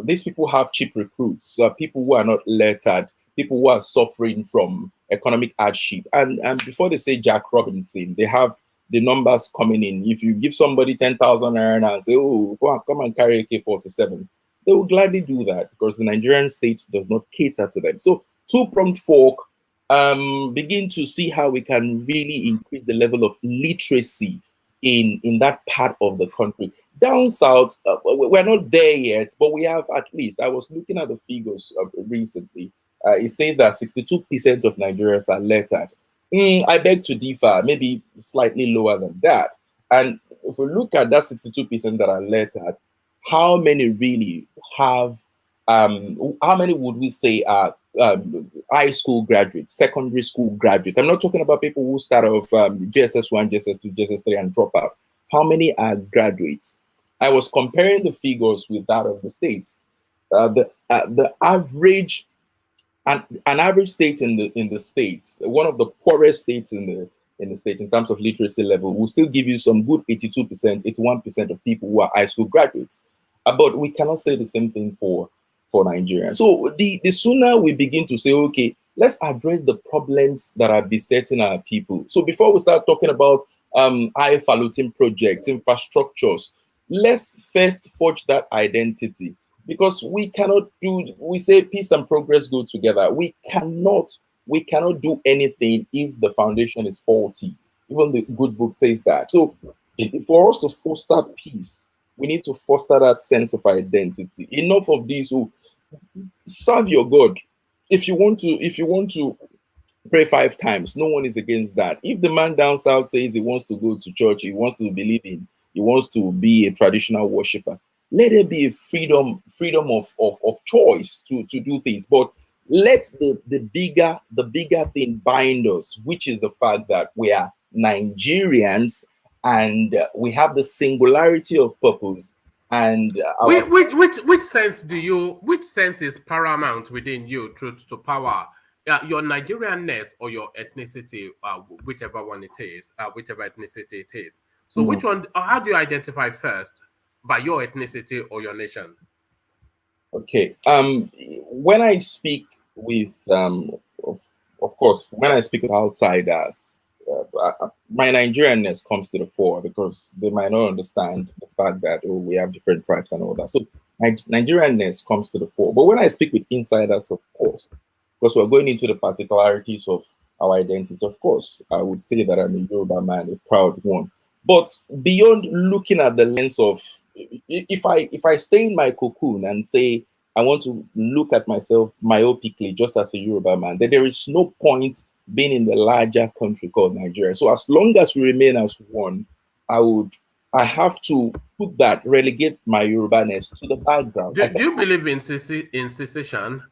These people have cheap recruits, people who are not lettered, people who are suffering from economic hardship. And before they say Jack Robinson, they have the numbers coming in. If you give somebody 10,000 naira and say, oh, come and carry AK-47, they will gladly do that because the Nigerian state does not cater to them. So two-pronged fork. Begin to see how we can really increase the level of literacy in that part of the country. Down south, we're not there yet, but we have at least, I was looking at the figures recently, it says that 62% of Nigerians are lettered. I beg to differ, maybe slightly lower than that. And if we look at that 62% that are lettered, how many really have, how many would we say are high school graduates, secondary school graduates? I'm not talking about people who start off JSS1, JSS2, JSS3 and drop out. How many are graduates? I was comparing the figures with that of the states. The average, an average state in the states, one of the poorest states in the state in terms of literacy level, will still give you some good 82%, 81% of people who are high school graduates. But we cannot say the same thing for Nigeria. So the sooner we begin to say, okay, let's address the problems that are besetting our people. So before we start talking about high-falutin projects, infrastructures, let's first forge that identity, because we cannot do, we say peace and progress go together. We cannot do anything if the foundation is faulty. Even the good book says that. So for us to foster peace, we need to foster that sense of identity. Enough of these who serve your God. If you want to pray 5 times, no one is against that. If the man down south says he wants to go to church, he wants to believe in, he wants to be a traditional worshiper, let there be a freedom of choice to do things. But let the bigger thing bind us, which is the fact that we are Nigerians and we have the singularity of purpose. And which sense is paramount within you to power? Your Nigerianness or your ethnicity, whichever one it is, whichever ethnicity it is. So which one, how do you identify first? By your ethnicity or your nation? Okay. When I speak with, of course, when I speak with outsiders, my Nigerianness comes to the fore because they might not understand the fact that, oh, we have different tribes and all that. So my Nigerianness comes to the fore. But when I speak with insiders, of course, because we're going into the particularities of our identity, of course, I would say that I'm a Yoruba man, a proud one. But beyond looking at the lens of, if I stay in my cocoon and say I want to look at myself myopically just as a Yoruba man, then there is no point being in the larger country called Nigeria. So as long as we remain as one, I have to put that, relegate my Yoruba-ness to the background. Do you believe in secession?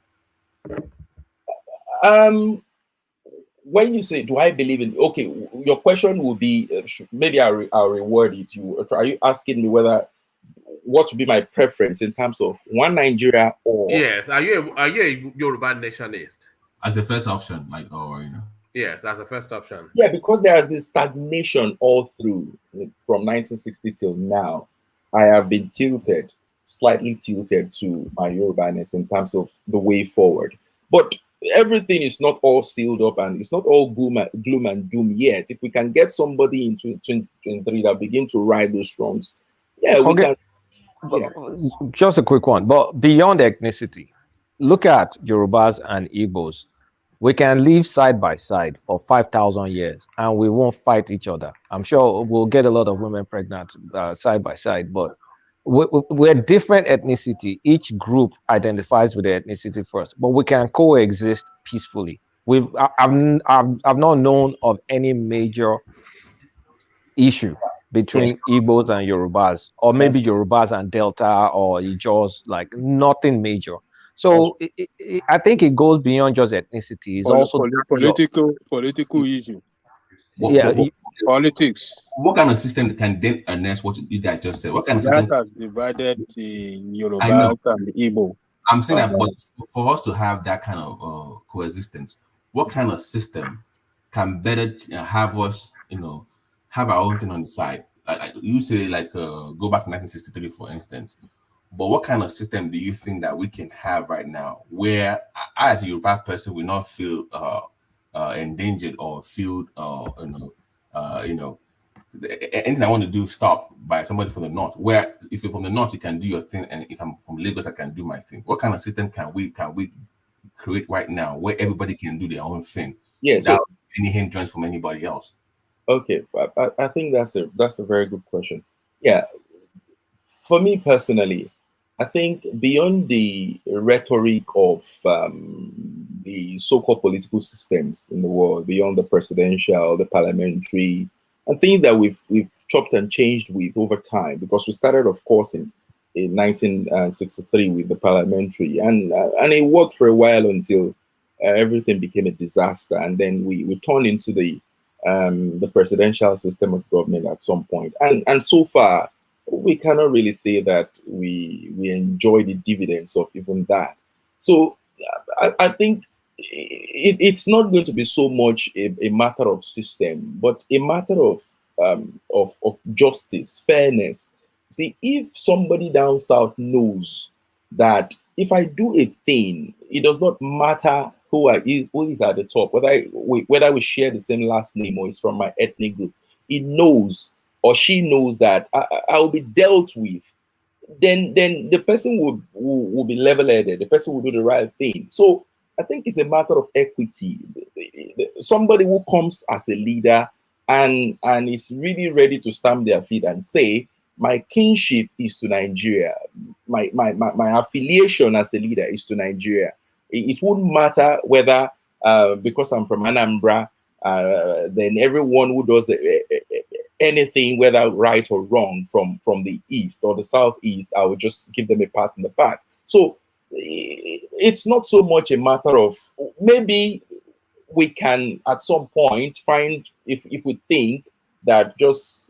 When you say, do I believe in, okay, your question will be, maybe I'll reword it. Are you asking me what would be my preference in terms of one Nigeria or? Yes. Are you a Yoruba nationalist? As the first option, like, or, you know. Yes, as a first option. Yeah, because there has been stagnation all through from 1960 till now. I have been slightly tilted to my Yoruba-ness in terms of the way forward. But everything is not all sealed up and it's not all gloom and doom yet. If we can get somebody in 2023 that begin to right those wrongs, yeah, we can. Yeah. Just a quick one, but beyond ethnicity, look at Yorubas and Igbos. We can live side by side for 5,000 years and we won't fight each other. I'm sure we'll get a lot of women pregnant side by side, but we're different ethnicity. Each group identifies with their ethnicity first, but we can coexist peacefully. I've not known of any major issue between Igbos and Yorubas, or maybe Yorubas and Delta or Ijaws, like nothing major. So I think it goes beyond just ethnicity. It's also political issue. Politics. What kind of system can then harness what you guys just said? What kind of system has divided the Yoruba and the Igbo? I'm saying that, but for us to have that kind of coexistence, what kind of system can better have us, have our own thing on the side? You say go back to 1963, for instance. But what kind of system do you think that we can have right now, where I, as a Yoruba person, will not feel endangered or feel anything I want to do stop by somebody from the north? Where if you're from the north, you can do your thing, and if I'm from Lagos, I can do my thing. What kind of system can we create right now where everybody can do their own thing without any hindrance from anybody else? Okay, I think that's a very good question. Yeah, for me personally, I think beyond the rhetoric of the so-called political systems in the world, beyond the presidential, the parliamentary, and things that we've chopped and changed with over time, because we started, of course, in 1963 with the parliamentary, and it worked for a while until everything became a disaster, and then we turned into the presidential system of government at some point, and so far we cannot really say that we enjoy the dividends of even that. So I think it's not going to be so much a matter of system, but a matter of justice, fairness. See, if somebody down south knows that if I do a thing, it does not matter who is at the top, whether we share the same last name or it's from my ethnic group, he knows or she knows that I will be dealt with, then the person will be level-headed, the person will do the right thing. So I think it's a matter of equity. Somebody who comes as a leader and is really ready to stamp their feet and say, my kinship is to Nigeria, my affiliation as a leader is to Nigeria. It wouldn't matter whether because I'm from Anambra, then everyone who does anything, whether right or wrong, from the east or the southeast, I would just give them a pat in the back. So it's not so much a matter of, maybe we can at some point find, if we think that just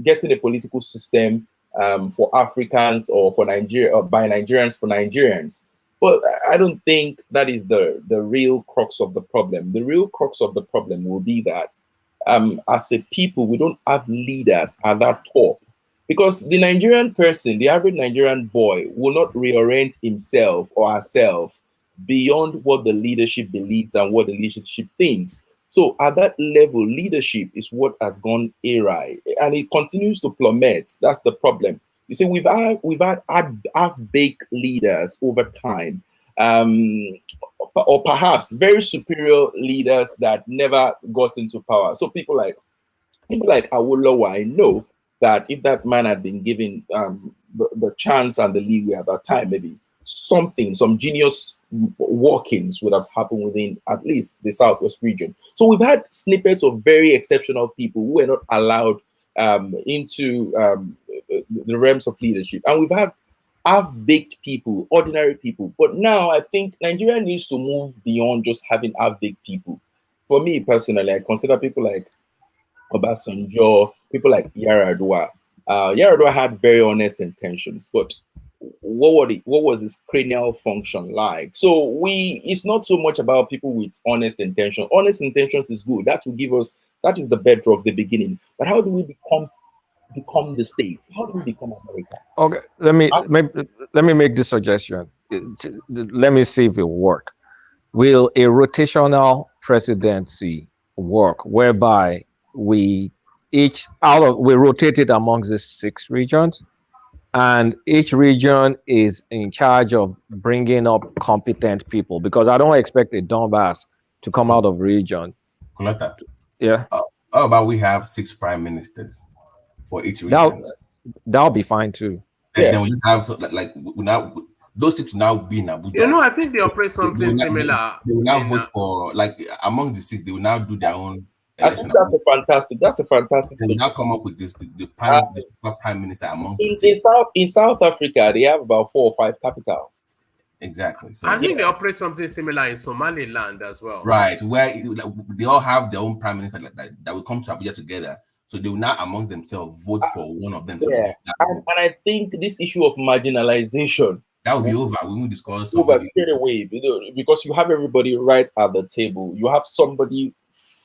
getting a political system for Africans or for Nigeria, or by Nigerians for Nigerians. But I don't think that is the real crux of the problem. The real crux of the problem will be that as a people, we don't have leaders at that top. Because the Nigerian person, the average Nigerian boy, will not reorient himself or herself beyond what the leadership believes and what the leadership thinks. So at that level, leadership is what has gone awry, and it continues to plummet. That's the problem. You see, we've had half-baked leaders over time, or perhaps very superior leaders that never got into power. So people like Awolowo, I know that if that man had been given the chance and the leeway at that time, maybe some genius workings would have happened within at least the Southwest region. So we've had snippets of very exceptional people who were not allowed into the realms of leadership. And we've had half-baked people, ordinary people. But now I think Nigeria needs to move beyond just having half-baked people. For me personally, I consider people like Obasanjo, people like Yar'Adua. Yar'Adua had very honest intentions, but what was his cranial function like? So it's not so much about people with honest intention. Honest intentions is good. That is the bedrock, the beginning. But how do we become the state? How do we become America? Okay, let me make this suggestion. Let me see if it will work. Will a rotational presidency work whereby we rotate it amongst the 6 regions, and each region is in charge of bringing up competent people? Because I don't expect a Donbass to come out of region. Kulata. Yeah. How about we have 6 prime ministers for each region? That'll be fine too. And then we just have like we now those 6 now be in Abuja. You know, I think they operate something similar. They will now vote for, like, among the 6, they will now do their own election. I think that's a fantastic. They will now come up with this the prime minister among the 6. In South Africa, they have about 4 or 5 capitals. Exactly. So, I think they operate something similar in Somaliland as well. Right, where they all have their own prime minister that will come to Abuja together. So they will now amongst themselves vote for one of them. And I think this issue of marginalization that will be over. We will discuss over straight away, because you have everybody right at the table. You have somebody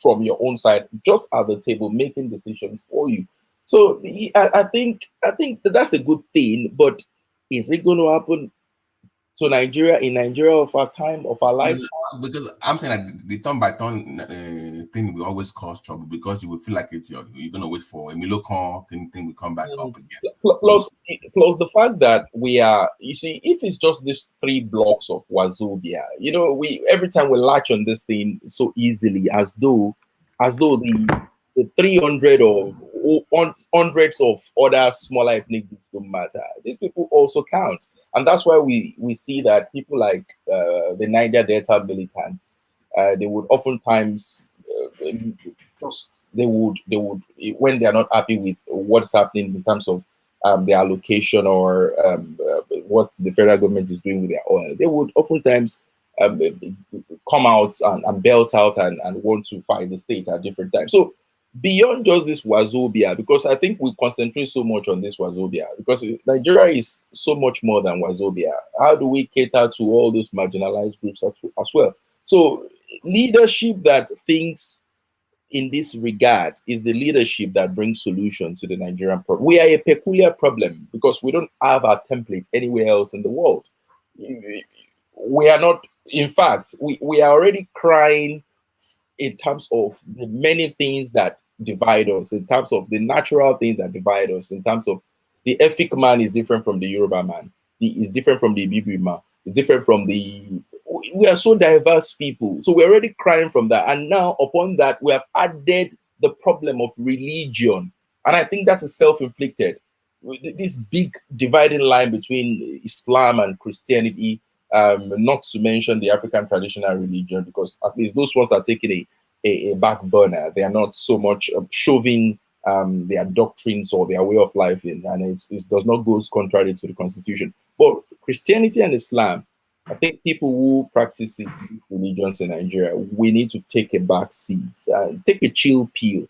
from your own side just at the table making decisions for you. So I think that's a good thing. But is it going to happen to Nigeria in Nigeria of our time, of our life? Because I'm saying that the turn by turn thing will always cause trouble, because you will feel like you're gonna wait for a Milocon thing will come back up again. Plus the fact that we are, you see, if it's just these 3 blocks of Wazobia, you know, we every time we latch on this thing so easily, as though the 300 or hundreds of other smaller ethnic groups don't matter. These people also count. And that's why we see that people like the Niger Delta militants, they would oftentimes they would when they are not happy with what's happening in terms of their allocation or what the federal government is doing with their oil, they would oftentimes come out and belt out and want to fight the state at different times. So beyond just this Wazobia, because I think we concentrate so much on this Wazobia, because Nigeria is so much more than Wazobia. How do we cater to all those marginalized groups as well? So leadership that thinks in this regard is the leadership that brings solution to the Nigerian problem. We are a peculiar problem because we don't have our templates anywhere else in the world. We are not, in fact, we are already crying in terms of the many things that divide us, in terms of the natural things that divide us, in terms of the Efik man is different from the Yoruba man, is different from the Ibibio man, is different from the... We are so diverse people. So we're already crying from that. And now upon that, we have added the problem of religion. And I think that's a self-inflicted. This big dividing line between Islam and Christianity, not to mention the African traditional religion, because at least those ones are taking a back burner. They are not so much shoving their doctrines or their way of life in, and it does not go contrary to the constitution. But Christianity and Islam, I think people who practice these religions in Nigeria, we need to take a back seat, take a chill pill.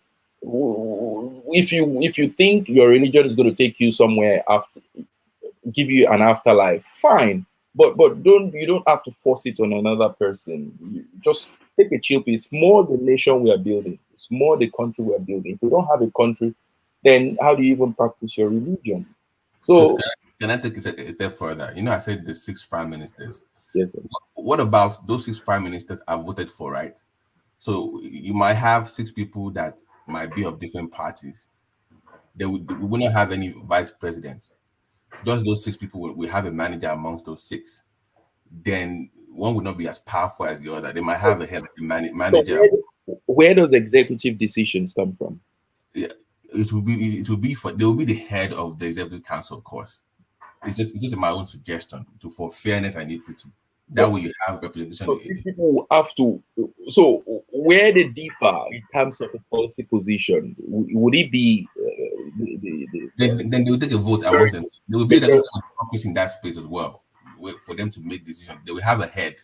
If you think your religion is going to take you somewhere after, give you an afterlife, fine. But you don't have to force it on another person. You just take a chill pill. It's more the nation we are building. It's more the country we are building. If you don't have a country, then how do you even practice your religion? So can I take a step further? You know, I said the 6 prime ministers. Yes, sir. What about those 6 prime ministers are voted for, right? So you might have 6 people that might be of different parties. We will not have any vice presidents. Just those 6 people will have a manager amongst those 6. Then one would not be as powerful as the other. They might have a head manager. So where does executive decisions come from? Yeah, it will be the head of the executive council, of course. It's just my own suggestion for fairness and equity. That way you have representation. So these people will have to. So where they differ in terms of a policy position, would it be? Then they will take a vote amongst them. There will be the office in that space as well, for them to make decisions. They will have a head.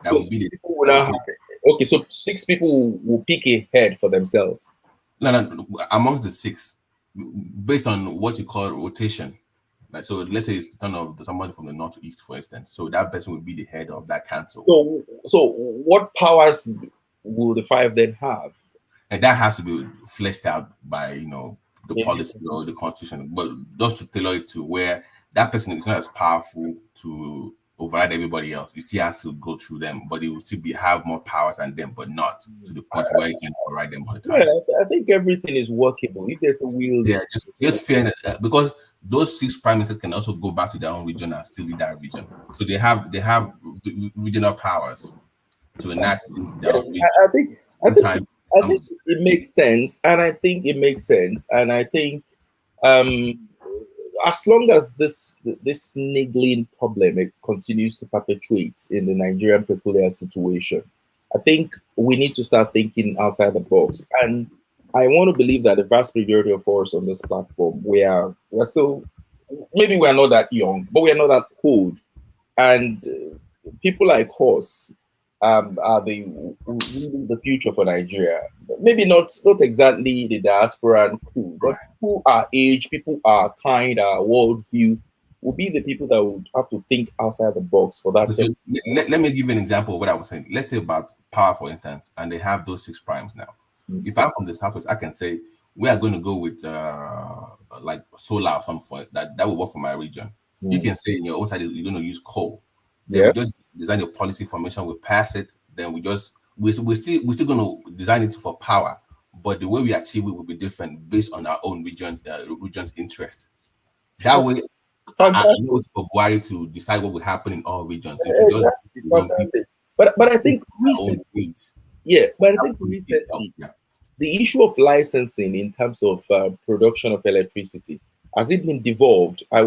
That will be the. Okay, so 6 people will pick a head for themselves. No, amongst the 6, based on what you call rotation. Like, so let's say it's the turn of somebody from the northeast, for instance. So that person will be the head of that council. So what powers will the 5 then have? And that has to be fleshed out by the policy or the constitution, but just to tailor it to where that person is not as powerful to override everybody else. It still has to go through them, but it will still have more powers than them, but not to the point where you can override them all the time. Yeah, I think everything is workable if there's a will. Yeah, just fairness, because those 6 prime ministers can also go back to their own region and still lead that region. So they have regional powers. to enact things that will be I think it makes sense, and I think as long as this niggling problem continues to perpetuate in the Nigerian peculiar situation, I think we need to start thinking outside the box. And I want to believe that the vast majority of us on this platform, we're still, maybe we're not that young, but we're not that old. And people like us are the future for Nigeria. Maybe not exactly the diaspora and crew, but people our age, people our kind, our worldview will be the people that would have to think outside the box for that. So let me give you an example of what I was saying. Let's say about power, for instance, and they have those 6 primes now. If I'm from the Southwest, I can say we are going to go with like solar or something that will work for my region. You can say in your own side you're going to use coal. Then we just design your policy formation, we pass it, then we're still going to design it for power, but the way we achieve it will be different based on our own region's interest. That way, I know it's for Buhari to decide what will happen in all regions. But I think recently, the issue of licensing in terms of production of electricity, has it been devolved? I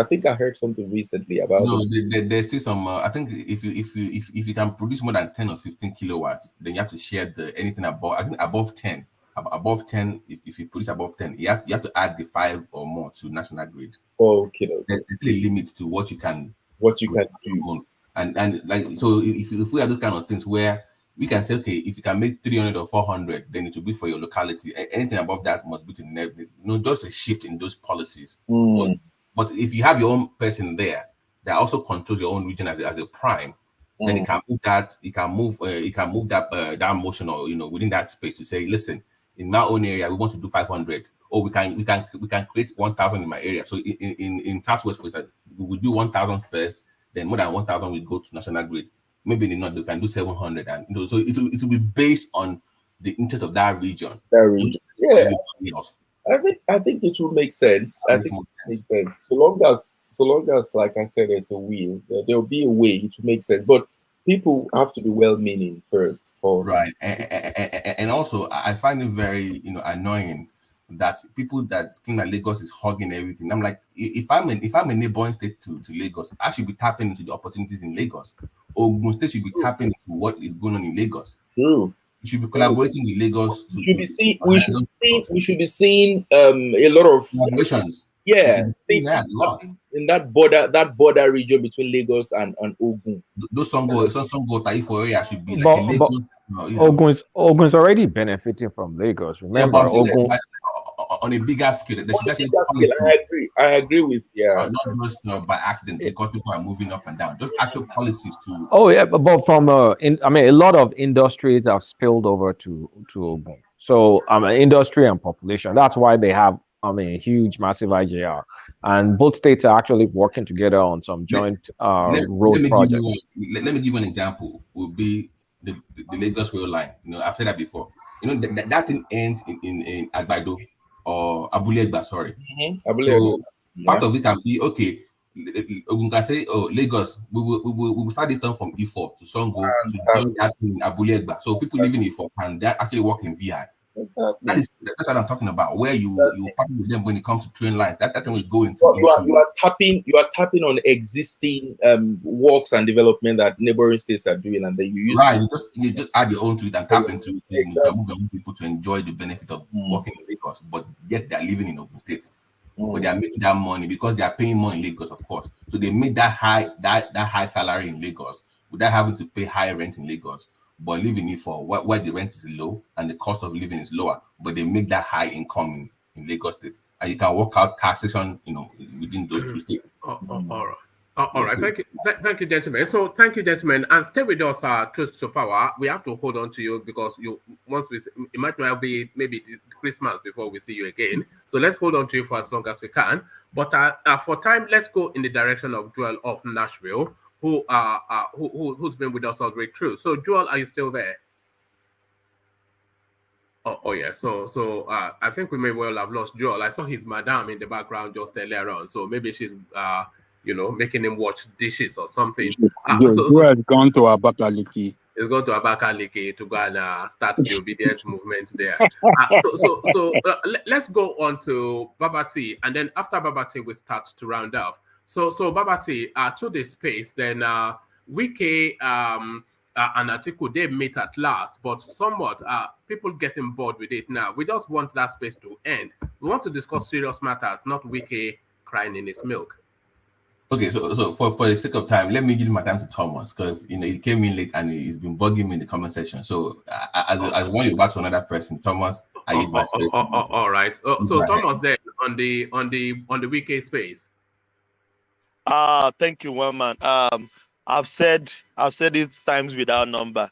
think I heard something recently about this. There's still some. I think if you can produce more than 10 or 15 kilowatts, then you have to share anything above. I think above 10. Above 10, if you produce above 10, you have to add the 5 or more to national grid. Okay. There's still a limit to what you can do. And like so, if we have those kind of things where we can say, okay, if you can make 300 or 400, then it will be for your locality. Anything above that must be to just a shift in those policies. But if you have your own person there that also controls your own region as a prime, then it can move that. It can move that motion or within that space to say, listen, in my own area we want to do 500, or we can create 1,000 in my area. So in Southwest, for example, we will do 1,000 first, then more than 1,000 will go to national grid. Maybe they can do 700, and so it will be based on the interest of that region. Yeah. I think it will make sense. I think it makes sense. So long as, like I said, there's a will, there will be a way. It will make sense. But people have to be well-meaning first. Right. And also, I find it very annoying that people that think that Lagos is hogging everything. I'm like, if I'm a neighboring state to Lagos, I should be tapping into the opportunities in Lagos. Ogun State should be tapping into what is going on in Lagos. True. You should be collaborating with Lagos. We should be seeing a lot of collaborations. Yeah, in that border region between Lagos and Ogun. Those Songo Taifo area should be like Lagos. Ogun is already benefiting from Lagos. Remember, Ogun on a bigger scale. I agree with not just by accident because people are moving up and down. Just actual policies to. Oh yeah, but from a lot of industries have spilled over to Ogun. So industry and population. That's why they have huge, massive IJR, and both states are actually working together on some joint road projects. Let me give you an example. Will be the Lagos rail line. I've said that before. That thing ends in Agbado or Abulegba. Sorry. So part of it can be okay. We can say, Lagos, we will start this turn from E4 to Songo to join that in Abulegba. So people living in E4 can actually work in VI. Exactly. That's what I'm talking about. Where you partner with them when it comes to train lines. That thing will go into. You are tapping on existing works and development that neighboring states are doing, and then you use you just add your own to it and tap into it. You can move your own people to enjoy the benefit of working in Lagos, but yet they are living in Ogun State. But they are making that money because they are paying more in Lagos, of course. So they make that high salary in Lagos without having to pay high rent in Lagos. But living in for where the rent is low and the cost of living is lower, but they make that high income in Lagos State, and you can work out taxation, within those two states. All right. Thank you, gentlemen. So thank you, gentlemen, and stay with us. Truth to Power. We have to hold on to you because it might well be maybe Christmas before we see you again. So let's hold on to you for as long as we can. But for time, let's go in the direction of Joel of Nashville, who's been with us all the way through. So Joel, are you still there? Oh yeah. So I think we may well have lost Joel. I saw his madam in the background just earlier on. So maybe she's making him watch dishes or something. Joel has gone to Abakaliki. He's going to Abakaliki to go and start the obedience movement there. Let's go on to Babati, and then after Babati, we start to round off. So Babati, to the space, then Wike and Atiku, they meet at last, but somewhat people getting bored with it now. We just want that space to end. We want to discuss serious matters, not Wike crying in his milk. Okay, so for the sake of time, let me give my time to Thomas, because he came in late and he's been bugging me in the comment section. So as one you back to another person, Thomas, I give my space. All right. So Thomas, then on the Wike space. Thank you, one man. I've said it times without number.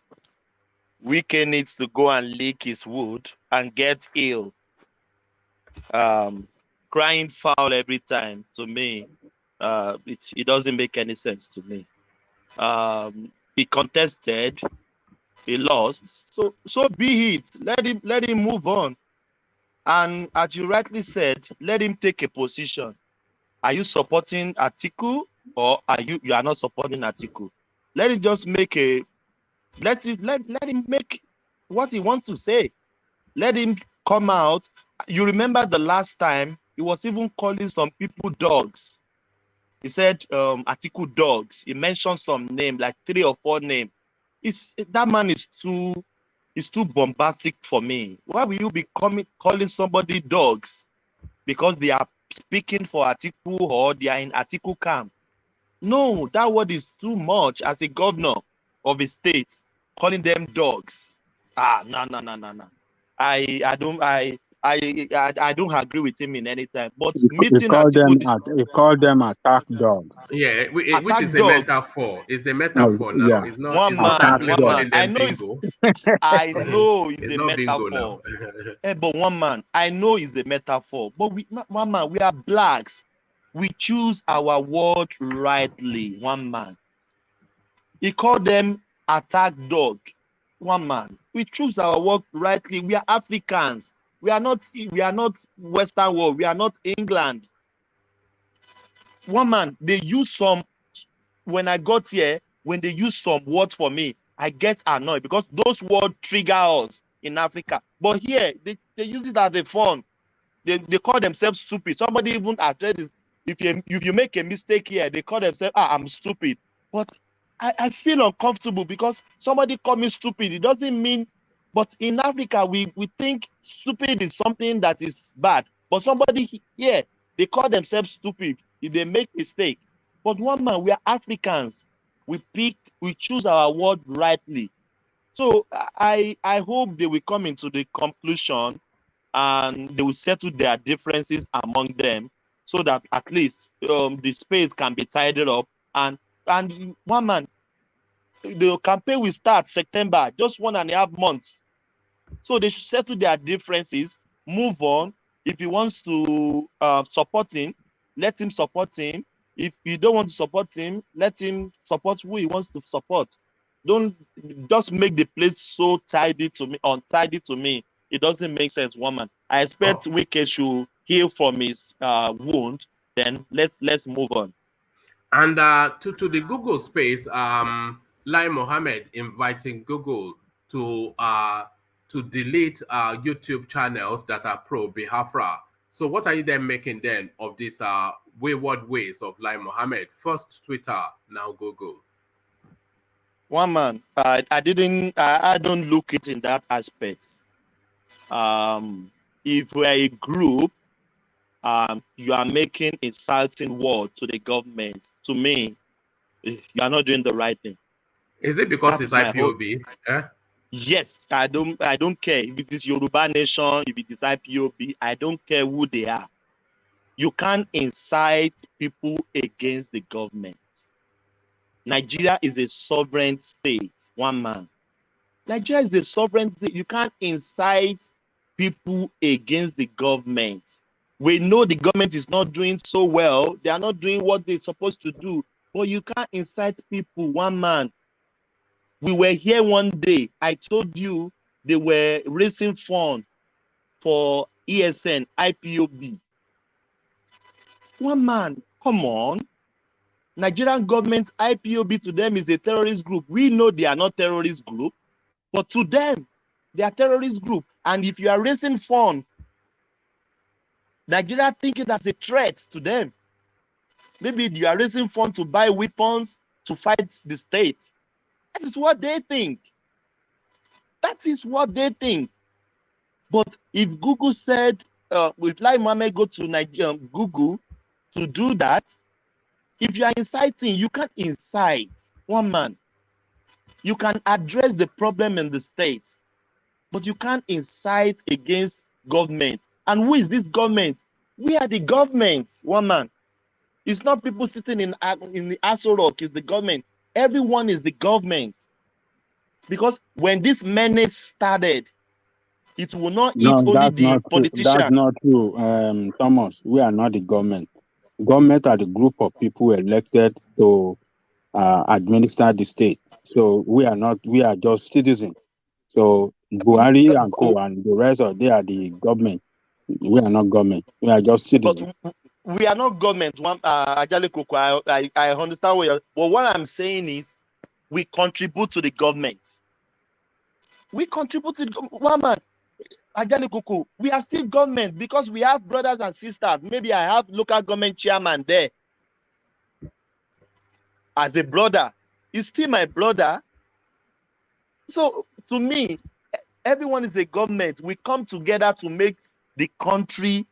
Wike needs to go and lick his wood and get ill. Crying foul every time, to me, it doesn't make any sense to me. He contested, he lost, so be it. Let him move on. And as you rightly said, let him take a position. Are you supporting Atiku, or you are not supporting Atiku? Let him just make let him make what he wants to say. Let him come out. You remember the last time he was even calling some people dogs. He said Atiku dogs. He mentioned some name, like 3 or 4 names. That man is too bombastic for me. Why will you be calling somebody dogs because they are speaking for Atiku or they are in Atiku camp? No, that word is too much as a governor of a state, calling them dogs. No. I don't agree with him in any time. But meeting He called them attack dogs. Yeah, which is a metaphor. It's a metaphor now. Yeah. It's not. One man. I know it's a not metaphor. But one man, I know it's a metaphor. But one man, we are blacks. We choose our word rightly. One man. He called them attack dog. One man. We choose our word rightly. We are Africans. We are not Western world. We are not England. One man, they use some, when I got here, when they use some words for me, I get annoyed because those words trigger us in Africa. But here, they use it as a fun. They call themselves stupid. Somebody even addresses, if you make a mistake here, they call themselves, I'm stupid. But I feel uncomfortable because somebody call me stupid. It doesn't mean, but in Africa, we think stupid is something that is bad. But somebody here, they call themselves stupid if they make mistake. But one man, we are Africans. We choose our word rightly. So I hope they will come into the conclusion and they will settle their differences among them so that at least the space can be tidied up. And one man, the campaign will start September, just 1.5 months. So they should settle their differences, move on. If he wants to support him, let him support him. If you don't want to support him, let him support who he wants to support. Don't just make the place so untidy to me. It doesn't make sense, woman. I expect Wike should heal from his wound. Then let's move on. And to the Google space, Lai Mohammed inviting Google to delete YouTube channels that are pro Biafra. So what are you then making then of these wayward ways of Lai Mohammed? First Twitter, now Google. One man, I don't look it in that aspect. If we're a group, you are making insulting words to the government. To me, you are not doing the right thing. Is it because it's IPOB? Yes, I don't care if it is Yoruba Nation, if it is IPOB. I don't care who they are. You can't incite people against the government. Nigeria is a sovereign state. One man. Nigeria is a sovereign state. You can't incite people against the government. We know the government is not doing so well. They are not doing what they're supposed to do. But you can't incite people. One man. We were here one day. I told you they were raising funds for ESN, IPOB. One man, come on. Nigerian government, IPOB to them is a terrorist group. We know they are not terrorist group, but to them, they are terrorist group. And if you are raising funds, Nigeria think it as a threat to them. Maybe you are raising funds to buy weapons to fight the state. That is what they think. That is what they think. But if Google said, if Lai Mohammed go to Nigeria, Google to do that, if you are inciting, you can't incite one man. You can address the problem in the state, but you can't incite against government. And who is this government? We are the government, one man. It's not people sitting in the Aso Rock, it's the government. Everyone is the government. Because when this menace started, it will not eat only the politician. That's not true, Thomas. We are not the government. Government are the group of people elected to administer the state. So we are not. We are just citizens. So Buhari and co and the rest of they are the government. We are not government. We are just citizens. But we are not government. Ajale Koko, I understand what you're. But what I'm saying is, we contribute to the government. We contribute to the one man. Ajale Koko, we are still government because we have brothers and sisters. Maybe I have local government chairman there. As a brother, he's still my brother. So to me, everyone is a government. We come together to make the country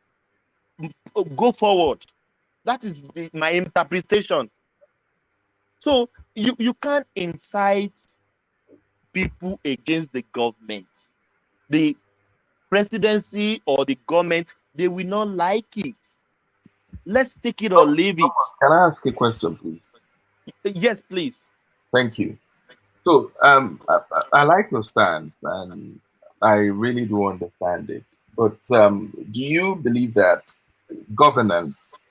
go forward. That is my interpretation. So you can't incite people against the government. The presidency or the government, they will not like it. Let's take it or leave it. Can I ask a question, please? Yes, please. Thank you. So I like your stance, and I really do understand it. But do you believe that governance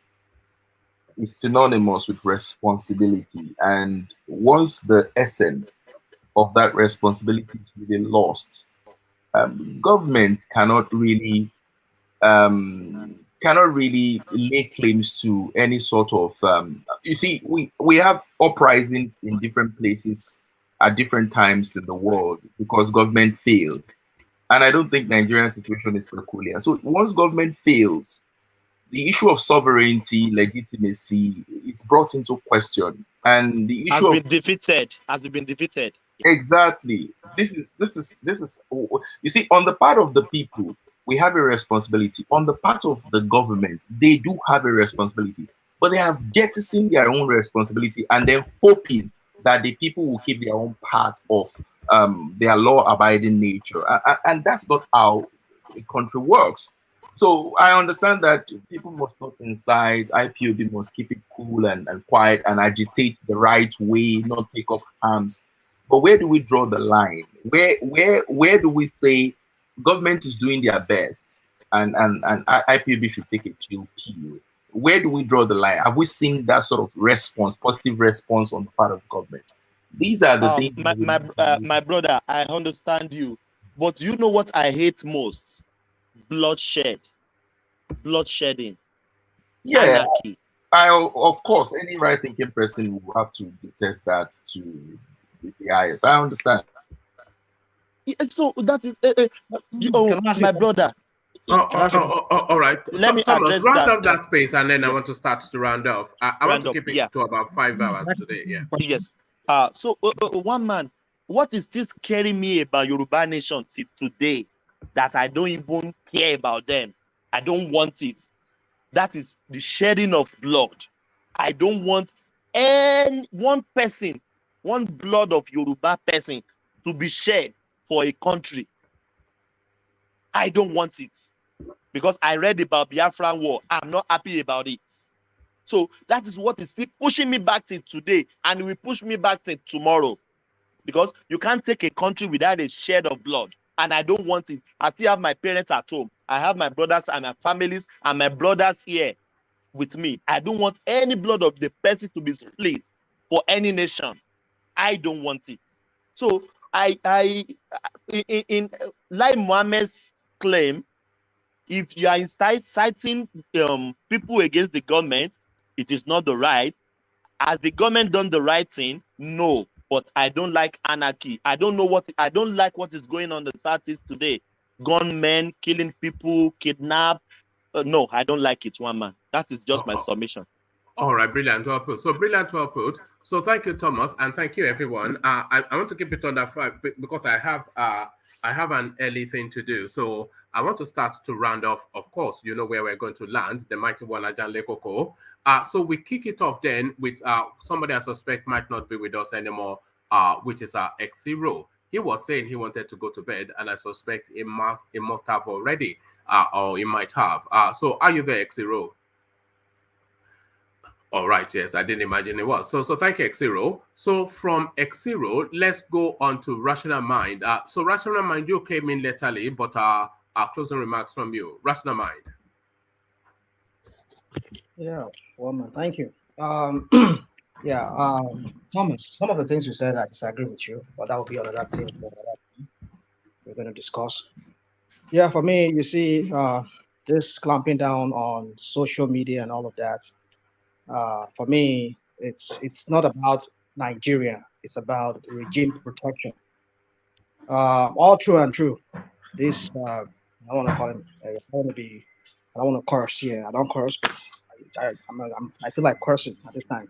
is synonymous with responsibility? And once the essence of that responsibility is really lost, government cannot really lay claims to any sort of you see, we have uprisings in different places at different times in the world because government failed. And I don't think Nigerian situation is peculiar. So once government fails, the issue of sovereignty, legitimacy is brought into question. And the issue has been defeated. Exactly. This is you see, on the part of the people, we have a responsibility. On the part of the government, they do have a responsibility, but they have jettisoned their own responsibility and then hoping that the people will keep their own part of their law-abiding nature. And that's not how a country works. So I understand that people must not incite, IPOB must keep it cool and quiet and agitate the right way, not take up arms. But where do we draw the line? Where do we say government is doing their best and IPOB should take a chill pill? Where do we draw the line? Have we seen that sort of response, positive response on the part of government? These are the things. My brother, I understand you, but you know what I hate most? Bloodshed, bloodshedding. Yeah, anarchy. Of course, any right-thinking person will have to detest that to the highest. I understand. So that is, my brother. All right. Let me Thomas, address round off that space, and then I want to start to round off. I want to keep it yeah. to about 5 hours today. Yeah. Yes. So one man, what is still scaring me about Yoruba Nation till today, that I don't even care about them. I don't want it. That is the shedding of blood. I don't want any one person, one blood of Yoruba person to be shed for a country. I don't want it. Because I read about BIAFRAN war. I'm not happy about it. So that is what is still pushing me back to today, and it will push me back to tomorrow. Because you can't take a country without a shed of blood. And I don't want it. I still have my parents at home. I have my brothers and my families and my brothers here with me. I don't want any blood of the person to be split for any nation. I don't want it. So in Lai Mohammed's claim, if you are inciting people against the government, it is not the right. Has the government done the right thing? No. But I don't like anarchy. I don't like what is going on in the Southeast today. Gunmen, killing people, kidnap. No, I don't like it, one man. That is just my submission. All right, brilliant, well put. So brilliant, well put. So thank you, Thomas, and thank you, everyone. I want to keep it under 5 because I have an early thing to do. So I want to start to round off. Of course, you know where we're going to land, the mighty one, Ajan Lekoko. So we kick it off then with somebody I suspect might not be with us anymore, which is X0. He was saying he wanted to go to bed, and I suspect he must have already, or he might have. So are you there, X0? All right, yes, I didn't imagine it was. So thank you, X0. So from X0, let's go on to Rational Mind. So Rational Mind, you came in laterally, but our closing remarks from you. Rational Mind. Yeah, woman, thank you. Thomas, some of the things you said, I disagree with you, but that will be another thing we're going to discuss. Yeah, for me, you see, this clamping down on social media and all of that, for me, it's not about Nigeria. It's about regime protection. All true and true. This I don't want to call him. I don't want to curse here. I don't curse, but I feel like cursing at this time.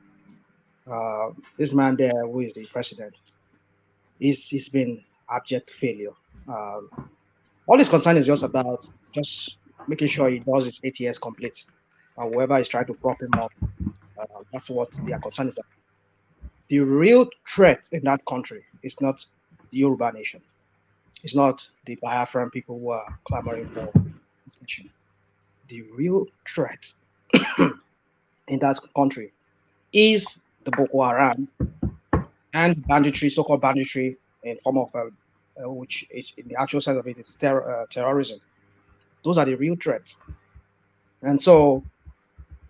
This man there, who is the president, he's been abject failure. All his concern is just about just making sure he does his ATS complete. Whoever is trying to prop him up, that's what their concern is. The real threat in that country is not the Yoruba nation. It's not the BIAFRAN people who are clamoring for this nation. The real threat in that country is the Boko Haram and banditry, so-called banditry in form of which is, in the actual sense of it is terrorism. Those are the real threats. And so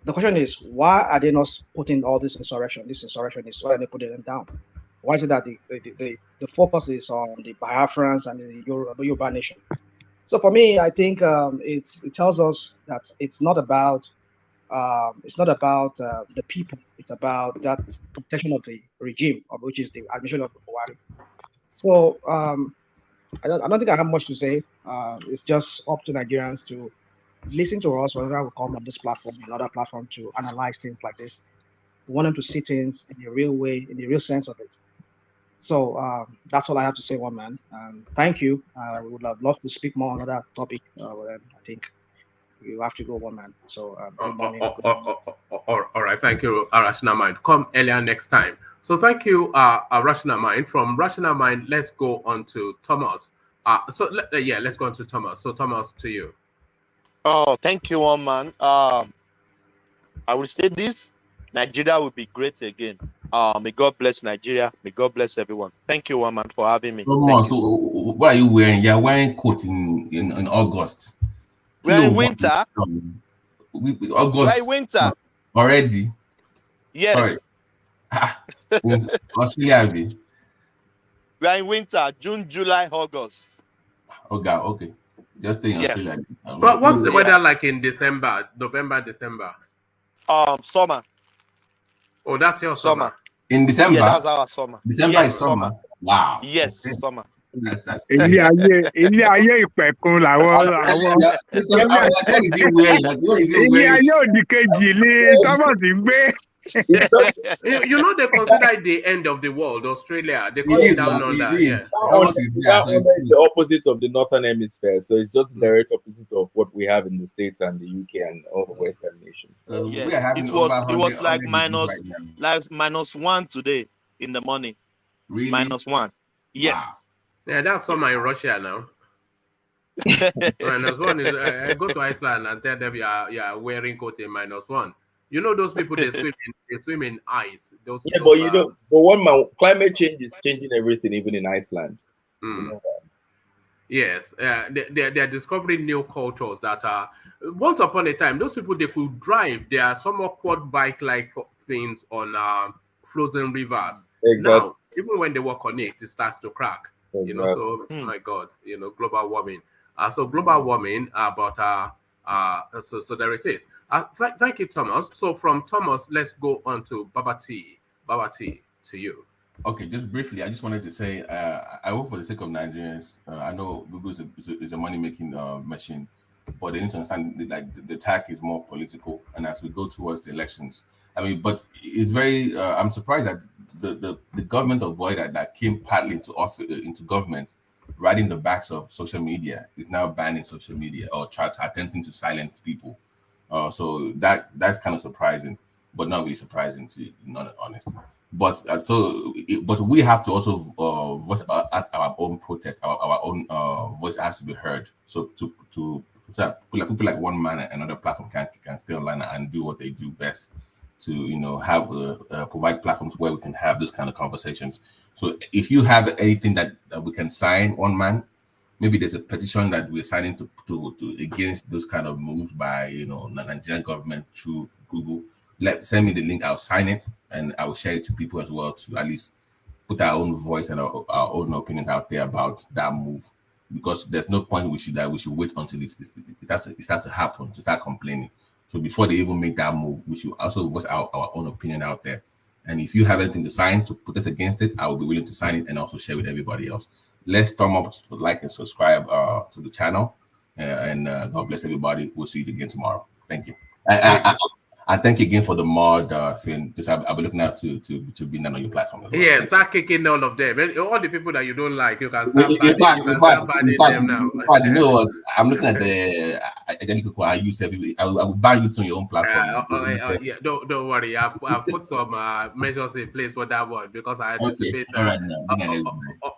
the question is, why are they not putting all this insurrection? This insurrection is why are they putting them down? Why is it that the focus is on the Biafrans and the Yoruba nation? So for me, I think it tells us that it's not about the people. It's about that protection of the regime, which is the admission of Buhari. So I don't think I have much to say. It's just up to Nigerians to listen to us whenever we come on this platform, another platform, to analyze things like this. We want them to see things in the real way, in the real sense of it. So that's all I have to say, one man. Thank you. We would have loved to speak more on that topic. I think you have to go, one man. So all right, thank you, Rational Mind. Come earlier next time. So thank you, Rational Mind. From Rational Mind, let's go on to Thomas. Let's go on to Thomas. So Thomas, to you. Oh, thank you, one man. I will say this: Nigeria will be great again. May God bless Nigeria. May God bless everyone. Thank you, one man, for having me. So what are you wearing? You're wearing coat in August. We're in winter. August. We're in winter already. Yes. Australia. We are in winter. June, July, August. Okay. Just stay in Australia. But what's the weather like in December, November, December? Summer. Oh, that's your summer. In December? Yeah, that's our summer. December is summer. Wow. Yes, summer. Ilé ayé ìpẹ̀kun làwọn ilé ayé òdì kejì ni Thomas ń gbé. You know they consider it the end of the world, Australia. They call it down under. Yes. The opposite of the northern hemisphere, so it's just the direct opposite of what we have in the States and the UK and all the Western nations. So yes. It was like -1 today in the morning. Really? -1. Yes. Wow. Yeah, that's summer in Russia now. -1 is I go to Iceland and tell them you are wearing coat in -1. You know those people they swim in ice. Those yeah, but but one man, climate change is changing everything, even in Iceland. You know that. Yes, they're discovering new cultures that are. Once upon a time, those people they could drive. There are some more quad bike like things on frozen rivers. Exactly. Now, even when they walk on it, it starts to crack. Exactly. You know, so oh my God, you know, global warming. So global warming, but So there it is. Thank you, Thomas. So from Thomas, let's go on to Babati. Babati, to you. Okay, just briefly, I just wanted to say, I hope for the sake of Nigerians, I know Google is a money-making machine, but they need to understand that, like, the attack is more political, and as we go towards the elections, I mean, but it's very, I'm surprised that the government of Buhari that came partly into office, into government, riding the backs of social media, is now banning social media or attempting to silence people. So that's kind of surprising, but not really surprising, to not honestly. But but we have to also voice at our own protest. Our own voice has to be heard. So so that people like One Man and other platform can stay online and do what they do best, to have provide platforms where we can have those kind of conversations. So if you have anything that we can sign, One Man, maybe there's a petition that we're signing to against those kind of moves by the Nigerian government through Google. Send me the link. I'll sign it and I will share it to people as well, to at least put our own voice and our own opinions out there about that move. Because there's no point we should wait until it starts to happen to start complaining. So before they even make that move, we should also voice our own opinion out there. And if you have anything to sign to protest against it, I will be willing to sign it and also share with everybody else. Let's thumb up, like, and subscribe to the channel. And God bless everybody. We'll see you again tomorrow. Thank you. And thank you again for the mod thing. Just I'll be looking out to be on your platform as well. Yeah, start kicking all of them. All the people that you don't like, you can In start fact, now. you know what? I'm looking at the I use every. I will ban you to your own platform. Yeah, don't worry. I've put some measures in place for that one, because I anticipate. Okay.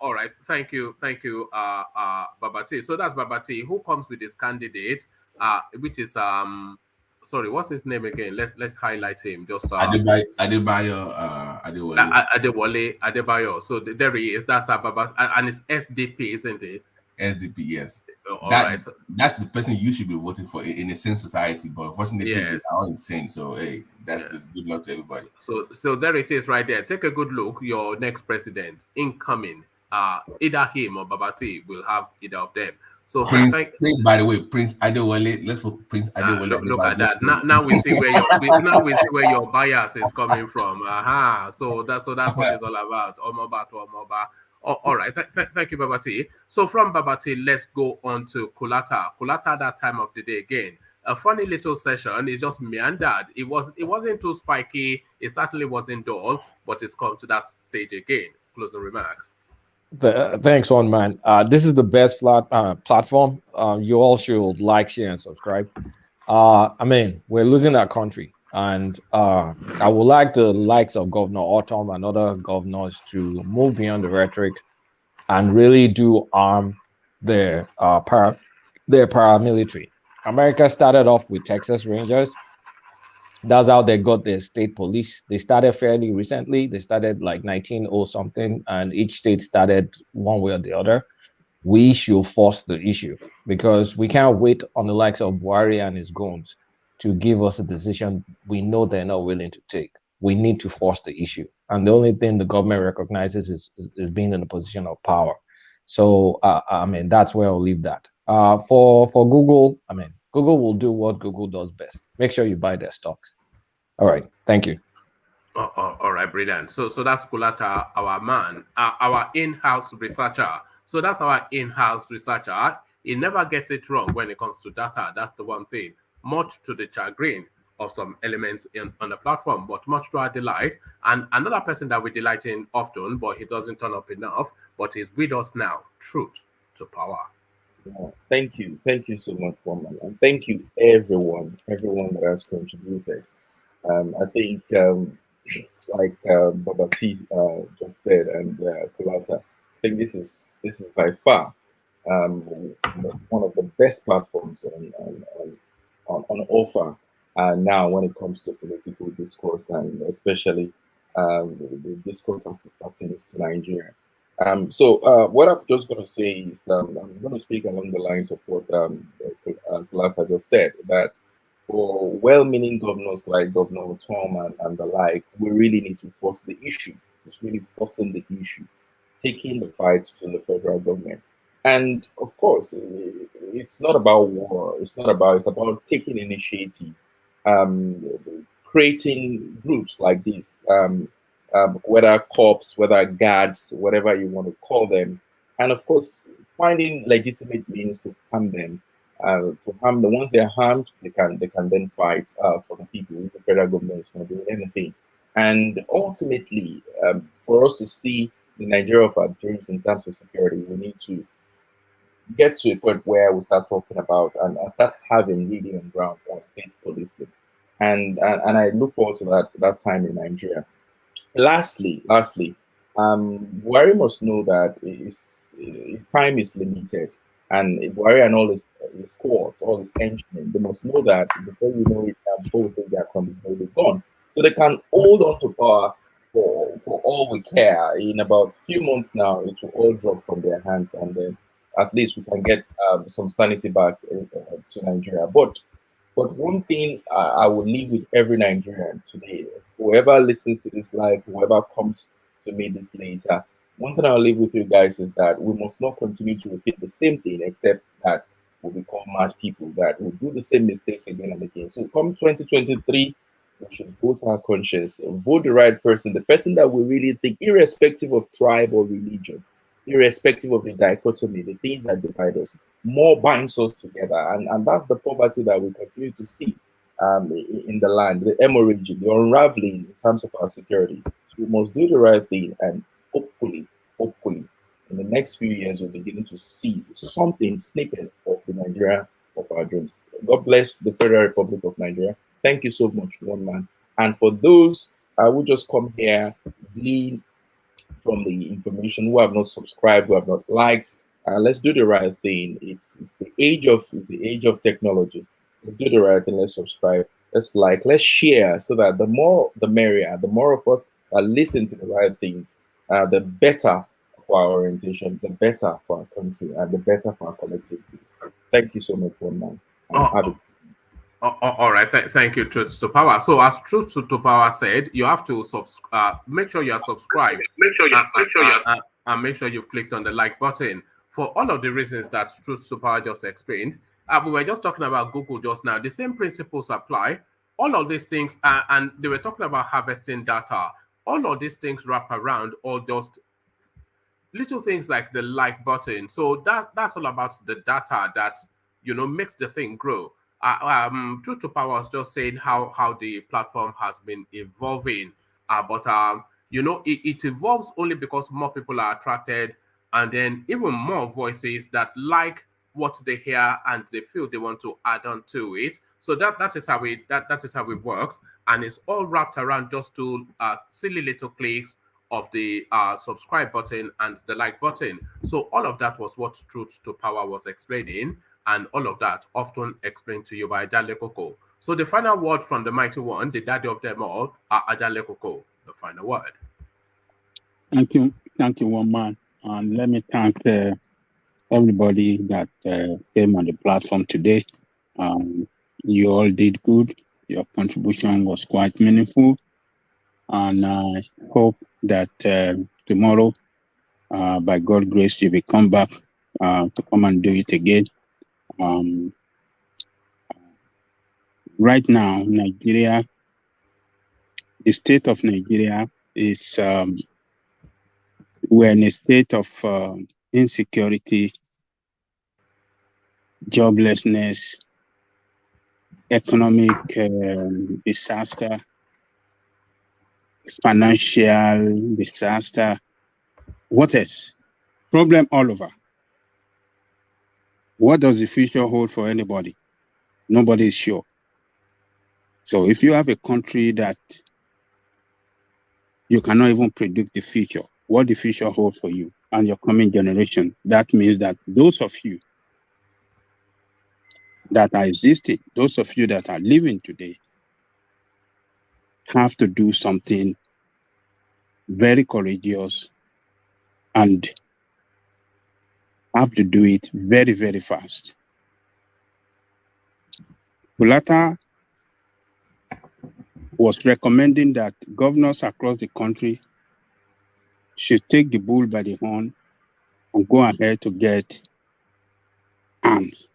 All right. Thank you, Babati. So that's Babati, who comes with his candidate, which is sorry, what's his name again? Let's highlight him. Just Adebayo. Adebayo. So there he is. That's Baba, and it's SDP, isn't it? SDP, yes. Right. That's the person you should be voting for in a sane society, but unfortunately, yes, they're all insane. So hey, that's just good luck to everybody. So there it is, right there. Take a good look. Your next president incoming, either him or Babati will have either of them. So Prince, by the way, Prince Adewale. Let's vote Prince Adewale. Look at that. Now we see where your bias is coming from. So that's what it's all about. Omoba. All right. Thank you, Babati. So from Babati, let's go on to Kulata. Kulata, that time of the day again. A funny little session. It just meandered. It wasn't too spiky. It certainly wasn't dull, but it's come to that stage again. Closing remarks. Thanks, One Man. This is the best platform. You all should like, share, and subscribe. I mean, we're losing our country, and I would like the likes of Governor Ortom and other governors to move beyond the rhetoric and really do arm their paramilitary. America started off with Texas Rangers. That's how they got their state police. They started fairly recently. They started like 1900 something, and each state started one way or the other. We should force the issue, because we can't wait on the likes of Buhari and his goons to give us a decision we know they're not willing to take. We need to force the issue. And the only thing the government recognizes is being in a position of power. So, I mean, that's where I'll leave that. For Google, I mean, Google will do what Google does best. Make sure you buy their stocks. All right. Thank you. All right, brilliant. So that's Kulata, our man, our in-house researcher. So that's our in-house researcher. He never gets it wrong when it comes to data. That's the one thing. Much to the chagrin of some elements on the platform, but much to our delight. And another person that we delight in often, but he doesn't turn up enough, but he's with us now. Truth to power. Thank you so much, Woman, and thank you everyone that has contributed. I think like Babati just said, and Kulata, I think this is by far one of the best platforms on offer now when it comes to political discourse, and especially the discourse as it pertains to Nigeria. So what I'm just going to say is I'm going to speak along the lines of what Kulata just said, that for well-meaning governors like Governor Ortom and the like, we really need to force the issue. It's really forcing the issue, taking the fight to the federal government. And of course, it's not about war. It's about taking initiative, creating groups like this, whether cops, whether guards, whatever you want to call them, and of course, finding legitimate means to harm them. To harm them. Once they're harmed, they can then fight for the people. If the federal government is not doing anything, and ultimately, for us to see the Nigeria of our dreams in terms of security, we need to get to a point where we start talking about and start having really on ground state policing, and I look forward to that time in Nigeria. Lastly, Buhari must know that his time is limited, and Buhari and all his squads, all his henchmen, they must know that before you know it, before we say their crumbs, they'll be gone. So they can hold on to power for all we care. In about a few months now, it will all drop from their hands, and then at least we can get some sanity back to Nigeria. But one thing I will leave with every Nigerian today, whoever listens to this live, whoever comes to me this later, one thing I'll leave with you guys is that we must not continue to repeat the same thing, except that we'll become mad people that will do the same mistakes again and again. So come 2023, we should vote our conscience, vote the right person, the person that we really think, irrespective of tribe or religion, irrespective of the dichotomy, the things that divide us, more binds us together. And that's the poverty that we continue to see in the land, the hemorrhage, the unraveling in terms of our security. So we must do the right thing, and hopefully, in the next few years, we're beginning to see something, snippets of the Nigeria of our dreams. God bless the Federal Republic of Nigeria. Thank you so much, one man. And for those who just come here, glean from the information, who have not subscribed, who have not liked, let's do the right thing. It's the age of technology. Let's do the right thing. Let's subscribe. Let's like. Let's share, so that the more the merrier. The more of us that listen to the right things, the better for our orientation, the better for our country, and the better for our collective. Thank you so much, one man. All right, thank you, Truth to Power. So, as Truth to Power said, you have to make sure you are subscribed. And make sure you've clicked on the like button. For all of the reasons that Truth to Power just explained, we were just talking about Google just now. The same principles apply. All of these things, and they were talking about harvesting data. All of these things wrap around all those little things like the like button. So that's all about the data that makes the thing grow. Truth to Power was just saying how the platform has been evolving, but it evolves only because more people are attracted, and then even more voices that like what they hear and they feel they want to add on to it. So that is how it works, and it's all wrapped around just two silly little clicks of the subscribe button and the like button. So all of that was what Truth to Power was explaining, and all of that often explained to you by Ajale Koko. So the final word from the mighty one, the daddy of them all, Ajale Koko. The final word. Thank you, one man. And let me thank everybody that came on the platform today. You all did good. Your contribution was quite meaningful, and I hope that tomorrow, by God's grace, you will come back to come and do it again. Right now, Nigeria, the state of Nigeria is we're in a state of insecurity, joblessness, economic disaster, financial disaster. What else? Problem all over. What does the future hold for anybody? Nobody is sure. So if you have a country that you cannot even predict the future, what the future holds for you and your coming generation, that means that those of you that are existing, those of you that are living today, have to do something very courageous and have to do it very, very fast. Bulata was recommending that governors across the country should take the bull by the horn and go ahead to get arms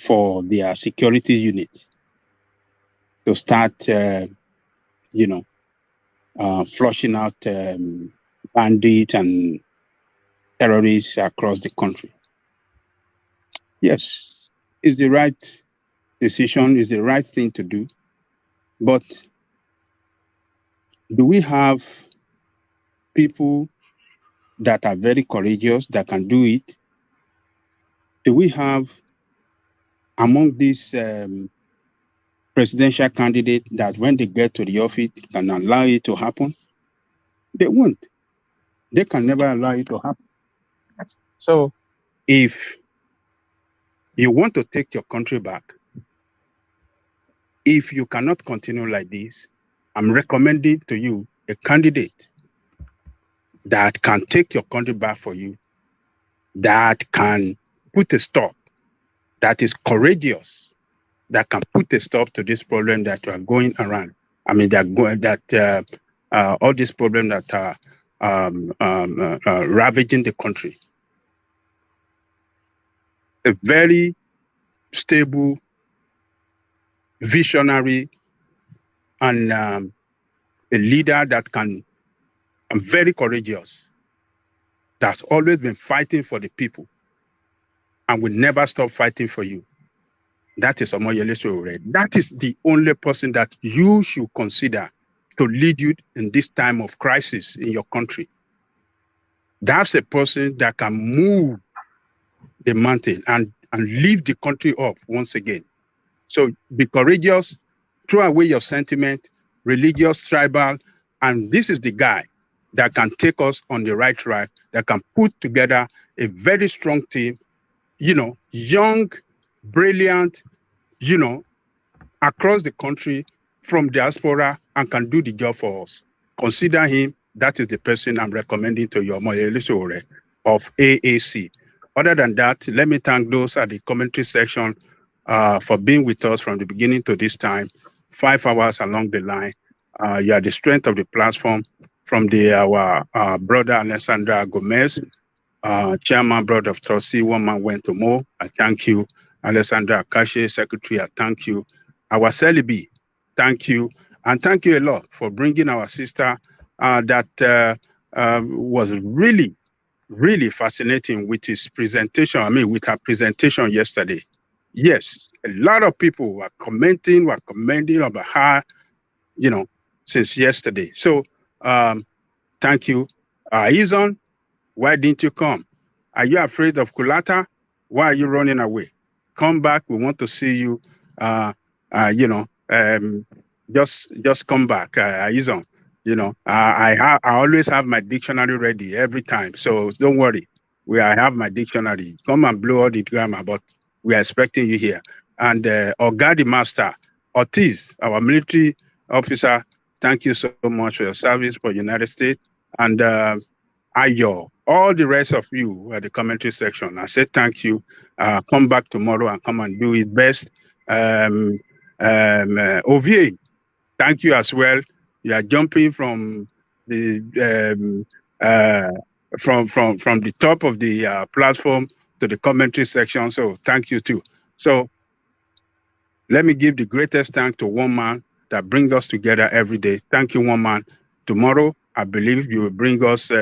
for their security unit to start, flushing out bandits and terrorists across the country. Yes, it's the right decision, it's the right thing to do. But do we have people that are very courageous that can do it? Do we have among these presidential candidates that when they get to the office can allow it to happen? They won't. They can never allow it to happen. So if you want to take your country back, if you cannot continue like this, I'm recommending to you a candidate that can take your country back for you, that can put a stop, that is courageous, that can put a stop to this problem that you are going around. I mean, all these problems that are ravaging the country. A very stable, visionary, and a leader that can, very courageous, that's always been fighting for the people and will never stop fighting for you. That is Omoyele Sowore. That is the only person that you should consider to lead you in this time of crisis in your country. That's a person that can move the mountain and lift the country up once again. So be courageous, throw away your sentiment, religious, tribal, and this is the guy that can take us on the right track, that can put together a very strong team, young, brilliant, across the country from diaspora and can do the job for us. Consider him. That is the person I'm recommending to you, Omoyele Sowore of AAC. Other than that, let me thank those at the commentary section for being with us from the beginning to this time, 5 hours along the line. You are the strength of the platform. From our brother Alessandra Gomez, chairman, board of trustee, one man went to Mo. I thank you. Alessandra Akashi, secretary, I thank you. Our Celebi, thank you. And thank you a lot for bringing our sister that was really, really fascinating with his presentation. With her presentation yesterday. Yes, a lot of people were commenting about her, since yesterday. So thank you. Izon, why didn't you come? Are you afraid of Kulata? Why are you running away? Come back. We want to see you. Just come back, Izon. I always have my dictionary ready every time. So don't worry. I have my dictionary. Come and blow all the grammar, but we are expecting you here. And Ogadi Master, Ortiz, our military officer, thank you so much for your service for the United States. And Ayo, all the rest of you at the commentary section, I say thank you. Come back tomorrow and come and do it best. Ovie, thank you as well. You are jumping from the from the top of the platform to the commentary section. So thank you too. So let me give the greatest thanks to one man that brings us together every day. Thank you, one man. Tomorrow, I believe you will bring us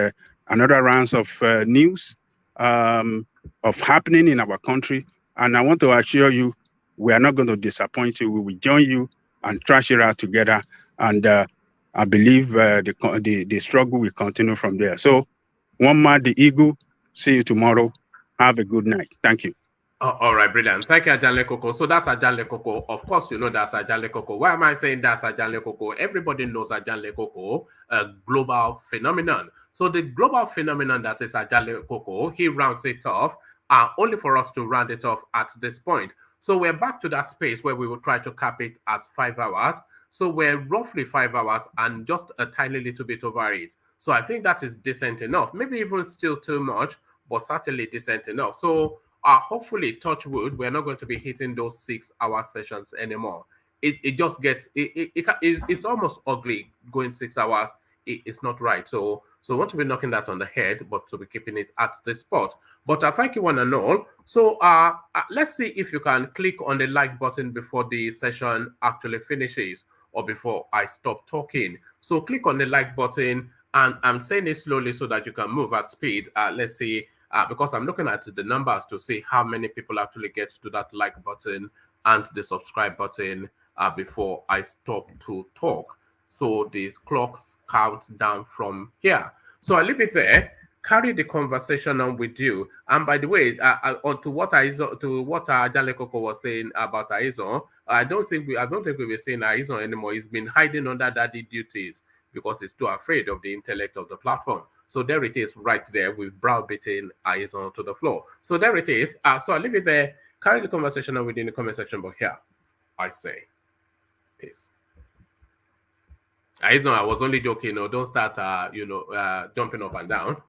another round of news of happening in our country. And I want to assure you, we are not going to disappoint you. We will join you and trash it out together. And I believe the struggle will continue from there. So, one man, the eagle. See you tomorrow. Have a good night. Thank you. All right, brilliant. Thank you, Ajanle Koko. So that's Ajanle Koko. Of course, you know that's Ajanle Koko. Why am I saying that's Ajanle Koko? Everybody knows Ajanle Koko, a global phenomenon. So the global phenomenon that is Ajanle Koko, he rounds it off, only for us to round it off at this point. So we're back to that space where we will try to cap it at 5 hours. So we're roughly 5 hours and just a tiny little bit over it. So I think that is decent enough. Maybe even still too much, but certainly decent enough. So hopefully, touch wood, we're not going to be hitting those 6 hour sessions anymore. It just gets, it's almost ugly going 6 hours. It's not right. So So we want to be knocking that on the head, but to be keeping it at the spot. But I thank you one and all. So let's see if you can click on the like button before the session actually finishes or before I stop talking. So click on the like button, and I'm saying it slowly so that you can move at speed. Let's see, because I'm looking at the numbers to see how many people actually get to that like button and the subscribe button before I stop to talk. So the clock counts down from here. So I leave it there. Carry the conversation on with you. And by the way, on to what Jalekoko was saying about Aizon, I don't think we were saying Aizon anymore. He's been hiding under daddy duties because he's too afraid of the intellect of the platform. So there it is, right there, with browbeating Aizon to the floor. So there it is. So I leave it there. Carry the conversation on within the comment section. But here, I say, peace. I was only joking. Don't start, jumping up and down.